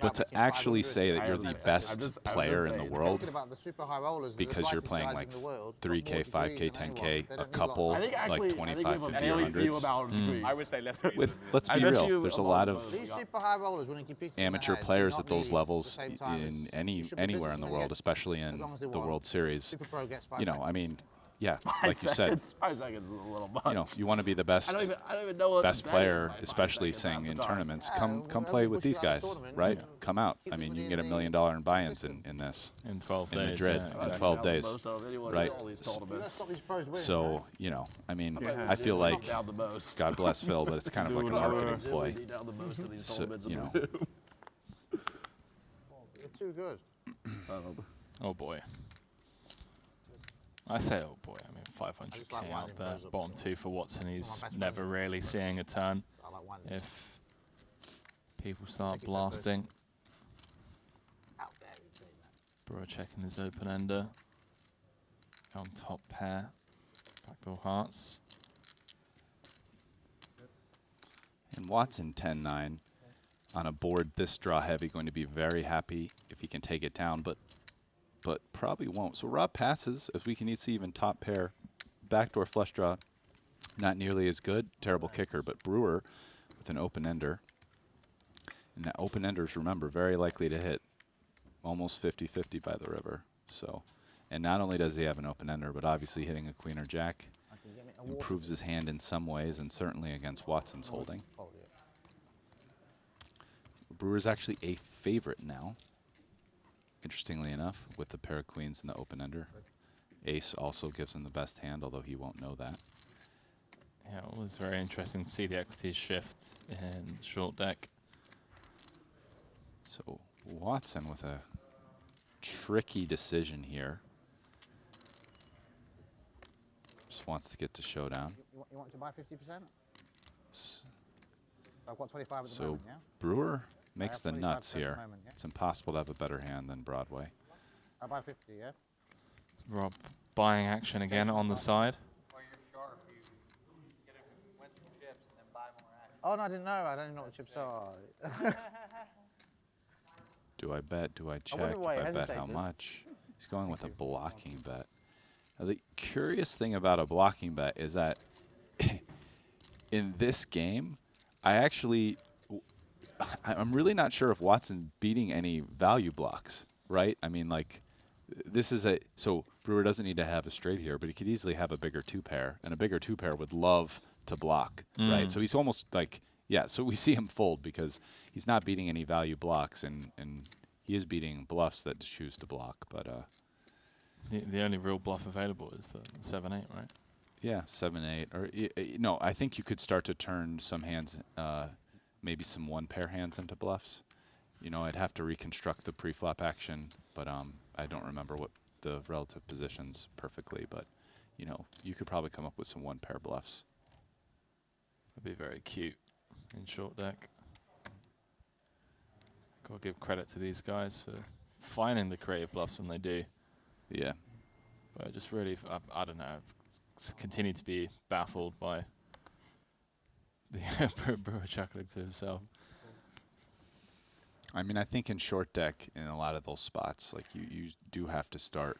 [SPEAKER 11] But to actually say that you're the best player in the world because you're playing like 3K, 5K, 10K, a couple, like 25, 50, or 100s.
[SPEAKER 18] I would say less.
[SPEAKER 11] Let's be real, there's a lot of amateur players at those levels in anywhere in the world, especially in the World Series. You know, I mean, yeah, like you said,
[SPEAKER 14] 5 seconds is a little much.
[SPEAKER 11] you know, you want to be the best,
[SPEAKER 14] I don't even know what
[SPEAKER 11] best
[SPEAKER 14] the
[SPEAKER 11] player,
[SPEAKER 14] bet is
[SPEAKER 11] especially saying in tournaments. Come play with these guys, right? Come out. I mean, you can get $1 million in buy-ins in this.
[SPEAKER 2] In 12
[SPEAKER 11] in
[SPEAKER 2] days,
[SPEAKER 11] Madrid,
[SPEAKER 2] yeah, exactly.
[SPEAKER 11] in 12 days, right? So, you know, I mean, I feel like, God bless Phil, but it's kind of like a marketing ploy. So, you know.
[SPEAKER 15] You're too good.
[SPEAKER 2] Oh boy. I say, oh boy, I mean 500k out there. Bottom 2 for Watson. He's never really seeing a turn if people start blasting. Brewer checking his open-ender. On top pair. Backdoor hearts.
[SPEAKER 17] And Watson 10-9 on a board this draw heavy, going to be very happy if he can take it down, but probably won't. So Rob passes, as we can see even top pair. Backdoor flush draw, not nearly as good. Terrible kicker, but Brewer with an open-ender. And that open-enders, remember, very likely to hit almost 50-50 by the river. So, and not only does he have an open-ender, but obviously hitting a queen or jack improves his hand in some ways, and certainly against Watson's holding. Brewer's actually a favorite now, interestingly enough, with the pair of queens and the open-ender. Ace also gives him the best hand, although he won't know that.
[SPEAKER 2] Yeah, it was very interesting to see the equities shift in short deck.
[SPEAKER 17] So Watson with a tricky decision here. Just wants to get to showdown.
[SPEAKER 15] You want to buy 50%? I've got 25 at the
[SPEAKER 17] So
[SPEAKER 15] moment, yeah?
[SPEAKER 17] Brewer makes the
[SPEAKER 15] 25%
[SPEAKER 17] nuts
[SPEAKER 15] at the
[SPEAKER 17] here.
[SPEAKER 15] moment, yeah?
[SPEAKER 17] It's impossible to have a better hand than Broadway.
[SPEAKER 15] I'll buy 50, yeah?
[SPEAKER 2] Rob buying action again on the side.
[SPEAKER 15] Oh, no, I didn't know. I don't know what the chips are.
[SPEAKER 17] Do I bet? Do I check?
[SPEAKER 15] wonder why he
[SPEAKER 17] I bet how
[SPEAKER 15] hesitated.
[SPEAKER 17] much? He's going with a blocking bet. Now, the curious thing about a blocking bet is that in this game, I'm really not sure if Watson's beating any value blocks, right? I mean, like, this is so Brewer doesn't need to have a straight here, but he could easily have a bigger 2-pair, and a bigger 2-pair would love to block, right? So he's almost like, yeah, so we see him fold because he's not beating any value blocks, and he is beating bluffs that choose to block, but
[SPEAKER 2] The only real bluff available is the 7-8, right?
[SPEAKER 17] yeah, 7-8, or no, I think you could start to turn some hands, maybe some 1-pair hands into bluffs. You know, I'd have to reconstruct the pre-flop action, but I don't remember what the relative positions perfectly, but you know, you could probably come up with some 1-pair bluffs.
[SPEAKER 2] That'd be very cute in short deck. Gotta give credit to these guys for finding the creative bluffs when they do.
[SPEAKER 17] Yeah.
[SPEAKER 2] But just really, I don't know, continue to be baffled by the Brewer chuckling to himself.
[SPEAKER 17] I mean, I think in short deck, in a lot of those spots, like you do have to start.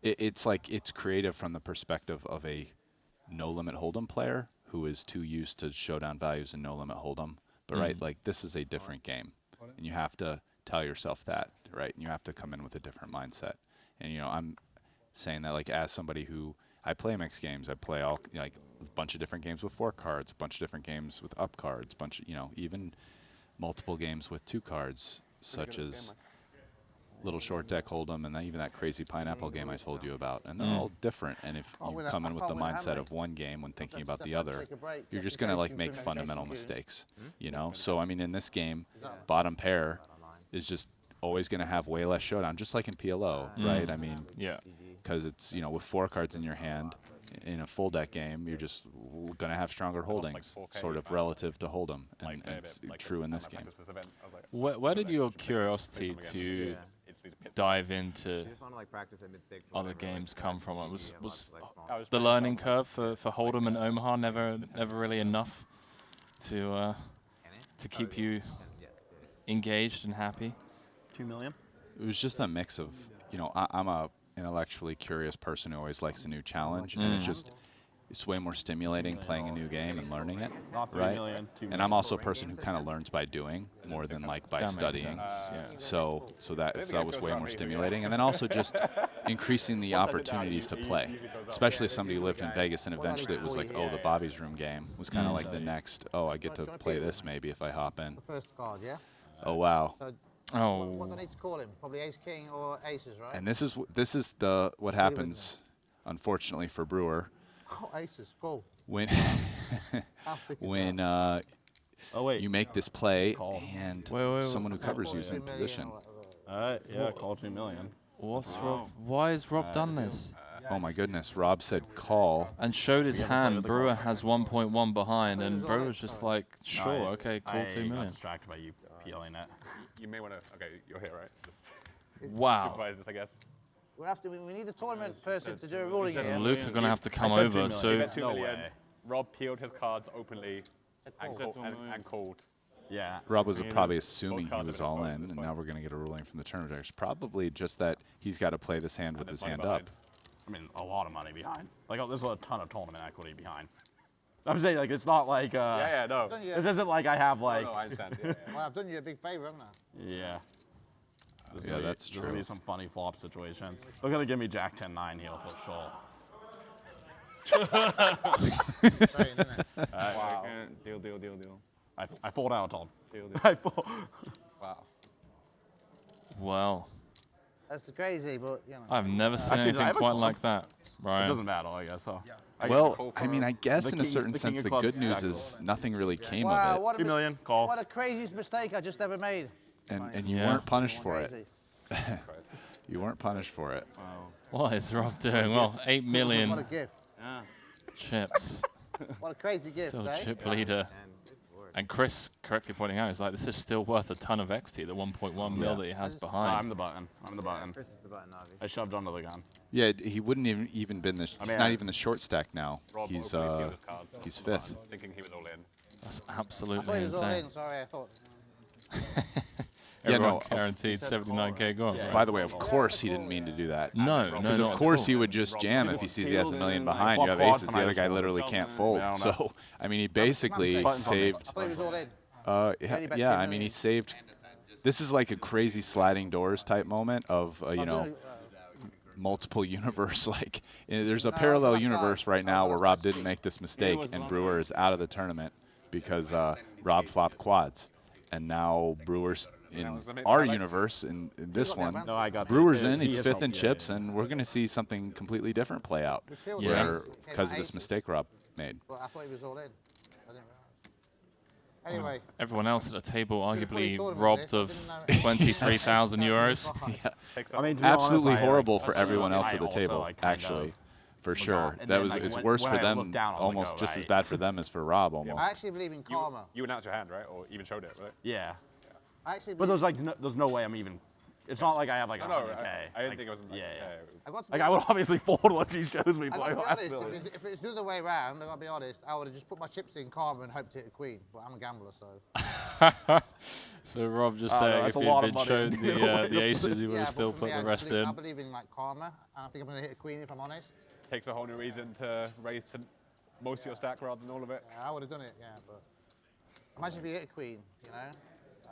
[SPEAKER 17] It's like it's creative from the perspective of a no-limit hold'em player who is too used to showdown values and no-limit hold'em. But right, like this is a different game, and you have to tell yourself that, right? And you have to come in with a different mindset. And you know, I'm saying that like as somebody who I play mixed games, I play all like a bunch of different games with 4 cards, a bunch of different games with up cards, bunch of, you know, even multiple games with 2 cards, such as little short deck hold'em, and then even that crazy pineapple game I told you about. And they're all different. And if you come in with the mindset of one game when thinking about the other, you're just gonna like make fundamental mistakes, you know. So I mean, in this game, bottom pair is just always gonna have way less showdown, just like in PLO, right? I mean,
[SPEAKER 2] yeah,
[SPEAKER 17] because it's, you know, with 4 cards in your hand in a full deck game, you're just gonna have stronger holdings, sort of relative to hold'em, and it's true in this game.
[SPEAKER 2] Where did your curiosity to dive into other games come from? It was the learning curve for Hold'em and Omaha never really enough to keep you engaged and happy?
[SPEAKER 14] 2 million.
[SPEAKER 17] It was just a mix of, you know, I'm a intellectually curious person who always likes a new challenge, and it's way more stimulating playing a new game and learning it, right? And I'm also a person who kind of learns by doing more than like by studying. So that was way more stimulating, and then also just increasing the opportunities to play. Especially somebody who lived in Vegas, and eventually it was like, oh, the Bobby's Room game was kind of like the next. Oh, I get to play this maybe if I hop in.
[SPEAKER 15] The first card, yeah?
[SPEAKER 17] Oh wow.
[SPEAKER 15] So
[SPEAKER 2] oh.
[SPEAKER 15] What do I need to call him? Probably ace king or aces, right?
[SPEAKER 17] And this is what happens, unfortunately for Brewer.
[SPEAKER 15] Oh, aces, cool.
[SPEAKER 17] When
[SPEAKER 14] wait,
[SPEAKER 17] you make this play and someone who covers you is in position.
[SPEAKER 14] Yeah, call 2 million.
[SPEAKER 2] What's Rob? Why has Rob done this?
[SPEAKER 17] Oh my goodness, Rob said call.
[SPEAKER 2] And showed his hand. Brewer has 1.1 behind, and Brewer's just like, sure, okay, cool, 2
[SPEAKER 14] I got
[SPEAKER 2] million.
[SPEAKER 14] distracted by you peeling it.
[SPEAKER 18] You may want to. Okay, you're here, right? Just
[SPEAKER 2] Wow.
[SPEAKER 18] supervise this, I guess.
[SPEAKER 15] We'll have to. We need a tournament person to do a ruling here.
[SPEAKER 2] And Luke are going to have to come
[SPEAKER 14] I said
[SPEAKER 2] over,
[SPEAKER 14] 2 million.
[SPEAKER 2] so...
[SPEAKER 18] You bet 2
[SPEAKER 14] No
[SPEAKER 18] million.
[SPEAKER 14] way.
[SPEAKER 18] Rob peeled his cards openly and called.
[SPEAKER 14] Yeah.
[SPEAKER 17] Rob was probably assuming he
[SPEAKER 18] cards
[SPEAKER 17] was
[SPEAKER 18] have been
[SPEAKER 17] all
[SPEAKER 18] exposed
[SPEAKER 17] in,
[SPEAKER 18] at this
[SPEAKER 17] and
[SPEAKER 18] point.
[SPEAKER 17] now we're going to get a ruling from the tournament directors. Probably just that he's got to play this hand with his hand up.
[SPEAKER 14] I mean, a lot of money behind. Like, there's a ton of tournament equity behind. I'm saying, like, it's not like,
[SPEAKER 18] yeah, no.
[SPEAKER 14] This isn't like I have, like...
[SPEAKER 18] No, I understand. Yeah, yeah.
[SPEAKER 15] Well, I've done you a big favor, haven't I?
[SPEAKER 14] Yeah.
[SPEAKER 17] Yeah, that's
[SPEAKER 14] There's gonna be some funny flop situations. They're gonna give me Jack 10-9 here for sure.
[SPEAKER 16] Wow. Deal.
[SPEAKER 14] I fold out, Tom.
[SPEAKER 16] Deal.
[SPEAKER 14] I fold.
[SPEAKER 18] Wow.
[SPEAKER 2] Wow.
[SPEAKER 15] That's crazy, but you know.
[SPEAKER 2] I've never seen
[SPEAKER 14] Actually, I
[SPEAKER 2] anything
[SPEAKER 14] have a
[SPEAKER 2] quite
[SPEAKER 14] club.
[SPEAKER 2] like that. Right.
[SPEAKER 14] It doesn't matter, I guess. Huh?
[SPEAKER 17] Well, I mean, I guess in a
[SPEAKER 14] king-
[SPEAKER 17] certain
[SPEAKER 14] the
[SPEAKER 17] sense,
[SPEAKER 14] king
[SPEAKER 17] the
[SPEAKER 14] of
[SPEAKER 17] good
[SPEAKER 14] clubs,
[SPEAKER 17] news
[SPEAKER 14] Jack
[SPEAKER 17] is nothing really came
[SPEAKER 15] Wow,
[SPEAKER 17] of
[SPEAKER 15] what a
[SPEAKER 14] 2 million, call.
[SPEAKER 15] What a craziest mistake I just ever made.
[SPEAKER 17] it. And you
[SPEAKER 2] Yeah.
[SPEAKER 17] weren't punished for it.
[SPEAKER 15] Crazy.
[SPEAKER 17] You weren't punished for it.
[SPEAKER 2] What is Rob doing? Well, 8
[SPEAKER 15] What a
[SPEAKER 2] million
[SPEAKER 15] gift.
[SPEAKER 2] chips.
[SPEAKER 15] What a crazy gift,
[SPEAKER 2] Still
[SPEAKER 15] eh?
[SPEAKER 2] chip leader. And Chris correctly pointing out, is like, this is still worth a ton of equity, the 1.1 mil that he has behind.
[SPEAKER 14] I'm the button.
[SPEAKER 8] Chris is the button, obviously.
[SPEAKER 14] I shoved under the gun.
[SPEAKER 17] Yeah, he wouldn't even been the. He's
[SPEAKER 14] mean,
[SPEAKER 17] not even the short stack now.
[SPEAKER 18] Rob
[SPEAKER 17] He's
[SPEAKER 18] openly peeled his cards.
[SPEAKER 17] he's fifth.
[SPEAKER 18] Thinking he was all in.
[SPEAKER 2] That's
[SPEAKER 15] I thought
[SPEAKER 2] absolutely
[SPEAKER 15] it was all
[SPEAKER 2] insane.
[SPEAKER 15] in. Sorry, I thought.
[SPEAKER 17] Yeah,
[SPEAKER 2] Everyone
[SPEAKER 17] no,
[SPEAKER 2] guaranteed 79k gone.
[SPEAKER 14] Yeah.
[SPEAKER 17] By the way, of course he didn't mean to do that.
[SPEAKER 2] No,
[SPEAKER 17] Because
[SPEAKER 2] not
[SPEAKER 17] of
[SPEAKER 2] at
[SPEAKER 17] course
[SPEAKER 2] all.
[SPEAKER 17] he would just jam if he sees he has a million behind. You have
[SPEAKER 14] Flop
[SPEAKER 17] aces.
[SPEAKER 14] quads
[SPEAKER 17] The other
[SPEAKER 14] and I
[SPEAKER 17] guy
[SPEAKER 14] just
[SPEAKER 17] literally
[SPEAKER 14] fold.
[SPEAKER 17] can't fold.
[SPEAKER 14] Yeah, I don't know.
[SPEAKER 17] So I mean, he basically
[SPEAKER 14] Button's on me.
[SPEAKER 15] I
[SPEAKER 17] saved.
[SPEAKER 15] thought it was all in.
[SPEAKER 17] Yeah,
[SPEAKER 15] bet
[SPEAKER 17] yeah,
[SPEAKER 15] 10
[SPEAKER 17] I mean, he
[SPEAKER 15] million.
[SPEAKER 17] saved. This is like a crazy sliding doors type moment of you
[SPEAKER 15] I'm
[SPEAKER 17] know,
[SPEAKER 15] doing,
[SPEAKER 17] multiple universe. Like there's a
[SPEAKER 15] No,
[SPEAKER 17] parallel
[SPEAKER 15] that's
[SPEAKER 17] universe
[SPEAKER 15] right.
[SPEAKER 17] right now where Rob didn't make this mistake and Brewer is out of the tournament because Rob flopped quads, and now Brewer's in our universe in this one.
[SPEAKER 14] No, I got
[SPEAKER 17] Brewer's
[SPEAKER 14] that.
[SPEAKER 17] in.
[SPEAKER 14] He
[SPEAKER 17] He's
[SPEAKER 14] is
[SPEAKER 17] fifth in
[SPEAKER 14] helping,
[SPEAKER 17] chips, and we're gonna see something completely different play out.
[SPEAKER 2] Yeah.
[SPEAKER 17] Because of this mistake Rob made.
[SPEAKER 15] But I thought it was all in. I didn't realize. Anyway.
[SPEAKER 2] Everyone else at the table
[SPEAKER 15] It's been a funny
[SPEAKER 2] arguably
[SPEAKER 15] tournament,
[SPEAKER 2] robbed
[SPEAKER 15] this. I
[SPEAKER 2] of
[SPEAKER 15] didn't know-
[SPEAKER 2] 23,000 euros.
[SPEAKER 14] I mean, to be
[SPEAKER 17] Absolutely
[SPEAKER 14] honest,
[SPEAKER 17] horrible
[SPEAKER 14] I,
[SPEAKER 17] for everyone else
[SPEAKER 14] I
[SPEAKER 17] at the
[SPEAKER 14] also,
[SPEAKER 17] table,
[SPEAKER 14] like, kind
[SPEAKER 17] actually.
[SPEAKER 14] of
[SPEAKER 17] For
[SPEAKER 14] forgot.
[SPEAKER 17] sure.
[SPEAKER 14] And
[SPEAKER 17] That
[SPEAKER 14] then,
[SPEAKER 17] was
[SPEAKER 14] like,
[SPEAKER 17] it's
[SPEAKER 14] when-
[SPEAKER 17] worse
[SPEAKER 14] when
[SPEAKER 17] for
[SPEAKER 14] I
[SPEAKER 17] them,
[SPEAKER 14] looked down, I was like,
[SPEAKER 17] almost
[SPEAKER 14] oh,
[SPEAKER 17] just as
[SPEAKER 14] right.
[SPEAKER 17] bad for them as for Rob almost.
[SPEAKER 15] I actually believe in karma.
[SPEAKER 18] You announced your hand, right? Or even showed it, right?
[SPEAKER 14] Yeah.
[SPEAKER 15] I actually
[SPEAKER 14] But
[SPEAKER 15] believe.
[SPEAKER 14] there's no way I'm even. It's not like I have like
[SPEAKER 18] No,
[SPEAKER 14] 100K.
[SPEAKER 18] I didn't think it was.
[SPEAKER 14] Yeah, yeah.
[SPEAKER 15] I got to
[SPEAKER 14] Like
[SPEAKER 15] be
[SPEAKER 14] I would
[SPEAKER 15] honest-
[SPEAKER 14] obviously fold what she shows me.
[SPEAKER 15] I
[SPEAKER 14] But
[SPEAKER 15] got to be
[SPEAKER 14] I
[SPEAKER 15] honest,
[SPEAKER 14] feel
[SPEAKER 15] if it's the other way around, I got to be honest, I would have just put my chips in karma and hoped to hit a queen. But I'm a gambler, so.
[SPEAKER 2] So Rob just
[SPEAKER 14] Oh, no,
[SPEAKER 2] saying if
[SPEAKER 14] that's a
[SPEAKER 2] he
[SPEAKER 14] lot
[SPEAKER 2] had
[SPEAKER 14] of
[SPEAKER 2] been
[SPEAKER 14] money.
[SPEAKER 2] shown the aces, he would
[SPEAKER 15] Yeah,
[SPEAKER 2] have
[SPEAKER 15] but
[SPEAKER 2] still
[SPEAKER 15] for
[SPEAKER 2] put
[SPEAKER 15] me, I
[SPEAKER 2] the
[SPEAKER 15] just
[SPEAKER 2] rest
[SPEAKER 15] believe, I
[SPEAKER 2] in.
[SPEAKER 15] believe in like karma, and I think I'm going to hit a queen if I'm honest.
[SPEAKER 18] Takes a whole new reason to raise to most of your stack rather than all of it.
[SPEAKER 15] Yeah, I would have done it, yeah, but imagine if you hit a queen, you know.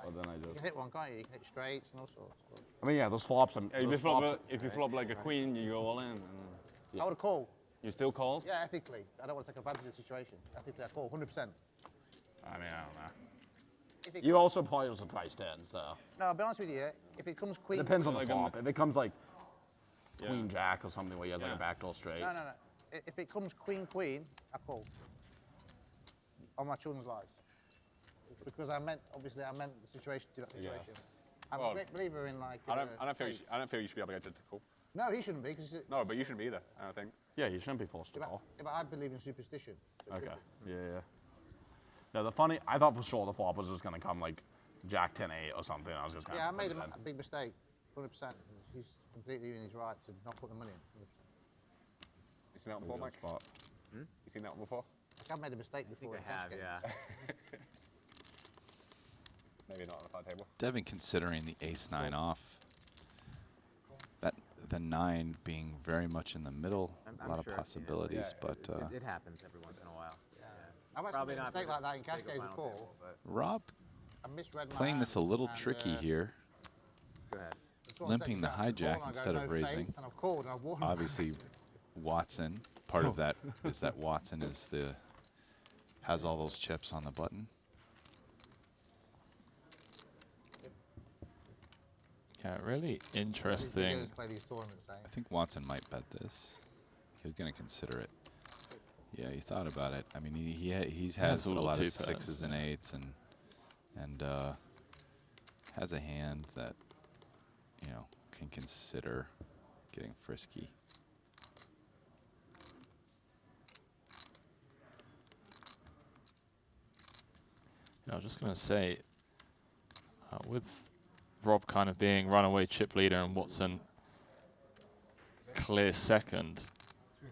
[SPEAKER 14] But then I
[SPEAKER 15] You
[SPEAKER 14] just.
[SPEAKER 15] can hit one, can't you? You can hit straights and all sorts.
[SPEAKER 14] I mean, yeah, those flops.
[SPEAKER 16] If you flop like a queen, you go all in.
[SPEAKER 15] I would have called.
[SPEAKER 16] You still call?
[SPEAKER 15] Yeah, ethically. I don't want to take advantage of the situation. Ethically, I call 100%.
[SPEAKER 14] I mean, I don't know.
[SPEAKER 15] If it
[SPEAKER 14] You also play as a price 10, so.
[SPEAKER 15] No, I'll be honest with you. If it comes queen,
[SPEAKER 14] Depends on the
[SPEAKER 16] Like
[SPEAKER 14] flop. If it comes like
[SPEAKER 16] Yeah.
[SPEAKER 14] queen jack or something where he has like a backdoor straight.
[SPEAKER 15] No. If it comes queen, I call. On my children's lives. Because I meant the situation to that situation.
[SPEAKER 18] Yes.
[SPEAKER 15] I'm
[SPEAKER 18] Well,
[SPEAKER 15] a great believer in like.
[SPEAKER 18] I don't feel.
[SPEAKER 15] faith.
[SPEAKER 18] I don't feel you should be obligated to call.
[SPEAKER 15] No, he shouldn't be. Cause
[SPEAKER 18] No, but you shouldn't be either. I don't think.
[SPEAKER 14] Yeah, you shouldn't be forced to call.
[SPEAKER 15] but I believe in superstition. So it's
[SPEAKER 14] Okay.
[SPEAKER 15] different.
[SPEAKER 14] Yeah. No, I thought for sure the flop was just gonna come like jack 10-8 or something. I was just gonna.
[SPEAKER 15] Yeah, I
[SPEAKER 14] put
[SPEAKER 15] made
[SPEAKER 14] it
[SPEAKER 15] a
[SPEAKER 14] in.
[SPEAKER 15] big mistake. 100%. He's completely in his right to not put the money in. 100%.
[SPEAKER 18] You seen that one before, Mike?
[SPEAKER 14] Spot.
[SPEAKER 18] You seen that one before?
[SPEAKER 15] Like I've made a mistake before.
[SPEAKER 8] I
[SPEAKER 15] in a cash
[SPEAKER 8] have,
[SPEAKER 15] game.
[SPEAKER 8] yeah.
[SPEAKER 18] Maybe not on the flat table.
[SPEAKER 17] Devin considering the ace-9 off. That the 9 being very much in the middle.
[SPEAKER 8] I'm
[SPEAKER 17] A lot of
[SPEAKER 8] sure I've seen it.
[SPEAKER 17] possibilities,
[SPEAKER 8] Yeah,
[SPEAKER 17] but
[SPEAKER 8] it happens every once in a while. Yeah.
[SPEAKER 15] I've actually
[SPEAKER 8] Probably
[SPEAKER 15] made a
[SPEAKER 8] not
[SPEAKER 15] mistake
[SPEAKER 8] for
[SPEAKER 15] like
[SPEAKER 8] this
[SPEAKER 15] that in cash
[SPEAKER 8] big a
[SPEAKER 15] games
[SPEAKER 8] final
[SPEAKER 15] before.
[SPEAKER 8] table, but
[SPEAKER 17] Rob
[SPEAKER 15] I misread my
[SPEAKER 17] playing this a
[SPEAKER 15] hand
[SPEAKER 17] little
[SPEAKER 15] and,
[SPEAKER 17] tricky here.
[SPEAKER 8] go ahead.
[SPEAKER 15] that's what I said,
[SPEAKER 17] Limping
[SPEAKER 15] you
[SPEAKER 17] the
[SPEAKER 15] know, I called
[SPEAKER 17] hijack
[SPEAKER 15] and I go,
[SPEAKER 17] instead of
[SPEAKER 15] no
[SPEAKER 17] raising.
[SPEAKER 15] fates, and I've called and I've won.
[SPEAKER 17] Obviously, Watson. Part of that is that Watson has all those chips on the button.
[SPEAKER 2] Yeah, really interesting.
[SPEAKER 15] Beginners play these tournaments, eh?
[SPEAKER 17] I think Watson might bet this. He's going to consider it. Yeah, he thought about it. I mean, he has
[SPEAKER 2] Has
[SPEAKER 17] a
[SPEAKER 2] all
[SPEAKER 17] lot of
[SPEAKER 2] two-pairs,
[SPEAKER 17] 6s and 8s and has a hand that, you know, can consider getting frisky.
[SPEAKER 2] I was just going to say, with Rob kind of being runaway chip leader and Watson clear second,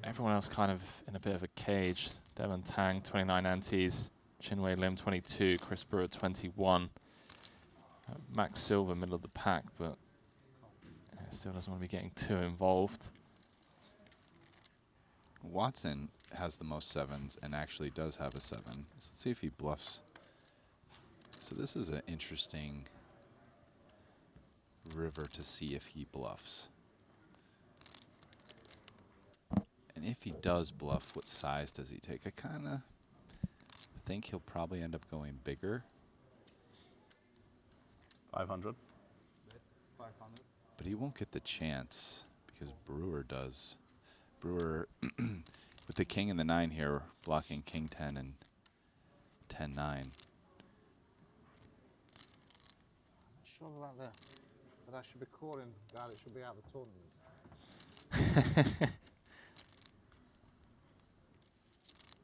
[SPEAKER 2] everyone else kind of in a bit of a cage. Devon Tang, 29 antes. Chinwei Lim, 22. Chris Brewer, 21. Max Silver, middle of the pack, but still doesn't want to be getting too involved.
[SPEAKER 17] Watson has the most sevens and actually does have a 7. Let's see if he bluffs. So this is an interesting river to see if he bluffs. And if he does bluff, what size does he take? I kind of think he'll probably end up going bigger.
[SPEAKER 7] 500.
[SPEAKER 3] 500.
[SPEAKER 17] But he won't get the chance because Brewer does. Brewer, with the king and the 9 here, blocking king 10 and 10-9.
[SPEAKER 15] Not sure about that. But I should be calling that it should be out of the tournament.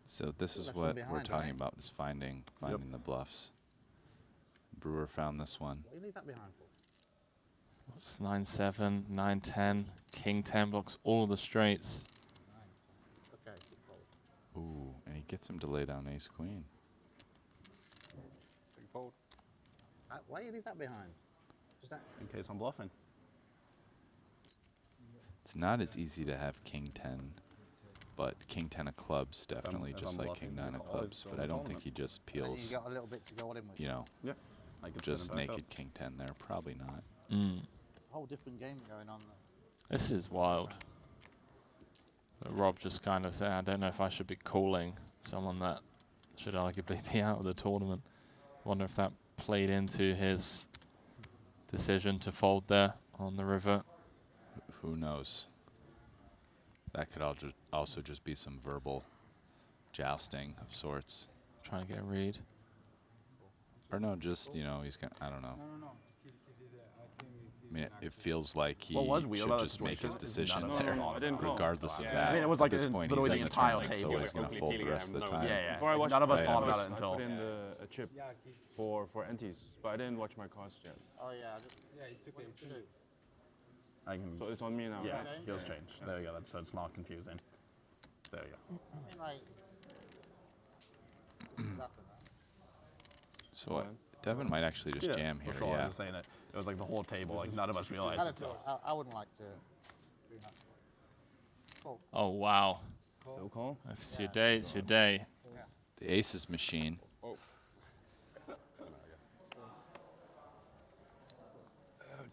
[SPEAKER 17] So this is
[SPEAKER 15] Left from
[SPEAKER 17] what
[SPEAKER 15] behind,
[SPEAKER 17] we're talking
[SPEAKER 15] right?
[SPEAKER 17] about, is finding the bluffs. Brewer found this one.
[SPEAKER 15] What do you leave that behind for?
[SPEAKER 2] It's 9-7, 9-10. King 10 blocks all the straights.
[SPEAKER 15] Okay, good fold.
[SPEAKER 17] Ooh, and he gets him to lay down ace queen.
[SPEAKER 7] Big fold.
[SPEAKER 15] Why do you leave that behind? Just that.
[SPEAKER 7] In case I'm bluffing.
[SPEAKER 17] It's not as easy to have king 10, but king 10 of clubs definitely,
[SPEAKER 7] if
[SPEAKER 17] just
[SPEAKER 7] I'm
[SPEAKER 17] like king
[SPEAKER 7] bluffing,
[SPEAKER 17] 9 of
[SPEAKER 7] I'll
[SPEAKER 17] clubs.
[SPEAKER 7] throw
[SPEAKER 17] But
[SPEAKER 7] the
[SPEAKER 17] I don't think
[SPEAKER 7] tournament.
[SPEAKER 17] he just
[SPEAKER 15] And
[SPEAKER 17] peels,
[SPEAKER 15] you got a little bit to go on in with.
[SPEAKER 17] you know,
[SPEAKER 7] Yeah. I can
[SPEAKER 17] just
[SPEAKER 7] spin it back
[SPEAKER 17] naked
[SPEAKER 7] up.
[SPEAKER 17] king 10 there. Probably not.
[SPEAKER 15] Whole different game going on there.
[SPEAKER 2] This is wild. But Rob just kind of said, I don't know if I should be calling someone that should arguably be out of the tournament. Wonder if that played into his decision to fold there on the river.
[SPEAKER 17] Who knows? That could also just be some verbal jousting of sorts.
[SPEAKER 2] Trying to get a read.
[SPEAKER 17] Or no, just, you know, he's gonna, I don't know. I mean, it feels like he
[SPEAKER 7] What was weird
[SPEAKER 17] should
[SPEAKER 7] about that
[SPEAKER 17] just make his
[SPEAKER 7] situation is
[SPEAKER 17] decision
[SPEAKER 7] none of us
[SPEAKER 17] there,
[SPEAKER 7] called. I didn't
[SPEAKER 16] call.
[SPEAKER 17] regardless of
[SPEAKER 16] Yeah.
[SPEAKER 17] that.
[SPEAKER 7] I mean, it was
[SPEAKER 17] At
[SPEAKER 7] like
[SPEAKER 17] this
[SPEAKER 7] the-
[SPEAKER 17] point,
[SPEAKER 7] literally
[SPEAKER 17] he's
[SPEAKER 7] the
[SPEAKER 17] in the
[SPEAKER 7] entire
[SPEAKER 17] tournament, so
[SPEAKER 7] table.
[SPEAKER 17] he's going to fold the rest of the time.
[SPEAKER 7] Yeah, yeah.
[SPEAKER 16] Before I watched
[SPEAKER 7] None of us
[SPEAKER 17] Right,
[SPEAKER 7] thought
[SPEAKER 17] I
[SPEAKER 7] about it
[SPEAKER 17] was-
[SPEAKER 7] until.
[SPEAKER 16] I put in a chip for antes, but I didn't watch my cost yet.
[SPEAKER 15] Oh yeah, he took it too.
[SPEAKER 7] I can.
[SPEAKER 16] So it's on me now.
[SPEAKER 7] Yeah,
[SPEAKER 16] right?
[SPEAKER 7] heels change. There we go. So it's not confusing. There we go.
[SPEAKER 15] I mean, like. Exactly.
[SPEAKER 17] So what? Devin might actually just jam here,
[SPEAKER 7] For sure. I
[SPEAKER 17] yeah.
[SPEAKER 7] was just saying it. It was like the whole table. Like none of us realized.
[SPEAKER 15] I wouldn't like to do that. Cool.
[SPEAKER 2] Oh, wow.
[SPEAKER 16] Still call?
[SPEAKER 2] If it's your day, it's your day.
[SPEAKER 17] The aces machine.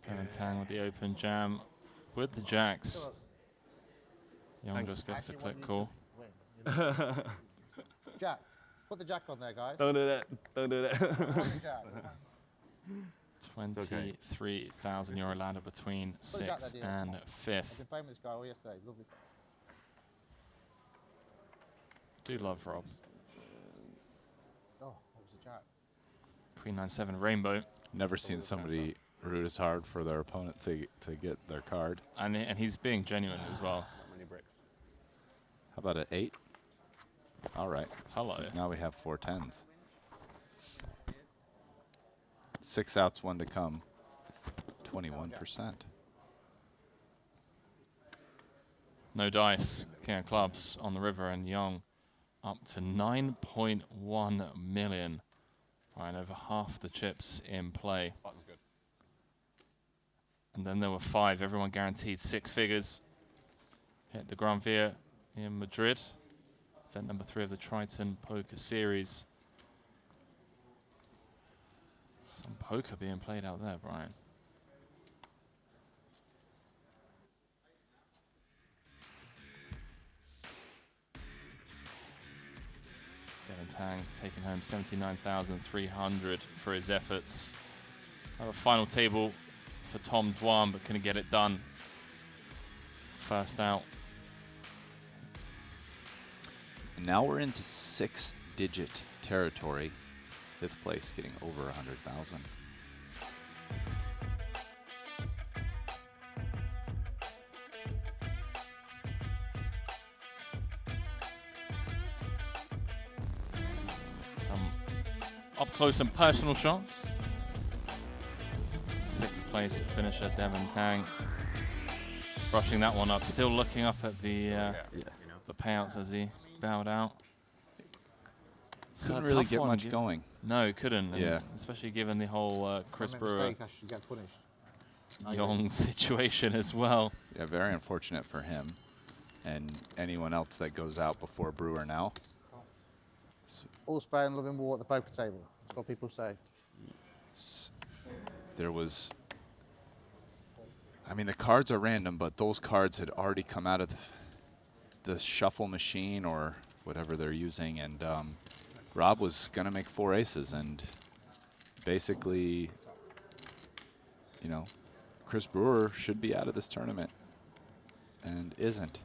[SPEAKER 2] Devon Tang with the open jam with the jacks. Young just gets the click call.
[SPEAKER 15] Jack, put the jack on there, guys.
[SPEAKER 16] Don't do that. Don't do that.
[SPEAKER 15] Put the jack.
[SPEAKER 2] 23,000 euro ladder between
[SPEAKER 15] Put the jack there,
[SPEAKER 2] 6th
[SPEAKER 15] dear.
[SPEAKER 2] and
[SPEAKER 15] I've
[SPEAKER 2] 5th.
[SPEAKER 15] been playing with this guy all yesterday. Lovely.
[SPEAKER 2] Do love Rob.
[SPEAKER 15] Oh, what was the jack?
[SPEAKER 2] Queen 9-7 rainbow.
[SPEAKER 17] Never seen somebody root as hard for their opponent to get their card.
[SPEAKER 2] And he's being genuine as well.
[SPEAKER 16] How many bricks?
[SPEAKER 17] How about an 8? All right.
[SPEAKER 2] Hello.
[SPEAKER 17] So now we have 4 10s. 6 outs, 1 to come. 21%.
[SPEAKER 2] No dice. King of clubs on the river, and Young up to 9.1 million. Right, over half the chips in play.
[SPEAKER 18] Button's good.
[SPEAKER 2] And then there were 5. Everyone guaranteed 6 figures. Hit the Gran Via in Madrid. Event number 3 of the Triton Poker Series. Some poker being played out there, Brian. Devon Tang taking home 79,300 for his efforts. Have a final table for Tom Dwan, but couldn't get it done. First out.
[SPEAKER 17] And now we're into 6-digit territory. 5th place getting over 100,000.
[SPEAKER 2] Some close and personal shots. 6th place finisher Devon Tang. Brushing that one up, still looking up at the payouts as he bowed out.
[SPEAKER 17] Couldn't really get much going.
[SPEAKER 2] No, couldn't.
[SPEAKER 17] Yeah.
[SPEAKER 2] Especially given the whole Chris Brewer
[SPEAKER 15] Mistake, I should get punished.
[SPEAKER 2] Young situation as well.
[SPEAKER 17] Yeah, very unfortunate for him and anyone else that goes out before Brewer now.
[SPEAKER 15] All's fair in love and war at the poker table. That's what people say.
[SPEAKER 17] There was, I mean, the cards are random, but those cards had already come out of the shuffle machine or whatever they're using, and Rob was going to make 4 aces, and basically, you know, Chris Brewer should be out of this tournament and isn't.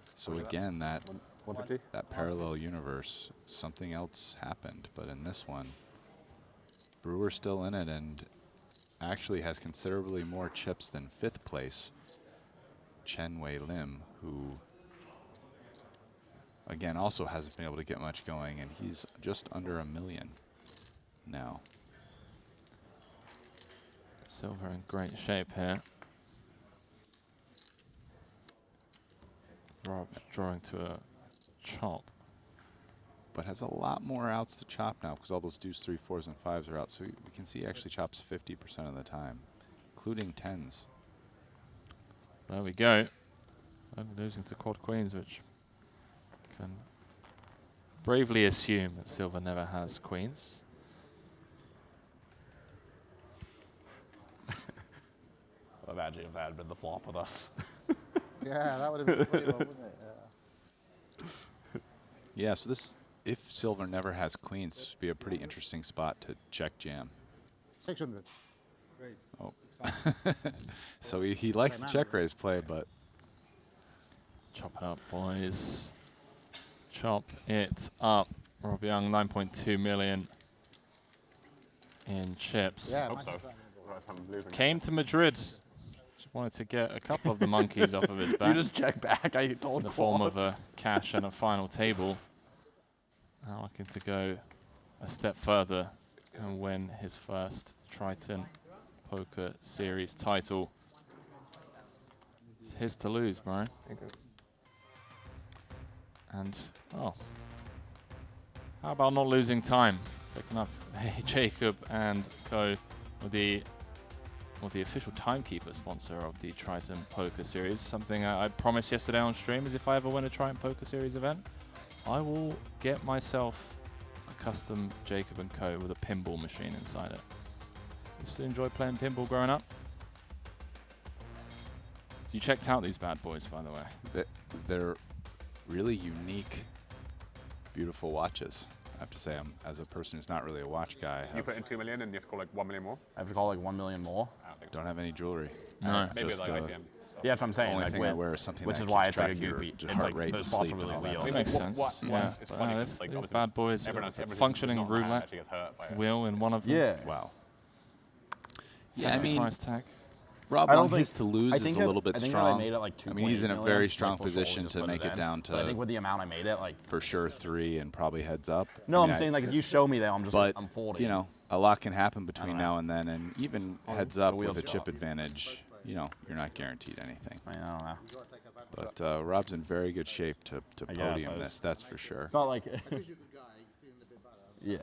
[SPEAKER 17] So again, that parallel universe, something else happened, but in this one, Brewer's still in it and actually has considerably more chips than 5th place Chen Wei Lim, who again also hasn't been able to get much going, and he's just under $1 million now.
[SPEAKER 2] Silver in great shape here. Rob drawing to a chop.
[SPEAKER 17] But has a lot more outs to chop now because all those deuce, 3, 4s, and 5s are out. So we can see he actually chops 50% of the time, including 10s.
[SPEAKER 2] There we go. And losing to quad queens, which can bravely assume that silver never has queens.
[SPEAKER 7] Imagine if that had been the flop with us.
[SPEAKER 15] Yeah, that would have been pretty well, wouldn't it?
[SPEAKER 17] Yeah, so this, if silver never has queens, this would be a pretty interesting spot to check jam.
[SPEAKER 15] 600.
[SPEAKER 17] Oh. So he likes the check raise play, but.
[SPEAKER 2] Chop it up, boys. Chop it up. Rob Young, 9.2 million in chips.
[SPEAKER 15] Yeah,
[SPEAKER 18] Hope so.
[SPEAKER 2] Came to Madrid. Just wanted to get a couple of the monkeys off of his back.
[SPEAKER 7] You just check back. I told
[SPEAKER 2] in the form of a cash and a final table. Now looking to go a step further and win his first Triton Poker Series title. It's his to lose, Brian. And, oh, how about not losing time? Picking up Jacob and Co. with the official timekeeper sponsor of the Triton Poker Series. Something I promised yesterday on stream is if I ever win a Triton Poker Series event, I will get myself a custom Jacob and Co. with a pinball machine inside it. Used to enjoy playing pinball growing up. You checked out these bad boys, by the way.
[SPEAKER 17] They're really unique, beautiful watches. I have to say, as a person who's not really a watch guy,
[SPEAKER 18] You put in 2 million and you have to call like 1 million more?
[SPEAKER 14] I have to call like 1 million more.
[SPEAKER 17] don't have any jewelry.
[SPEAKER 2] No.
[SPEAKER 18] Maybe
[SPEAKER 17] Just,
[SPEAKER 18] like ITM.
[SPEAKER 14] Yeah, that's what I'm saying.
[SPEAKER 17] Only
[SPEAKER 14] Like
[SPEAKER 17] thing I wear is something
[SPEAKER 14] which
[SPEAKER 17] that
[SPEAKER 14] is why
[SPEAKER 17] keeps
[SPEAKER 14] it's like a
[SPEAKER 17] track of your
[SPEAKER 14] goofy.
[SPEAKER 17] just
[SPEAKER 14] It's
[SPEAKER 17] heart
[SPEAKER 14] like
[SPEAKER 17] rate
[SPEAKER 14] those
[SPEAKER 17] and
[SPEAKER 14] spots are
[SPEAKER 17] sleep
[SPEAKER 14] really
[SPEAKER 17] and all that
[SPEAKER 14] weird.
[SPEAKER 2] It makes sense.
[SPEAKER 18] What it's funny,
[SPEAKER 2] These
[SPEAKER 18] obviously
[SPEAKER 2] bad boys
[SPEAKER 18] everyone
[SPEAKER 2] are
[SPEAKER 18] who's
[SPEAKER 2] functioning
[SPEAKER 18] not mad
[SPEAKER 2] roulette
[SPEAKER 18] actually gets hurt by it.
[SPEAKER 2] wheel in one of them.
[SPEAKER 14] Yeah.
[SPEAKER 17] Wow.
[SPEAKER 2] Yeah,
[SPEAKER 17] Yeah, I mean,
[SPEAKER 2] price tag.
[SPEAKER 17] Rob
[SPEAKER 14] I don't
[SPEAKER 17] on his
[SPEAKER 14] think-
[SPEAKER 17] to lose
[SPEAKER 14] I
[SPEAKER 17] is
[SPEAKER 14] think
[SPEAKER 17] a
[SPEAKER 14] that-
[SPEAKER 17] little bit
[SPEAKER 14] I think that
[SPEAKER 17] strong.
[SPEAKER 14] I made it like
[SPEAKER 17] I mean, he's in a
[SPEAKER 14] 2.8
[SPEAKER 17] very
[SPEAKER 14] million,
[SPEAKER 17] strong
[SPEAKER 14] like, for sure,
[SPEAKER 17] position
[SPEAKER 14] just
[SPEAKER 17] to
[SPEAKER 14] put
[SPEAKER 17] make it
[SPEAKER 14] in.
[SPEAKER 17] down
[SPEAKER 14] But I think
[SPEAKER 17] to
[SPEAKER 14] with the amount I made it, like
[SPEAKER 17] for sure 3 and probably heads up.
[SPEAKER 14] no,
[SPEAKER 17] I mean,
[SPEAKER 14] I'm saying like if you show me that, I'm just
[SPEAKER 17] but
[SPEAKER 14] like, I'm 40.
[SPEAKER 17] you know, a lot can happen between
[SPEAKER 14] know.
[SPEAKER 17] now and then, and even heads up with a chip advantage, you know, you're not guaranteed anything.
[SPEAKER 14] I don't know.
[SPEAKER 17] But Rob's in very good shape to
[SPEAKER 14] I guess,
[SPEAKER 17] podium
[SPEAKER 14] I was-
[SPEAKER 17] this, that's for sure.
[SPEAKER 14] It's not like yeah.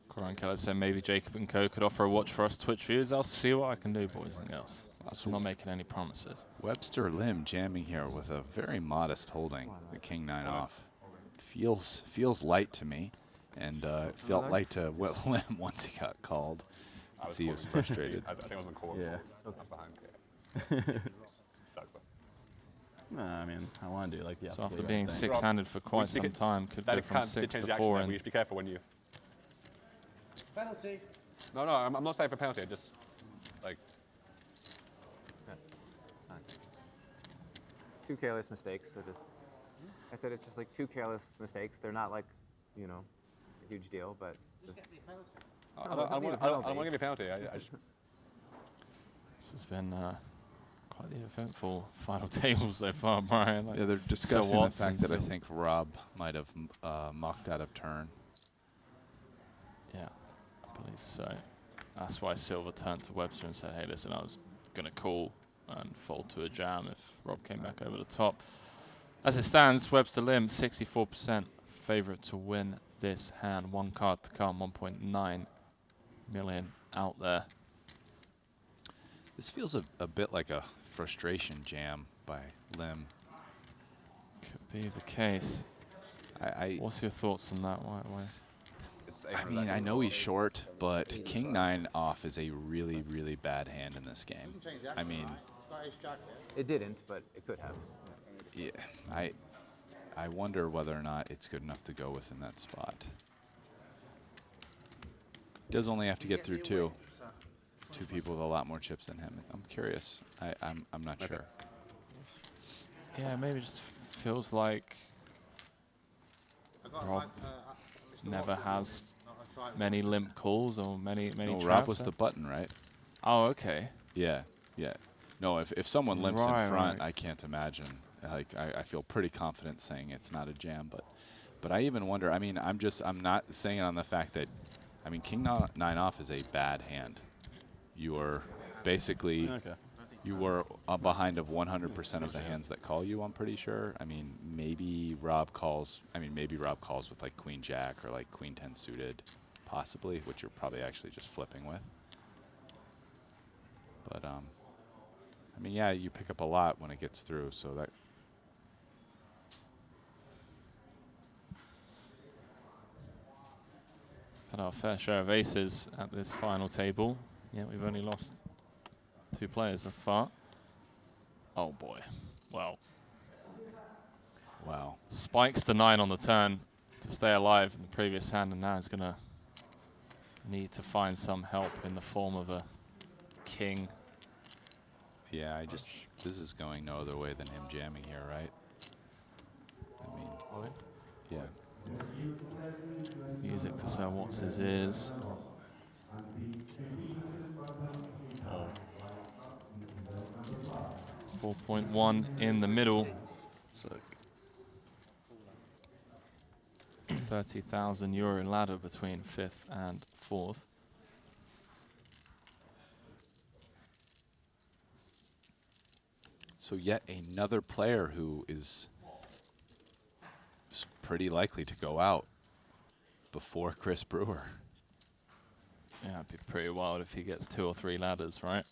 [SPEAKER 2] Corin Keller said maybe Jacob and Co. could offer a watch for us Twitch viewers. I'll see what I can do, boys and girls. I'm not making any promises.
[SPEAKER 17] Webster Lim jamming here with a very modest holding, the King 9 off. Feels light to me, and it felt light to Lim once he got called. See, he was frustrated.
[SPEAKER 18] I think I was on call.
[SPEAKER 14] Yeah.
[SPEAKER 18] I was behind. Sucks though.
[SPEAKER 14] No, I mean, I want to do like the.
[SPEAKER 2] So after being six-handed for quite some time, could
[SPEAKER 18] that
[SPEAKER 2] go from
[SPEAKER 18] can't
[SPEAKER 2] 6
[SPEAKER 18] change
[SPEAKER 2] to
[SPEAKER 18] the action
[SPEAKER 2] 4.
[SPEAKER 18] there, but you should be careful when you.
[SPEAKER 15] Penalty.
[SPEAKER 18] No, I'm not saying for penalty. Just like.
[SPEAKER 8] It's 2 careless mistakes, so just. I said it's just like 2 careless mistakes. They're not like, you know, a huge deal, but just.
[SPEAKER 18] I don't want to give you a penalty. I just.
[SPEAKER 2] This has been Quite the eventful final table so far, Brian. Like
[SPEAKER 17] Yeah, they're
[SPEAKER 2] Sir
[SPEAKER 17] discussing the
[SPEAKER 2] Watson,
[SPEAKER 17] fact that I
[SPEAKER 2] Sir-
[SPEAKER 17] think Rob might have mucked out of turn.
[SPEAKER 2] Yeah, I believe so. That's why Silver turned to Webster and said, hey, listen, I was going to call and fold to a jam if Rob came back over the top. As it stands, Webster Lim, 64% favorite to win this hand. One card to come, 1.9 million out there.
[SPEAKER 17] This feels a bit like a frustration jam by Lim.
[SPEAKER 2] Could be the case. What's your thoughts on that? Why?
[SPEAKER 17] I mean, I know he's short, but King 9 off is a really, really bad hand in this game. I mean,
[SPEAKER 8] It didn't, but it could have.
[SPEAKER 17] yeah, I wonder whether or not it's good enough to go within that spot. Does only have to get through two people with a lot more chips than him. I'm curious. I'm not sure.
[SPEAKER 2] Yeah, maybe it just feels like Rob never has many limp calls or many
[SPEAKER 17] No,
[SPEAKER 2] traps.
[SPEAKER 17] Rob was the button, right?
[SPEAKER 2] Oh, okay.
[SPEAKER 17] Yeah, yeah. No, if someone limps
[SPEAKER 2] Right,
[SPEAKER 17] in front,
[SPEAKER 2] right.
[SPEAKER 17] I can't imagine. Like I feel pretty confident saying it's not a jam, but I even wonder. I mean, I'm not saying it on the fact that, I mean, King 9 off is a bad hand. You are basically you were behind of 100% of the hands that call you. I'm pretty sure. I mean, maybe Rob calls. I mean, maybe Rob calls with like Queen Jack or like Queen 10 suited, possibly, which you're probably actually just flipping with. But I mean, yeah, you pick up a lot when it gets through, so that.
[SPEAKER 2] Had our fair share of aces at this final table. Yeah, we've only lost 2 players thus far. Oh boy. Well.
[SPEAKER 17] Wow.
[SPEAKER 2] Spikes the 9 on the turn to stay alive in the previous hand, and now he's going to need to find some help in the form of a king.
[SPEAKER 17] Yeah, this is going no other way than him jamming here, right? I mean, yeah.
[SPEAKER 2] Music to Sir Watts's ears. Oh. 4.1 in the middle. So 30,000 euro ladder between 5th and 4th.
[SPEAKER 17] So yet another player who is pretty likely to go out before Chris Brewer.
[SPEAKER 2] Yeah, it'd be pretty wild if he gets 2 or 3 ladders, right?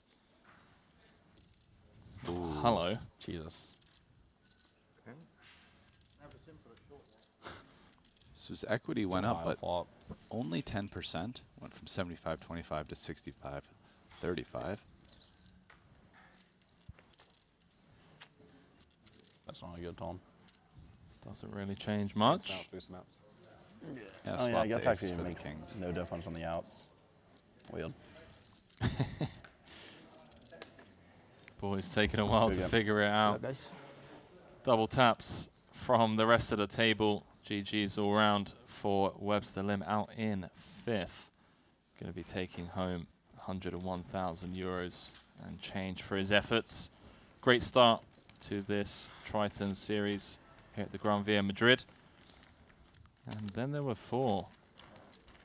[SPEAKER 17] Ooh.
[SPEAKER 2] Hello.
[SPEAKER 14] Jesus.
[SPEAKER 17] So his equity went up, but only 10%. Went from 75.25 to 65.35.
[SPEAKER 14] That's not a good tone.
[SPEAKER 2] Doesn't really change much.
[SPEAKER 17] Yeah,
[SPEAKER 14] Oh yeah, I guess
[SPEAKER 17] the aces
[SPEAKER 14] actually it
[SPEAKER 17] for the
[SPEAKER 14] makes
[SPEAKER 17] kings.
[SPEAKER 14] no difference on the outs. Weird.
[SPEAKER 2] Boy's taking a while
[SPEAKER 14] Good
[SPEAKER 2] to
[SPEAKER 14] game.
[SPEAKER 2] figure it out.
[SPEAKER 9] Yeah, guys.
[SPEAKER 2] Double taps from the rest of the table. GG's all round for Webster Lim out in 5th. Going to be taking home 101,000 euros and change for his efforts. Great start to this Triton series here at the Gran Via Madrid. And then there were 4.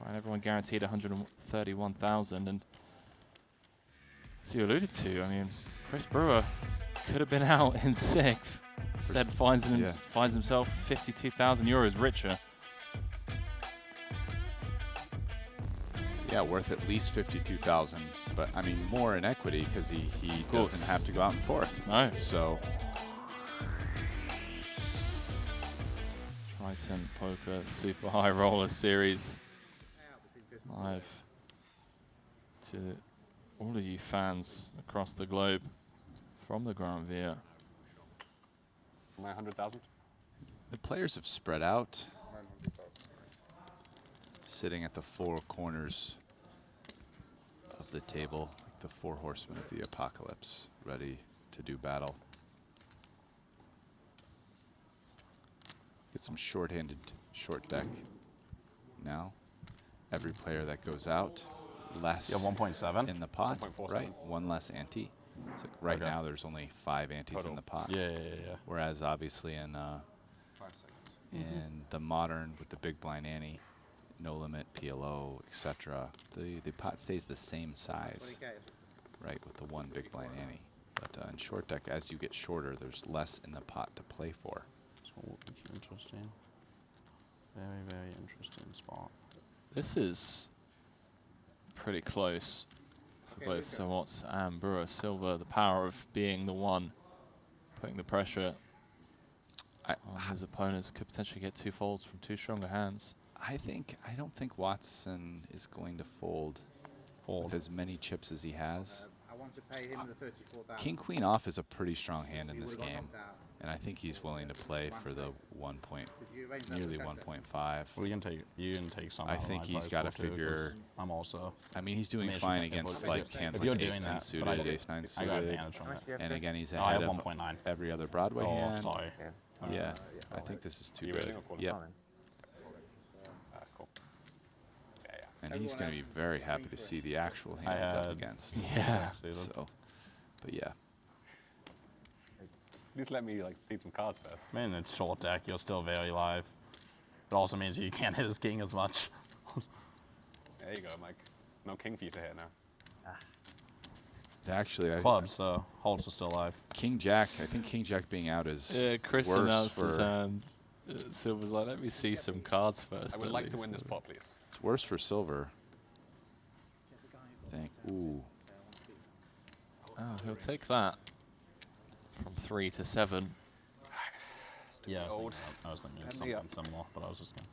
[SPEAKER 2] Right, everyone guaranteed 131,000. And as you alluded to, I mean, Chris Brewer could have been out in 6th. Instead finds himself 52,000 euros richer.
[SPEAKER 17] Yeah, worth at least 52,000, but I mean more in equity because he doesn't have to go out in 4th.
[SPEAKER 2] No.
[SPEAKER 17] So
[SPEAKER 2] Triton Poker Super High Roller Series live to all of you fans across the globe from the Gran Via.
[SPEAKER 18] 900,000.
[SPEAKER 17] the players have spread out, sitting at the 4 corners of the table, like the 4 horsemen of the apocalypse, ready to do battle. Get some short-handed short deck now. Every player that goes out, less
[SPEAKER 14] You have 1.7
[SPEAKER 17] in the pot,
[SPEAKER 14] 1.47.
[SPEAKER 17] right? 1 less ante. So right now, there's only 5 antes in the pot.
[SPEAKER 14] Yeah.
[SPEAKER 17] Whereas obviously in the modern with the big blind ante, no limit, PLO, etc., the pot stays the same size, right, with the 1 big blind ante. But in short deck, as you get shorter, there's less in the pot to play for.
[SPEAKER 14] So interesting. Very interesting spot.
[SPEAKER 2] This is pretty close for both Sir Watts and Brewer. Silver, the power of being the one putting the pressure on his opponents, could potentially get 2 folds from 2 stronger hands.
[SPEAKER 17] I don't think Watson is going to fold with as many chips as he has.
[SPEAKER 15] I want to pay him the 34,000.
[SPEAKER 17] King Queen off is a pretty strong hand in this game, and I think he's willing to play for the nearly 1.5.
[SPEAKER 14] Well, you can take some.
[SPEAKER 17] I think he's got to figure.
[SPEAKER 14] I'm also.
[SPEAKER 17] I mean, he's doing fine against like hands like Ace 10 suited, Ace 9 suited, and again he's ahead of every other Broadway hand.
[SPEAKER 14] Sorry.
[SPEAKER 17] Yeah, I think this is too good. Yep. And he's going to be very happy to see the actual hand he's up against.
[SPEAKER 2] Yeah.
[SPEAKER 17] So, but yeah.
[SPEAKER 18] Please let me like see some cards first.
[SPEAKER 14] I mean, it's short deck. You're still very live. It also means you can't hit his king as much.
[SPEAKER 18] There you go, Mike. No king for you to hit now.
[SPEAKER 17] Actually,
[SPEAKER 14] clubs, so Holtz is still alive.
[SPEAKER 17] King Jack, I think King Jack being out is
[SPEAKER 2] Chris
[SPEAKER 17] worse
[SPEAKER 2] announced
[SPEAKER 17] for
[SPEAKER 2] his hand. Silver's like, let me see some cards first.
[SPEAKER 18] I would like to win this pot, please.
[SPEAKER 17] It's worse for Silver. I think. Ooh.
[SPEAKER 2] Oh, he'll take that from 3 to 7.
[SPEAKER 14] Yeah, I was thinking something similar, but I was just going.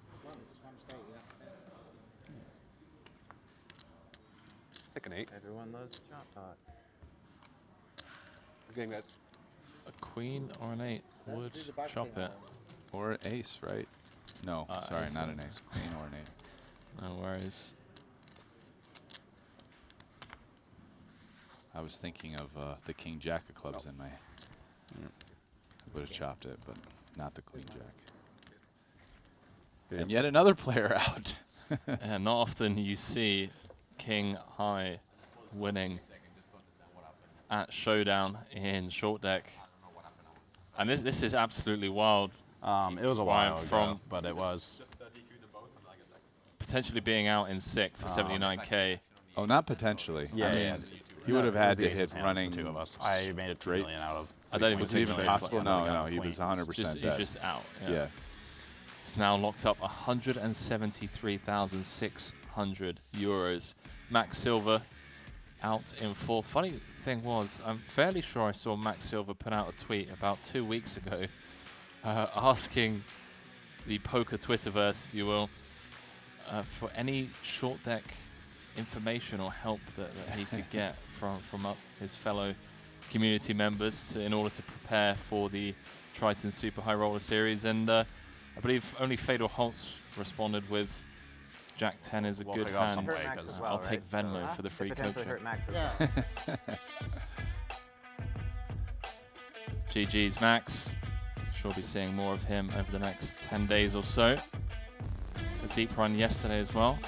[SPEAKER 18] Take an 8.
[SPEAKER 8] Everyone loves chop talk.
[SPEAKER 18] Good game, guys.
[SPEAKER 2] A queen or an 8 would chop it.
[SPEAKER 17] Or an ace, right? No, sorry,
[SPEAKER 2] ace
[SPEAKER 17] not
[SPEAKER 2] wins.
[SPEAKER 17] an ace. Queen or an 8.
[SPEAKER 2] No worries.
[SPEAKER 17] I was thinking of the King Jack of clubs in my. I would have chopped it, but not the Queen Jack. And yet another player out.
[SPEAKER 2] And not often you see King High winning at Showdown in short deck. And this is absolutely wild.
[SPEAKER 14] It was a while ago, but it was.
[SPEAKER 2] Potentially being out in SICK for 79K.
[SPEAKER 17] Oh, not potentially.
[SPEAKER 14] Yeah,
[SPEAKER 17] I mean, he would have had to hit running.
[SPEAKER 14] 2 of us. I made it 2 million out of.
[SPEAKER 2] I don't even
[SPEAKER 17] Was it
[SPEAKER 2] think
[SPEAKER 17] even
[SPEAKER 2] very
[SPEAKER 17] possible?
[SPEAKER 2] far.
[SPEAKER 17] No, he was 100%
[SPEAKER 2] He's
[SPEAKER 17] dead.
[SPEAKER 2] just out.
[SPEAKER 17] Yeah.
[SPEAKER 2] It's now locked up 173,600 euros. Max Silver out in 4th. Funny thing was, I'm fairly sure I saw Max Silver put out a tweet about 2 weeks ago asking the poker Twitterverse, if you will, for any short deck information or help that he could get from his fellow community members in order to prepare for the Triton Super High Roller Series. And I believe only Fedor Holtz responded with Jack 10 is a good hand. I'll take Venmo for the free coaching. GG's Max. Sure be seeing more of him over the next 10 days or so. A deep run yesterday as well.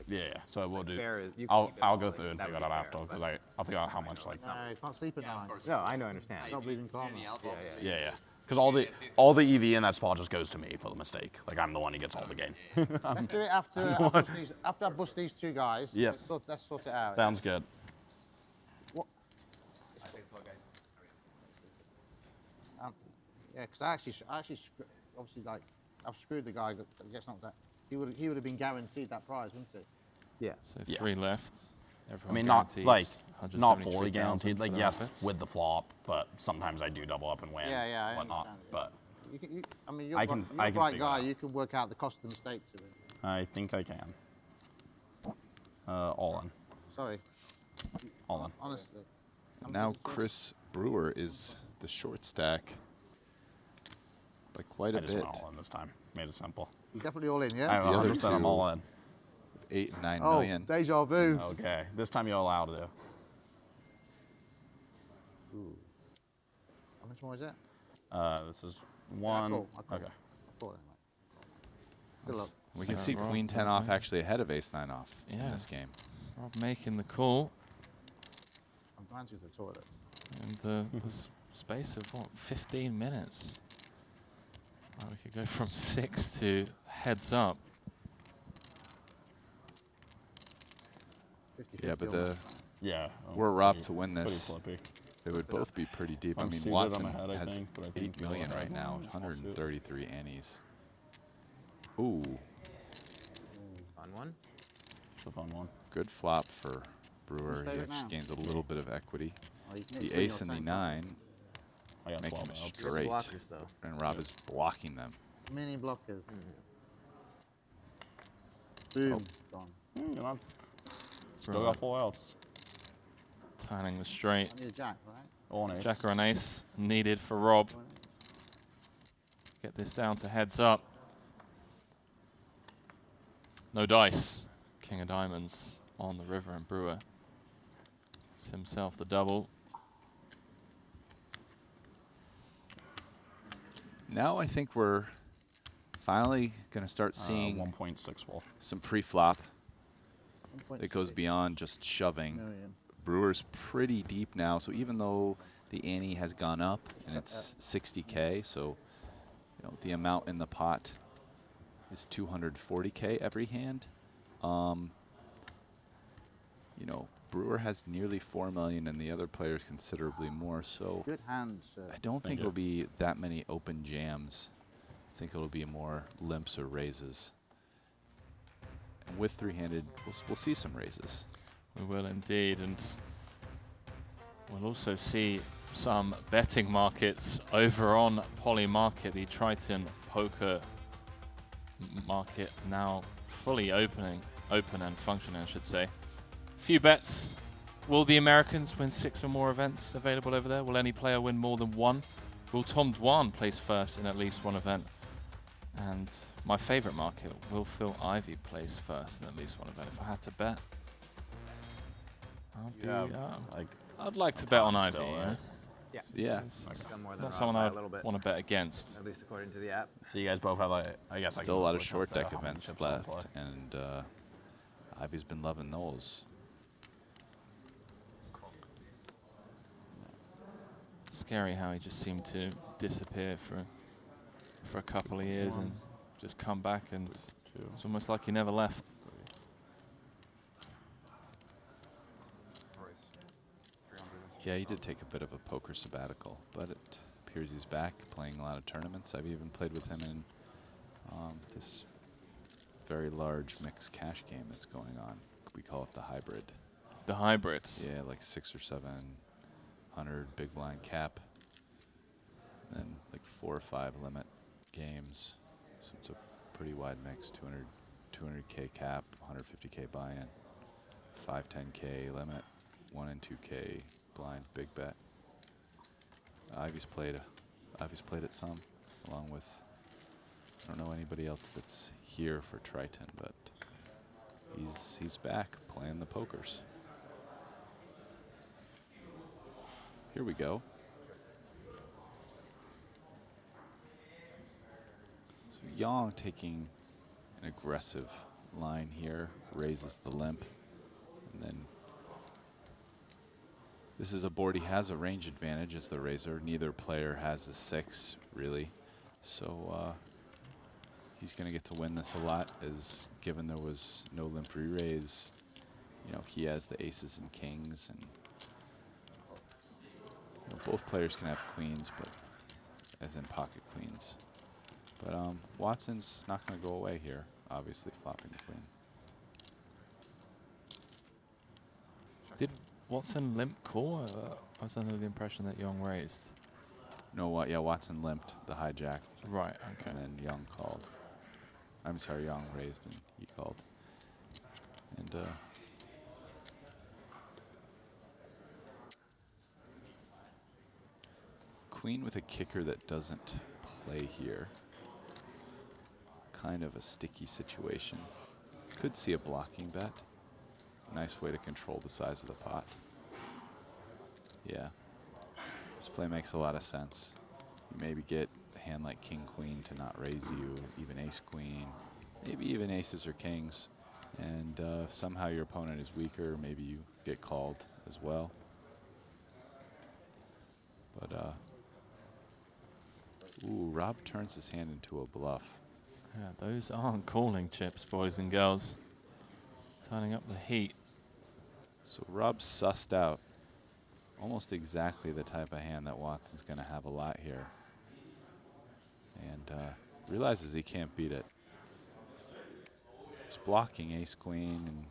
[SPEAKER 14] Yeah, so we'll do.
[SPEAKER 8] Fair is you
[SPEAKER 14] I'll
[SPEAKER 8] keep it
[SPEAKER 14] I'll
[SPEAKER 8] all
[SPEAKER 14] go
[SPEAKER 8] in.
[SPEAKER 14] through and
[SPEAKER 8] That
[SPEAKER 14] figure
[SPEAKER 8] would
[SPEAKER 14] that
[SPEAKER 8] be
[SPEAKER 14] out after
[SPEAKER 8] fair,
[SPEAKER 14] because I'll figure out how much like.
[SPEAKER 15] No, you can't sleep at night.
[SPEAKER 8] No, I know, I understand.
[SPEAKER 15] Not bleeding karma.
[SPEAKER 14] Yeah. Because all the EV in that spot just goes to me for the mistake. Like I'm the one who gets all the game.
[SPEAKER 15] Let's do it after I bust these 2 guys.
[SPEAKER 14] Yep.
[SPEAKER 15] Let's sort it out.
[SPEAKER 14] Sounds good.
[SPEAKER 15] What? Yeah, because I actually obviously like I've screwed the guy that gets knocked out. He would have been guaranteed that prize, wouldn't he?
[SPEAKER 8] Yeah.
[SPEAKER 2] So 3 left.
[SPEAKER 14] I mean, not fully
[SPEAKER 2] 173,000
[SPEAKER 14] guaranteed. Like
[SPEAKER 2] for the
[SPEAKER 14] yes,
[SPEAKER 2] rabbits.
[SPEAKER 14] with the flop, but sometimes I do double up and win.
[SPEAKER 15] Yeah, I
[SPEAKER 14] whatnot.
[SPEAKER 15] understand.
[SPEAKER 14] But
[SPEAKER 15] I mean, you're
[SPEAKER 14] I
[SPEAKER 15] a
[SPEAKER 14] can
[SPEAKER 15] bright
[SPEAKER 14] figure
[SPEAKER 15] guy.
[SPEAKER 14] it out.
[SPEAKER 15] You can work out the cost of the mistake to it.
[SPEAKER 14] I think I can. All in.
[SPEAKER 15] Sorry.
[SPEAKER 14] All in.
[SPEAKER 15] Honestly.
[SPEAKER 17] Now Chris Brewer is the short stack by quite a
[SPEAKER 14] I just
[SPEAKER 17] bit.
[SPEAKER 14] went all in this time. Made it simple.
[SPEAKER 15] You're definitely all in, yeah?
[SPEAKER 14] I'm
[SPEAKER 17] The other
[SPEAKER 14] 100% I'm
[SPEAKER 17] two
[SPEAKER 14] all in.
[SPEAKER 17] 8 and 9
[SPEAKER 15] Oh,
[SPEAKER 17] million.
[SPEAKER 15] deja vu.
[SPEAKER 14] Okay, this time you're allowed to.
[SPEAKER 15] Ooh. How much more is that?
[SPEAKER 14] This is 1.
[SPEAKER 15] I'll call.
[SPEAKER 14] Okay.
[SPEAKER 15] I'll call it anyway.
[SPEAKER 17] We can see
[SPEAKER 2] Rob
[SPEAKER 17] Queen 10
[SPEAKER 2] has
[SPEAKER 17] off
[SPEAKER 2] made-
[SPEAKER 17] actually ahead of Ace 9 off in
[SPEAKER 2] Yeah.
[SPEAKER 17] this game.
[SPEAKER 2] Rob making the call.
[SPEAKER 15] I'm going to the toilet.
[SPEAKER 2] In the space of, what, 15 minutes? Well, we could go from 6 to heads up.
[SPEAKER 17] Yeah, but the
[SPEAKER 14] I'm
[SPEAKER 17] were Rob
[SPEAKER 14] pretty-
[SPEAKER 17] to win
[SPEAKER 14] pretty
[SPEAKER 17] this,
[SPEAKER 14] flippy.
[SPEAKER 17] they would both be pretty deep. I
[SPEAKER 14] I'm
[SPEAKER 17] mean,
[SPEAKER 14] suited,
[SPEAKER 17] Watson
[SPEAKER 14] I'm ahead, I
[SPEAKER 17] has
[SPEAKER 14] think, but I think
[SPEAKER 17] 8 million
[SPEAKER 14] you're
[SPEAKER 17] right
[SPEAKER 14] ahead.
[SPEAKER 17] now,
[SPEAKER 14] I'll
[SPEAKER 17] 133 annies. Ooh,
[SPEAKER 8] Fun one.
[SPEAKER 14] It's a fun one.
[SPEAKER 17] good flop for Brewer.
[SPEAKER 15] Stay
[SPEAKER 17] He
[SPEAKER 15] it
[SPEAKER 17] just
[SPEAKER 15] now.
[SPEAKER 17] gains a little bit of equity.
[SPEAKER 15] Oh, you can
[SPEAKER 17] The
[SPEAKER 15] swing
[SPEAKER 17] ace
[SPEAKER 15] your
[SPEAKER 17] and the
[SPEAKER 15] tank.
[SPEAKER 17] 9
[SPEAKER 14] I got
[SPEAKER 17] make him
[SPEAKER 14] 12 outs.
[SPEAKER 17] straight,
[SPEAKER 8] Blockers, though.
[SPEAKER 17] and Rob is blocking them.
[SPEAKER 15] Mini blockers.
[SPEAKER 17] Oh.
[SPEAKER 15] Boom. Gone.
[SPEAKER 14] You're not. Still
[SPEAKER 2] Right.
[SPEAKER 14] got 4 outs.
[SPEAKER 2] Turning the straight.
[SPEAKER 15] I need a jack, right?
[SPEAKER 14] Or an ace.
[SPEAKER 2] Jack or an ace needed for Rob. Get this down to heads up. No dice. King of diamonds on the river, and Brewer gets himself the double.
[SPEAKER 17] Now I think we're finally going to start seeing
[SPEAKER 14] 1.64.
[SPEAKER 17] some pre-flop that
[SPEAKER 15] 1.6
[SPEAKER 17] goes beyond just shoving.
[SPEAKER 15] million.
[SPEAKER 17] Brewer's pretty deep now, so even though the ante has gone up and it's 60K, so you know the amount in the pot is 240K every hand. You know, Brewer has nearly 4 million, and the other players considerably more. So
[SPEAKER 15] Good hand, sir.
[SPEAKER 17] I don't think it'll be that many open jams. I think it'll be more limps or raises. And with three-handed, we'll see some raises.
[SPEAKER 2] We will indeed, and we'll also see some betting markets over on Poly Market, the Triton poker market now fully open and functioning, I should say. Few bets. Will the Americans win 6 or more events available over there? Will any player win more than 1? Will Tom Dwan place first in at least 1 event? And my favorite market, will Phil Ivey place first in at least 1 event? If I had to bet, I'd like to bet on Ivy.
[SPEAKER 14] still,
[SPEAKER 2] Yeah.
[SPEAKER 14] right?
[SPEAKER 8] Yeah.
[SPEAKER 17] Yeah.
[SPEAKER 8] He's done more than
[SPEAKER 2] Not
[SPEAKER 8] Rob
[SPEAKER 2] someone
[SPEAKER 8] by
[SPEAKER 2] I
[SPEAKER 8] a little bit.
[SPEAKER 2] want to bet against.
[SPEAKER 8] At least according to the app.
[SPEAKER 14] So you guys both have, like, I guess,
[SPEAKER 17] Still a lot of
[SPEAKER 14] switch
[SPEAKER 17] short
[SPEAKER 14] up to
[SPEAKER 17] deck
[SPEAKER 14] how many
[SPEAKER 17] events
[SPEAKER 14] chips on
[SPEAKER 17] left,
[SPEAKER 14] play.
[SPEAKER 17] and Ivy's been loving those.
[SPEAKER 2] Scary how he just seemed to disappear for a couple of years and just come back, and it's almost like he never left.
[SPEAKER 17] Yeah, he did take a bit of a poker sabbatical, but it appears he's back playing a lot of tournaments. I've even played with him in this very large mixed cash game that's going on. We call it the hybrid.
[SPEAKER 2] The hybrid?
[SPEAKER 17] Yeah, like 600 or 700 big blind cap, and then like 4 or 5 limit games. So it's a pretty wide mix. 200K cap, 150K buy-in, 510K limit, 1 and 2K blind big bet. Ivy's played it some, along with, I don't know anybody else that's here for Triton, but he's back playing the pokers. Here we go. So Yang taking an aggressive line here, raises the limp, and then this is a board he has a range advantage as the raiser. Neither player has a 6 really, so he's going to get to win this a lot, as given there was no limp re-raise, you know, he has the aces and kings, and you know, both players can have queens, but as in pocket queens. But Watson's not going to go away here, obviously flopping the queen.
[SPEAKER 2] Did Watson limp call? I was under the impression that Young raised.
[SPEAKER 17] No, yeah, Watson limped the hijack.
[SPEAKER 2] Right, okay.
[SPEAKER 17] And then Young called. I'm sorry, Young raised and he called. And queen with a kicker that doesn't play here. Kind of a sticky situation. Could see a blocking bet. Nice way to control the size of the pot. Yeah. This play makes a lot of sense. You maybe get a hand like king queen to not raise you, even ace queen. maybe even aces or kings. And if somehow your opponent is weaker, maybe you get called as well. But, ooh, Rob turns his hand into a bluff.
[SPEAKER 2] Yeah, those aren't calling chips, boys and girls. Turning up the heat.
[SPEAKER 17] So Rob sussed out almost exactly the type of hand that Watson's going to have a lot here. And realizes he can't beat it. He's blocking ace-queen, and,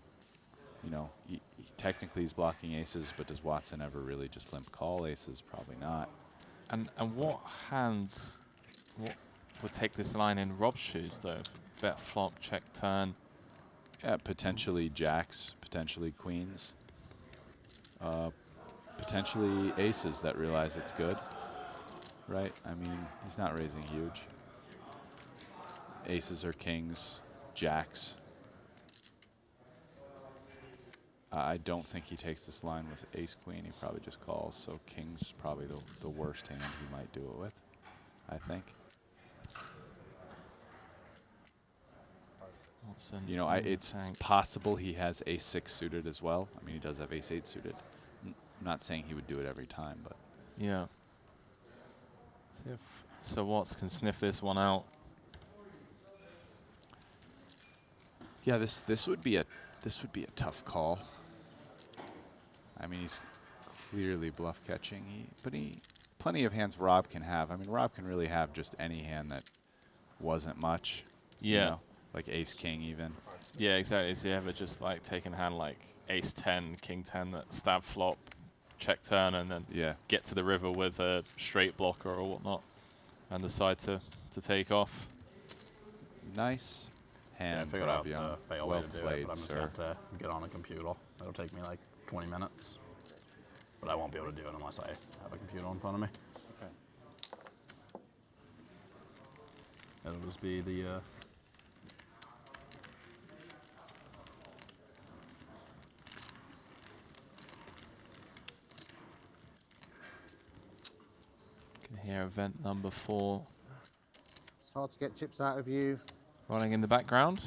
[SPEAKER 17] you know, he technically he's blocking aces, but does Watson ever really just limp call aces? Probably not.
[SPEAKER 2] And what hands would take this line in Rob's shoes, though? Bet flop, check turn.
[SPEAKER 17] Yeah, potentially jacks, potentially queens. Potentially aces that realize it's good, right? I mean, he's not raising huge. Aces or kings, jacks. I don't think he takes this line with ace-queen. He probably just calls, so king's probably the worst hand he might do it with, I think. You know, it's possible he has ace-6 suited as well. I mean, he does have ace-8 suited. I'm not saying he would do it every time, but.
[SPEAKER 2] Yeah. See if Sir Watts can sniff this one out.
[SPEAKER 17] Yeah, this would be a tough call. I mean, he's clearly bluff catching. But plenty of hands Rob can have. I mean, Rob can really have just any hand that wasn't much.
[SPEAKER 2] Yeah.
[SPEAKER 17] You know, like ace king even.
[SPEAKER 2] Yeah, exactly. Is he ever just like taking a hand like ace 10, king 10 that stab flop, check turn, and then get to the river with a straight blocker or whatnot, and decide to take off?
[SPEAKER 17] Nice hand.
[SPEAKER 7] Yeah, I figured out the fail
[SPEAKER 17] well
[SPEAKER 7] way to do
[SPEAKER 17] played,
[SPEAKER 7] it, but I'm just
[SPEAKER 17] sir.
[SPEAKER 7] going to have to get on a computer. It'll take me like 20 minutes. But I won't be able to do it unless I have a computer in front of me.
[SPEAKER 17] Okay.
[SPEAKER 7] It'll just be the...
[SPEAKER 2] Can hear event number 4.
[SPEAKER 15] It's hard to get chips out of you.
[SPEAKER 2] Running in the background.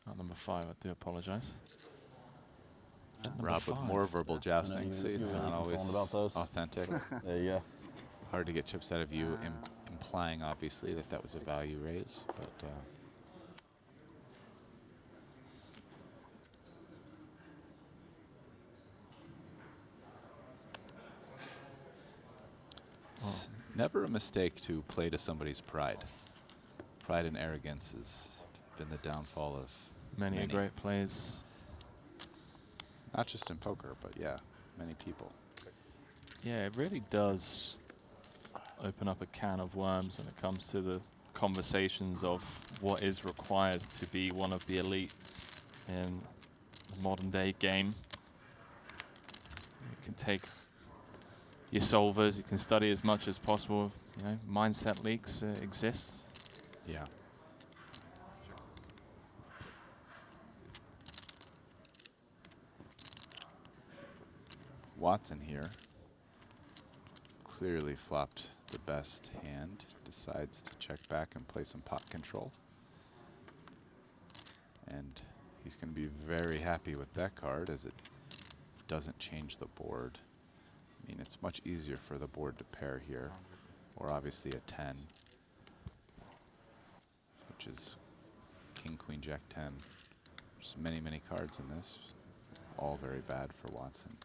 [SPEAKER 2] Not number 5, I do apologize.
[SPEAKER 17] Rob with more verbal jousting, so it's
[SPEAKER 7] really
[SPEAKER 17] not always
[SPEAKER 7] concerned about those.
[SPEAKER 17] authentic.
[SPEAKER 7] There you go.
[SPEAKER 17] Hard to get chips out of you, implying obviously that was a value raise, but it's never a mistake to play to somebody's pride. Pride and arrogance has been the downfall of
[SPEAKER 2] Many great plays.
[SPEAKER 17] Not just in poker, but yeah, many people.
[SPEAKER 2] Yeah, it really does open up a can of worms when it comes to the conversations of what is required to be one of the elite in the modern day game. You can take your solvers, you can study as much as possible. You know, mindset leaks exist.
[SPEAKER 17] Yeah. Watson here clearly flopped the best hand, decides to check back and play some pot control. And he's going to be very happy with that card as it doesn't change the board. I mean, it's much easier for the board to pair here, or obviously a 10, which is king, queen, jack, 10. There's many, many cards in this, all very bad for Watson.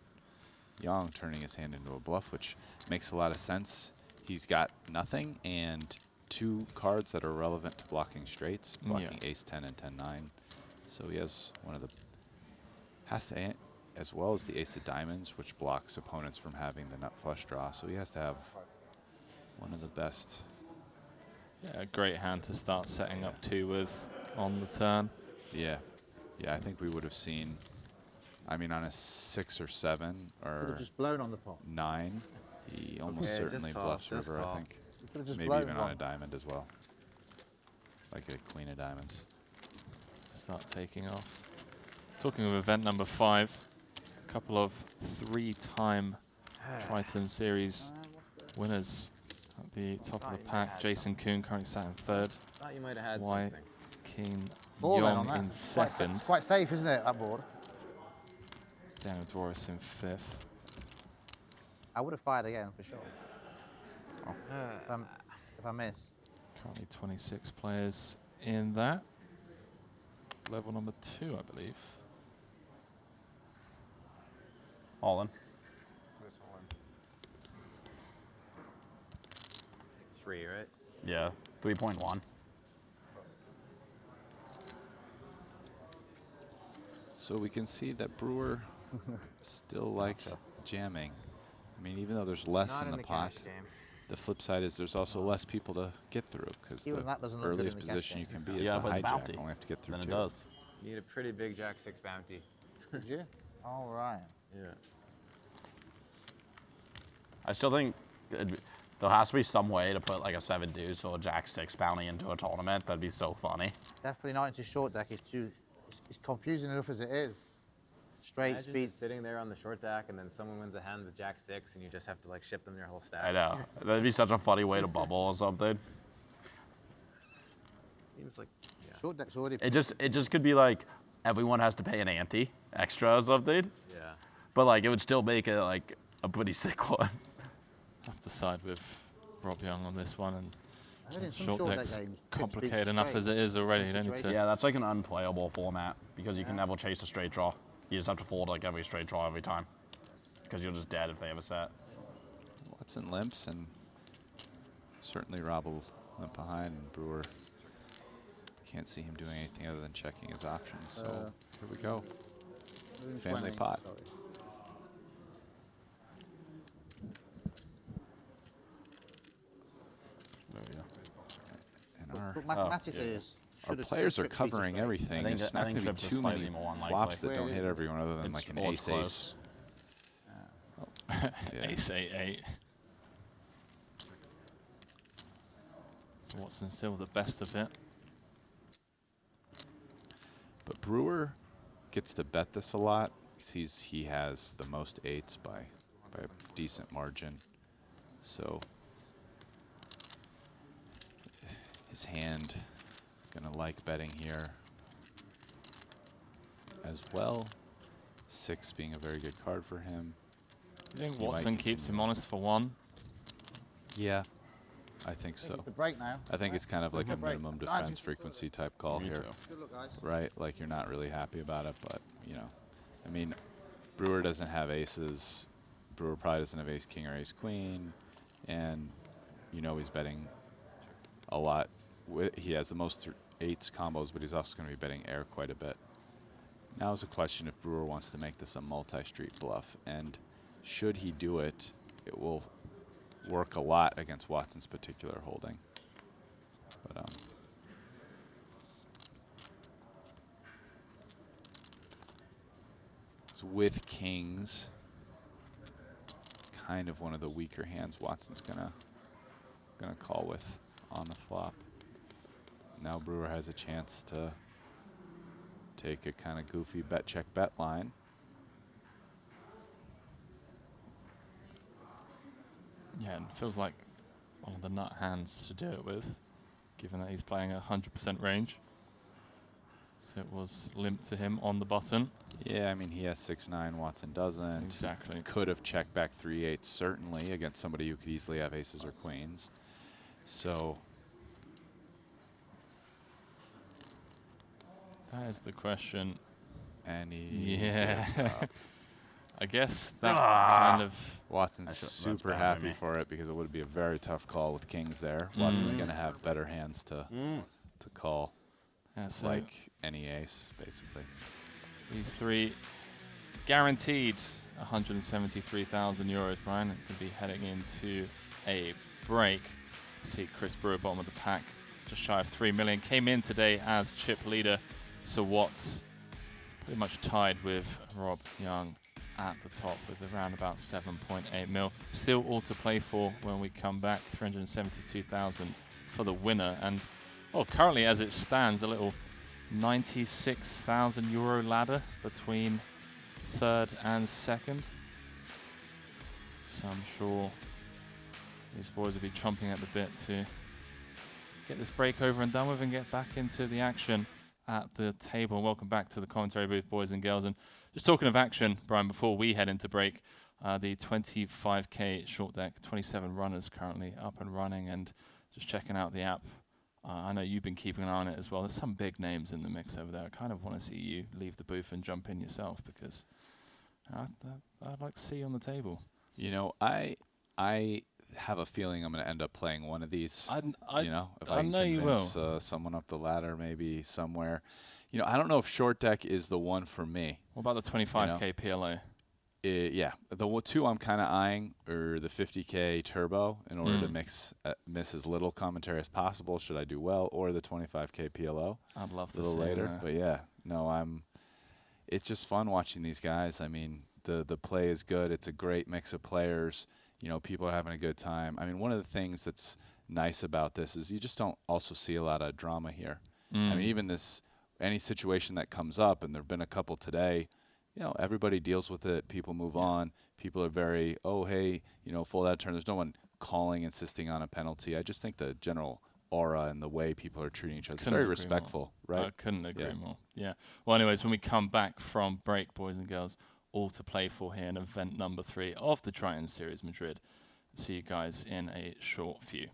[SPEAKER 17] Young turning his hand into a bluff, which makes a lot of sense. He's got nothing and 2 cards that are relevant to blocking straights, blocking ace 10 and 10-9. So he has one of the, as well as the ace of diamonds, which blocks opponents from having the nut flush draw. So he has to have one of the best.
[SPEAKER 2] Yeah, a great hand to start setting up 2 with on the turn.
[SPEAKER 17] Yeah, yeah, I think we would have seen, I mean, on a 6 or 7 or
[SPEAKER 15] just blown on the pot.
[SPEAKER 17] 9, he almost certainly bluffs river, I think. Maybe even on a diamond as well, like a queen of diamonds.
[SPEAKER 2] Start taking off. Talking of event number 5, a couple of 3-time Triton Series winners At the top of the
[SPEAKER 8] Thought you might
[SPEAKER 2] pack,
[SPEAKER 8] have
[SPEAKER 2] Jason Kuhn currently sat in third.
[SPEAKER 8] Thought you might have had
[SPEAKER 2] White
[SPEAKER 8] something.
[SPEAKER 2] King
[SPEAKER 15] Ball then on
[SPEAKER 2] Young
[SPEAKER 15] that.
[SPEAKER 2] in
[SPEAKER 15] It's quite
[SPEAKER 2] second.
[SPEAKER 15] it's quite safe, isn't it, that board?
[SPEAKER 2] Daniel Dworis in fifth.
[SPEAKER 15] I would have fired again for sure. If I miss.
[SPEAKER 2] Currently 26 players in that. Level number 2, I believe.
[SPEAKER 7] All in.
[SPEAKER 8] It's like 3, right?
[SPEAKER 7] Yeah, 3.1.
[SPEAKER 17] So we can see that Brewer still likes jamming. I mean, even though there's less
[SPEAKER 8] Not
[SPEAKER 17] in
[SPEAKER 8] in
[SPEAKER 17] the
[SPEAKER 8] the
[SPEAKER 17] pot,
[SPEAKER 8] cash game.
[SPEAKER 17] the flip side is there's also less people to get through because
[SPEAKER 15] Even
[SPEAKER 17] the
[SPEAKER 15] that doesn't look good in
[SPEAKER 17] earliest
[SPEAKER 15] the cash
[SPEAKER 17] position you
[SPEAKER 15] game.
[SPEAKER 17] can be
[SPEAKER 7] You
[SPEAKER 17] is
[SPEAKER 7] gotta
[SPEAKER 17] the
[SPEAKER 7] play the
[SPEAKER 17] hijack.
[SPEAKER 7] bounty.
[SPEAKER 17] Only have to get through
[SPEAKER 7] Then
[SPEAKER 17] two.
[SPEAKER 7] it does.
[SPEAKER 8] You need a pretty big Jack 6 bounty.
[SPEAKER 15] Did you? All right.
[SPEAKER 8] Yeah.
[SPEAKER 7] I still think there has to be some way to put like a 7 deuce or a Jack 6 bounty into a tournament. That'd be so funny.
[SPEAKER 15] Definitely not into short deck. It's confusing enough as it is. Straight
[SPEAKER 8] Imagine
[SPEAKER 15] speed.
[SPEAKER 8] just sitting there on the short deck and then someone wins a hand with Jack 6 and you just have to like ship them your whole stack.
[SPEAKER 7] I know. That'd be such a funny way to bubble or something.
[SPEAKER 8] Seems like, yeah.
[SPEAKER 15] Short deck's already.
[SPEAKER 7] It just could be like everyone has to pay an ante extra or something.
[SPEAKER 8] Yeah.
[SPEAKER 7] But like it would still make it like a pretty sick one.
[SPEAKER 2] Have to side with Rob Young on this one, and
[SPEAKER 15] I heard in some
[SPEAKER 2] short
[SPEAKER 15] short deck
[SPEAKER 2] deck's
[SPEAKER 15] games, tips
[SPEAKER 2] complicated
[SPEAKER 15] beat
[SPEAKER 2] enough
[SPEAKER 15] straight
[SPEAKER 2] as it is already.
[SPEAKER 15] in
[SPEAKER 2] You don't need to.
[SPEAKER 15] situations.
[SPEAKER 7] Yeah, that's like an unplayable format because you can never chase a straight draw. You just have to fold like every straight draw every time because you're just dead if they have a set.
[SPEAKER 17] Watson limps, and certainly Rob will limp behind. And Brewer can't see him doing anything other than checking his options. So here we go. Family
[SPEAKER 15] 20,
[SPEAKER 17] pot.
[SPEAKER 15] sorry.
[SPEAKER 17] And our,
[SPEAKER 15] But mathematically,
[SPEAKER 17] our players are covering everything.
[SPEAKER 7] I think
[SPEAKER 17] There's
[SPEAKER 7] that- I
[SPEAKER 17] not going
[SPEAKER 7] think
[SPEAKER 17] to be
[SPEAKER 7] trips are
[SPEAKER 17] too many
[SPEAKER 7] slightly more unlikely.
[SPEAKER 17] flops that don't hit everyone other than
[SPEAKER 7] It's
[SPEAKER 17] like an
[SPEAKER 7] all
[SPEAKER 17] ace
[SPEAKER 7] close.
[SPEAKER 17] ace. Yeah.
[SPEAKER 2] Ace 8-8. Watson still the best of it.
[SPEAKER 17] But Brewer gets to bet this a lot. He has the most eights by a decent margin. So his hand gonna like betting here as well. 6 being a very good card for him.
[SPEAKER 2] You think
[SPEAKER 17] He might
[SPEAKER 2] Watson keeps
[SPEAKER 17] continue.
[SPEAKER 2] him honest for one?
[SPEAKER 17] Yeah, I think so.
[SPEAKER 15] It's the break now.
[SPEAKER 17] I think it's kind of like a minimum
[SPEAKER 15] Dodge.
[SPEAKER 17] defense frequency type call
[SPEAKER 7] Me
[SPEAKER 17] here,
[SPEAKER 7] too.
[SPEAKER 15] Good luck, guys.
[SPEAKER 17] right? Like you're not really happy about it, but you know, I mean, Brewer doesn't have aces. Brewer probably doesn't have ace king or ace queen, and you know he's betting a lot. He has the most eights combos, but he's also going to be betting air quite a bit. Now is a question if Brewer wants to make this a multi-street bluff, and should he do it, it will work a lot against Watson's particular holding. But so with kings, kind of one of the weaker hands Watson's gonna call with on the flop. Now Brewer has a chance to take a kind of goofy bet check bet line.
[SPEAKER 2] Yeah, and it feels like one of the nut hands to do it with, given that he's playing a 100% range. So it was limp to him on the button.
[SPEAKER 17] Yeah, I mean, he has 6-9, Watson doesn't.
[SPEAKER 2] Exactly.
[SPEAKER 17] Could have checked back 3-8, certainly, against somebody who could easily have aces or queens. So
[SPEAKER 2] That is the question.
[SPEAKER 17] and he
[SPEAKER 2] Yeah.
[SPEAKER 17] gives up.
[SPEAKER 2] I guess that kind of...
[SPEAKER 17] Watson's
[SPEAKER 7] That's
[SPEAKER 17] super
[SPEAKER 7] bad for
[SPEAKER 17] happy
[SPEAKER 7] me.
[SPEAKER 17] for it because it would be a very tough call with kings there. Watson's
[SPEAKER 2] Mm.
[SPEAKER 17] going to have better hands to call,
[SPEAKER 2] Yeah, so
[SPEAKER 17] like any ace, basically.
[SPEAKER 2] these three guaranteed 173,000 euros, Brian. It could be heading into a break. See Chris Brewer, bottom of the pack, just shy of 3 million. Came in today as chip leader, so Watts pretty much tied with Rob Young at the top with around about 7.8 mil. Still all to play for when we come back. 372,000 for the winner. And well, currently as it stands, a little 96,000 euro ladder between third and second. So I'm sure These boys will be chomping at the bit to get this break over and done with and get back into the action at the table. Welcome back to the commentary booth, boys and girls. And just talking of action, Brian, before we head into break, the 25K short deck, 27 runners currently up and running, and just checking out the app. I know you've been keeping an eye on it as well. There's some big names in the mix over there. I kind of want to see you leave the booth and jump in yourself, because I'd like to see you on the table.
[SPEAKER 17] You know, I have a feeling I'm going to end up playing one of these. You know, if I can
[SPEAKER 2] know you will.
[SPEAKER 17] convince someone up the ladder, maybe somewhere. You know, I don't know if short deck is the one for me.
[SPEAKER 2] What about the 25K PLA?
[SPEAKER 17] Yeah, the two I'm kind of eyeing are the 50K turbo in order to miss as little commentary as possible should I do well, or the 25K PLO.
[SPEAKER 2] I'd love to
[SPEAKER 17] a little
[SPEAKER 2] see
[SPEAKER 17] later,
[SPEAKER 2] that.
[SPEAKER 17] but yeah, no, it's just fun watching these guys. I mean, the play is good. It's a great mix of players. You know, people are having a good time. I mean, one of the things that's nice about this is you just don't also see a lot of drama here. I mean, even any situation that comes up, and there have been a couple today, you know, everybody deals with it. People move on. People are very, oh, hey, you know, fold out turn. There's no one calling, insisting on a penalty. I just think the general aura and the way people are treating each other is very respectful, right?
[SPEAKER 2] I couldn't agree more. Yeah. Well, anyways, when we come back from break, boys and girls, all to play for here in event number 3 of the Triton Series Madrid. See you guys in a short few.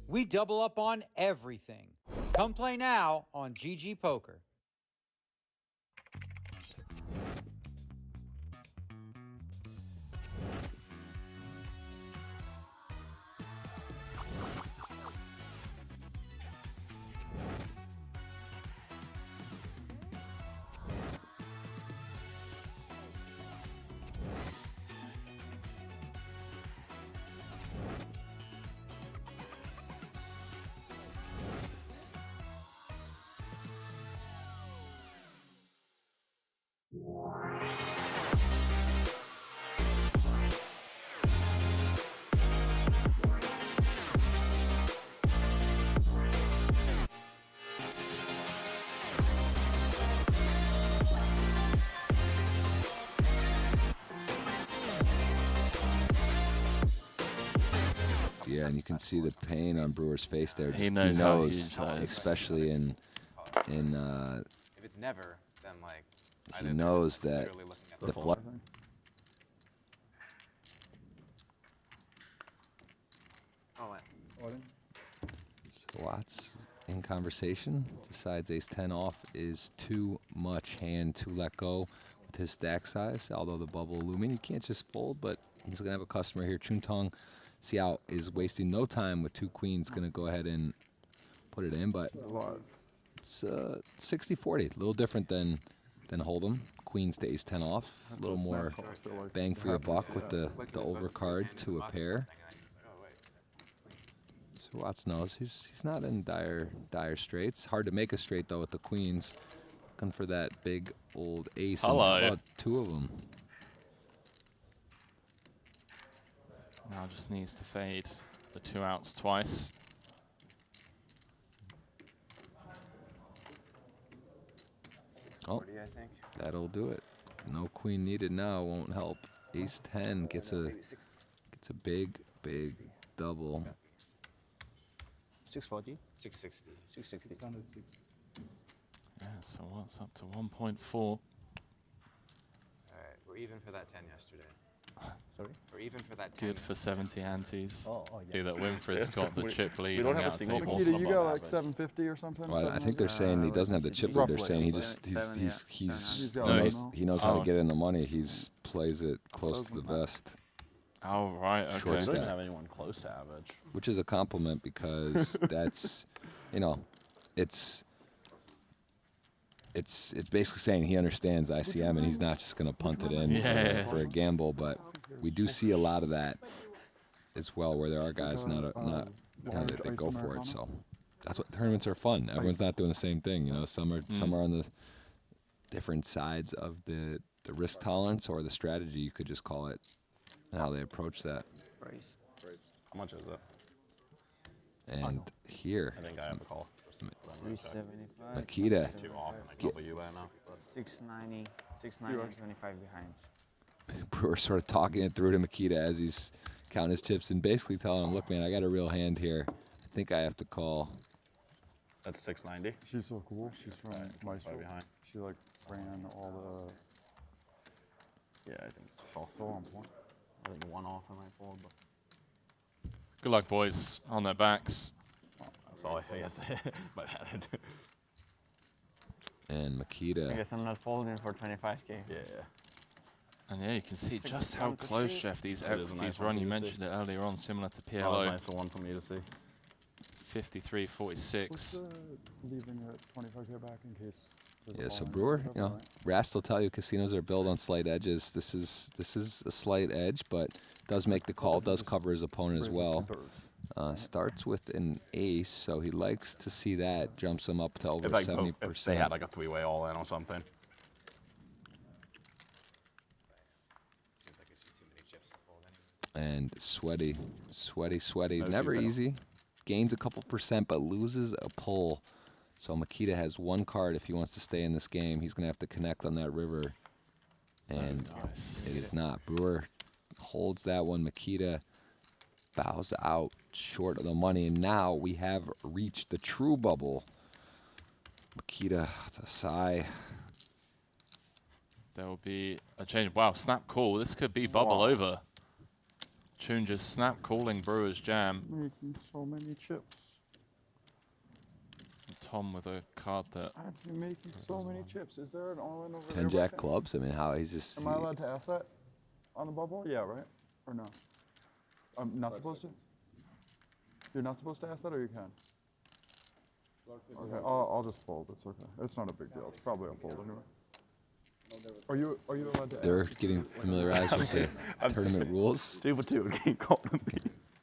[SPEAKER 12] We double up on everything. Come play now on GG Poker.
[SPEAKER 11] Yeah, and you can see the pain on Brewer's face there.
[SPEAKER 2] He
[SPEAKER 11] Just
[SPEAKER 2] knows how huge
[SPEAKER 11] especially in
[SPEAKER 8] If it's never, then like
[SPEAKER 11] he knows that the flush. So Watts in conversation decides ace-10 off is too much hand to let go with his stack size. Although the bubble looming, you can't just fold, but he's gonna have a customer here. Chuntong Xiao is wasting no time with 2 queens. Gonna go ahead and put it in, but it's 60-40, a little different than Hold'em. Queens to ace-10 off, a little more bang for your buck with the overcard to a pair. So Watts knows he's not in dire straits. Hard to make a straight though with the queens. Looking for that big old ace.
[SPEAKER 2] Hello.
[SPEAKER 11] And about 2 of them.
[SPEAKER 2] Now just needs to fade the 2 outs twice.
[SPEAKER 8] 40, I think.
[SPEAKER 11] That'll do it. No queen needed now. Won't help. Ace 10 gets a big double.
[SPEAKER 8] 640? 660. 660.
[SPEAKER 2] Yeah, so what's up to 1.4?
[SPEAKER 8] All right, we're even for that 10 yesterday.
[SPEAKER 4] Sorry?
[SPEAKER 8] We're even for that 10
[SPEAKER 2] Good for 70 antes.
[SPEAKER 4] Oh, yeah.
[SPEAKER 2] See that Winford's got the chip lead.
[SPEAKER 16] We don't
[SPEAKER 2] on
[SPEAKER 16] have a
[SPEAKER 2] the
[SPEAKER 16] single
[SPEAKER 2] outtable.
[SPEAKER 5] Nikita, you got like 750 or something?
[SPEAKER 11] Well, I think they're saying he doesn't have the chip lead. They're saying he just he knows how to get in the money. He's plays it close to the vest.
[SPEAKER 2] Oh right, okay.
[SPEAKER 11] Short
[SPEAKER 14] Doesn't
[SPEAKER 11] stack.
[SPEAKER 14] have anyone close to average.
[SPEAKER 11] Which is a compliment because that's, it's basically saying he understands ICM and he's not just going to punt it in for a gamble. But we do see a lot of that as well, where there are guys they go for it. So that's what tournaments are fun. Everyone's not doing the same thing. Some are on the different sides of the risk tolerance or the strategy, you could just call it, and how they approach that.
[SPEAKER 8] Price.
[SPEAKER 14] How much is it?
[SPEAKER 11] And here,
[SPEAKER 14] I think I have a call.
[SPEAKER 6] 375.
[SPEAKER 11] Nikita.
[SPEAKER 14] Too off and I cover you by now.
[SPEAKER 6] 690. 690, 25 behind.
[SPEAKER 11] Brewer sort of talking it through to Makita as he's counting his chips and basically telling him, look, man, I got a real hand here. I think I have to call.
[SPEAKER 14] That's 690.
[SPEAKER 5] She's so cool. She's from my school.
[SPEAKER 14] Behind.
[SPEAKER 5] She like ran all the.
[SPEAKER 14] Yeah, I think it's
[SPEAKER 5] So on point.
[SPEAKER 14] I think one off on my fold, but
[SPEAKER 2] Good luck, boys, on their backs.
[SPEAKER 14] that's all I guess. But added.
[SPEAKER 11] And
[SPEAKER 6] I
[SPEAKER 11] Makita.
[SPEAKER 6] guess I'm not folding for 25k.
[SPEAKER 14] Yeah.
[SPEAKER 2] And yeah, you can see just how close, Chef, these
[SPEAKER 14] It is a
[SPEAKER 2] equities
[SPEAKER 14] nice
[SPEAKER 2] run.
[SPEAKER 14] one
[SPEAKER 2] You
[SPEAKER 14] to
[SPEAKER 2] mentioned it earlier on, similar to
[SPEAKER 14] Oh,
[SPEAKER 2] PLO.
[SPEAKER 14] nice one for me to see.
[SPEAKER 2] 53, 46.
[SPEAKER 5] What's leaving at 25k back in case? there's a
[SPEAKER 11] Yeah, so
[SPEAKER 5] fall in?
[SPEAKER 11] Brewer,
[SPEAKER 5] Right?
[SPEAKER 11] Rast will tell you casinos are built on slight edges. This is a slight edge, but does make the call, does cover his opponent as well. Starts with an ace, so he likes to see that. Jumps him up to over 70%.
[SPEAKER 14] If they had like a three-way all in or something.
[SPEAKER 8] Seems like it's just too many chips to fold anyway.
[SPEAKER 11] And sweaty.
[SPEAKER 14] No
[SPEAKER 11] Never
[SPEAKER 14] cheap
[SPEAKER 11] easy. Gains a couple percent, but loses a pull. So Makita has one card if he wants to stay in this game. He's going to have to connect on that river. And it is not. Brewer holds that one. Makita bows out short of the money. And now we have reached the true bubble. Makita, to sigh.
[SPEAKER 2] There will be a change. Wow, snap call. This could be bubble over. Tune just snap calling Brewer's jam.
[SPEAKER 5] Making so many chips.
[SPEAKER 2] Tom with a card that.
[SPEAKER 5] I've been making so many chips. Is there an all-in over there?
[SPEAKER 11] 10
[SPEAKER 5] by
[SPEAKER 11] jack
[SPEAKER 5] chance?
[SPEAKER 11] clubs. I mean, how he's just.
[SPEAKER 5] Am I allowed to ask that on the bubble? Yeah, right? Or no? I'm not supposed to? You're not supposed to ask that, or you can? Okay, I'll just fold. It's okay. It's not a big deal. It's probably a fold anyway. Are you allowed to
[SPEAKER 11] They're
[SPEAKER 5] ask?
[SPEAKER 11] getting familiarized with the tournament rules.
[SPEAKER 14] 2 for 2 getting called on these.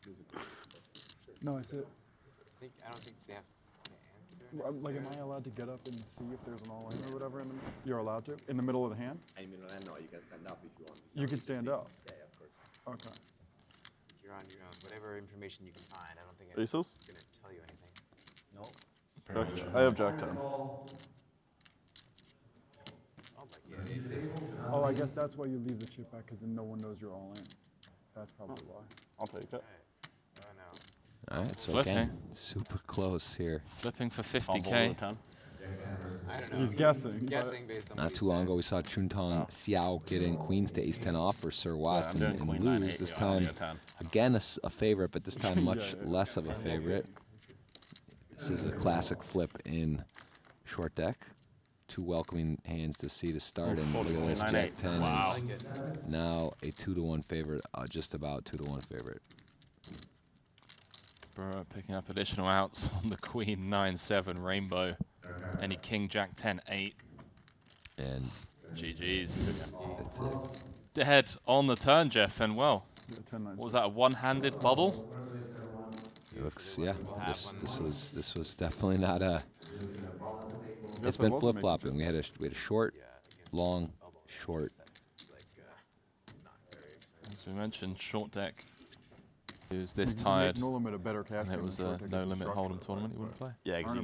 [SPEAKER 5] No, I said.
[SPEAKER 8] I don't think they have to answer.
[SPEAKER 5] Like, am I allowed to get up and see if there's an all-in or whatever? You're allowed to? In the middle of the hand?
[SPEAKER 10] I mean, no, you can stand up if you want.
[SPEAKER 5] You can stand up?
[SPEAKER 10] Yeah, of course.
[SPEAKER 5] Okay.
[SPEAKER 8] You're on your own. Whatever information you can find. I don't think
[SPEAKER 14] Aces?
[SPEAKER 8] it's going to tell you anything.
[SPEAKER 14] Nope. I have Jack 10.
[SPEAKER 5] Oh, I guess that's why you leave the chip back, because then no one knows you're all in. That's probably why.
[SPEAKER 14] I'll take it.
[SPEAKER 11] All right, so
[SPEAKER 2] Flipping.
[SPEAKER 11] again, super close here.
[SPEAKER 2] Flipping for
[SPEAKER 14] Fumble
[SPEAKER 2] 50k.
[SPEAKER 14] with a 10.
[SPEAKER 8] I don't know.
[SPEAKER 5] He's guessing.
[SPEAKER 8] Guessing based on
[SPEAKER 11] Not
[SPEAKER 8] what
[SPEAKER 11] too
[SPEAKER 8] he
[SPEAKER 11] long
[SPEAKER 8] said.
[SPEAKER 11] ago, we saw Chuntong Xiao getting queens to ace 10 off for Sir Watson
[SPEAKER 14] doing
[SPEAKER 11] and
[SPEAKER 14] queen
[SPEAKER 11] lose.
[SPEAKER 14] 9-8,
[SPEAKER 11] This
[SPEAKER 14] yeah, I'll
[SPEAKER 11] time,
[SPEAKER 14] take a 10.
[SPEAKER 11] again, a favorite, but this time much less of a favorite. This is a classic flip in short deck. Two welcoming hands to see to start, and look at this, Jack 10
[SPEAKER 2] Wow.
[SPEAKER 11] is now a 2-to-1 favorite, just about 2-to-1 favorite.
[SPEAKER 2] Brewer picking up additional outs on the Queen 9-7 Rainbow. Any King Jack 10-8.
[SPEAKER 11] And
[SPEAKER 2] GG's.
[SPEAKER 11] that's it.
[SPEAKER 2] Dead on the turn, Jeff, and well,
[SPEAKER 5] Yeah, 10 9.
[SPEAKER 2] what was that, a one-handed bubble?
[SPEAKER 11] It looks, yeah, this was definitely not a. It's
[SPEAKER 5] I
[SPEAKER 11] been
[SPEAKER 5] wasn't
[SPEAKER 11] flip
[SPEAKER 5] making
[SPEAKER 11] flopping. We had a short, long, short.
[SPEAKER 2] As we mentioned, short deck. He was this
[SPEAKER 5] You can
[SPEAKER 2] tired,
[SPEAKER 5] make no limit a better cash
[SPEAKER 2] and it
[SPEAKER 5] game
[SPEAKER 2] was
[SPEAKER 5] than
[SPEAKER 2] a
[SPEAKER 5] short deck
[SPEAKER 2] no-limit
[SPEAKER 5] construction.
[SPEAKER 2] hold'em tournament. He wouldn't play.
[SPEAKER 14] Yeah, because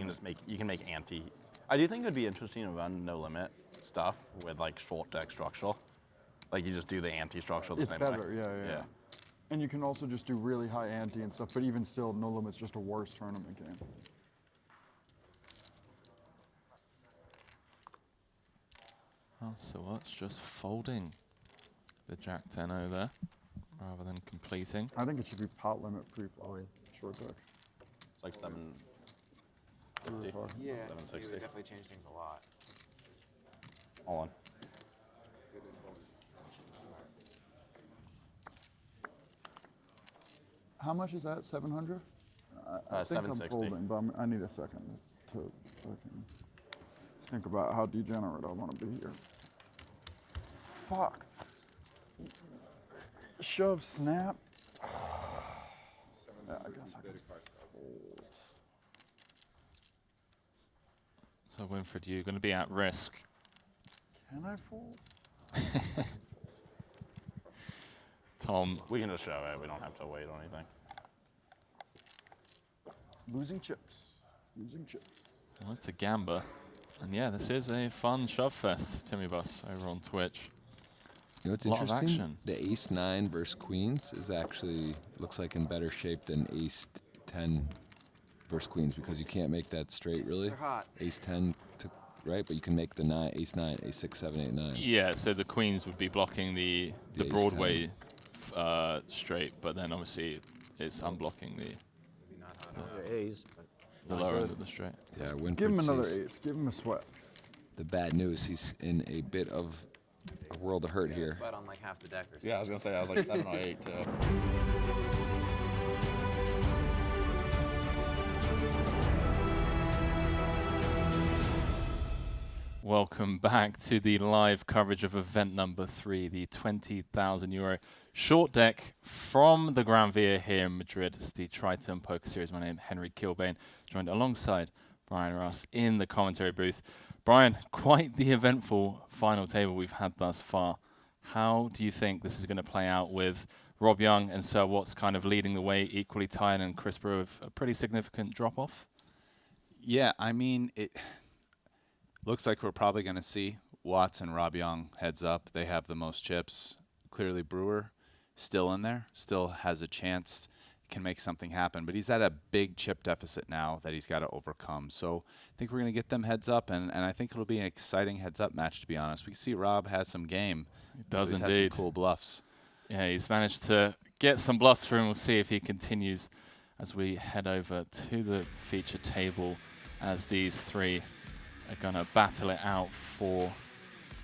[SPEAKER 14] you can make ante. I do think it'd be interesting to run no limit
[SPEAKER 7] stuff with like short deck structure. Like you just do the anti-structure the
[SPEAKER 5] It's
[SPEAKER 7] same
[SPEAKER 5] better,
[SPEAKER 7] way.
[SPEAKER 5] yeah. And you can also just do really high ante and stuff, but even still, No Limit's just a worse tournament game.
[SPEAKER 2] Oh, so what's just folding the Jack 10 there rather than completing?
[SPEAKER 5] I think it should be pot limit pre-flop, short deck.
[SPEAKER 7] It's like 750.
[SPEAKER 8] Yeah,
[SPEAKER 7] 760.
[SPEAKER 8] it would definitely change things a lot.
[SPEAKER 7] Hold on.
[SPEAKER 5] How much is that? 700? I think I'm
[SPEAKER 7] 760.
[SPEAKER 5] folding, but I need a second to think about how degenerate I want to be here. Fuck. Shove, snap. Yeah, I guess I could fold.
[SPEAKER 2] So Winford, you're going to be at risk.
[SPEAKER 5] Can I fold?
[SPEAKER 2] Tom.
[SPEAKER 7] We can just show it. We don't have to wait or anything.
[SPEAKER 5] Losing chips. Losing chips.
[SPEAKER 2] Well, it's a gamba. And yeah, this is a fun shove fest, Timmy Bus, over on Twitch.
[SPEAKER 11] You know what's
[SPEAKER 2] A lot of
[SPEAKER 11] interesting?
[SPEAKER 2] action.
[SPEAKER 11] The ace 9 versus queens is actually, looks like in better shape than ace 10 versus queens because you can't make that straight, really.
[SPEAKER 8] Aces are hot.
[SPEAKER 11] Ace 10, right? But you can make the 9, ace 9, ace 6, 7, 8, 9.
[SPEAKER 2] Yeah, so the queens would be blocking the
[SPEAKER 11] ace
[SPEAKER 2] Broadway straight, but then obviously it's unblocking the lower end of the straight.
[SPEAKER 11] Yeah, Winford
[SPEAKER 5] Give him another
[SPEAKER 11] sees
[SPEAKER 5] ace. Give him a sweat.
[SPEAKER 11] the bad news. He's in a bit of a world of hurt here.
[SPEAKER 8] Sweat on like half the deck or something.
[SPEAKER 7] Yeah, I was gonna say I was like 7 or 8 too.
[SPEAKER 2] Welcome back to the live coverage of event number 3, the €20,000 short deck from the Gran Via here in Madrid. It's the Triton Poker Series. My name is Henry Kilbane, joined alongside Brian Russ in the commentary booth. Brian, quite the eventful final table we've had thus far. How do you think this is going to play out with Rob Young and Sir Watts kind of leading the way, equally tied, and Chris Brewer with a pretty significant drop-off?
[SPEAKER 17] Yeah, I mean, it looks like we're probably going to see Watts and Rob Young heads up. They have the most chips. Clearly Brewer still in there, still has a chance, can make something happen. But he's at a big chip deficit now that he's got to overcome. So I think we're going to get them heads up, and I think it'll be an exciting heads-up match, to be honest. We can see Rob has some game.
[SPEAKER 2] He does
[SPEAKER 17] He's
[SPEAKER 2] indeed.
[SPEAKER 17] had some cool bluffs.
[SPEAKER 2] Yeah, he's managed to get some bluffs through, and we'll see if he continues as we head over to the feature table as these three are going to battle it out for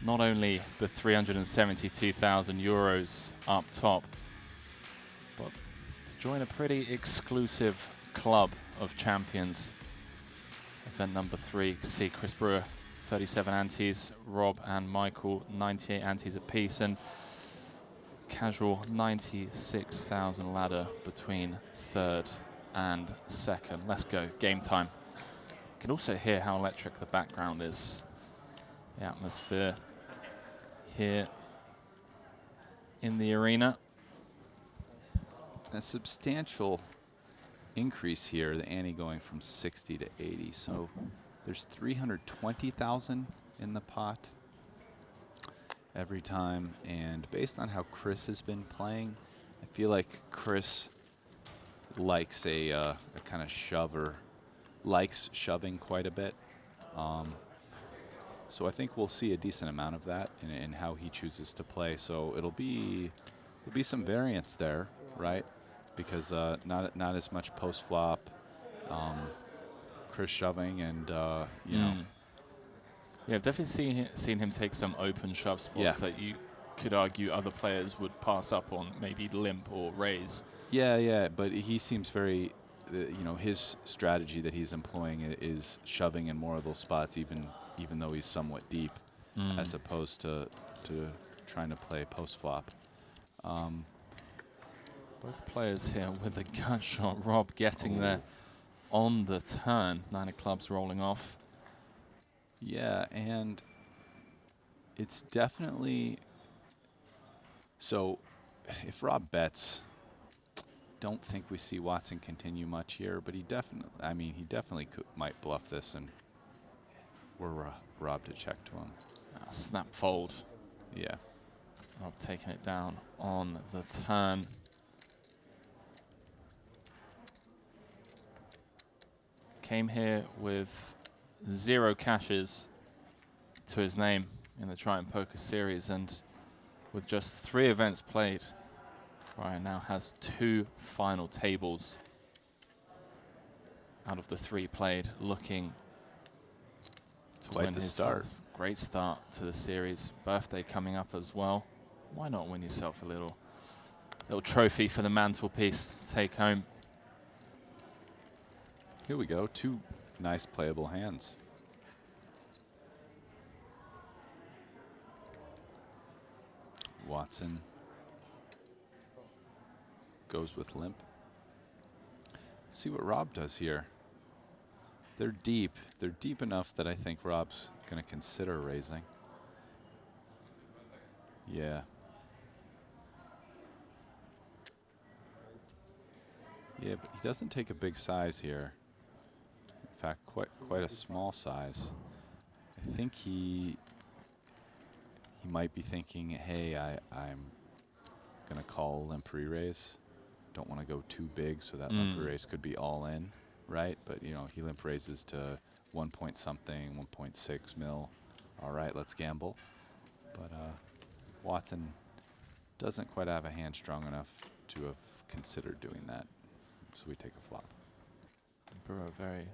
[SPEAKER 2] not only the €372,000 up top, but to join a pretty exclusive club of champions. Event number 3, see Chris Brewer, 37 antes, Rob and Michael, 98 antes apiece, and casual 96,000 ladder between third and second. Let's go, game time. You can also hear how electric the background is. The atmosphere here in the arena.
[SPEAKER 17] A substantial increase here, the ante going from 60 to 80. So there's 320,000 in the pot every time. And based on how Chris has been playing, I feel like Chris likes a kind of shover, likes shoving quite a bit. So I think we'll see a decent amount of that in how he chooses to play. So there'll be some variance there, right? Because not as much post flop, Chris shoving, and you know.
[SPEAKER 2] Yeah, I've definitely seen him take some open shove spots that you could argue other players would pass up on, maybe limp or raise.
[SPEAKER 17] Yeah, but he seems very, you know, his strategy that he's employing is shoving in more of those spots, even though he's somewhat deep, as opposed to trying to play post flop.
[SPEAKER 2] Both players here with a gut shot. Rob getting there on the turn. 9 of clubs rolling off.
[SPEAKER 17] Yeah, and it's definitely, so if Rob bets, don't think we see Watson continue much here, but he definitely might bluff this, and we're Rob to check to him.
[SPEAKER 2] snap fold.
[SPEAKER 17] Yeah.
[SPEAKER 2] Rob taking it down on the turn. Came here with 0 cashes to his name in the Triton Poker Series, and with just 3 events played, Brian now has 2 final tables out of the 3 played, looking to
[SPEAKER 17] Quite
[SPEAKER 2] win
[SPEAKER 17] the
[SPEAKER 2] his
[SPEAKER 17] start.
[SPEAKER 2] first. Great start to the series. Birthday coming up as well. Why not win yourself a little trophy for the mantelpiece to take home?
[SPEAKER 17] Here we go. 2 nice playable hands. Watson goes with limp. See what Rob does here. They're deep. They're deep enough that I think Rob's going to consider raising. Yeah. Yeah, but he doesn't take a big size here. In fact, quite a small size. I think he might be thinking, hey, I'm gonna call limp re-raise. Don't want to go too big, so that limp re-raise could be all in, right? But you know, he limp raises to 1 point something, 1.6 mil. All right, let's gamble. But Watson doesn't quite have a hand strong enough to have considered doing that, so we take a flop.
[SPEAKER 2] Burrow very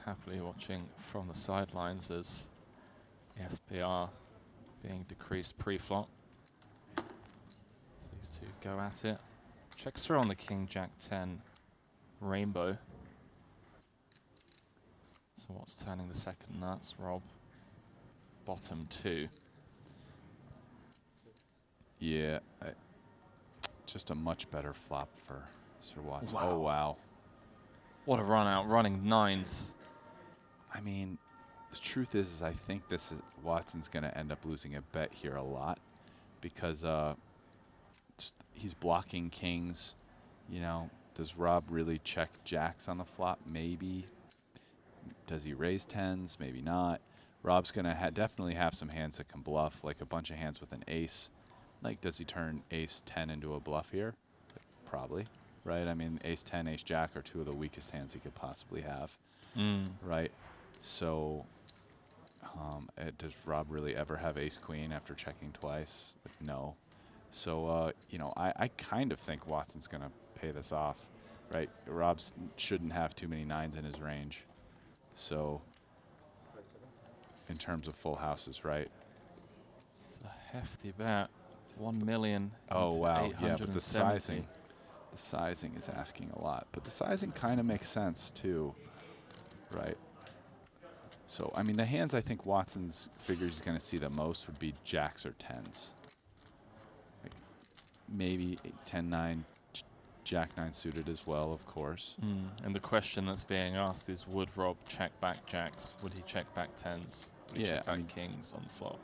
[SPEAKER 2] happily watching from the sidelines as SPR being decreased pre-flop. So these two go at it. Checks through on the King Jack 10 rainbow. So what's turning the second nuts? Rob, bottom 2.
[SPEAKER 17] Yeah, just a much better flop for Sir Watson.
[SPEAKER 2] Wow.
[SPEAKER 17] Oh, wow.
[SPEAKER 2] What a run out, running 9s.
[SPEAKER 17] I mean, the truth is I think Watson's going to end up losing a bet here a lot because he's blocking kings. You know, does Rob really check jacks on the flop? Maybe. Does he raise 10s? Maybe not. Rob's going to definitely have some hands that can bluff, like a bunch of hands with an ace. Like, does he turn ace 10 into a bluff here? Probably, right? I mean, ace 10, ace jack are 2 of the weakest hands he could possibly have, right? So, does Rob really ever have ace queen after checking twice? No. So, you know, I kind of think Watson's going to pay this off, right? Rob shouldn't have too many 9s in his range. So, in terms of full houses, right?
[SPEAKER 2] It's a hefty bet. 1 million.
[SPEAKER 17] Oh, wow. Yeah, but the
[SPEAKER 2] 870.
[SPEAKER 17] sizing is asking a lot. But the sizing kind of makes sense, too, right? So, I mean, the hands I think Watson's figures he's going to see the most would be jacks or 10s. Like maybe 10-9, jack 9 suited as well, of course.
[SPEAKER 2] And the question that's being asked is, would Rob check back jacks? Would he check back 10s? Would he check back kings on the flop?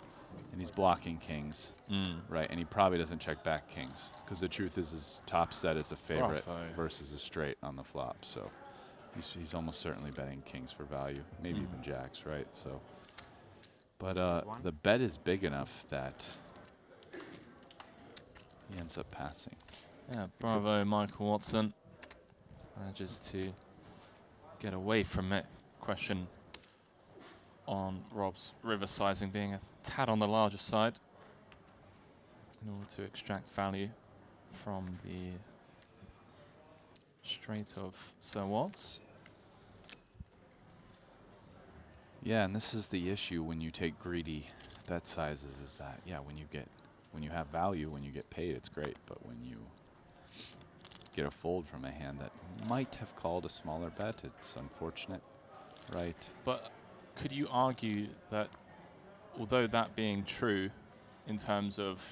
[SPEAKER 17] And he's blocking kings, right? And he probably doesn't check back kings because the truth is his top set is a favorite versus a straight on the flop. So he's almost certainly betting kings for value, maybe even jacks, right? So, but the bet is big enough that he ends up passing.
[SPEAKER 2] Yeah, bravo, Michael Watson. Manages to get away from it. Question on Rob's river sizing being a tad on the larger side in order to extract value from the straight of Sir Watts.
[SPEAKER 17] Yeah, and this is the issue when you take greedy bet sizes is that, yeah, when you have value, when you get paid, it's great. But when you get a fold from a hand that might have called a smaller bet, it's unfortunate, right?
[SPEAKER 2] But could you argue that, although that being true in terms of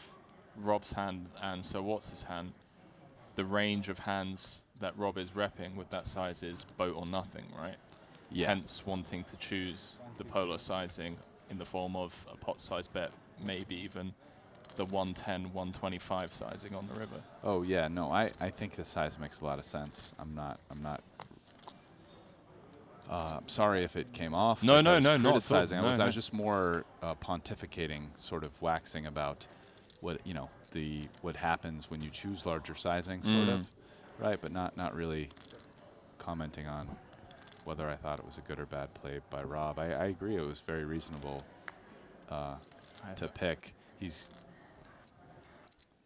[SPEAKER 2] Rob's hand and Sir Watts' hand, the range of hands that Rob is repping with that size is boat or nothing, right?
[SPEAKER 17] Yeah.
[SPEAKER 2] Hence wanting to choose the polar sizing in the form of a pot size bet, maybe even the 110, 125 sizing on the river.
[SPEAKER 17] Oh yeah, no, I think the size makes a lot of sense. I'm not I'm sorry if it came off.
[SPEAKER 2] No,
[SPEAKER 17] like I
[SPEAKER 2] no,
[SPEAKER 17] was
[SPEAKER 2] no, not at all.
[SPEAKER 17] criticizing. I was
[SPEAKER 2] No.
[SPEAKER 17] just more pontificating, sort of waxing about what what happens when you choose larger sizing, sort of, right? But not really commenting on whether I thought it was a good or bad play by Rob. I agree, it was very reasonable to pick.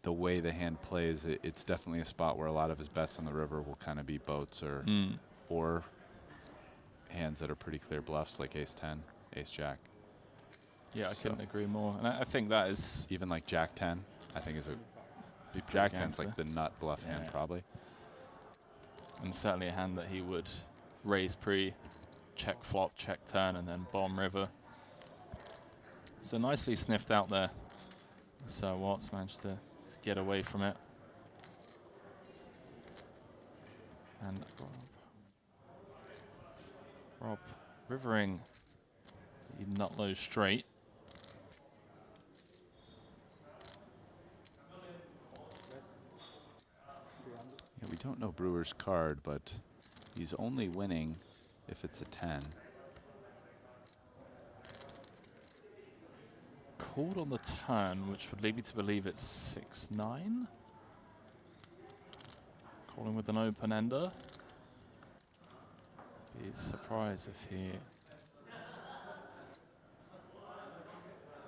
[SPEAKER 17] The way the hand plays, it's definitely a spot where a lot of his bets on the river will kind of be boats or hands that are pretty clear bluffs, like ace-10, ace-jack.
[SPEAKER 2] Yeah, I couldn't agree more. And I think that is...
[SPEAKER 17] Even like jack-10, I think is jack-10's like the nut bluff hand, probably.
[SPEAKER 2] And certainly a hand that he would raise pre, check flop, check turn, and then bomb river. So nicely sniffed out there. So Watts managed to get away from it. And Rob rivering the nut low straight.
[SPEAKER 17] Yeah, we don't know Brewer's card, but he's only winning if it's a 10.
[SPEAKER 2] Called on the turn, which would lead me to believe it's 6-9. Calling with an open ender. Be surprised if he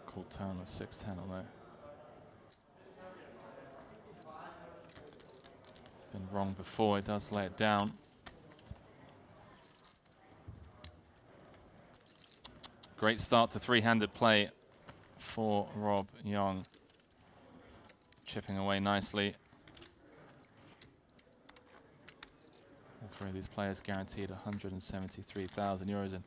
[SPEAKER 2] called turn with 6-10 on there. Been wrong before, he does lay it down. Great start to three-handed play for Rob Young. Chipping away nicely. All three of these players guaranteed 173,000 euros. And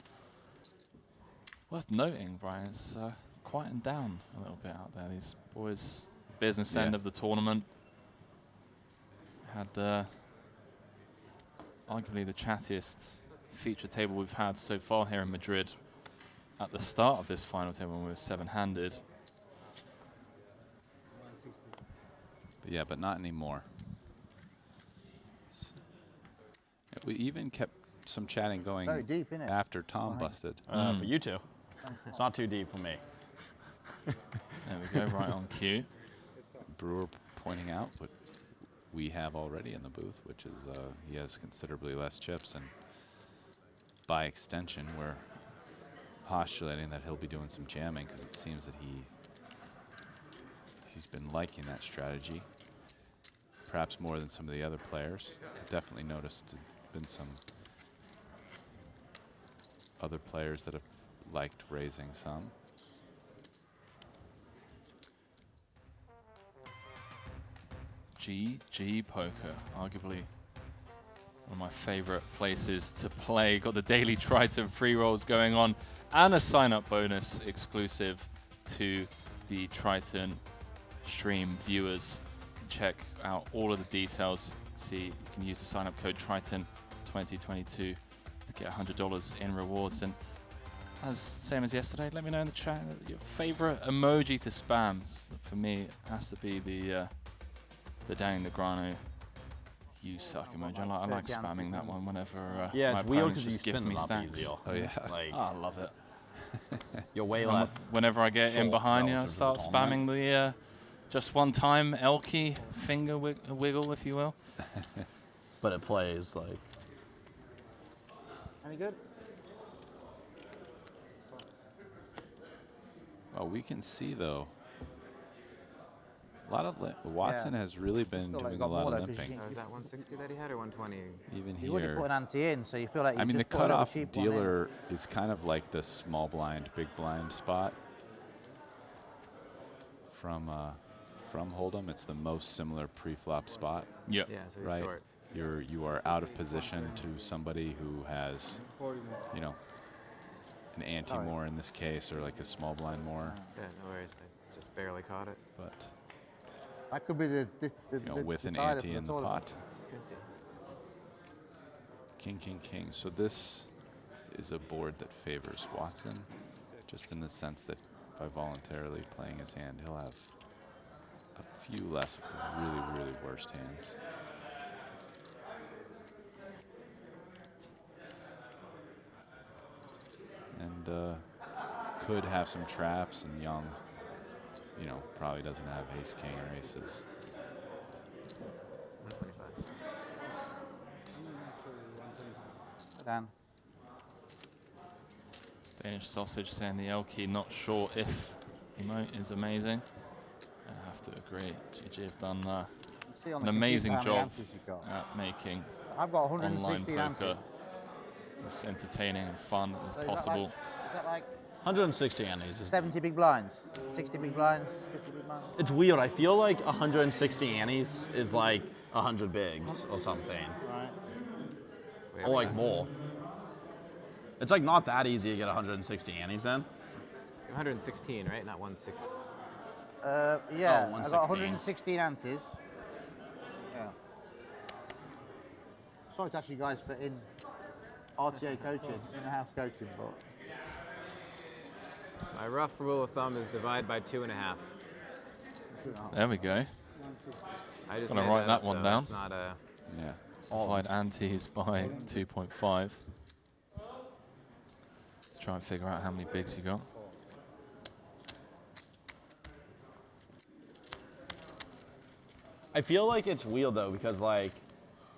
[SPEAKER 2] worth noting, Brian, it's quieting down a little bit out there. These boys, business end of the tournament, had arguably the chattiest feature table we've had so far here in Madrid at the start of this final table when we were seven-handed.
[SPEAKER 17] Yeah, but not anymore. We even kept some chatting going
[SPEAKER 15] Very deep, innit?
[SPEAKER 17] after Tom busted.
[SPEAKER 14] For you two. It's not too deep for me.
[SPEAKER 2] There we go, right on cue.
[SPEAKER 17] Brewer pointing out what we have already in the booth, which is he has considerably less chips, and by extension, we're postulating that he'll be doing some jamming because it seems that he's been liking that strategy, perhaps more than some of the other players. Definitely noticed been some other players that have liked raising some.
[SPEAKER 2] GG Poker, arguably one of my favorite places to play. Got the daily Triton free rolls going on and a sign-up bonus exclusive to the Triton stream viewers. You can check out all of the details. See, you can use the sign-up code Triton 2022 to get $100 in rewards. And as same as yesterday, let me know in the chat your favorite emoji to spam. For me, it has to be the Danny Negreanu "You suck" emoji. I like spamming that one whenever
[SPEAKER 14] yeah,
[SPEAKER 2] my
[SPEAKER 14] it's weird
[SPEAKER 2] opponents
[SPEAKER 14] because you
[SPEAKER 2] just gift
[SPEAKER 14] spin
[SPEAKER 2] me
[SPEAKER 14] a lot
[SPEAKER 2] stacks.
[SPEAKER 14] easier.
[SPEAKER 17] Oh yeah,
[SPEAKER 14] like,
[SPEAKER 2] oh, I love it.
[SPEAKER 14] You're way less.
[SPEAKER 2] Whenever I get in behind you, I
[SPEAKER 14] relative to
[SPEAKER 2] start
[SPEAKER 14] the
[SPEAKER 2] spamming
[SPEAKER 14] tournament.
[SPEAKER 2] the just one time L key finger wiggle, if you will.
[SPEAKER 14] But it plays like.
[SPEAKER 15] Any good?
[SPEAKER 17] Well, we can see though. A lot of Watson has really been
[SPEAKER 15] Feel like
[SPEAKER 17] doing
[SPEAKER 15] got
[SPEAKER 17] a lot
[SPEAKER 15] more
[SPEAKER 17] of
[SPEAKER 15] though, 'cause
[SPEAKER 17] limping.
[SPEAKER 8] Oh, is that 160 that he had or 120?
[SPEAKER 17] Even
[SPEAKER 15] You would have
[SPEAKER 17] here.
[SPEAKER 15] put an ante in, so you feel like you
[SPEAKER 17] I mean, the
[SPEAKER 15] just put a little
[SPEAKER 17] cutoff
[SPEAKER 15] cheap one in.
[SPEAKER 17] dealer is kind of like the small blind, big blind spot from Hold'em. It's the most similar pre-flop spot.
[SPEAKER 2] Yep.
[SPEAKER 8] Yeah, so he's
[SPEAKER 17] right.
[SPEAKER 8] short.
[SPEAKER 17] You are out of position to somebody who has, you know, an ante more in this case, or like a small blind more.
[SPEAKER 8] Yeah, no worries. I just barely caught it.
[SPEAKER 17] But
[SPEAKER 15] That could be the
[SPEAKER 17] you know, with an
[SPEAKER 15] decider
[SPEAKER 17] ante
[SPEAKER 15] for
[SPEAKER 17] in the
[SPEAKER 15] tournament.
[SPEAKER 17] pot. King, king, king. So this is a board that favors Watson, just in the sense that by voluntarily playing his hand, he'll have a few less of the really, really worst hands. and could have some traps, and Young, you know, probably doesn't have ace king or aces.
[SPEAKER 8] 125.
[SPEAKER 15] Dan.
[SPEAKER 2] Danish Sausage saying the L key, not sure if emote is amazing. I have to agree. GG have done
[SPEAKER 15] See on
[SPEAKER 2] an
[SPEAKER 15] the
[SPEAKER 2] amazing
[SPEAKER 15] computer how many
[SPEAKER 2] job
[SPEAKER 15] answers you've got.
[SPEAKER 2] at making
[SPEAKER 15] I've got
[SPEAKER 2] online
[SPEAKER 15] 116
[SPEAKER 2] poker
[SPEAKER 15] answers.
[SPEAKER 2] as entertaining and fun as
[SPEAKER 15] So is
[SPEAKER 2] possible.
[SPEAKER 15] that like
[SPEAKER 14] 160 antes.
[SPEAKER 15] 70 big blinds, 60 big blinds, 50 big blinds?
[SPEAKER 14] It's weird. I feel like 160 antes is like 100 bigs or something.
[SPEAKER 15] Right.
[SPEAKER 14] Or like more. It's like not that easy to get 160 antes then.
[SPEAKER 8] 116, right? Not 16.
[SPEAKER 15] Yeah,
[SPEAKER 14] Oh,
[SPEAKER 15] I got 116 antes. Yeah. Sorry to ask you guys for in RTA coaching, in-house coaching, but
[SPEAKER 8] My rough rule of thumb is divide by 2.5.
[SPEAKER 2] There we go.
[SPEAKER 8] I just
[SPEAKER 2] Gonna
[SPEAKER 8] made
[SPEAKER 2] write that
[SPEAKER 8] up,
[SPEAKER 2] one
[SPEAKER 8] though.
[SPEAKER 2] down.
[SPEAKER 8] It's not a.
[SPEAKER 2] Yeah. Divide antes by 2.5. Let's try and figure out how many bigs you got.
[SPEAKER 14] I feel like it's weird though because like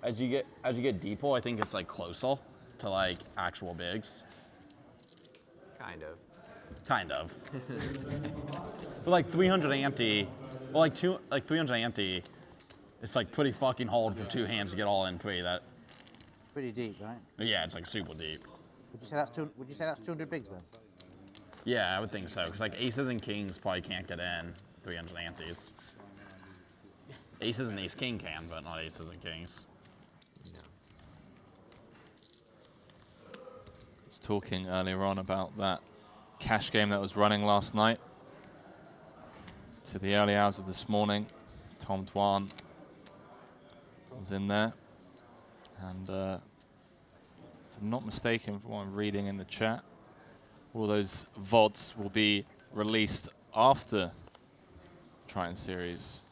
[SPEAKER 14] as you get deeper, I think it's like closer to like actual bigs.
[SPEAKER 8] Kind of.
[SPEAKER 14] Kind of. But like 300 ante, well like 300 ante, it's like pretty fucking hard for two hands to get all in three. That.
[SPEAKER 15] pretty deep, right?
[SPEAKER 14] Yeah, it's like super deep.
[SPEAKER 15] Would you say that's 200 bigs then?
[SPEAKER 14] Yeah, I would think so. Because like aces and kings probably can't get in 300 antes. Aces and ace king can, but not aces and kings.
[SPEAKER 2] I was talking earlier on about that cash game that was running last night. To the early hours of this morning, Tom Dwan was in there. And if I'm not mistaken from what I'm reading in the chat, all those VODs will be released after Triton Series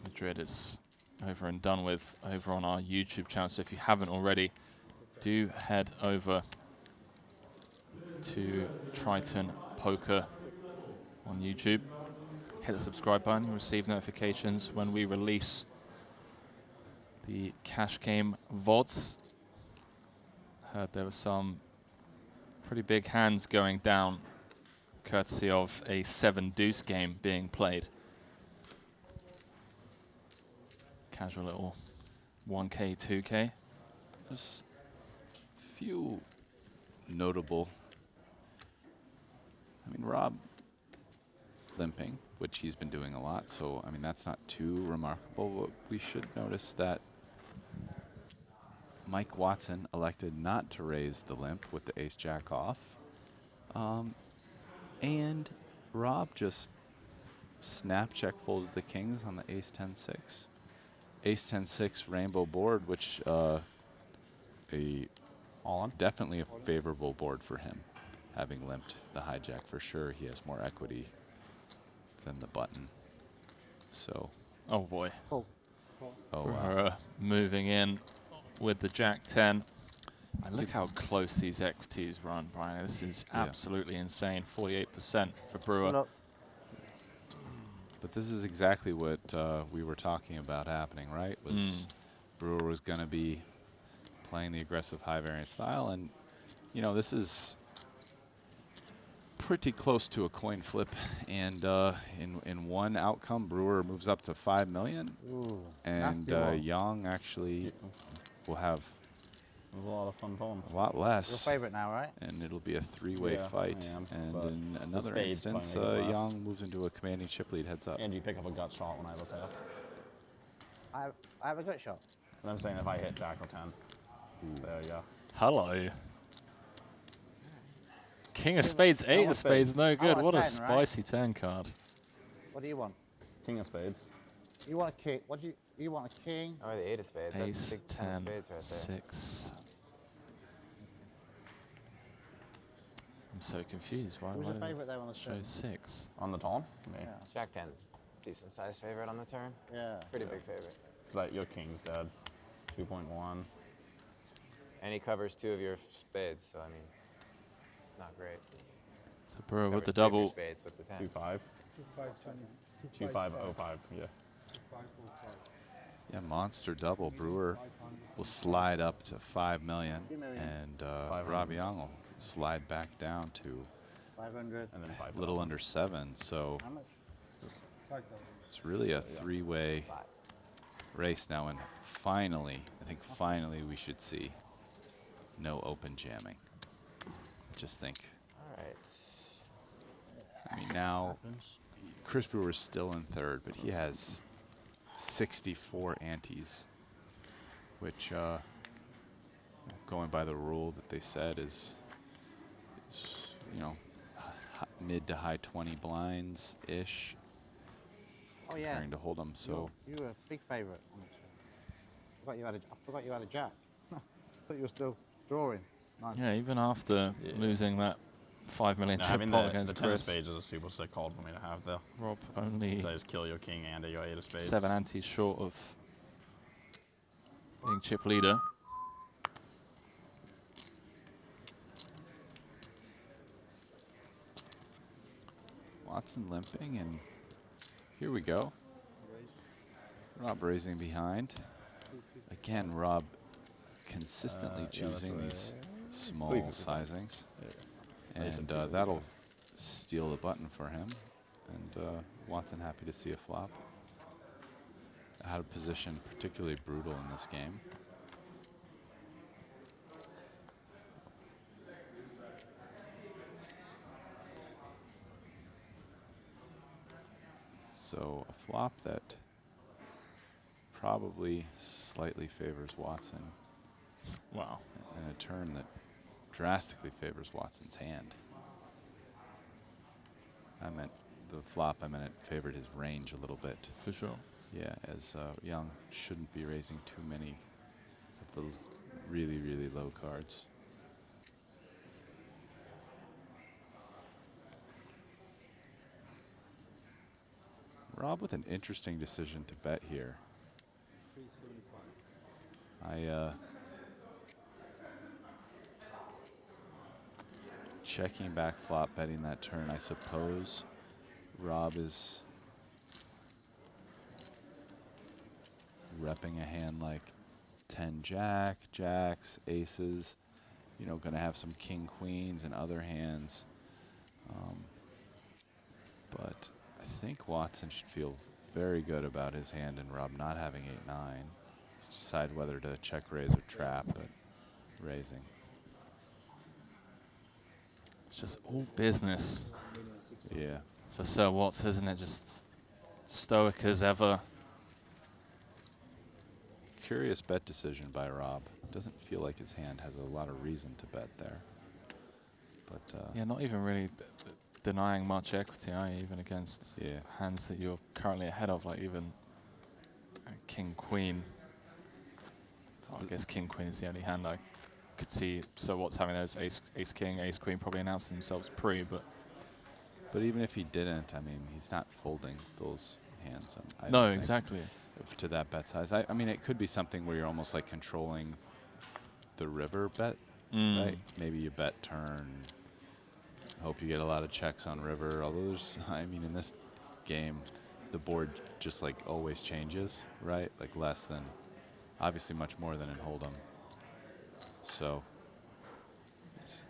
[SPEAKER 2] Madrid is over and done with over on our YouTube channel. So if you haven't already, do head over to Triton Poker on YouTube. Hit the subscribe button, you'll receive notifications when we release the cash game VODs. Heard there were some pretty big hands going down, courtesy of a 7-deuce game being played. Casual little 1K, 2K.
[SPEAKER 17] There's a few notable. I mean, Rob limping, which he's been doing a lot, so I mean that's not too remarkable. But we should notice that Mike Watson elected not to raise the limp with the ace-jack off, and Rob just snap check folded the kings on the ace-10-6. Ace-10-6 rainbow board, which definitely a favorable board for him, having limped the hijack for sure. He has more equity than the button. So.
[SPEAKER 2] Oh boy.
[SPEAKER 15] Oh.
[SPEAKER 17] Oh
[SPEAKER 2] We're moving in with the Jack-10. And look how close these equities run, Brian. This is absolutely insane. 48% for Brewer.
[SPEAKER 17] But this is exactly what we were talking about happening, right? Was Brewer was going to be playing the aggressive high variance style, and you know this is pretty close to a coin flip. And in one outcome, Brewer moves up to 5 million, and Young actually will have
[SPEAKER 14] It was a lot of fun pulling.
[SPEAKER 17] a lot less.
[SPEAKER 15] Your favorite now, right?
[SPEAKER 17] And it'll be a three-way
[SPEAKER 14] Yeah,
[SPEAKER 17] fight.
[SPEAKER 14] I am,
[SPEAKER 17] And
[SPEAKER 14] but
[SPEAKER 17] in
[SPEAKER 14] the
[SPEAKER 17] another
[SPEAKER 14] spades
[SPEAKER 17] instance,
[SPEAKER 14] probably make it last.
[SPEAKER 17] Young moves into a commanding chip lead heads up.
[SPEAKER 14] And you pick up a gut shot when I look up.
[SPEAKER 15] I have a gut shot.
[SPEAKER 14] And I'm saying if I hit jack or 10. There you go.
[SPEAKER 2] Hello. King of spades, 8 of spades, no good.
[SPEAKER 15] want
[SPEAKER 2] What a
[SPEAKER 15] 10, right?
[SPEAKER 2] spicy 10 card.
[SPEAKER 15] What do you want?
[SPEAKER 14] King of spades.
[SPEAKER 15] You want a king? What do you want? A king?
[SPEAKER 8] Oh, the 8 of spades. That's
[SPEAKER 2] Ace,
[SPEAKER 8] a big 10 of
[SPEAKER 2] 10,
[SPEAKER 8] spades right
[SPEAKER 2] 6. I'm so confused. Why
[SPEAKER 15] Who's
[SPEAKER 2] why
[SPEAKER 15] your
[SPEAKER 2] did it
[SPEAKER 15] favorite there on the
[SPEAKER 2] show
[SPEAKER 15] turn?
[SPEAKER 2] 6?
[SPEAKER 14] On the turn? Me.
[SPEAKER 15] Yeah.
[SPEAKER 8] Jack 10's decent sized favorite on the turn.
[SPEAKER 15] Yeah.
[SPEAKER 8] Pretty big favorite.
[SPEAKER 14] Because like your king's dead. 2.1.
[SPEAKER 8] And he covers 2 of your spades, so I mean. Not great.
[SPEAKER 2] So Brewer with the
[SPEAKER 8] Covers three
[SPEAKER 2] double.
[SPEAKER 8] spades with the 10.
[SPEAKER 16] 2-5. 2-5-0-5. Yeah.
[SPEAKER 17] Yeah, monster double. Brewer will slide up to 5 million, and Rob Young will slide back down to
[SPEAKER 15] 500.
[SPEAKER 16] And then 5.
[SPEAKER 17] a little under 7. So
[SPEAKER 15] How much?
[SPEAKER 17] it's really a three-way race now, and finally, I think finally we should see no open jamming. Just think.
[SPEAKER 8] All right.
[SPEAKER 17] I mean, now Chris Brewer's still in third, but he has 64 antes, which, going by the rule that they said is you know, mid to high 20 blinds ish.
[SPEAKER 15] Oh yeah.
[SPEAKER 17] Comparing to Hold'em, so
[SPEAKER 15] You were a big favourite. I forgot you had a jack. Thought you were still drawing. Nice.
[SPEAKER 2] Yeah, even after losing that 5 million
[SPEAKER 14] No,
[SPEAKER 2] chip
[SPEAKER 14] having
[SPEAKER 2] pot
[SPEAKER 14] the
[SPEAKER 2] against
[SPEAKER 14] 10 of
[SPEAKER 2] Chris.
[SPEAKER 14] spades is a super sick call for me to have there.
[SPEAKER 2] Rob only
[SPEAKER 14] They just kill your king and your 8 of spades.
[SPEAKER 2] 7 antes short of being chip leader.
[SPEAKER 17] Watson limping, and here we go. Rob raising behind. Again, Rob consistently choosing these small sizings. And that'll steal the button for him. And Watson happy to see a flop. Out of position, particularly brutal in this game. So a flop that probably slightly favors Watson.
[SPEAKER 2] Wow.
[SPEAKER 17] And a turn that drastically favors Watson's hand. I meant the flop, I meant it favored his range a little bit.
[SPEAKER 2] For sure.
[SPEAKER 17] Yeah, as Young shouldn't be raising too many of the really, really low cards. Rob with an interesting decision to bet here. Checking back flop, betting that turn. I suppose Rob is repping a hand like 10 jack, jacks, aces, you know, gonna have some king queens and other hands. But I think Watson should feel very good about his hand and Rob not having 8-9. Decide whether to check raise or trap, but raising.
[SPEAKER 2] It's just all business.
[SPEAKER 17] Yeah.
[SPEAKER 2] For Sir Watts, isn't it? Just stoic as ever.
[SPEAKER 17] Curious bet decision by Rob. Doesn't feel like his hand has a lot of reason to bet there. But
[SPEAKER 2] yeah, not even really denying much equity, are you? Even against hands that you're currently ahead of, like even King Queen. I guess King Queen is the only hand I could see. So what's having those Ace King, Ace Queen probably announced themselves pre, but
[SPEAKER 17] even if he didn't, I mean, he's not folding those hands. I
[SPEAKER 2] no,
[SPEAKER 17] don't think,
[SPEAKER 2] exactly.
[SPEAKER 17] To that bet size. I mean, it could be something where you're almost like controlling the river bet, right? Maybe you bet turn, hope you get a lot of checks on river. Although there's, I mean, in this game, the board just like always changes, right? Like less than, obviously much more than in Hold'em. So, it's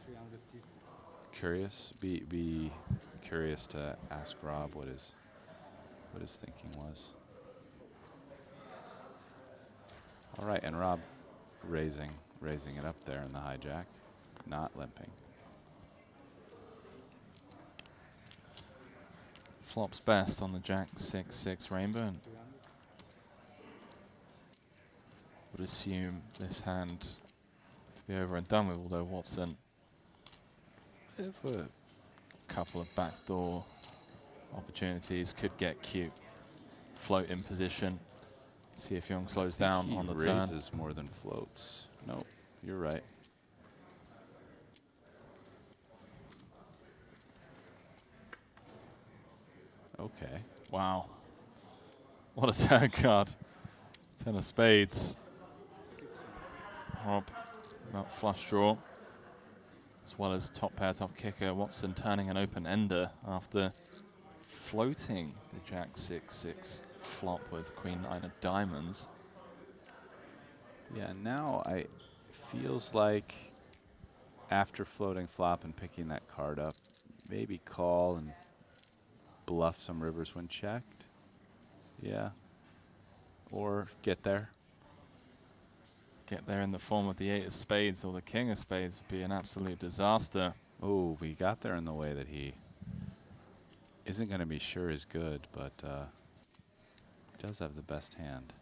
[SPEAKER 17] curious. Be curious to ask Rob what his thinking was. All right, and Rob raising it up there in the hijack, not limping.
[SPEAKER 2] Flops best on the Jack 6-6 rainbow. And would assume this hand to be over and done with, although Watson, if a couple of backdoor opportunities, could get cute. Float in position. See if Young slows down on the turn.
[SPEAKER 17] Raises more than floats. Nope, you're right. Okay.
[SPEAKER 2] Wow. What a turn card. 10 of spades. Rob, not flush draw. as well as top pair, top kicker. Watson turning an open ender after floating the Jack 6-6 flop with Queen 9 of diamonds.
[SPEAKER 17] Yeah, now feels like after floating flop and picking that card up, maybe call and bluff some rivers when checked. Yeah. Or get there.
[SPEAKER 2] Get there in the form of the 8 of spades or the king of spades would be an absolute disaster.
[SPEAKER 17] Oh, we got there in the way that he isn't going to be sure is good, but does have the best hand.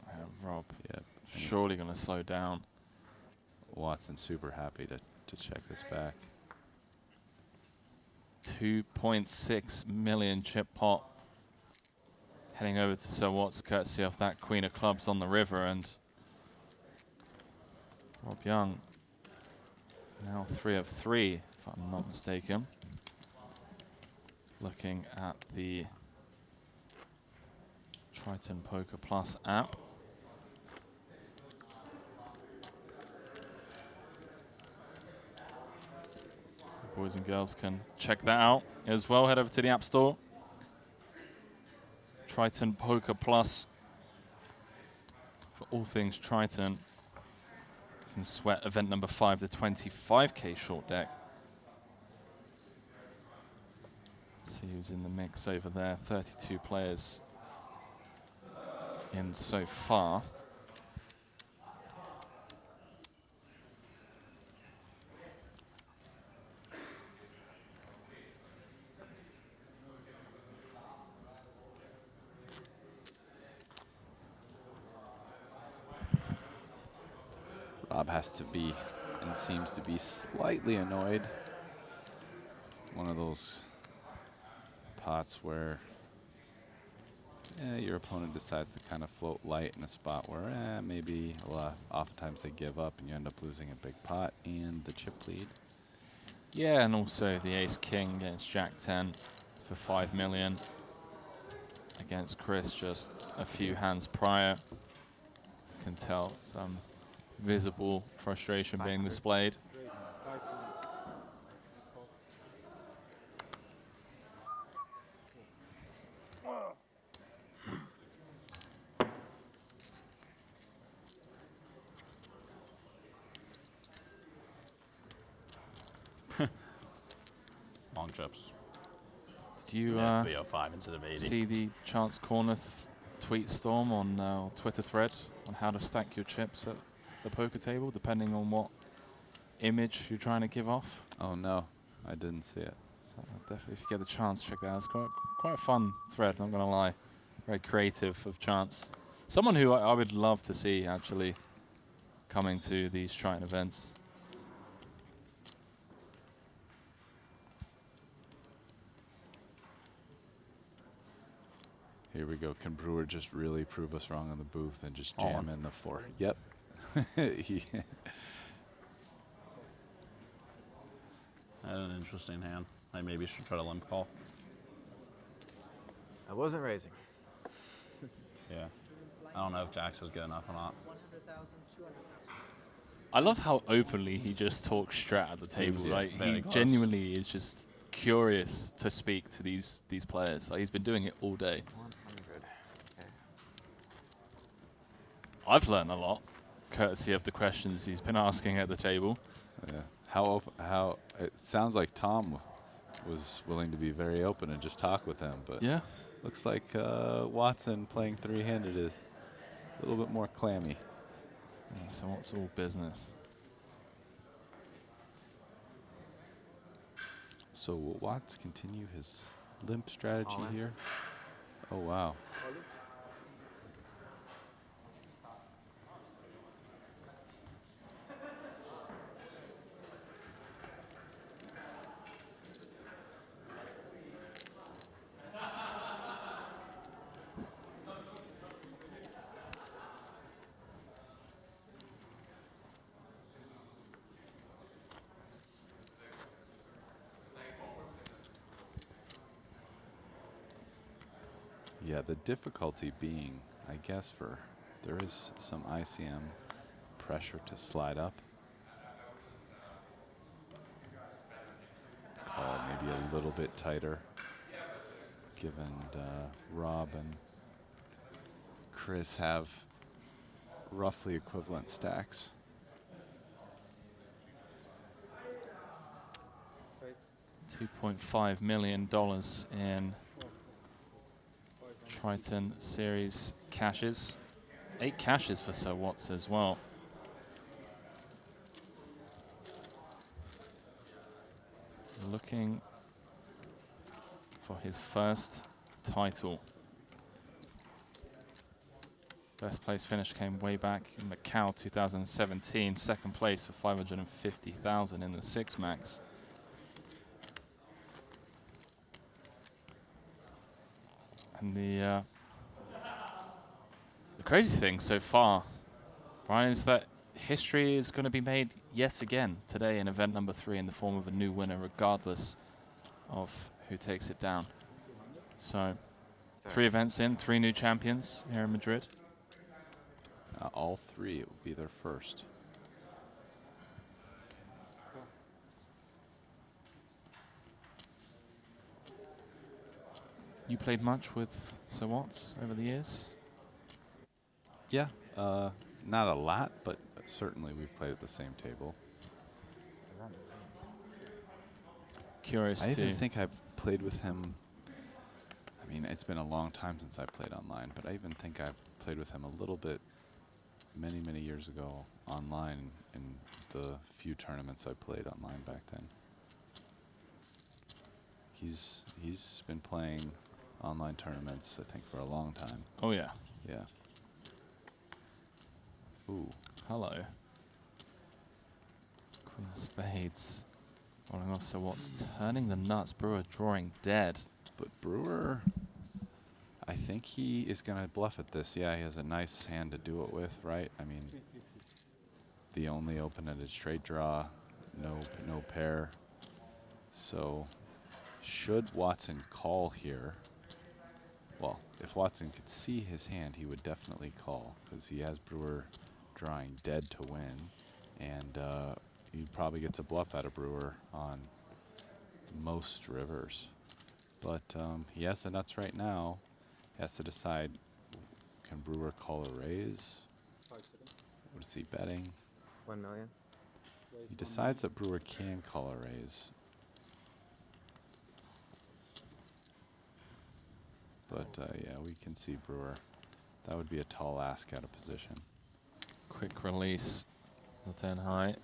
[SPEAKER 2] Rob,
[SPEAKER 17] yep.
[SPEAKER 2] Surely going to slow down.
[SPEAKER 17] Watson super happy to check this back.
[SPEAKER 2] 2.6 million chip pot. Heading over to Sir Watts, courtesy of that Queen of Clubs on the river, and Rob Young now 3 of 3, if I'm not mistaken. Looking at the Triton Poker Plus app. Boys and girls can check that out as well. Head over to the App Store. Triton Poker Plus for all things Triton. You can sweat event number 5, the 25K short deck. See who's in the mix over there. 32 players in so far.
[SPEAKER 17] Rob has to be and seems to be slightly annoyed. One of those pots where your opponent decides to kind of float light in a spot where maybe oftentimes they give up and you end up losing a big pot and the chip lead.
[SPEAKER 2] Yeah, and also the Ace King against Jack 10 for 5 million against Chris just a few hands prior. Can tell some visible frustration being displayed.
[SPEAKER 7] Long chips.
[SPEAKER 2] Did you
[SPEAKER 7] 305 instead of 80.
[SPEAKER 2] see the Chance Corneth tweet storm on Twitter thread on how to stack your chips at the poker table, depending on what image you're trying to give off?
[SPEAKER 17] Oh no, I didn't see it.
[SPEAKER 2] So definitely, if you get the chance, check that out. It's quite a fun thread, not gonna lie. Very creative of Chance. Someone who I would love to see actually coming to these Triton events.
[SPEAKER 17] Here we go. Can Brewer just really prove us wrong on the booth and just
[SPEAKER 7] All
[SPEAKER 17] jam
[SPEAKER 7] in.
[SPEAKER 17] in the 4? Yep.
[SPEAKER 7] That's an interesting hand. I maybe should try to limp call.
[SPEAKER 8] I wasn't raising.
[SPEAKER 7] Yeah. I don't know if Jack's is good enough or not.
[SPEAKER 2] I love how openly he just talks strat at the table.
[SPEAKER 7] Yeah,
[SPEAKER 2] Like
[SPEAKER 7] very
[SPEAKER 2] he
[SPEAKER 7] close.
[SPEAKER 2] genuinely is just curious to speak to these players. Like he's been doing it all day.
[SPEAKER 8] 100. Okay.
[SPEAKER 2] I've learned a lot, courtesy of the questions he's been asking at the table.
[SPEAKER 17] Yeah. How it sounds like Tom was willing to be very open and just talk with him, but
[SPEAKER 2] yeah,
[SPEAKER 17] looks like Watson playing three-handed is a little bit more clammy.
[SPEAKER 2] Yeah, so what's all business?
[SPEAKER 17] So will Watts continue his limp strategy
[SPEAKER 8] All in.
[SPEAKER 17] here? Oh wow. Yeah, the difficulty being, I guess, there is some ICM pressure to slide up. be a little bit tighter, given Rob and Chris have roughly equivalent stacks.
[SPEAKER 2] $2.5 million in Triton Series cashes. 8 cashes for Sir Watts as well. Looking for his first title. Best place finish came way back in Macau 2017. Second place for 550,000 in the 6 max. And the crazy thing so far, Brian, is that history is going to be made yet again today in event number 3 in the form of a new winner, regardless of who takes it down. So, 3 events in, 3 new champions here in Madrid.
[SPEAKER 17] All 3, it will be their first.
[SPEAKER 2] You played much with Sir Watts over the years?
[SPEAKER 17] Yeah, not a lot, but certainly we've played at the same table.
[SPEAKER 2] Curious
[SPEAKER 17] I
[SPEAKER 2] to...
[SPEAKER 17] even think I've played with him. I mean, it's been a long time since I played online, but I even think I've played with him a little bit many, many years ago online in the few tournaments I played online back then. He's been playing online tournaments, I think, for a long time.
[SPEAKER 2] Oh, yeah.
[SPEAKER 17] Yeah. Ooh.
[SPEAKER 2] Hello. Queen of Spades. Rolling off Sir Watts, turning the nuts. Brewer drawing dead.
[SPEAKER 17] But Brewer, I think he is going to bluff at this. Yeah, he has a nice hand to do it with, right? I mean, the only open-ended straight draw, no pair. So, should Watson call here? Well, if Watson could see his hand, he would definitely call, because he has Brewer drawing dead to win, and he probably gets a bluff out of Brewer on most rivers. But he has the nuts right now. He has to decide, can Brewer call a raise? What is he betting?
[SPEAKER 8] 1 million.
[SPEAKER 17] He decides that Brewer can call a raise. But yeah, we can see Brewer. That would be a tall ask out of position.
[SPEAKER 2] Quick release, the 10 high.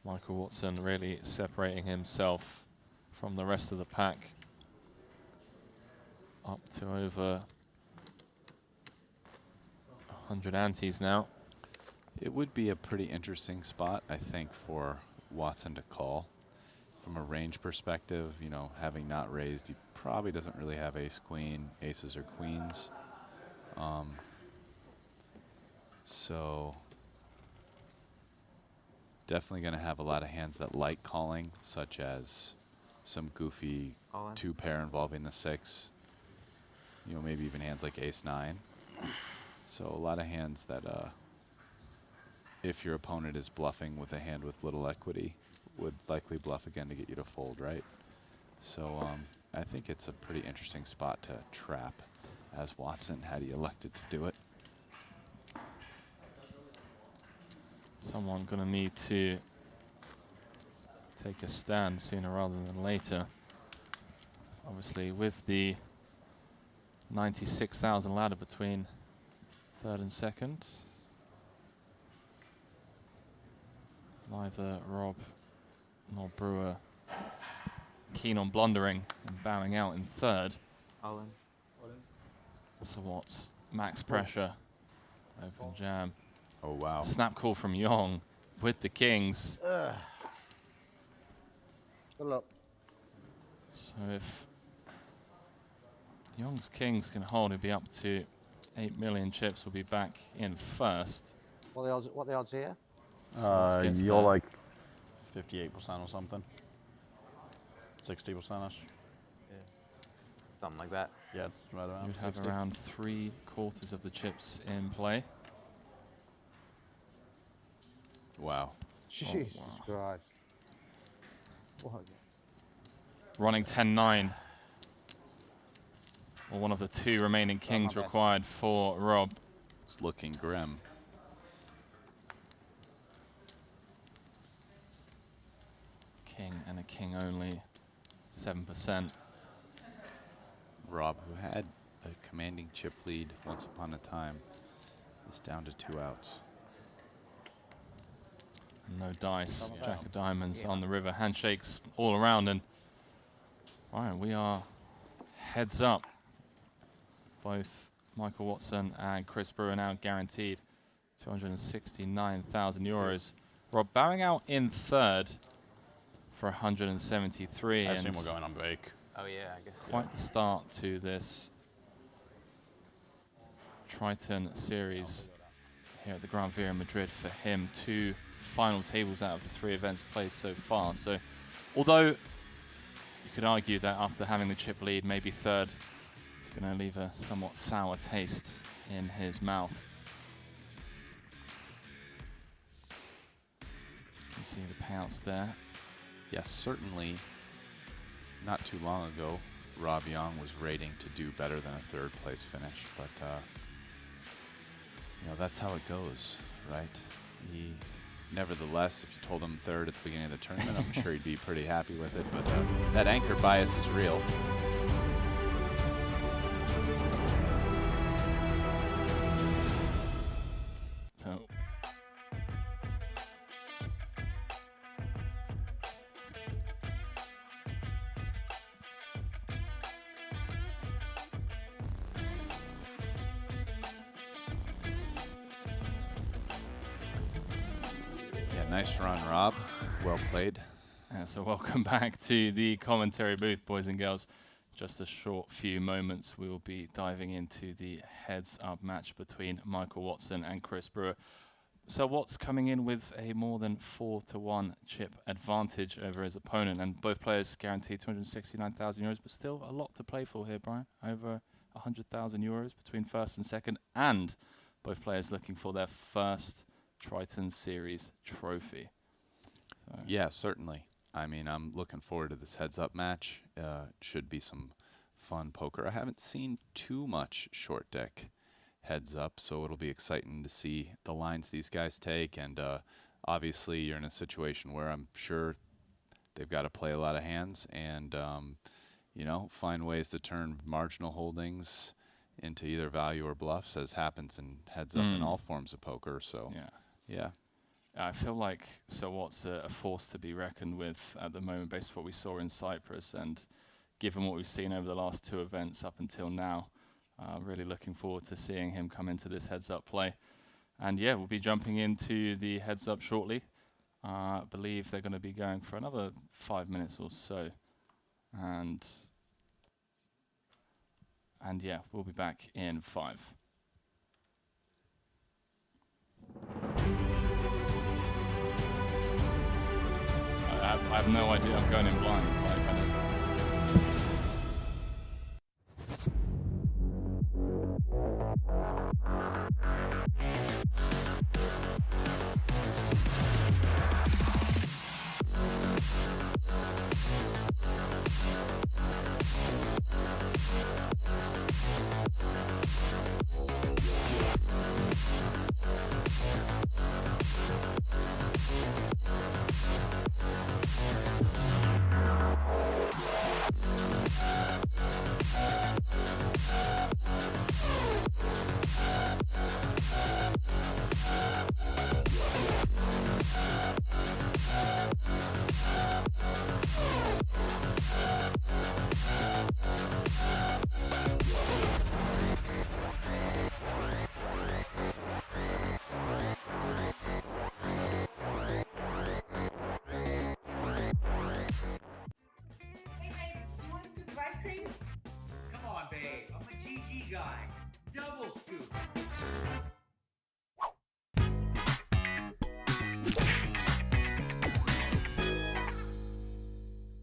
[SPEAKER 2] Michael Watson really separating himself from the rest of the pack. Up to over 100 antes now.
[SPEAKER 17] It would be a pretty interesting spot, I think, for Watson to call. From a range perspective, you know, having not raised, he probably doesn't really have ace-queen, aces or queens. So definitely going to have a lot of hands that like calling, such as some goofy 2-pair involving the 6. You know, maybe even hands like ace-9. So a lot of hands that, if your opponent is bluffing with a hand with little equity, would likely bluff again to get you to fold, right? So I think it's a pretty interesting spot to trap as Watson had he elected to do it.
[SPEAKER 2] Someone going to need to take a stand sooner rather than later. Obviously, with the 96,000 ladder between 3rd and 2nd. Neither Rob nor Brewer keen on blundering and bowing out in 3rd.
[SPEAKER 8] All in.
[SPEAKER 2] So what's max pressure? Open jam.
[SPEAKER 17] Oh, wow.
[SPEAKER 2] Snap call from Yong with the kings.
[SPEAKER 15] Good luck.
[SPEAKER 2] So if Yong's kings can hold, it'll be up to 8 million chips. Will be back in first.
[SPEAKER 15] What are the odds here?
[SPEAKER 14] You're like 58% or something. 60%ish.
[SPEAKER 8] Yeah. Something like that.
[SPEAKER 14] Yeah, it's right around.
[SPEAKER 2] You'd have
[SPEAKER 14] 60.
[SPEAKER 2] around 3/4 of the chips in play.
[SPEAKER 17] Wow.
[SPEAKER 15] Jesus Christ.
[SPEAKER 2] running 10-9. Or one of the 2 remaining kings required for Rob.
[SPEAKER 17] It's looking grim.
[SPEAKER 2] King and a king only, 7%.
[SPEAKER 17] Rob, who had a commanding chip lead once upon a time, is down to 2 outs.
[SPEAKER 2] No dice, Jack of diamonds on the river, handshakes all around, and all right, we are heads up. Both Michael Watson and Chris Brewer now guaranteed 269,000 euros. Rob bowing out in third for 173.
[SPEAKER 7] I assume we're going on break.
[SPEAKER 8] Oh yeah, I guess.
[SPEAKER 2] Quite the start to this Triton series here at the Gran Via in Madrid for him. 2 final tables out of the 3 events played so far. So although you could argue that after having the chip lead, maybe third, it's going to leave a somewhat sour taste in his mouth. You can see the payouts there.
[SPEAKER 17] Yes, certainly not too long ago, Rob Young was rating to do better than a 3rd place finish, but you know, that's how it goes, right? He, nevertheless, if you told him 3rd at the beginning of the tournament, I'm sure he'd be pretty happy with it, but that anchor bias is real.
[SPEAKER 2] So
[SPEAKER 17] yeah, nice run, Rob. Well played.
[SPEAKER 2] So welcome back to the commentary booth, boys and girls. Just a short few moments, we will be diving into the heads-up match between Michael Watson and Chris Brewer. So Watts coming in with a more than 4-1 chip advantage over his opponent, and both players guaranteed 269,000 euros, but still a lot to play for here, Brian. Over 100,000 euros between first and second, and both players looking for their first Triton Series trophy. So
[SPEAKER 17] yeah, certainly. I mean, I'm looking forward to this heads-up match. Should be some fun poker. I haven't seen too much short deck heads-up, so it'll be exciting to see the lines these guys take. And obviously, you're in a situation where I'm sure they've got to play a lot of hands and, you know, find ways to turn marginal holdings into either value or bluffs, as happens in heads-up in all forms of poker. So, yeah.
[SPEAKER 2] I feel like Watt's a force to be reckoned with at the moment based on what we saw in Cyprus, and given what we've seen over the last 2 events up until now, really looking forward to seeing him come into this heads-up play. And yeah, we'll be jumping into the heads-up shortly. I believe they're going to be going for another 5 minutes or so. And yeah, we'll be back in 5. I have no idea. I'm going in blind. Like, I don't.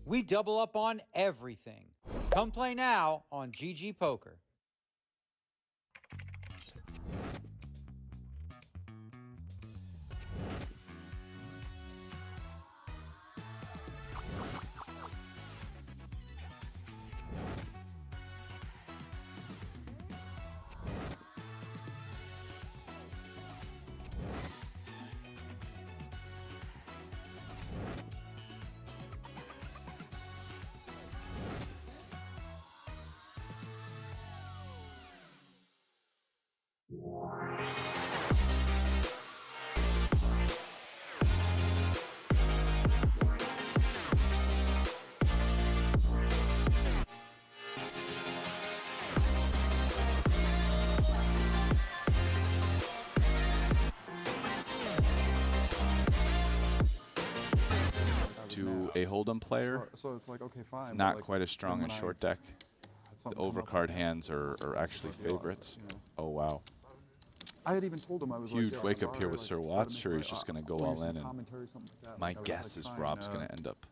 [SPEAKER 12] We double up on everything. Come play now on GG Poker.
[SPEAKER 17] a hold'em player,
[SPEAKER 5] So it's like, okay, fine.
[SPEAKER 17] it's
[SPEAKER 5] but,
[SPEAKER 17] not
[SPEAKER 5] like,
[SPEAKER 17] quite as strong
[SPEAKER 5] then
[SPEAKER 17] in
[SPEAKER 5] when
[SPEAKER 17] short
[SPEAKER 5] I
[SPEAKER 17] deck.
[SPEAKER 5] had
[SPEAKER 17] The
[SPEAKER 5] something come up
[SPEAKER 17] overcard
[SPEAKER 5] like
[SPEAKER 17] hands are actually
[SPEAKER 5] like,
[SPEAKER 17] favorites.
[SPEAKER 5] you know.
[SPEAKER 17] Oh wow.
[SPEAKER 5] I had even told him, I was
[SPEAKER 17] Huge
[SPEAKER 5] like,
[SPEAKER 17] wake up here with Sir Watts. Sure, he's just going to go all in, and my
[SPEAKER 5] Like,
[SPEAKER 17] guess is
[SPEAKER 5] trying,
[SPEAKER 17] Rob's going to end up.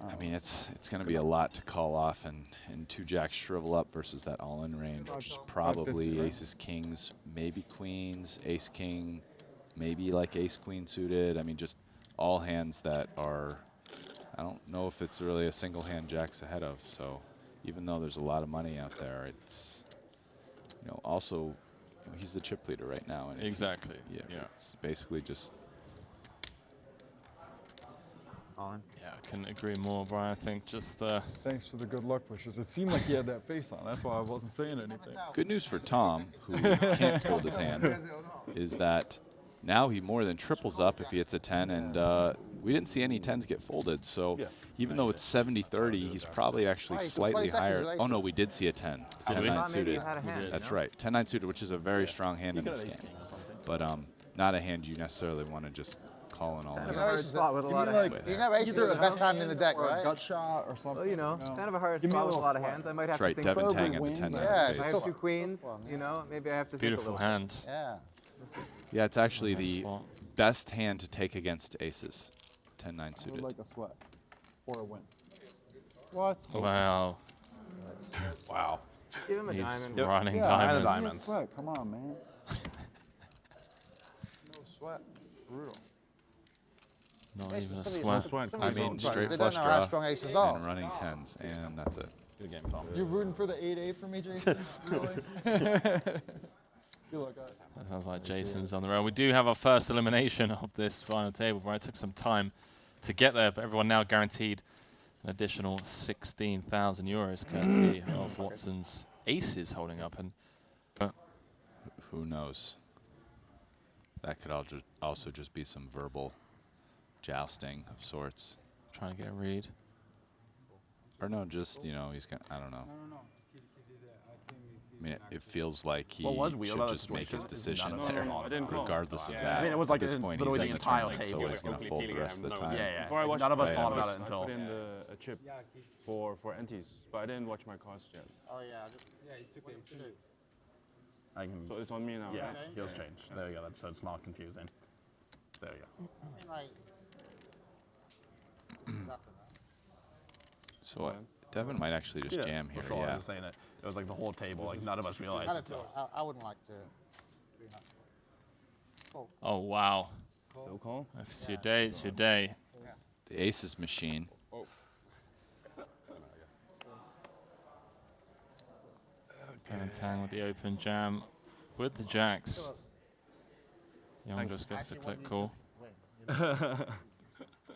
[SPEAKER 17] I mean, it's going to be a lot to call off, and two jacks shrivel up versus that all-in range, which is probably aces, kings, maybe queens, ace king, maybe like ace queen suited. I mean, just all hands that are. I don't know if it's really a single hand jack's ahead of. So even though there's a lot of money out there, it's also. He's the chip leader right now. And
[SPEAKER 2] Exactly.
[SPEAKER 17] Yeah. It's basically just.
[SPEAKER 8] On.
[SPEAKER 2] Yeah, I couldn't agree more, Brian. I think just.
[SPEAKER 5] Thanks for the good luck wishes. It seemed like he had that face on. That's why I wasn't saying anything.
[SPEAKER 17] Good news for Tom, who can't fold his hand, is that now he more than triples up if he hits a 10, and we didn't see any 10s get folded. So even though it's 70-30, he's probably actually slightly higher. Oh no, we did see a 10. 10-9 suited. That's right, 10-9 suited, which is a very strong hand in this game, but not a hand you necessarily want to just call in all in.
[SPEAKER 15] Aces are the best hand in the deck, right?
[SPEAKER 5] Gut shot or something.
[SPEAKER 8] Well, kind of a hard spot with a lot of hands. I might have
[SPEAKER 17] That's right,
[SPEAKER 8] to think
[SPEAKER 17] Devin
[SPEAKER 8] about
[SPEAKER 17] Tang
[SPEAKER 8] it.
[SPEAKER 17] at the 10-9
[SPEAKER 15] Yeah,
[SPEAKER 8] I have two queens, maybe I have to think a
[SPEAKER 2] Beautiful
[SPEAKER 8] little
[SPEAKER 2] hand.
[SPEAKER 15] Yeah.
[SPEAKER 17] Yeah, it's actually
[SPEAKER 2] Nice
[SPEAKER 17] the
[SPEAKER 2] spot.
[SPEAKER 17] best hand to take against aces. 10-9
[SPEAKER 5] I would
[SPEAKER 17] suited.
[SPEAKER 5] like a sweat or a win. What?
[SPEAKER 2] Wow.
[SPEAKER 7] Wow.
[SPEAKER 8] Give him a
[SPEAKER 2] He's
[SPEAKER 8] diamond.
[SPEAKER 2] running
[SPEAKER 5] Yeah,
[SPEAKER 2] diamonds.
[SPEAKER 7] diamonds.
[SPEAKER 5] Sweat. Come on, man. No sweat. Brutal.
[SPEAKER 2] Not even a
[SPEAKER 15] Some
[SPEAKER 2] sweat.
[SPEAKER 15] of these
[SPEAKER 17] I mean,
[SPEAKER 15] don't-
[SPEAKER 17] straight
[SPEAKER 15] they
[SPEAKER 17] flush
[SPEAKER 15] don't know how
[SPEAKER 17] draw
[SPEAKER 15] strong aces are.
[SPEAKER 17] and running 10s, and that's it.
[SPEAKER 7] Good game, Tom.
[SPEAKER 5] You're rooting for the 8-8 for me, Jason? Really? Good luck, guys.
[SPEAKER 2] That sounds like Jason's on the road. We do have our first elimination of this final table, where it took some time to get there, but everyone now guaranteed an additional 16,000 euros, courtesy of Watson's aces holding up. And
[SPEAKER 17] Who knows? That could also just be some verbal jousting of sorts.
[SPEAKER 2] trying to get a read.
[SPEAKER 17] Or no, just, he's going to, I don't know. I mean, it feels like he
[SPEAKER 14] What was weird
[SPEAKER 17] should
[SPEAKER 14] about that
[SPEAKER 17] just make his
[SPEAKER 14] situation?
[SPEAKER 17] decision
[SPEAKER 14] No,
[SPEAKER 17] there,
[SPEAKER 14] I didn't call.
[SPEAKER 17] regardless of
[SPEAKER 14] Yeah.
[SPEAKER 17] that.
[SPEAKER 14] I mean, it was
[SPEAKER 17] At
[SPEAKER 14] like
[SPEAKER 17] this point, he's
[SPEAKER 14] literally
[SPEAKER 17] in
[SPEAKER 14] the
[SPEAKER 17] the
[SPEAKER 14] entire
[SPEAKER 17] tournament, so
[SPEAKER 14] table.
[SPEAKER 17] he's going to fold the rest of the time.
[SPEAKER 14] Yeah,
[SPEAKER 16] Before I watched
[SPEAKER 14] none of us
[SPEAKER 16] the
[SPEAKER 14] thought
[SPEAKER 16] finals,
[SPEAKER 14] about it until.
[SPEAKER 16] I put in a chip for Antes, but I didn't watch my cost yet.
[SPEAKER 15] Oh yeah, it's okay.
[SPEAKER 14] I can,
[SPEAKER 16] So it's on me now.
[SPEAKER 14] yeah,
[SPEAKER 16] right?
[SPEAKER 14] heels change. There we go. So it's not confusing. There we go.
[SPEAKER 15] I mean, like,
[SPEAKER 17] So what? Devin might actually just jam here,
[SPEAKER 14] For sure. I
[SPEAKER 17] yeah.
[SPEAKER 14] was just saying it was like the whole table. Like none of us realized.
[SPEAKER 15] I wouldn't like to do that. Oh.
[SPEAKER 2] Oh, wow.
[SPEAKER 16] Still call?
[SPEAKER 2] If it's your day, it's your day.
[SPEAKER 17] The aces machine.
[SPEAKER 2] And Tang with the open jam with the jacks. Young just gets to click call.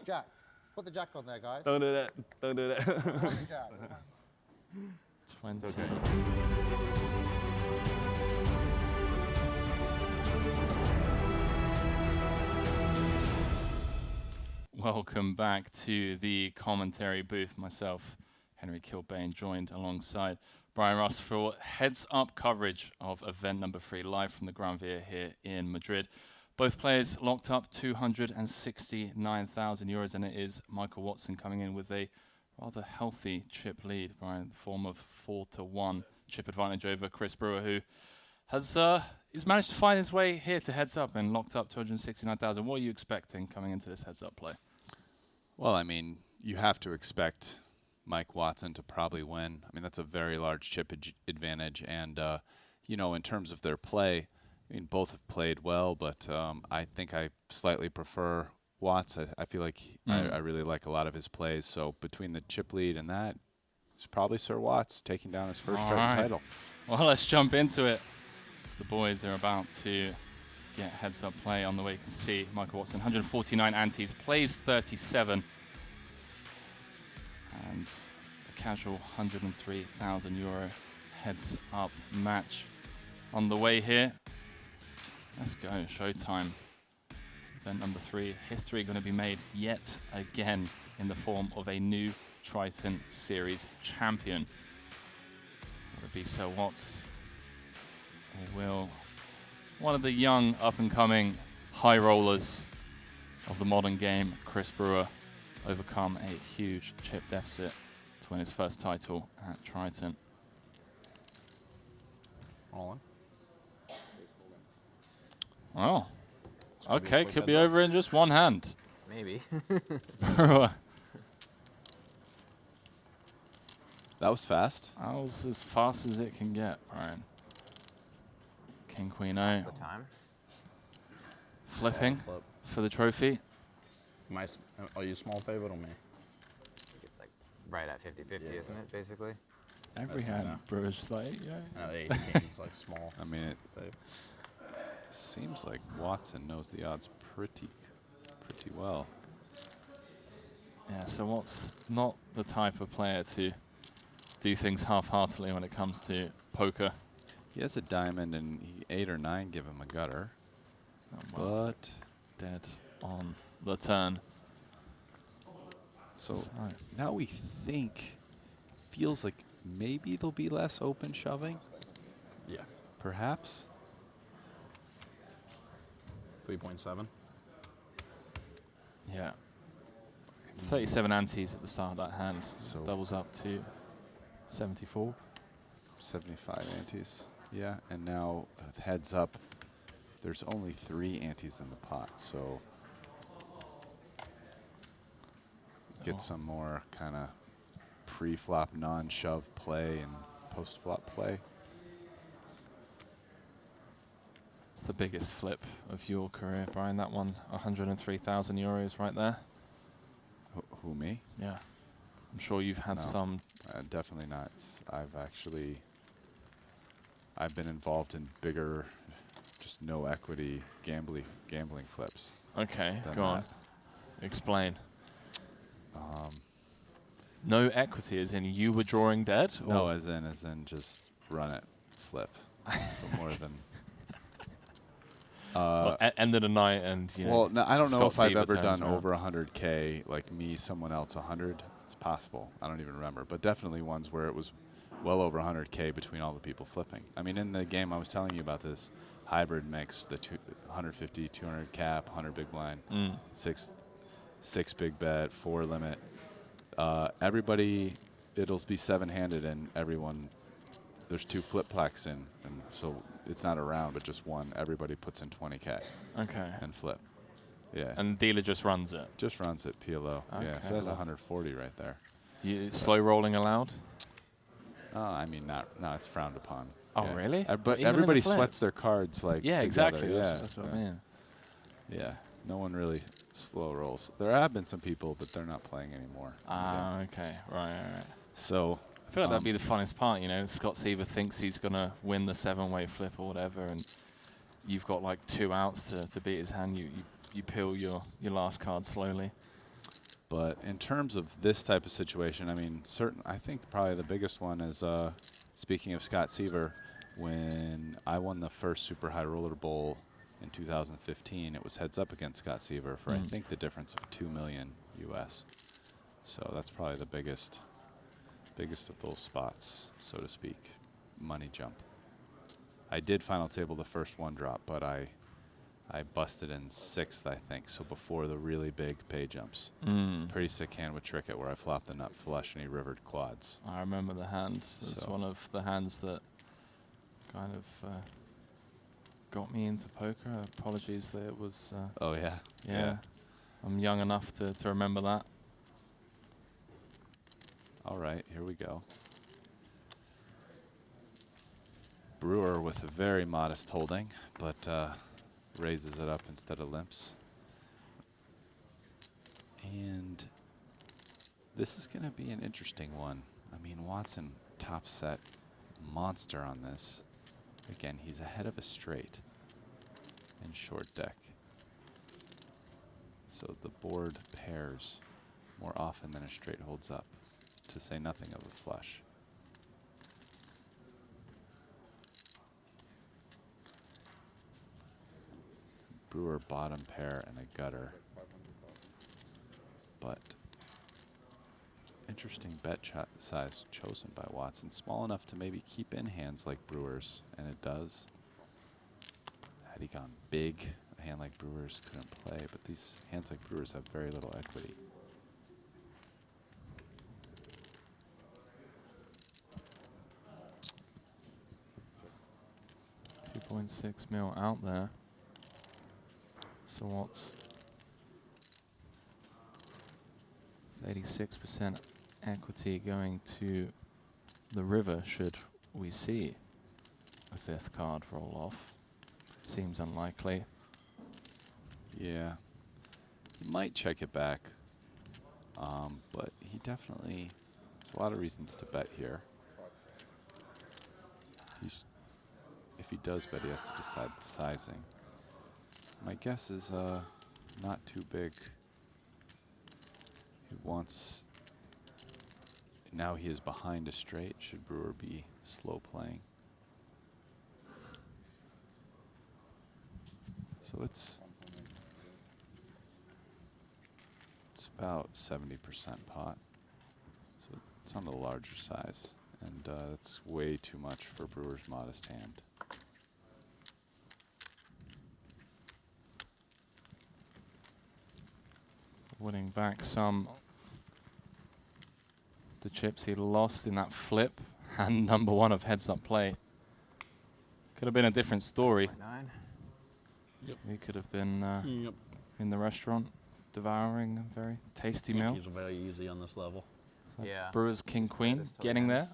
[SPEAKER 15] Jack, put the jack on there, guys.
[SPEAKER 16] Don't do that. Don't do that.
[SPEAKER 15] Put the jack.
[SPEAKER 2] 20. Welcome back to the commentary booth. Myself, Henry Kilbane, joined alongside Brian Ross for heads-up coverage of event number 3, live from the Gran here in Madrid. Both players locked up 269,000 euros, and it is Michael Watson coming in with a rather healthy chip lead, Brian, in the form of 4-1 chip advantage over Chris Brewer, who has he's managed to find his way here to heads up and locked up 269,000. What are you expecting coming into this heads-up play?
[SPEAKER 17] Well, I mean, you have to expect Mike Watson to probably win. I mean, that's a very large chip advantage. And, in terms of their play, I mean, both have played well, but I think I slightly prefer Watts. I feel like I really like a lot of his plays. So between the chip lead and that, it's probably Sir Watts taking down his first Triton title.
[SPEAKER 2] Well, let's jump into it. As the boys are about to get heads-up play on the way. You can see Michael Watson, 149 antes, plays 37. And a casual 103,000 euro heads-up match on the way here. Let's go, showtime. Event number 3, history going to be made yet again in the form of a new Triton Series champion. Will it be Sir Watts, or will one of the young up-and-coming high rollers of the modern game, Chris Brewer, overcome a huge chip deficit to win his first title at Triton.
[SPEAKER 7] All in.
[SPEAKER 2] Oh,
[SPEAKER 7] gonna be a
[SPEAKER 2] okay,
[SPEAKER 7] quick
[SPEAKER 2] could be
[SPEAKER 7] heads up.
[SPEAKER 2] over in just one hand.
[SPEAKER 8] Maybe.
[SPEAKER 17] That was fast.
[SPEAKER 2] That was as fast as it can get, Brian. King, Queen, O.
[SPEAKER 8] Half the time.
[SPEAKER 2] Flipping
[SPEAKER 7] Flip.
[SPEAKER 2] for the trophy.
[SPEAKER 7] Are you small favorite or me?
[SPEAKER 8] It's like right at 50-50, isn't it, basically?
[SPEAKER 2] Every hand, Brewer's just like, yeah.
[SPEAKER 7] The ace king's like small.
[SPEAKER 17] I mean, it seems like Watson knows the odds pretty well.
[SPEAKER 2] Yeah, so Watt's not the type of player to do things half-heartedly when it comes to poker.
[SPEAKER 17] He has a diamond, and 8 or 9 give him a gutter. But
[SPEAKER 2] dead on the turn.
[SPEAKER 17] So now we think, feels like maybe there'll be less open shoving.
[SPEAKER 7] Yeah.
[SPEAKER 17] Perhaps.
[SPEAKER 7] 3.7.
[SPEAKER 2] Yeah. 37 antes at the start of that hand.
[SPEAKER 17] So
[SPEAKER 2] doubles up to 74.
[SPEAKER 17] 75 antes. Yeah, and now heads up. There's only 3 antes in the pot, so get some more kind of pre-flop non-shove play and post-flop play.
[SPEAKER 2] It's the biggest flip of your career, Brian. That one, 103,000 euros right there.
[SPEAKER 17] Who, me?
[SPEAKER 2] Yeah. I'm sure you've had
[SPEAKER 17] No,
[SPEAKER 2] some.
[SPEAKER 17] Definitely not. I've been involved in bigger, just no equity gambling flips.
[SPEAKER 2] Okay,
[SPEAKER 17] than
[SPEAKER 2] go on.
[SPEAKER 17] that.
[SPEAKER 2] Explain. No equity, as in you were drawing dead?
[SPEAKER 17] No,
[SPEAKER 2] or?
[SPEAKER 17] as in just run it, flip, for more than.
[SPEAKER 2] Well, end of the night, and you know.
[SPEAKER 17] Well, no, I don't know
[SPEAKER 2] Scott
[SPEAKER 17] if I've ever
[SPEAKER 2] Seaver turns
[SPEAKER 17] done
[SPEAKER 2] around.
[SPEAKER 17] over 100K, like me, someone else 100. It's possible. I don't even remember, but definitely ones where it was well over 100K between all the people flipping. I mean, in the game I was telling you about this hybrid mix, the 150, 200 cap, 100 big blind, six big bet, 4 limit. Everybody, it'll be 7-handed, and everyone, there's 2 flip plaques in, and so it's not a round, but just one. Everybody puts in 20K.
[SPEAKER 2] Okay.
[SPEAKER 17] And flip. Yeah.
[SPEAKER 2] And the dealer just runs it?
[SPEAKER 17] Just runs it, PLO. Yeah,
[SPEAKER 2] Okay.
[SPEAKER 17] so that's 140 right there.
[SPEAKER 2] Slow rolling allowed?
[SPEAKER 17] I mean, no, it's frowned upon.
[SPEAKER 2] Oh,
[SPEAKER 17] Yeah.
[SPEAKER 2] really?
[SPEAKER 17] But
[SPEAKER 2] Even in the
[SPEAKER 17] everybody
[SPEAKER 2] flips?
[SPEAKER 17] sweats their cards like
[SPEAKER 2] Yeah,
[SPEAKER 17] together.
[SPEAKER 2] exactly.
[SPEAKER 17] Yeah,
[SPEAKER 2] That's what I mean.
[SPEAKER 17] Yeah, no one really slow rolls. There have been some people, but they're not playing anymore.
[SPEAKER 2] Ah, okay. Right.
[SPEAKER 17] So
[SPEAKER 2] I feel like that'd be the funnest part, you know. Scott Seaver thinks he's going to win the 7-way flip or whatever, and you've got like 2 outs to beat his hand. You peel your last card slowly.
[SPEAKER 17] But in terms of this type of situation, I mean, I think probably the biggest one is, speaking of Scott Seaver, when I won the first Super High Roller Bowl in 2015, it was heads up against Scott Seaver for I think the difference of $2 million US. So that's probably the biggest of those spots, so to speak, money jump. I did final table the first 1 drop, but I busted in 6th, I think, so before the really big pay jumps. Pretty sick hand with Tricket where I flopped the nut flush and he rivered quads.
[SPEAKER 2] I remember the hand. It's one of the hands that kind of got me into poker. Apologies that it was...
[SPEAKER 17] oh, yeah?
[SPEAKER 2] Yeah. I'm young enough to remember that.
[SPEAKER 17] All right, here we go. Brewer with a very modest holding, but raises it up instead of limps. And this is going to be an interesting one. I mean, Watson top set monster on this. Again, he's ahead of a straight in short deck. So the board pairs more often than a straight holds up, to say nothing of a flush. Brewer bottom pair and a gutter. But interesting bet size chosen by Watson. Small enough to maybe keep in hands like Brewer's, and it does. Had he gone big, a hand like Brewer's couldn't play, but these hands like Brewer's have very little equity.
[SPEAKER 2] 1.6 mil out there. So what's 86% equity going to the river should we see a 5th card roll off? Seems unlikely.
[SPEAKER 17] Yeah. He might check it back. But he definitely, there's a lot of reasons to bet here. If he does bet, he has to decide the sizing. My guess is not too big. He wants, now he is behind a straight. Should Brewer be slow playing? So it's about 70% pot. So it's on the larger size. And that's way too much for Brewer's modest hand.
[SPEAKER 2] Winning back some the chips he lost in that flip. Hand number 1 of heads up play. Could have been a different story.
[SPEAKER 8] 9.
[SPEAKER 2] Yep. He could have been in the restaurant devouring a very tasty meal.
[SPEAKER 14] He's very easy on this level.
[SPEAKER 8] Yeah.
[SPEAKER 2] Brewers King Queen getting there.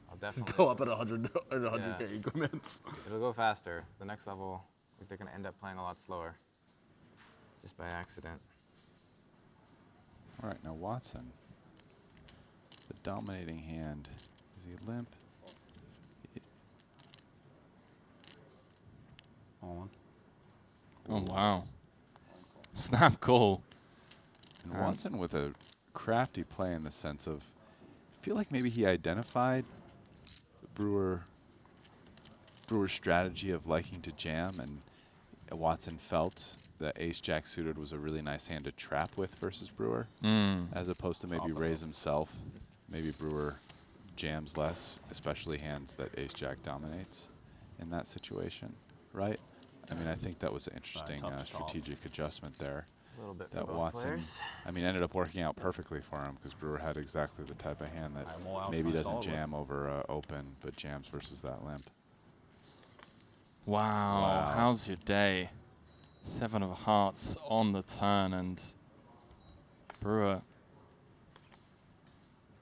[SPEAKER 8] I'll definitely
[SPEAKER 14] go up at 100K increments.
[SPEAKER 8] It'll go faster. The next level, I think they're going to end up playing a lot slower. Just by accident.
[SPEAKER 17] All right, now Watson. The dominating hand. Is he limp?
[SPEAKER 14] On.
[SPEAKER 2] Oh, wow. Snap call.
[SPEAKER 17] And Watson with a crafty play in the sense of, I feel like maybe he identified Brewer's strategy of liking to jam, and Watson felt that ace-jack suited was a really nice hand to trap with versus Brewer, as opposed to maybe raise himself. Maybe Brewer jams less, especially hands that ace-jack dominates in that situation, right? I mean, I think that was an interesting strategic adjustment there.
[SPEAKER 8] A little bit
[SPEAKER 17] that
[SPEAKER 8] for both
[SPEAKER 17] Watson,
[SPEAKER 8] players.
[SPEAKER 17] I mean, ended up working out perfectly for him because Brewer had exactly the type of hand that maybe doesn't jam over open, but jams versus that limp.
[SPEAKER 2] Wow. How's your day? 7 of hearts on the turn, and Brewer.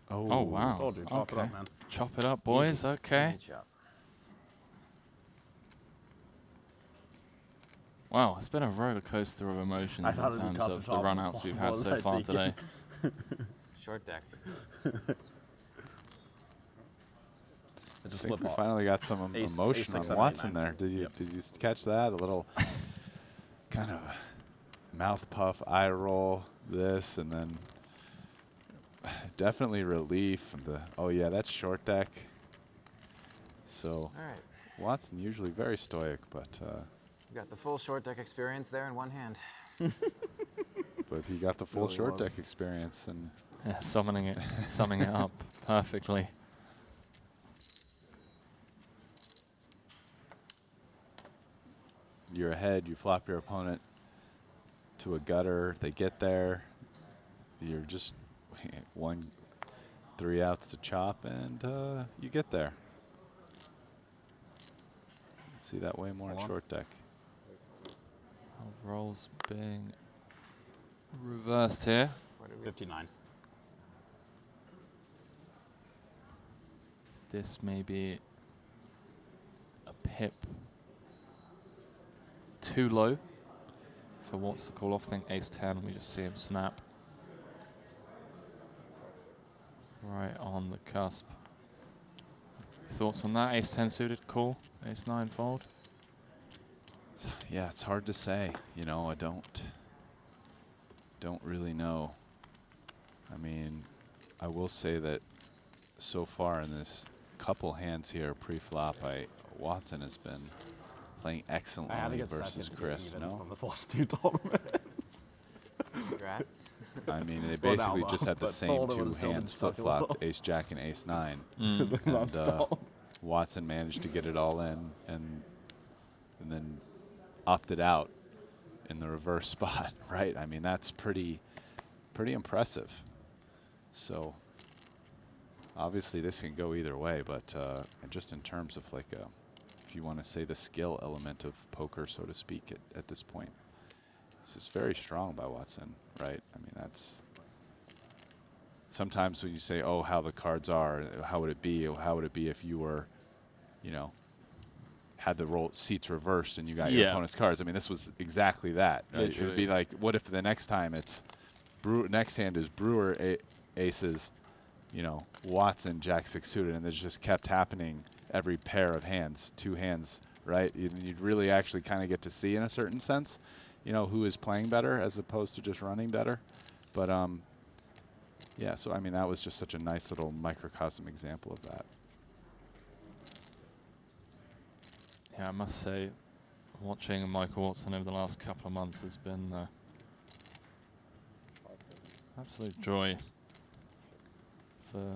[SPEAKER 2] Oh wow.
[SPEAKER 14] Told you, chop it up, man.
[SPEAKER 2] Chop it up, boys.
[SPEAKER 14] Easy.
[SPEAKER 2] Okay.
[SPEAKER 14] Easy chop.
[SPEAKER 2] Wow, it's been a roller coaster of emotions in terms of the run-outs we've had so far today.
[SPEAKER 8] Short deck.
[SPEAKER 17] I think we finally got some emotion on Watson there. Did you catch that? A little kind of mouth puff, eye roll, this, and then definitely relief. Oh yeah, that's short deck. So Watson usually very stoic, but
[SPEAKER 8] You got the full short deck experience there in one hand.
[SPEAKER 17] but he got the full short deck experience, and
[SPEAKER 2] yeah, summing it up perfectly.
[SPEAKER 17] You're ahead, you flop your opponent to a gutter, they get there, you're just 3 outs to chop, and you get there. See that way more in short deck.
[SPEAKER 2] Rolls being reversed here.
[SPEAKER 14] 59.
[SPEAKER 2] This may be a pip too low for what's the call off. I think ace 10, we just see him snap. Right on the cusp. Thoughts on that? Ace 10 suited call, ace 9 fold.
[SPEAKER 17] Yeah, it's hard to say. You know, I don't really know. I mean, I will say that so far in this couple hands here pre-flop, Watson has been playing excellently versus Chris. No,
[SPEAKER 14] from the first 2 tournaments.
[SPEAKER 8] Congrats.
[SPEAKER 17] I mean, they basically just had the same 2 hands flip-flopped, ace jack and ace 9, and Watson managed to get it all in, and then opted out in the reverse spot, right? I mean, that's pretty impressive. So obviously this can go either way, but just in terms of like a you want to say the skill element of poker, so to speak, at this point. This is very strong by Watson, right? I mean, that's sometimes when you say, oh, how the cards are, how would it be? Or how would it be if you were, you know, had the roll seats reversed and you got your opponent's cards? I mean, this was exactly that. Right? It would be like, what if the next time it's next hand is Brewer aces, you know, Watson Jack 6 suited, and this just kept happening every pair of hands, 2 hands, right? You'd really actually kind of get to see in a certain sense, you know, who is playing better as opposed to just running better. But yeah, so I mean, that was just such a nice little microcosm example of that.
[SPEAKER 2] Yeah, I must say, watching Michael Watson over the last couple of months has been absolute joy for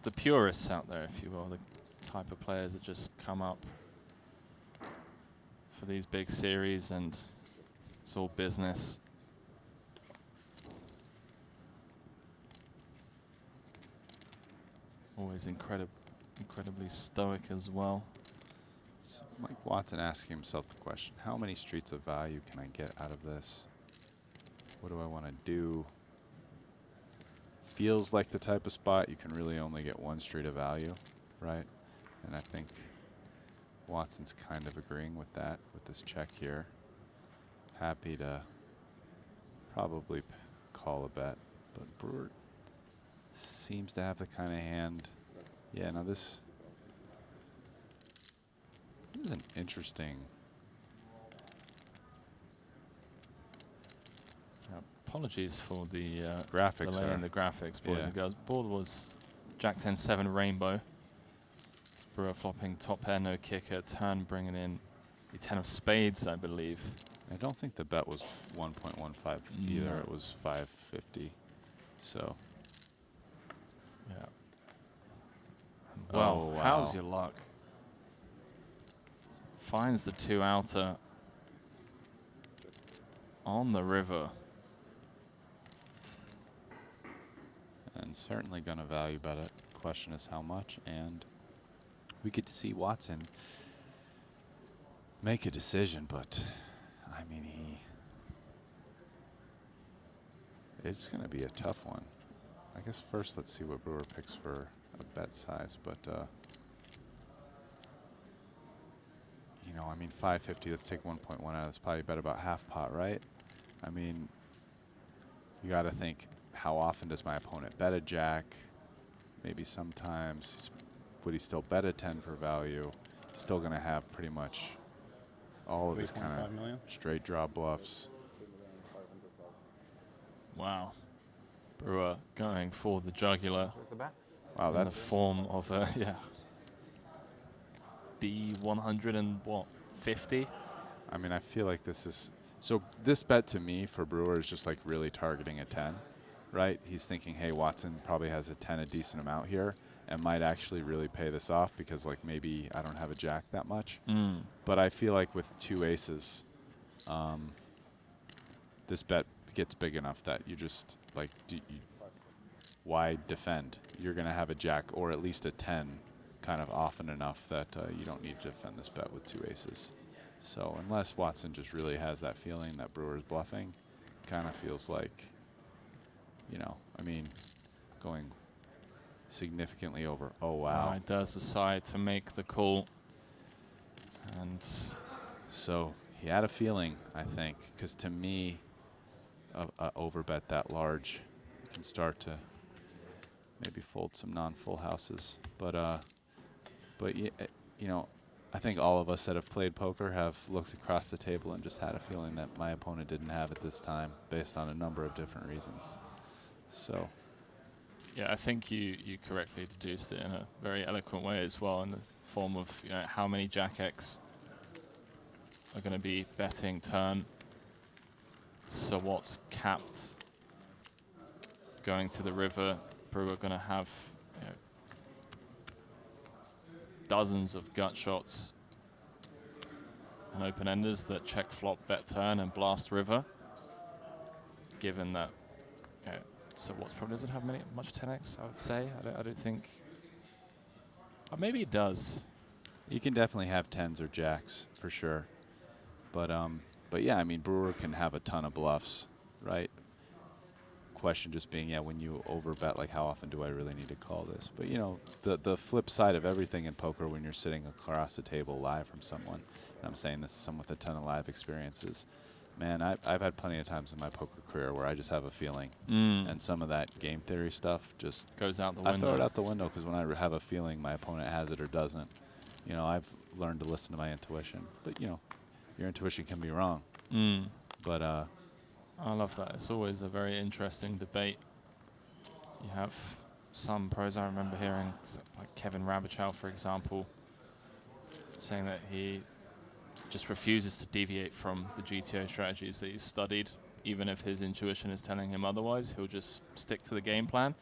[SPEAKER 2] the purists out there, if you will, the type of players that just come up for these big series and it's all business. Always incredibly stoic as well.
[SPEAKER 17] So Mike Watson asking himself the question, how many streets of value can I get out of this? What do I want to do? Feels like the type of spot you can really only get 1 street of value, right? And I think Watson's kind of agreeing with that with this check here. Happy to probably call a bet, but Brewer seems to have the kind of hand. Yeah, no, this is an interesting.
[SPEAKER 2] Apologies for the
[SPEAKER 17] graphics
[SPEAKER 2] delay in the graphics, boys and girls. Board was Jack 10-7 rainbow. Brewer flopping top pair, no kicker. Turn bringing in the 10 of spades, I believe.
[SPEAKER 17] I don't think the bet was 1.15 either. It was 550. So.
[SPEAKER 2] Yeah. Well,
[SPEAKER 17] oh, wow.
[SPEAKER 2] How's your luck? Finds the 2 outer on the river.
[SPEAKER 17] And certainly going to value bet it. Question is how much. And we get to see Watson make a decision, but I mean, it's going to be a tough one. I guess first let's see what Brewer picks for a bet size, but you know, I mean, 550, let's take 1.1 out. That's probably bet about half pot, right? I mean, you got to think, how often does my opponent bet a jack? Maybe sometimes. Would he still bet a 10 for value? He's still going to have pretty much all of his kind of straight draw bluffs.
[SPEAKER 2] Wow. Brewer going for the jugular.
[SPEAKER 8] Where's the bet?
[SPEAKER 17] Wow,
[SPEAKER 2] in
[SPEAKER 17] that's
[SPEAKER 2] the form of a B150.
[SPEAKER 17] I mean, I feel like this is so. This bet to me for Brewer is just like really targeting a 10, right? He's thinking, hey, Watson probably has a 10 a decent amount here, and might actually really pay this off because like maybe I don't have a jack that much. But I feel like with 2 aces, this bet gets big enough that you just like, why defend? You're going to have a jack or at least a 10 kind of often enough that you don't need to defend this bet with 2 aces. So unless Watson just really has that feeling that Brewer's bluffing, kind of feels like, you know, I mean, going significantly over. Oh, wow.
[SPEAKER 2] He does decide to make the call. And
[SPEAKER 17] so he had a feeling, I think, because to me, a overbet that large, you can start to maybe fold some non-full houses. But you know, I think all of us that have played poker have looked across the table and just had a feeling that my opponent didn't have it this time based on a number of different reasons. So.
[SPEAKER 2] Yeah, I think you correctly deduced it in a very eloquent way as well, in the form of, you know, how many Jack X are going to be betting turn. So what's capped going to the river? Brewer going to have, you know, dozens of gut shots and open-enders that check flop, bet turn, and blast river. Given that, you know, so what's probably doesn't have much 10x, I would say. I don't think. Or maybe it does.
[SPEAKER 17] You can definitely have 10s or jacks for sure. But yeah, I mean, Brewer can have a ton of bluffs, right? Question just being, yeah, when you overbet, like how often do I really need to call this? But you know, the flip side of everything in poker when you're sitting across the table live from someone, and I'm saying this is someone with a ton of live experiences, man, I've had plenty of times in my poker career where I just have a feeling, and some of that game theory stuff just
[SPEAKER 2] goes out the
[SPEAKER 17] I throw
[SPEAKER 2] window.
[SPEAKER 17] it out the window because when I have a feeling my opponent has it or doesn't, you know, I've learned to listen to my intuition. But you know, your intuition can be wrong. But
[SPEAKER 2] I love that. It's always a very interesting debate. You have some pros I remember hearing, like Kevin Rabichow, for example, saying that he just refuses to deviate from the GTO strategies that he's studied, even if his intuition is telling him otherwise. He'll just stick to the game plan.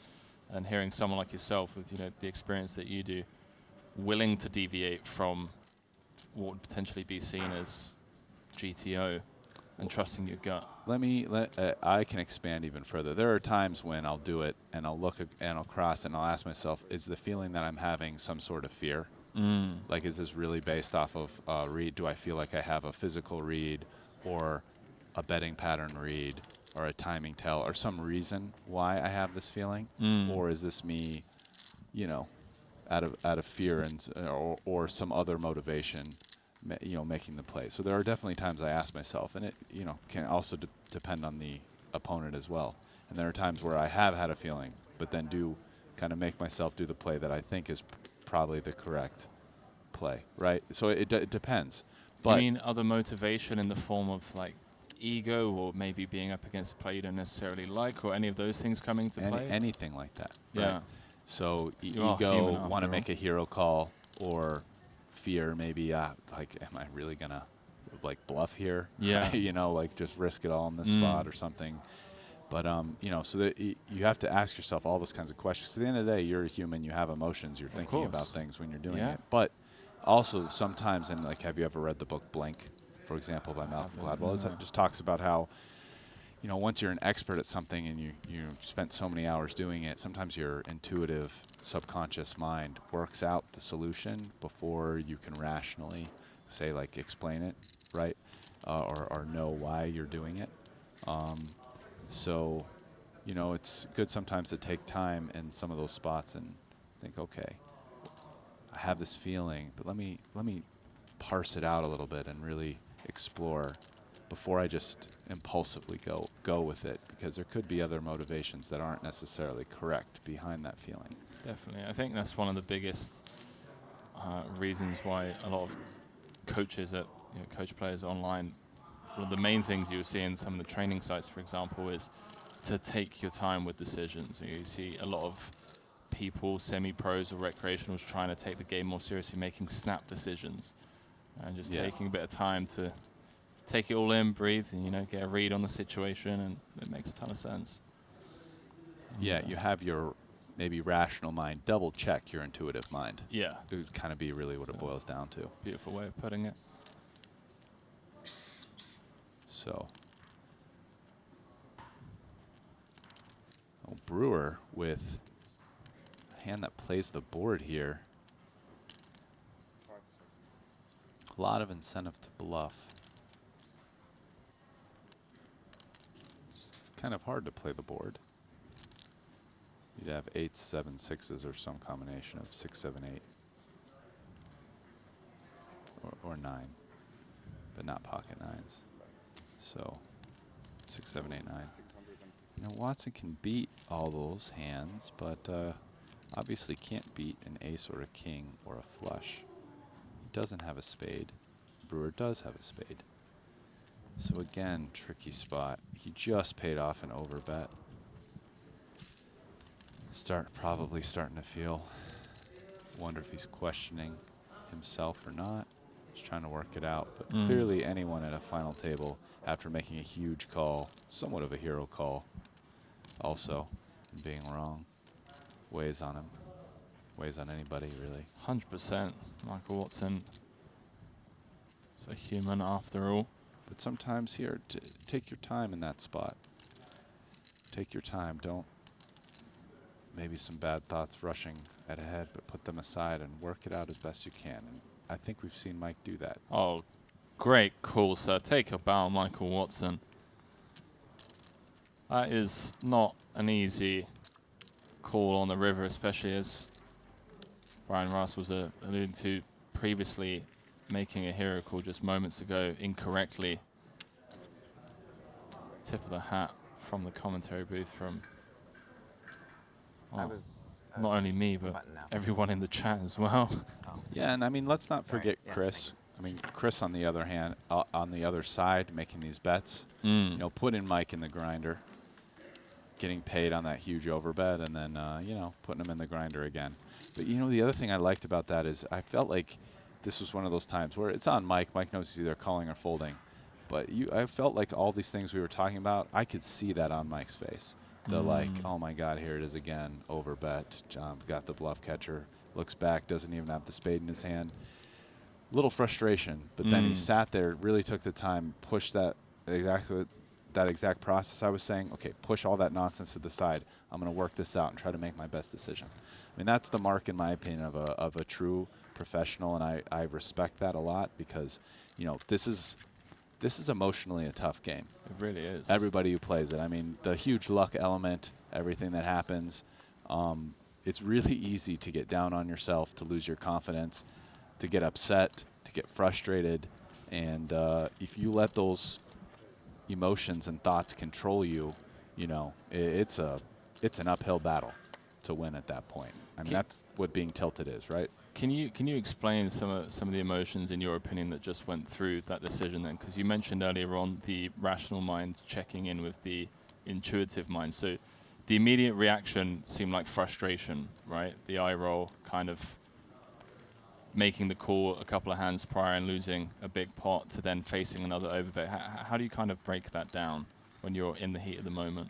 [SPEAKER 2] And hearing someone like yourself with, you know, the experience that you do, willing to deviate from what would potentially be seen as GTO and trusting your gut.
[SPEAKER 17] I can expand even further. There are times when I'll do it and I'll look and I'll cross and I'll ask myself, is the feeling that I'm having some sort of fear? Like, is this really based off of a read? Do I feel like I have a physical read or a betting pattern read or a timing tell or some reason why I have this feeling? Or is this me, you know, out of fear and or some other motivation, you know, making the play? So there are definitely times I ask myself, and it, you know, can also depend on the opponent as well. And there are times where I have had a feeling, but then do kind of make myself do the play that I think is probably the correct play, right? So it depends.
[SPEAKER 2] Do you mean other motivation in the form of like ego or maybe being up against a play you don't necessarily like, or any of those things coming to play?
[SPEAKER 17] Anything like that.
[SPEAKER 2] Yeah.
[SPEAKER 17] Right? So
[SPEAKER 2] You are
[SPEAKER 17] ego,
[SPEAKER 2] human
[SPEAKER 17] want to
[SPEAKER 2] after
[SPEAKER 17] make a hero call, or fear, maybe like, am I really gonna like bluff here?
[SPEAKER 2] Yeah.
[SPEAKER 17] You know, like just risk it all in this spot or something. But you know, so that you have to ask yourself all those kinds of questions. At the end of the day, you're a human. You have emotions. You're thinking about things when you're doing it. But also sometimes, and like, have you ever read the book Blank, for example, by Malcolm Gladwell? It just talks about how, you know, once you're an expert at something and you spent so many hours doing it, sometimes your intuitive subconscious mind works out the solution before you can rationally say, like, explain it, right? Or know why you're doing it. So, you know, it's good sometimes to take time in some of those spots and think, okay, I have this feeling, but let me parse it out a little bit and really explore before I just impulsively go with it, because there could be other motivations that aren't necessarily correct behind that feeling.
[SPEAKER 2] Definitely. I think that's one of the biggest reasons why a lot of coaches at, you know, coach players online, one of the main things you see in some of the training sites, for example, is to take your time with decisions. You see a lot of people, semi-pros or recreationals, trying to take the game more seriously, making snap decisions, and just taking a bit of time to take it all in, breathe, and, you know, get a read on the situation, and it makes a ton of sense.
[SPEAKER 17] Yeah, you have your maybe rational mind double check your intuitive mind.
[SPEAKER 2] Yeah.
[SPEAKER 17] It would kind of be really what it boils down to.
[SPEAKER 2] Beautiful way of putting it.
[SPEAKER 17] So, Brewer with a hand that plays the board here. A lot of incentive to bluff. It's kind of hard to play the board. You'd have 8s, 7s, 6s, or some combination of 6, 7, 8. Or 9, but not pocket 9s. So 6, 7, 8, 9. Now Watson can beat all those hands, but obviously can't beat an ace or a king or a flush. He doesn't have a spade. Brewer does have a spade. So again, tricky spot. He just paid off an overbet. Probably starting to feel, wonder if he's questioning himself or not. Just trying to work it out. But clearly anyone at a final table, after making a huge call, somewhat of a hero call also, and being wrong, weighs on him. Weighs on anybody, really.
[SPEAKER 2] 100%. Michael Watson is a human after all.
[SPEAKER 17] But sometimes here, take your time in that spot. Take your time. Don't, maybe some bad thoughts rushing at a head, but put them aside and work it out as best you can. And I think we've seen Mike do that.
[SPEAKER 2] Oh, great call, sir. Take a bow, Michael Watson. That is not an easy call on the river, especially as Brian Ross was alluding to previously, making a hero call just moments ago incorrectly. Tip of the hat from the commentary booth from
[SPEAKER 8] That was,
[SPEAKER 2] not only me, but everyone in the chat as well.
[SPEAKER 17] Yeah, and I mean, let's not forget
[SPEAKER 8] Yes,
[SPEAKER 17] Chris. I mean, Chris on the other hand, on the other side, making these bets.
[SPEAKER 2] Mm.
[SPEAKER 17] You know, putting Mike in the grinder, getting paid on that huge overbet, and then you know, putting him in the grinder again. But you know, the other thing I liked about that is I felt like this was one of those times where it's on Mike. Mike knows he's either calling or folding. But I felt like all these things we were talking about, I could see that on Mike's face. The like, oh my God, here it is again, overbet. Got the bluff catcher, looks back, doesn't even have the spade in his hand. Little frustration, but then he sat there, really took the time, pushed that exact process I was saying. Okay, push all that nonsense to the side. I'm going to work this out and try to make my best decision. I mean, that's the mark, in my opinion, of a true professional, and I respect that a lot because, you know, this is emotionally a tough game.
[SPEAKER 2] It really is.
[SPEAKER 17] Everybody who plays it. I mean, the huge luck element, everything that happens, it's really easy to get down on yourself, to lose your confidence, to get upset, to get frustrated. And if you let those emotions and thoughts control you, you know, it's an uphill battle to win at that point. I mean, that's what being tilted is, right?
[SPEAKER 2] Can you explain some of the emotions, in your opinion, that just went through that decision then? Because you mentioned earlier on the rational mind checking in with the intuitive mind. So the immediate reaction seemed like frustration, right? The eye roll, kind of making the call a couple of hands prior and losing a big pot to then facing another overbet. How do you kind of break that down when you're in the heat of the moment?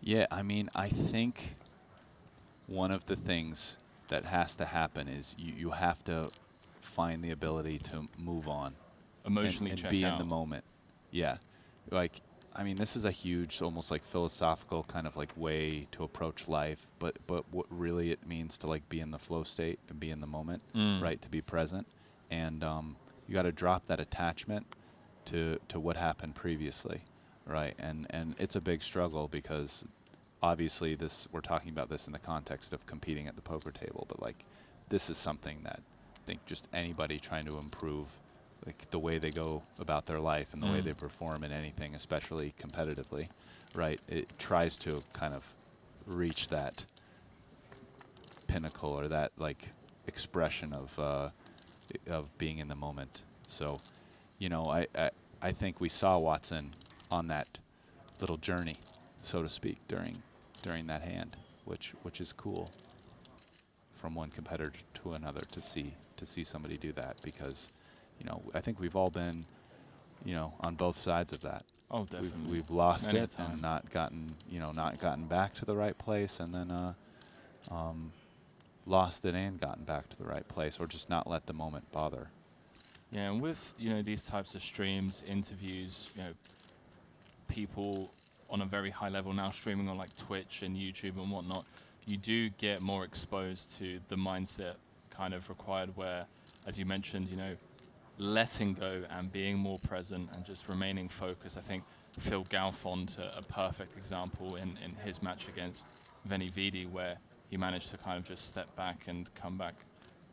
[SPEAKER 17] Yeah, I mean, I think one of the things that has to happen is you have to find the ability to move on.
[SPEAKER 2] Emotionally
[SPEAKER 17] and
[SPEAKER 2] check
[SPEAKER 17] be
[SPEAKER 2] out.
[SPEAKER 17] in the moment. Yeah. Like, I mean, this is a huge, almost like philosophical kind of like way to approach life, but what really it means to like be in the flow state and be in the moment, right? To be present. And you got to drop that attachment to what happened previously, right? And it's a big struggle because obviously we're talking about this in the context of competing at the poker table, but like this is something that I think just anybody trying to improve like the way they go about their life and the way they perform in anything, especially competitively, right? It tries to kind of reach that pinnacle or that like expression of being in the moment. So, you know, I think we saw Watson on that little journey, so to speak, during that hand, which is cool from one competitor to another to see somebody do that, because, you know, I think we've all been, you know, on both sides of that.
[SPEAKER 2] Oh, definitely.
[SPEAKER 17] We've lost
[SPEAKER 2] Many a
[SPEAKER 17] it
[SPEAKER 2] time.
[SPEAKER 17] and not gotten back to the right place, and then lost it and gotten back to the right place, or just not let the moment bother.
[SPEAKER 2] Yeah, and with, you know, these types of streams, interviews, you know, people on a very high level now streaming on like Twitch and YouTube and whatnot, you do get more exposed to the mindset kind of required where, as you mentioned, you know, letting go and being more present and just remaining focused. I think Phil Galfond, a perfect example in his match against Veni Vidi, where he managed to kind of just step back and come back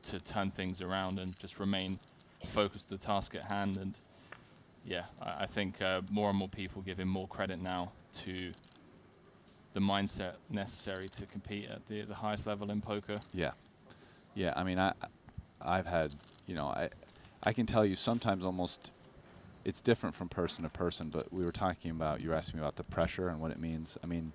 [SPEAKER 2] to turn things around and just remain focused on the task at hand. And yeah, I think more and more people give him more credit now to the mindset necessary to compete at the highest level in poker.
[SPEAKER 17] Yeah. Yeah, I mean, I've had, you know, I can tell you sometimes almost it's different from person to person, but we were talking about, you were asking me about the pressure and what it means. I mean,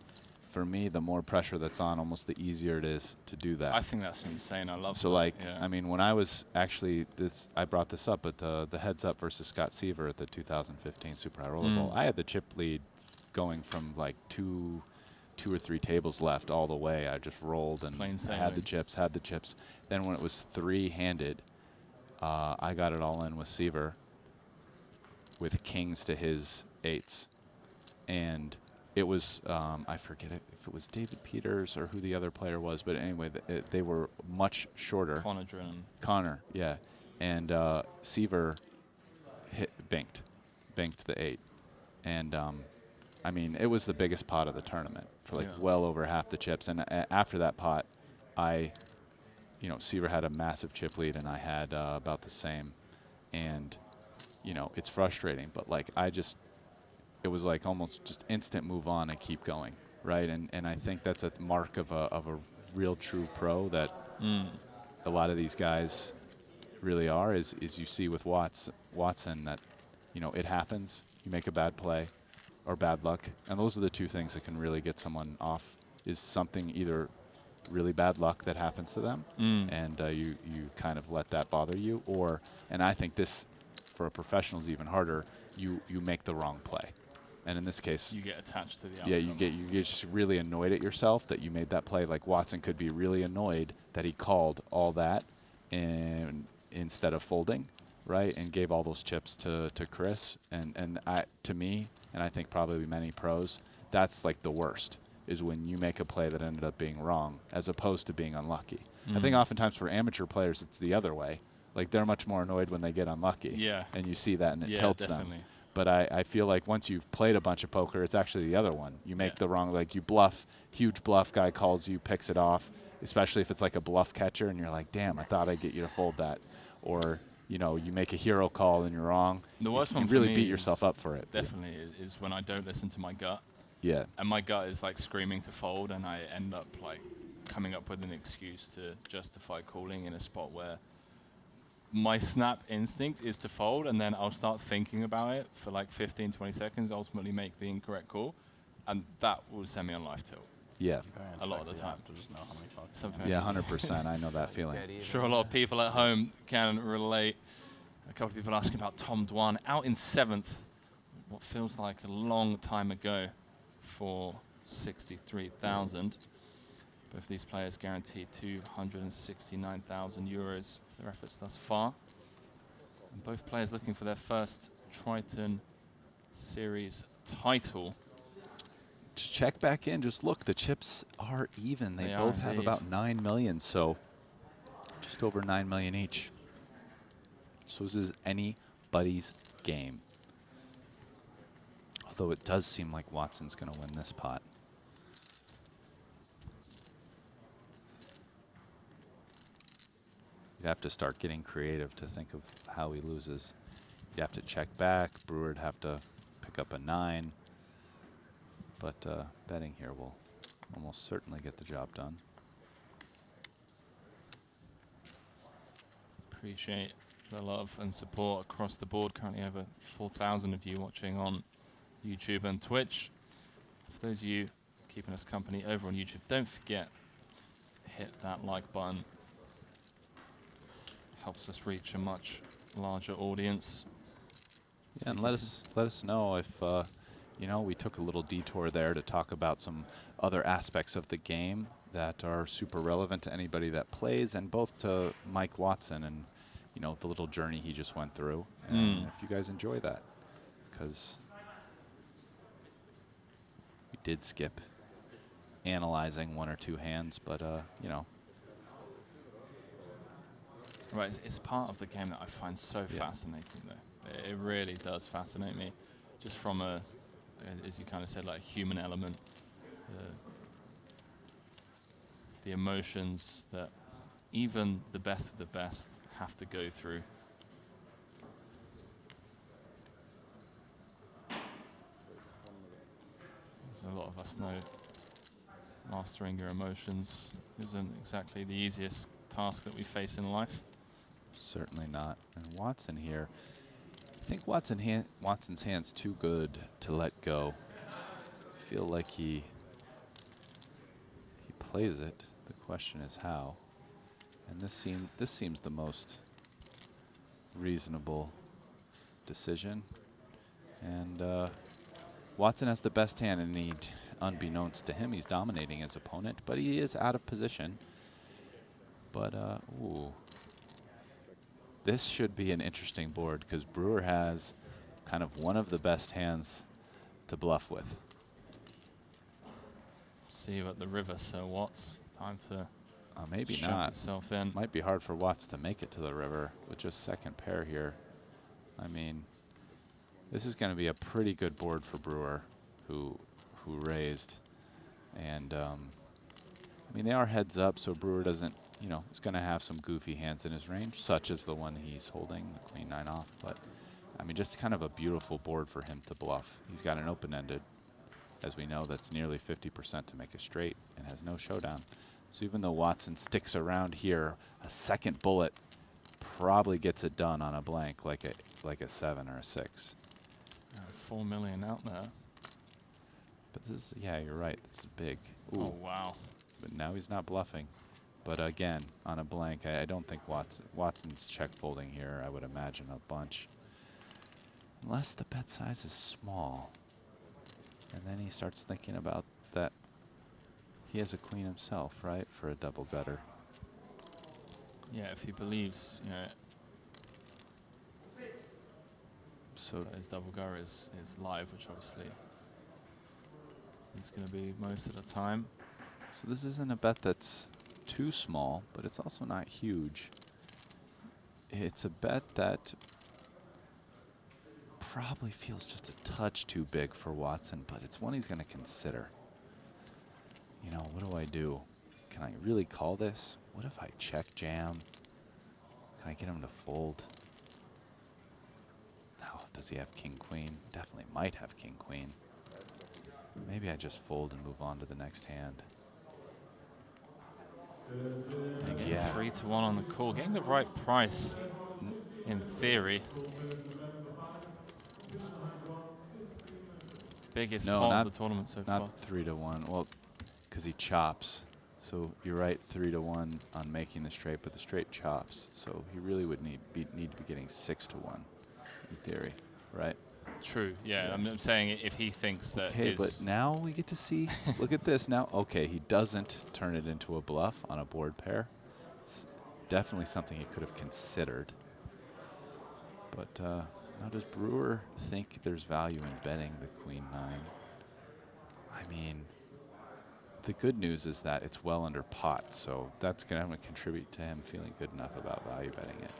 [SPEAKER 17] for me, the more pressure that's on, almost the easier it is to do that.
[SPEAKER 2] I think that's insane. I love
[SPEAKER 17] so
[SPEAKER 2] that.
[SPEAKER 17] like,
[SPEAKER 2] Yeah.
[SPEAKER 17] I mean, when I was actually, I brought this up at the Heads Up versus Scott Seaver at the 2015 Super High Roller Bowl. I had the chip lead going from like two or three tables left all the way. I just rolled and I had the chips. Then when it was three-handed, I got it all in with Seaver with kings to his eights. And it was, I forget if it was David Peters or who the other player was, but anyway, they were much shorter.
[SPEAKER 2] Connor Drennan.
[SPEAKER 17] Connor, yeah. and Seaver banked the 8. And I mean, it was the biggest pot of the tournament for like well over half the chips. And after that pot, Seaver had a massive chip lead, and I had about the same. And it's frustrating, but like it was like almost just instant move on and keep going, right? And I think that's a mark of a real true pro that a lot of these guys really are. Is you see with Watson that it happens. You make a bad play or bad luck, and those are the two things that can really get someone off. Is something either really bad luck that happens to them, and you kind of let that bother you, and I think this for a professional is even harder. You make the wrong play, and in this case,
[SPEAKER 2] you get attached to the outcome.
[SPEAKER 17] Yeah, you get just really annoyed at yourself that you made that play. Like Watson could be really annoyed that he called all that and instead of folding, right, and gave all those chips to Chris, and to me, and I think probably many pros, that's like the worst, is when you make a play that ended up being wrong as opposed to being unlucky. I think oftentimes for amateur players it's the other way. Like they're much more annoyed when they get unlucky.
[SPEAKER 2] Yeah.
[SPEAKER 17] And you see that and it tilts
[SPEAKER 2] definitely.
[SPEAKER 17] them. But I feel like once you've played a bunch of poker, it's actually the other one. You make the wrong, like you bluff, huge bluff, guy calls you, picks it off, especially if it's like a bluff catcher and you're like, damn, I thought I'd get you to fold that. Or, you make a hero call and you're wrong.
[SPEAKER 2] The worst one
[SPEAKER 17] you
[SPEAKER 2] for
[SPEAKER 17] really
[SPEAKER 2] me
[SPEAKER 17] beat yourself up for it.
[SPEAKER 2] Definitely is when I don't listen to my gut.
[SPEAKER 17] Yeah.
[SPEAKER 2] And my gut is like screaming to fold, and I end up like coming up with an excuse to justify calling in a spot where my snap instinct is to fold, and then I'll start thinking about it for like 15, 20 seconds, ultimately make the incorrect call, and that will send me on live tilt.
[SPEAKER 17] Yeah.
[SPEAKER 2] A lot of the time.
[SPEAKER 7] To just know how many fucks.
[SPEAKER 2] Something
[SPEAKER 17] Yeah, 100%. I know that feeling.
[SPEAKER 2] Sure, a lot of people at home can relate. A couple of people asking about Tom Dwan out in 7th, what feels like a long time ago, for 63,000. Both these players guaranteed 269,000 euros for their efforts thus far. And both players looking for their first Triton Series title.
[SPEAKER 17] Just check back in. Just look, the chips are even. They
[SPEAKER 2] are
[SPEAKER 17] both have
[SPEAKER 2] indeed.
[SPEAKER 17] about 9 million, so just over 9 million each. So this is anybody's game. Although it does seem like Watson's going to win this pot. You'd have to start getting creative to think of how he loses. You have to check back. Brewer would have to pick up a 9. But betting here will almost certainly get the job done.
[SPEAKER 2] Appreciate the love and support across the board. Currently over 4,000 of you watching on YouTube and Twitch. For those of you keeping us company over on YouTube, don't forget, hit that like button. Helps us reach a much larger audience.
[SPEAKER 17] Yeah, and let us know if we took a little detour there to talk about some other aspects of the game that are super relevant to anybody that plays, and both to Mike Watson and the little journey he just went through. And if you guys enjoy that, because we did skip analyzing 1 or 2 hands, but
[SPEAKER 2] Right, it's part of the game that I find so fascinating, though. It really does fascinate me, just from as you kind of said, like human element, the emotions that even the best of the best have to go through. As a lot of us know, mastering your emotions isn't exactly the easiest task that we face in life.
[SPEAKER 17] Certainly not. And Watson here, I think Watson's hand's too good to let go. I feel like he plays it. The question is how. And this seems the most reasonable decision. And Watson has the best hand, and unbeknownst to him, he's dominating his opponent, but he is out of position. But ooh. This should be an interesting board because Brewer has kind of one of the best hands to bluff with.
[SPEAKER 2] See you at the river, Sir Watts. Time to
[SPEAKER 17] Maybe
[SPEAKER 2] shove
[SPEAKER 17] not.
[SPEAKER 2] itself in.
[SPEAKER 17] Might be hard for Watts to make it to the river with just second pair here. I mean, this is going to be a pretty good board for Brewer, who raised. And, I mean, they are heads up, so Brewer doesn't, you know, he's going to have some goofy hands in his range, such as the one he's holding, the queen 9 off. But, I mean, just kind of a beautiful board for him to bluff. He's got an open-ended, as we know, that's nearly 50% to make a straight and has no showdown. So even though Watson sticks around here, a second bullet probably gets it done on a blank, like a 7 or a 6.
[SPEAKER 2] 4 million out there.
[SPEAKER 17] But this is, yeah, you're right. This is big. Ooh.
[SPEAKER 2] Oh, wow.
[SPEAKER 17] But now he's not bluffing. But again, on a blank, I don't think Watson's check folding here. I would imagine a bunch. Unless the bet size is small. And then he starts thinking about that he has a queen himself, right, for a double gutter.
[SPEAKER 2] Yeah, if he believes, you know,
[SPEAKER 17] so
[SPEAKER 2] that his double gutter is live, which obviously is going to be most of the time.
[SPEAKER 17] So this isn't a bet that's too small, but it's also not huge. It's a bet that probably feels just a touch too big for Watson, but it's one he's going to consider. You know, what do I do? Can I really call this? What if I check jam? Can I get him to fold? Oh, does he have king queen? Definitely might have king queen. Maybe I just fold and move on to the next hand.
[SPEAKER 2] Yeah. 3-1 on the call, getting the right price in theory. Biggest pot of the tournament so far.
[SPEAKER 17] Not 3-1. Well, because he chops. So you're right, 3-1 on making the straight, but the straight chops. So he really would need to be getting 6-1 in theory, right?
[SPEAKER 2] True. Yeah, I'm saying if he thinks that
[SPEAKER 17] Okay, but now we get to see. Look at this now. Okay, he doesn't turn it into a bluff on a board pair. It's definitely something he could have considered. But now does Brewer think there's value in betting the queen 9? I mean, the good news is that it's well under pot, so that's going to contribute to him feeling good enough about value betting it.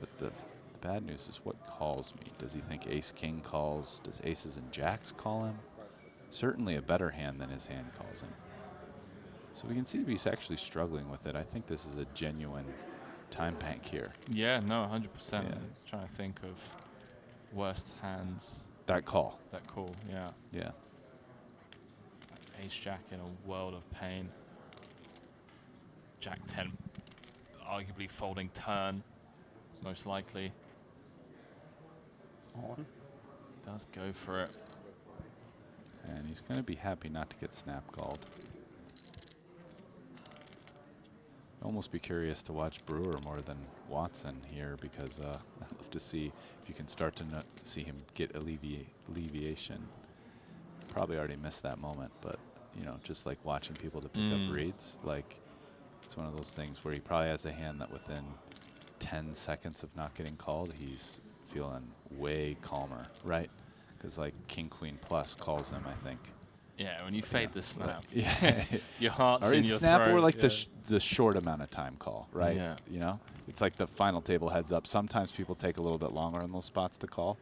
[SPEAKER 17] But the bad news is what calls me. Does he think ace-king calls? Does aces and jacks call him? Certainly a better hand than his hand calls him. So we can see he's actually struggling with it. I think this is a genuine time bank here.
[SPEAKER 2] Yeah, no, 100%. Yeah. I'm trying to think of worst hands.
[SPEAKER 17] That call.
[SPEAKER 2] That call, yeah.
[SPEAKER 17] Yeah.
[SPEAKER 2] Ace-jack in a world of pain. Jack 10, arguably folding turn, most likely.
[SPEAKER 14] On.
[SPEAKER 2] Does go for it.
[SPEAKER 17] And he's going to be happy not to get snap called. Almost be curious to watch Brewer more than Watson here, because I'd love to see if you can start to see him get alleviation. Probably already missed that moment, but you know, just like watching people to pick up reads, like it's one of those things where he probably has a hand that within 10 seconds of not getting called, he's feeling way calmer, right? Because like king queen plus calls him, I think.
[SPEAKER 2] Yeah, when you fade the snap,
[SPEAKER 17] yeah,
[SPEAKER 2] your heart's
[SPEAKER 17] or
[SPEAKER 2] in your
[SPEAKER 17] snap,
[SPEAKER 2] throat.
[SPEAKER 17] or like the short amount of time call, right?
[SPEAKER 2] Yeah.
[SPEAKER 17] You know, it's like the final table heads up. Sometimes people take a little bit longer in those spots to call,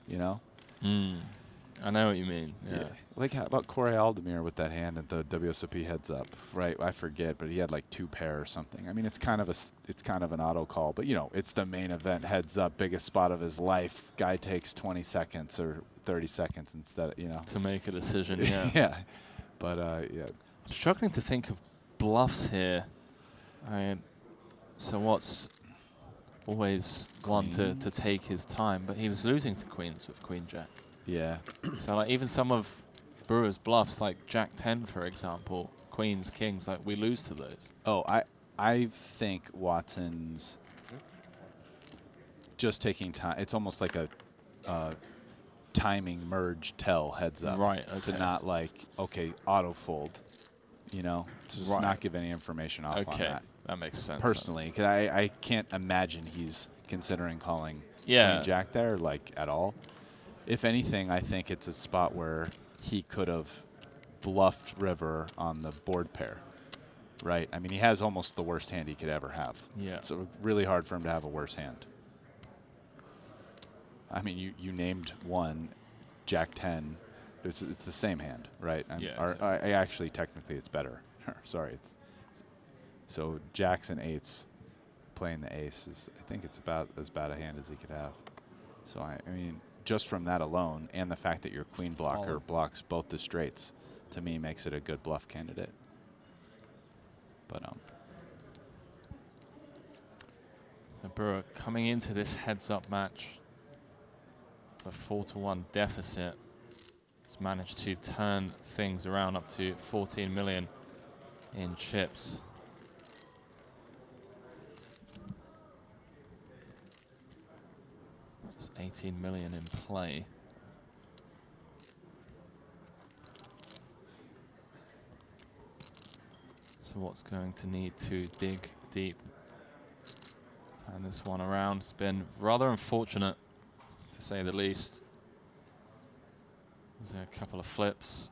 [SPEAKER 17] you know.
[SPEAKER 2] I know what you mean. Yeah.
[SPEAKER 17] Like how about Corey Aldemir with that hand at the WSOP heads up, right? I forget, but he had like 2 pair or something. I mean, it's kind of an auto call, but you know, it's the main event heads up, biggest spot of his life. Guy takes 20 seconds or 30 seconds instead, you know,
[SPEAKER 2] to make a decision. Yeah.
[SPEAKER 17] Yeah. But yeah.
[SPEAKER 2] I'm struggling to think of bluffs here. So Watts always want to take his time, but he was losing to queens with queen jack.
[SPEAKER 17] Yeah.
[SPEAKER 2] So like even some of Brewer's bluffs, like Jack 10, for example, queens, kings, like we lose to those.
[SPEAKER 17] Oh, I think Watson's just taking time. It's almost like a timing merge tell heads up.
[SPEAKER 2] Right, okay.
[SPEAKER 17] To not like, okay, auto fold, you know, to just not give any information off on that.
[SPEAKER 2] That makes sense.
[SPEAKER 17] Personally, because I can't imagine he's considering calling
[SPEAKER 2] queen
[SPEAKER 17] jack there, like, at all. If anything, I think it's a spot where he could have bluffed river on the board pair. right? I mean, he has almost the worst hand he could ever have.
[SPEAKER 2] Yeah.
[SPEAKER 17] So really hard for him to have a worse hand. I mean, you named one, Jack 10. It's the same hand, right?
[SPEAKER 2] Yeah.
[SPEAKER 17] I actually, technically, it's better. Sorry. So Jacks and 8s playing the ace is, I think it's about as bad a hand as he could have. So, I mean, just from that alone, and the fact that your queen blocker blocks both the straights, to me, makes it a good bluff candidate. But
[SPEAKER 2] Brewer coming into this heads-up match, a 4-1 deficit, has managed to turn things around up to 14 million in chips. Just 18 million in play. So what's going to need to dig deep? Turn this one around. It's been rather unfortunate, to say the least. There's a couple of flips.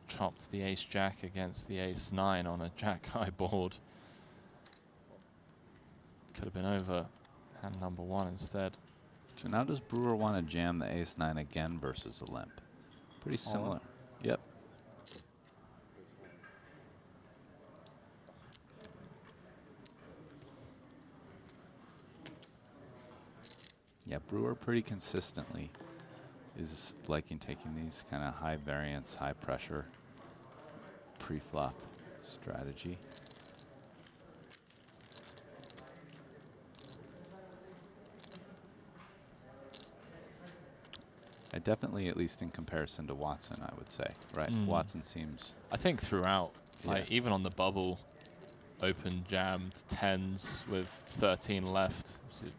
[SPEAKER 2] Chopped the ace-jack against the ace-9 on a jack-high board. Could have been over hand number 1 instead.
[SPEAKER 17] so now does Brewer want to jam the ace-9 again versus a limp? Pretty similar. Yep. Yeah, Brewer pretty consistently is liking taking these kind of high variance, high pressure pre-flop strategy. I definitely, at least in comparison to Watson, I would say, right? Watson seems...
[SPEAKER 2] I think throughout, like even on the bubble, open jammed 10s with 13 left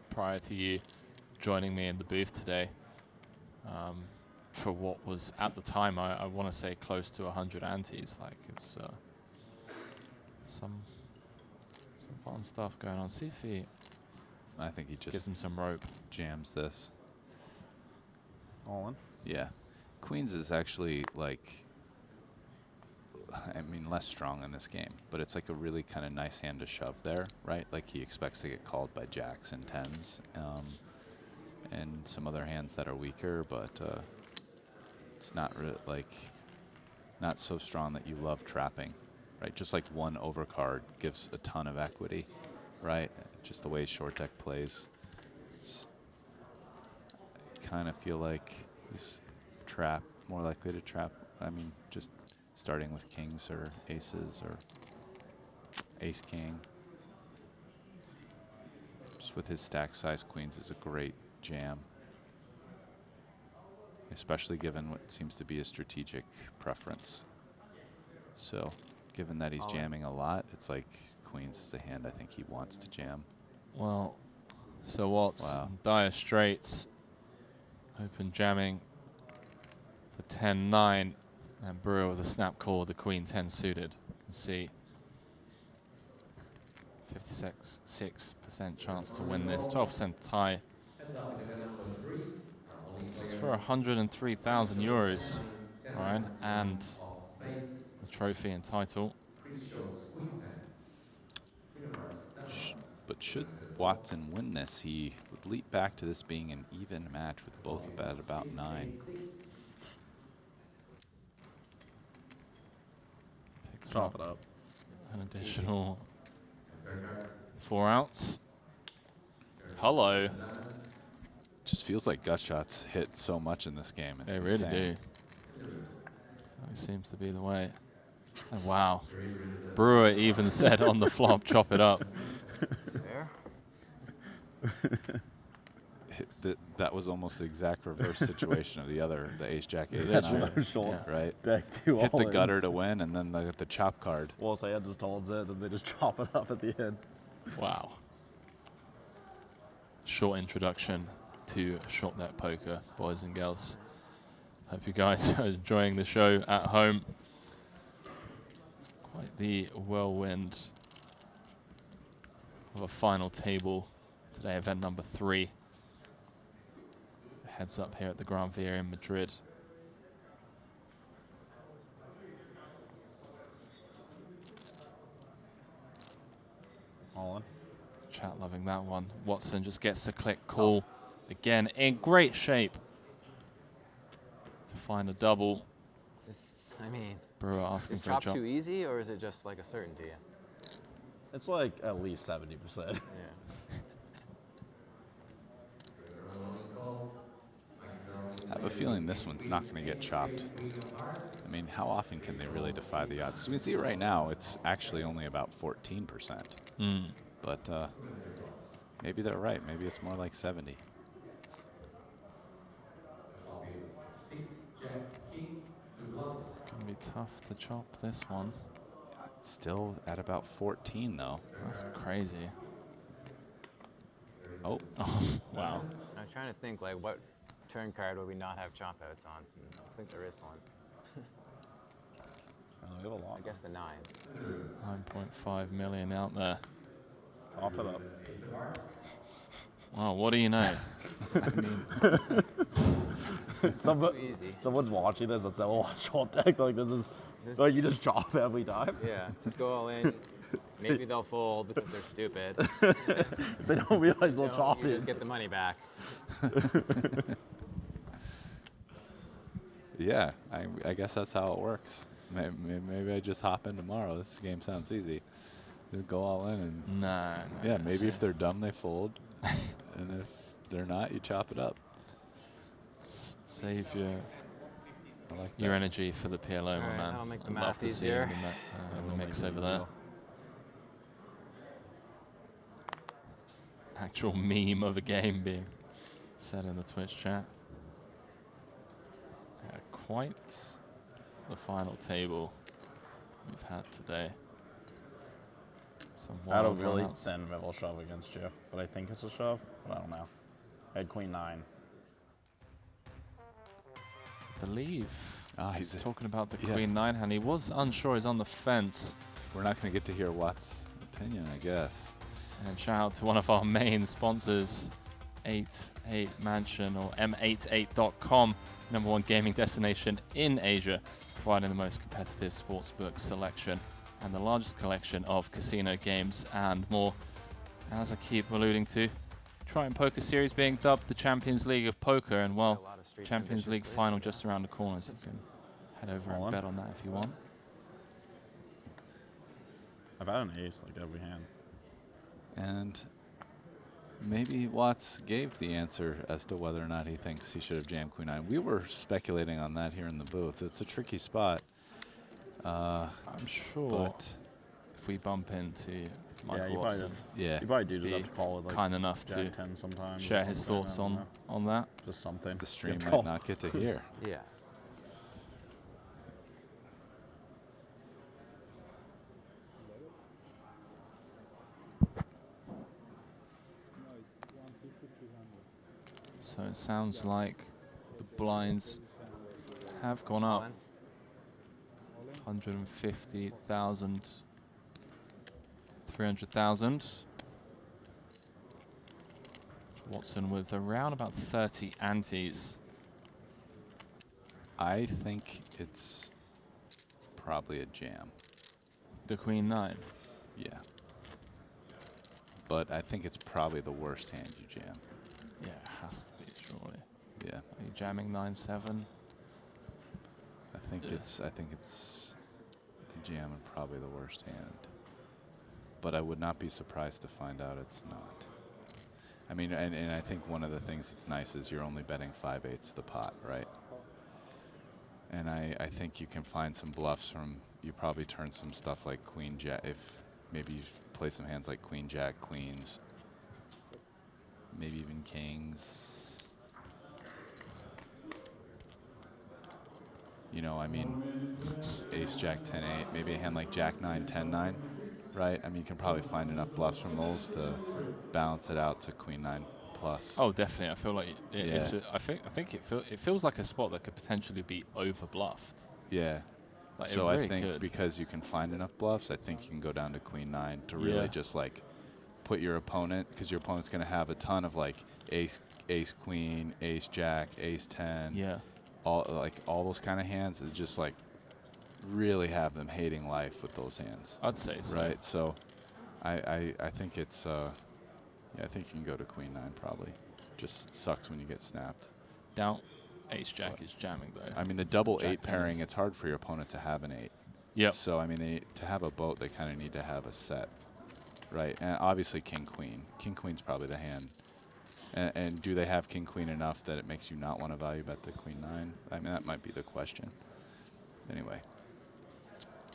[SPEAKER 2] prior to you joining me in the booth today. For what was at the time, I want to say close to 100 antes. Like it's some fun stuff going on. See if he.
[SPEAKER 17] I think he just
[SPEAKER 2] gives him some rope.
[SPEAKER 17] Jams this.
[SPEAKER 14] All in?
[SPEAKER 17] Yeah. Queens is actually like, I mean, less strong in this game, but it's like a really kind of nice hand to shove there, right? Like he expects to get called by jacks and 10s, and some other hands that are weaker, but it's not like not so strong that you love trapping, right? Just like one overcard gives a ton of equity, right? Just the way short deck plays. I kind of feel like he's more likely to trap. I mean, just starting with kings or aces or ace king. Just with his stack size, queens is a great jam, especially given what seems to be a strategic preference. So given that he's jamming a lot, it's like queens is a hand I think he wants to jam.
[SPEAKER 2] Well, so what's dire straits, open jamming for 10-9, and Brewer with a snap call, the queen 10 suited. You can see 56% chance to win this, 12% tie. This is for 103,000 euros, right? And the trophy and title.
[SPEAKER 17] But should Watson win this, he would leap back to this being an even match with both at about 9.
[SPEAKER 2] Picks up an additional 4 ounce. Hello.
[SPEAKER 17] Just feels like gut shots hit so much in this game. It's
[SPEAKER 2] they really
[SPEAKER 17] insane.
[SPEAKER 2] do. That seems to be the way. And wow. Brewer even said on the flop, chop it up.
[SPEAKER 17] That was almost the exact reverse situation of the ace jack ace
[SPEAKER 14] That's
[SPEAKER 17] 9, right?
[SPEAKER 14] Deck two
[SPEAKER 17] Hit the
[SPEAKER 14] all-ins.
[SPEAKER 17] gutter to win, and then the chop card.
[SPEAKER 14] Well, so I just told Zed, and they just chop it up at the end.
[SPEAKER 2] Wow. Short introduction to short net poker, boys and girls. Hope you guys are enjoying the show at home. Quite the whirlwind of a final table today, event number 3. Heads up here at the Gran in Madrid.
[SPEAKER 14] All in.
[SPEAKER 2] Chat loving that one. Watson just gets a click call. Again, in great shape to find a double.
[SPEAKER 8] I mean,
[SPEAKER 2] Brewer asking
[SPEAKER 8] is
[SPEAKER 2] for a
[SPEAKER 8] chop
[SPEAKER 2] chop.
[SPEAKER 8] too easy, or is it just like a certainty?
[SPEAKER 14] It's like at least 70%.
[SPEAKER 8] Yeah.
[SPEAKER 17] I have a feeling this one's not going to get chopped. I mean, how often can they really defy the odds? So we can see right now it's actually only about 14%. But maybe they're right. Maybe it's more like 70.
[SPEAKER 2] It's going to be tough to chop this one.
[SPEAKER 17] Still at about 14, though.
[SPEAKER 2] That's crazy.
[SPEAKER 17] Oh.
[SPEAKER 2] Wow.
[SPEAKER 8] I was trying to think, like, what turn card would we not have chop outs on? I think there is one. I guess the 9.
[SPEAKER 2] 9.5 million out there.
[SPEAKER 14] Chop it up.
[SPEAKER 2] Well, what do you know? I mean,
[SPEAKER 14] Someone's watching this and said, "Oh, chop deck like this is like you just chop every time."
[SPEAKER 8] Yeah, just go all in. Maybe they'll fold because they're stupid.
[SPEAKER 14] They don't realize they'll chop
[SPEAKER 8] you
[SPEAKER 14] it.
[SPEAKER 8] just get the money back.
[SPEAKER 17] Yeah, I guess that's how it works. Maybe I just hop in tomorrow. This game sounds easy. Just go all in and
[SPEAKER 2] nah.
[SPEAKER 17] Yeah, maybe if they're dumb, they fold, and if they're not, you chop it up.
[SPEAKER 2] Save your
[SPEAKER 17] like
[SPEAKER 2] your energy for the PLO, my
[SPEAKER 8] Alright,
[SPEAKER 2] man.
[SPEAKER 8] that'll make the
[SPEAKER 2] I'd
[SPEAKER 8] math
[SPEAKER 2] love to see you
[SPEAKER 8] easier.
[SPEAKER 2] in the mix over there. Actual meme of a game being said in the Twitch chat. Yeah, quite the final table we've had today. Some
[SPEAKER 14] I had a
[SPEAKER 2] wild
[SPEAKER 14] really
[SPEAKER 2] runouts.
[SPEAKER 14] thin river shove against you, but I think it's a shove, but I don't know. I had queen 9.
[SPEAKER 2] Believe
[SPEAKER 17] he's
[SPEAKER 2] talking about the queen 9 hand. He was unsure. He's on the fence.
[SPEAKER 17] We're not going to get to hear Watt's opinion, I guess.
[SPEAKER 2] And shout out to one of our main sponsors, 88 Mansion or M88.com, #1 gaming destination in Asia, providing the most competitive sportsbook selection and the largest collection of casino games and more. And as I keep alluding to, Triton Poker Series being dubbed the Champions League of Poker, and well, Champions League final just around the corner, so you can head over and bet on that if you want.
[SPEAKER 14] I've had an ace like every hand.
[SPEAKER 17] And maybe Watts gave the answer as to whether or not he thinks he should have jammed queen 9. We were speculating on that here in the booth. It's a tricky spot.
[SPEAKER 2] I'm sure
[SPEAKER 17] but
[SPEAKER 2] if we bump into Michael
[SPEAKER 14] you
[SPEAKER 2] Watson,
[SPEAKER 14] you probably do just
[SPEAKER 2] be
[SPEAKER 14] have to call it like
[SPEAKER 2] kind enough to
[SPEAKER 14] Jack 10 sometimes or
[SPEAKER 2] share his
[SPEAKER 14] something,
[SPEAKER 2] thoughts
[SPEAKER 14] I don't know.
[SPEAKER 2] on that.
[SPEAKER 14] Just something.
[SPEAKER 17] the stream
[SPEAKER 14] Good
[SPEAKER 17] might
[SPEAKER 14] call.
[SPEAKER 17] not get to hear.
[SPEAKER 8] Yeah.
[SPEAKER 2] So it sounds like the blinds have gone up. 150,000, 300,000. Watson with around about 30 antes.
[SPEAKER 17] I think it's probably a jam.
[SPEAKER 2] The queen 9.
[SPEAKER 17] Yeah. But I think it's probably the worst hand you jam.
[SPEAKER 2] Yeah, it has to be, surely.
[SPEAKER 17] Yeah.
[SPEAKER 2] Are you jamming 9-7?
[SPEAKER 17] I think it's a jam and probably the worst hand. But I would not be surprised to find out it's not. I mean, and I think one of the things that's nice is you're only betting 5/8 the pot, right? And I think you can find some bluffs from, you probably turn some stuff like queen jack, if maybe you play some hands like queen jack, queens, maybe even kings. You know, I mean, ace jack 10-8, maybe a hand like jack 9 10-9, right? I mean, you can probably find enough bluffs from those to balance it out to queen 9 plus.
[SPEAKER 2] Oh, definitely. I feel like it's I think it feels like a spot that could potentially be over bluffed.
[SPEAKER 17] Yeah.
[SPEAKER 2] Like,
[SPEAKER 17] So
[SPEAKER 2] it really
[SPEAKER 17] I think
[SPEAKER 2] could.
[SPEAKER 17] because you can find enough bluffs, I think you can go down to queen 9 to really
[SPEAKER 2] Yeah.
[SPEAKER 17] just like put your opponent, because your opponent's going to have a ton of like ace queen, ace jack, ace 10.
[SPEAKER 2] Yeah.
[SPEAKER 17] All those kind of hands that just like really have them hating life with those hands.
[SPEAKER 2] I'd say so.
[SPEAKER 17] Right. So I think it's yeah, I think you can go to queen 9 probably. Just sucks when you get snapped.
[SPEAKER 2] Down ace jack is jamming though.
[SPEAKER 17] I mean, the double
[SPEAKER 2] Jack
[SPEAKER 17] 8 pairing,
[SPEAKER 2] tennis.
[SPEAKER 17] it's hard for your opponent to have an 8.
[SPEAKER 2] Yep.
[SPEAKER 17] So I mean, to have a boat, they kind of need to have a set, right? And obviously king queen. King queen's probably the hand. And do they have king queen enough that it makes you not want to value bet the queen 9? I mean, that might be the question. Anyway.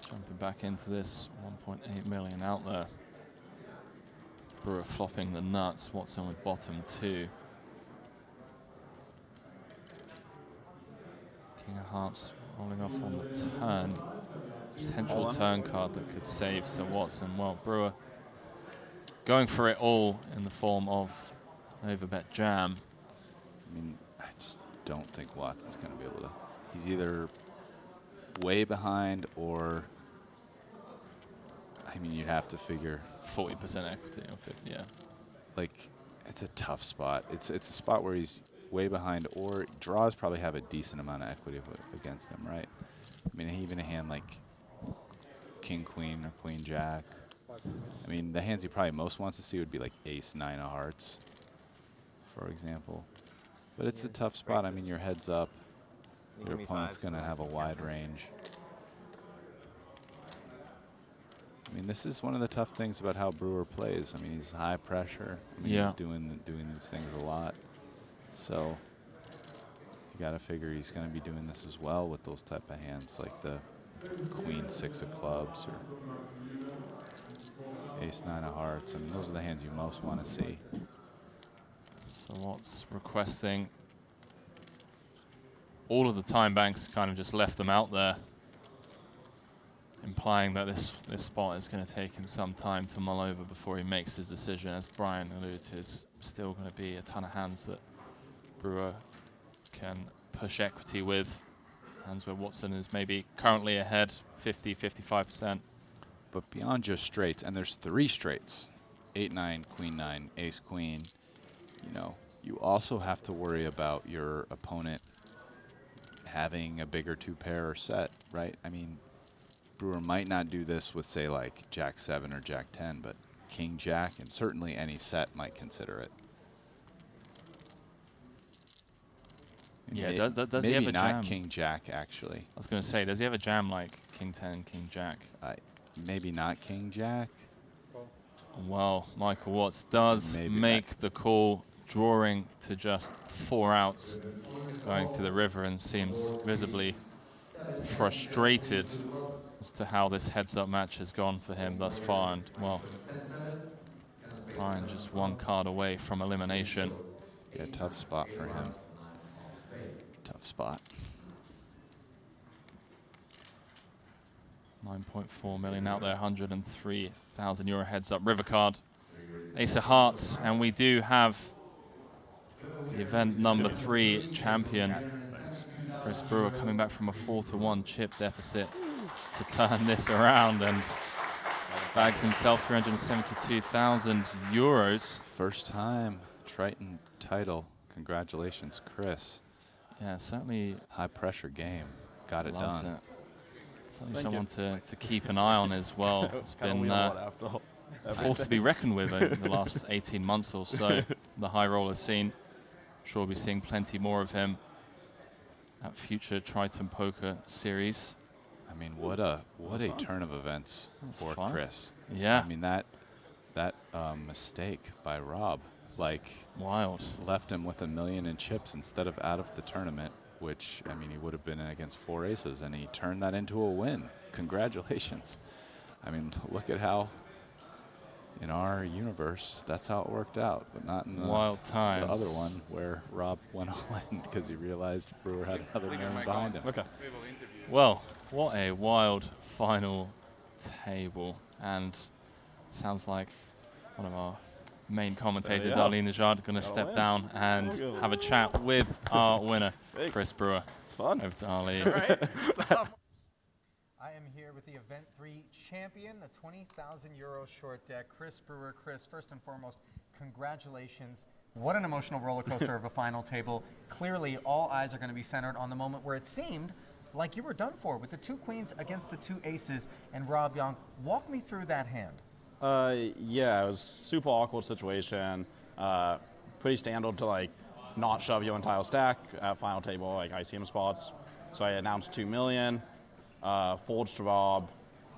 [SPEAKER 2] Jumping back into this 1.8 million out there. Brewer flopping the nuts. Watson with bottom 2. King of Hearts rolling off on the turn. Potential turn card that could save Sir Watson. Well, Brewer going for it all in the form of overbet jam.
[SPEAKER 17] I mean, I just don't think Watson's going to be able to. He's either way behind or, I mean, you have to figure
[SPEAKER 2] 40% equity or 50, yeah.
[SPEAKER 17] Like, it's a tough spot. It's a spot where he's way behind, or draws probably have a decent amount of equity against them, right? I mean, even a hand like king queen or queen jack. I mean, the hands he probably most wants to see would be like ace 9 of hearts, for example. But it's a tough spot. I mean, your head's up. Your opponent's going to have a wide range. I mean, this is one of the tough things about how Brewer plays. I mean, he's high pressure. I mean, he's doing these things a lot. So you got to figure he's going to be doing this as well with those type of hands, like the queen 6 of clubs or ace 9 of hearts. I mean, those are the hands you most want to see.
[SPEAKER 2] So what's requesting all of the time banks kind of just left them out there, implying that this spot is going to take him some time to mull over before he makes his decision. As Brian alluded to, is still going to be a ton of hands that Brewer can push equity with. Hands where Watson is maybe currently ahead, 50, 55%.
[SPEAKER 17] But beyond just straights, and there's 3 straights, 8-9, queen 9, ace queen, you know, you also have to worry about your opponent having a bigger 2-pair or set, right? I mean, Brewer might not do this with, say, like jack 7 or jack 10, but king jack and certainly any set might consider it.
[SPEAKER 2] Yeah, does he have a jam?
[SPEAKER 17] Maybe not king jack, actually.
[SPEAKER 2] I was going to say, does he have a jam like king 10, king jack?
[SPEAKER 17] Maybe not king jack.
[SPEAKER 2] Well, Michael Watts does make the call, drawing to just 4 outs, going to the river, and seems visibly frustrated as to how this heads-up match has gone for him thus far. And, well, Brian just 1 card away from elimination.
[SPEAKER 17] Yeah, tough spot for him. Tough spot.
[SPEAKER 2] 9.4 million out there, 103,000 euro heads up river card. Ace of Hearts, and we do have the event number 3 champion, Chris Brewer, coming back from a 4-1 chip deficit to turn this around and bags himself 372,000 euros.
[SPEAKER 17] First time Triton title. Congratulations, Chris.
[SPEAKER 2] Yeah, certainly.
[SPEAKER 17] High pressure game. Got it done.
[SPEAKER 2] It. Certainly someone to keep an eye on as well. It's been forced to be reckoned with over the last 18 months or so. The high roller scene. Sure, we'll be seeing plenty more of him at future Triton Poker series.
[SPEAKER 17] I mean, what a turn of events for Chris.
[SPEAKER 2] Yeah.
[SPEAKER 17] I mean, that mistake by Rob, like,
[SPEAKER 2] wild,
[SPEAKER 17] left him with $1 million in chips instead of out of the tournament, which, I mean, he would have been against 4 aces, and he turned that into a win. Congratulations. I mean, look at how, in our universe, that's how it worked out, but not in
[SPEAKER 2] wild times.
[SPEAKER 17] The other one where Rob went all in because he realized Brewer had another million behind him.
[SPEAKER 2] Okay. Well, what a wild final table, and sounds like one of our main commentators, Arlene Najad, going to step down and have a chat with our winner, Chris Brewer.
[SPEAKER 16] It's fun.
[SPEAKER 2] Over to Arlene.
[SPEAKER 3] I am here with the Event 3 champion, the 20,000 euro short deck, Chris Brewer. Chris, first and foremost, congratulations. What an emotional roller coaster of a final table. Clearly, all eyes are going to be centered on the moment where it seemed like you were done for with the 2 queens against the 2 aces. And Rob Young, walk me through that hand.
[SPEAKER 14] Yeah, it was super awkward situation. Pretty standard to like not shove your entire stack at final table like ICM spots. So I announced 2 million. Folds to Rob.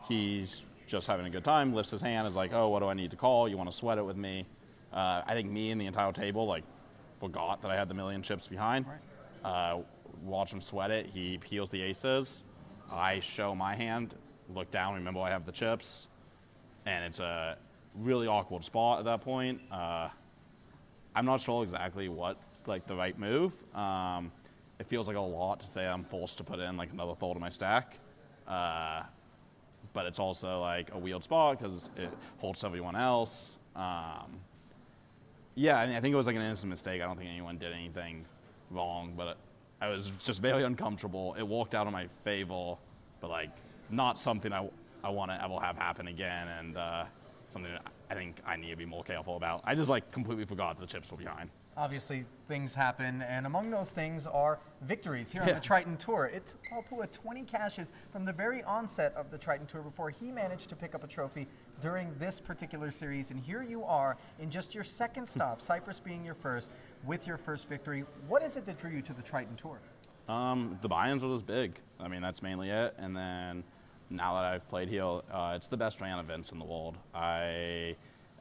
[SPEAKER 14] He's just having a good time. Lifts his hand. Is like, oh, what do I need to call? You want to sweat it with me? I think me and the entire table like forgot that I had the million chips behind. Watch him sweat it. He peels the aces. I show my hand. Look down. Remember I have the chips. And it's a really awkward spot at that point. I'm not sure exactly what's like the right move. It feels like a lot to say I'm forced to put in like another fold in my stack. But it's also like a weird spot because it holds everyone else. Yeah, I mean, I think it was like an innocent mistake. I don't think anyone did anything wrong, but I was just very uncomfortable. It worked out in my favor, but like not something I want to ever have happen again, and something that I think I need to be more careful about. I just like completely forgot the chips were behind.
[SPEAKER 3] Obviously, things happen, and among those things are victories here on the Triton Tour. It took Paul Pua 20 cashes from the very onset of the Triton Tour before he managed to pick up a trophy during this particular series. And here you are in just your second stop, Cyprus being your first, with your first victory. What is it that drew you to the Triton Tour?
[SPEAKER 14] The buy-ins were just big. I mean, that's mainly it. And then now that I've played here, it's the best ran events in the world.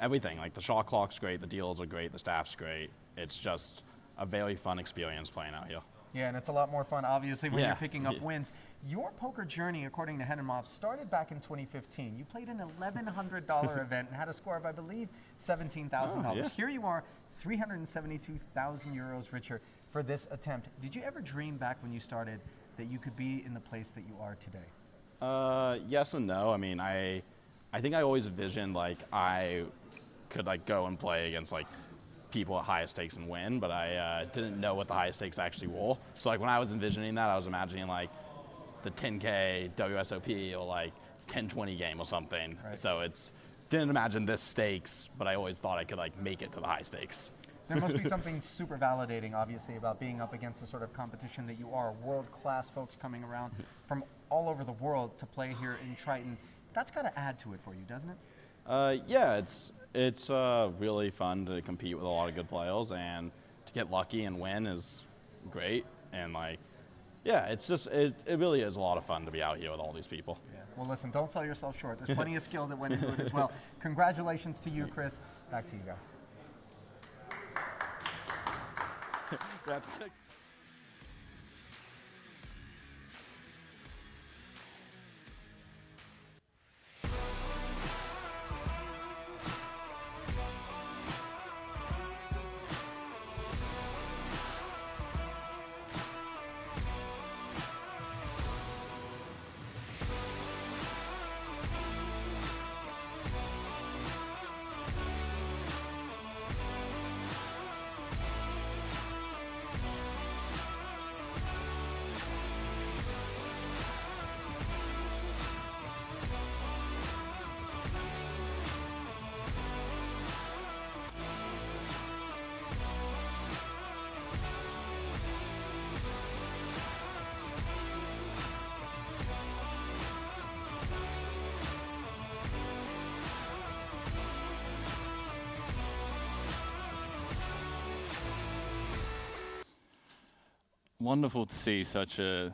[SPEAKER 14] Everything, like the shot clock's great, the deals are great, the staff's great. It's just a very fun experience playing out here.
[SPEAKER 3] Yeah, and it's a lot more fun, obviously, when you're picking up wins. Your poker journey, according to Hennemov, started back in 2015. You played an $1,100 event and had a score of, I believe, $17,000. Here you are, 372,000 euros richer for this attempt. Did you ever dream back when you started that you could be in the place that you are today?
[SPEAKER 14] Yes and no. I mean, I think I always envisioned like I could like go and play against like people at highest stakes and win, but I didn't know what the highest stakes actually were. So like when I was envisioning that, I was imagining like the 10K WSOP or like 10-20 game or something. Right. So didn't imagine this stakes, but I always thought I could like make it to the high stakes.
[SPEAKER 3] There must be something super validating, obviously, about being up against the sort of competition that you are. World-class folks coming around from all over the world to play here in Triton. That's got to add to it for you, doesn't it?
[SPEAKER 14] Yeah, it's really fun to compete with a lot of good players, and to get lucky and win is great. And like, yeah, it's just it really is a lot of fun to be out here with all these people.
[SPEAKER 3] Yeah. Well, listen, don't sell yourself short. There's plenty of skill that went into it as well. Congratulations to you, Chris. Back to you guys.
[SPEAKER 2] Wonderful to see such a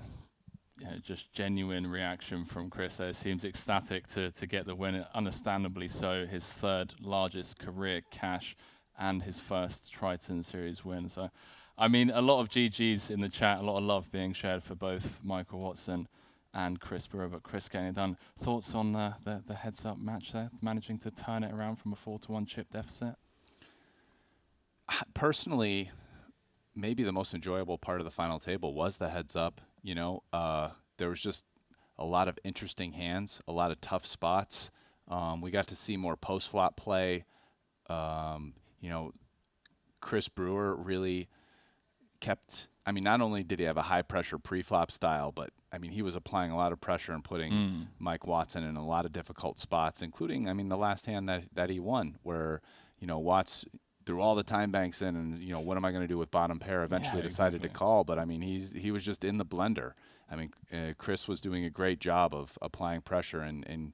[SPEAKER 2] just genuine reaction from Chris. He seems ecstatic to get the win, understandably so, his third largest career cash and his first Triton Series win. So, I mean, a lot of GGs in the chat, a lot of love being shared for both Michael Watson and Chris Brewer, but Chris getting it done. Thoughts on the heads-up match there, managing to turn it around from a 4-1 chip deficit?
[SPEAKER 17] Personally, maybe the most enjoyable part of the final table was the heads up. You know, there was just a lot of interesting hands, a lot of tough spots. We got to see more post-flop play. You know, Chris Brewer really kept, I mean, not only did he have a high-pressure pre-flop style, but, I mean, he was applying a lot of pressure and putting Mike Watson in a lot of difficult spots, including, I mean, the last hand that he won, where, you know, Watts threw all the time banks in, and you know, what am I going to do with bottom pair? Eventually decided to call, but I mean, he was just in the blender. I mean, Chris was doing a great job of applying pressure, and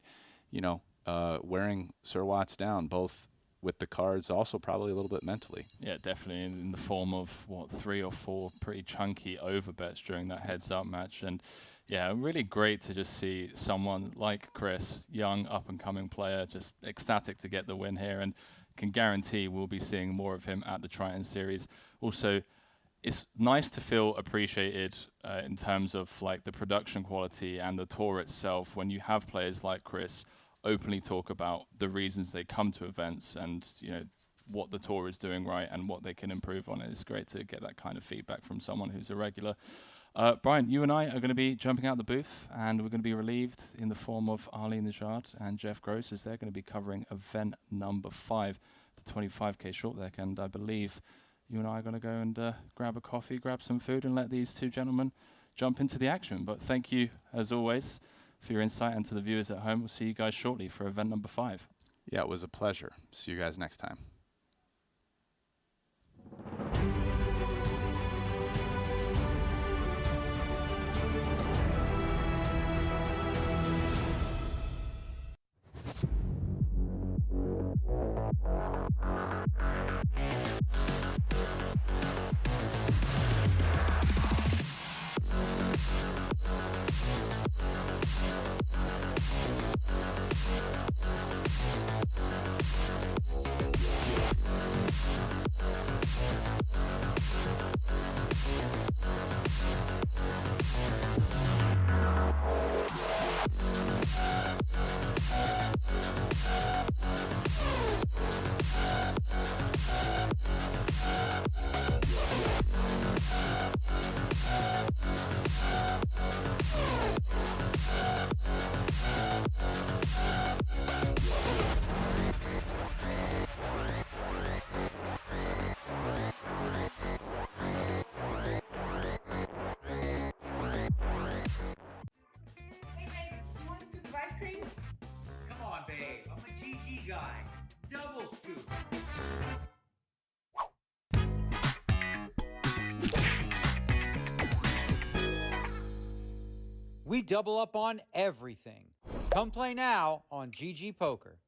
[SPEAKER 17] you know, wearing Sir Watts down, both with the cards, also probably a little bit mentally.
[SPEAKER 2] Yeah, definitely in the form of, 3 or 4 pretty chunky overbets during that heads-up match. And, yeah, really great to just see someone like Chris, young, up-and-coming player, just ecstatic to get the win here, and can guarantee we'll be seeing more of him at the Triton Series. Also, it's nice to feel appreciated in terms of like the production quality and the tour itself when you have players like Chris openly talk about the reasons they come to events and, you know, what the tour is doing right and what they can improve on. It's great to get that kind of feedback from someone who's a regular. Brian, you and I are going to be jumping out the booth, and we're going to be relieved in the form of Ali Najad and Jeff Gross, as they're going to be covering event number 5, the 25K short deck. And I believe you and I are going to go and grab a coffee, grab some food, and let these two gentlemen jump into the action. But thank you, as always, for your insight, and to the viewers at home. We'll see you guys shortly for event number 5.
[SPEAKER 17] Yeah, it was a pleasure. See you guys next time.
[SPEAKER 12] Come on, babe. I'm a GG guy. Double scoop. We double up on everything. Come play now on GG Poker.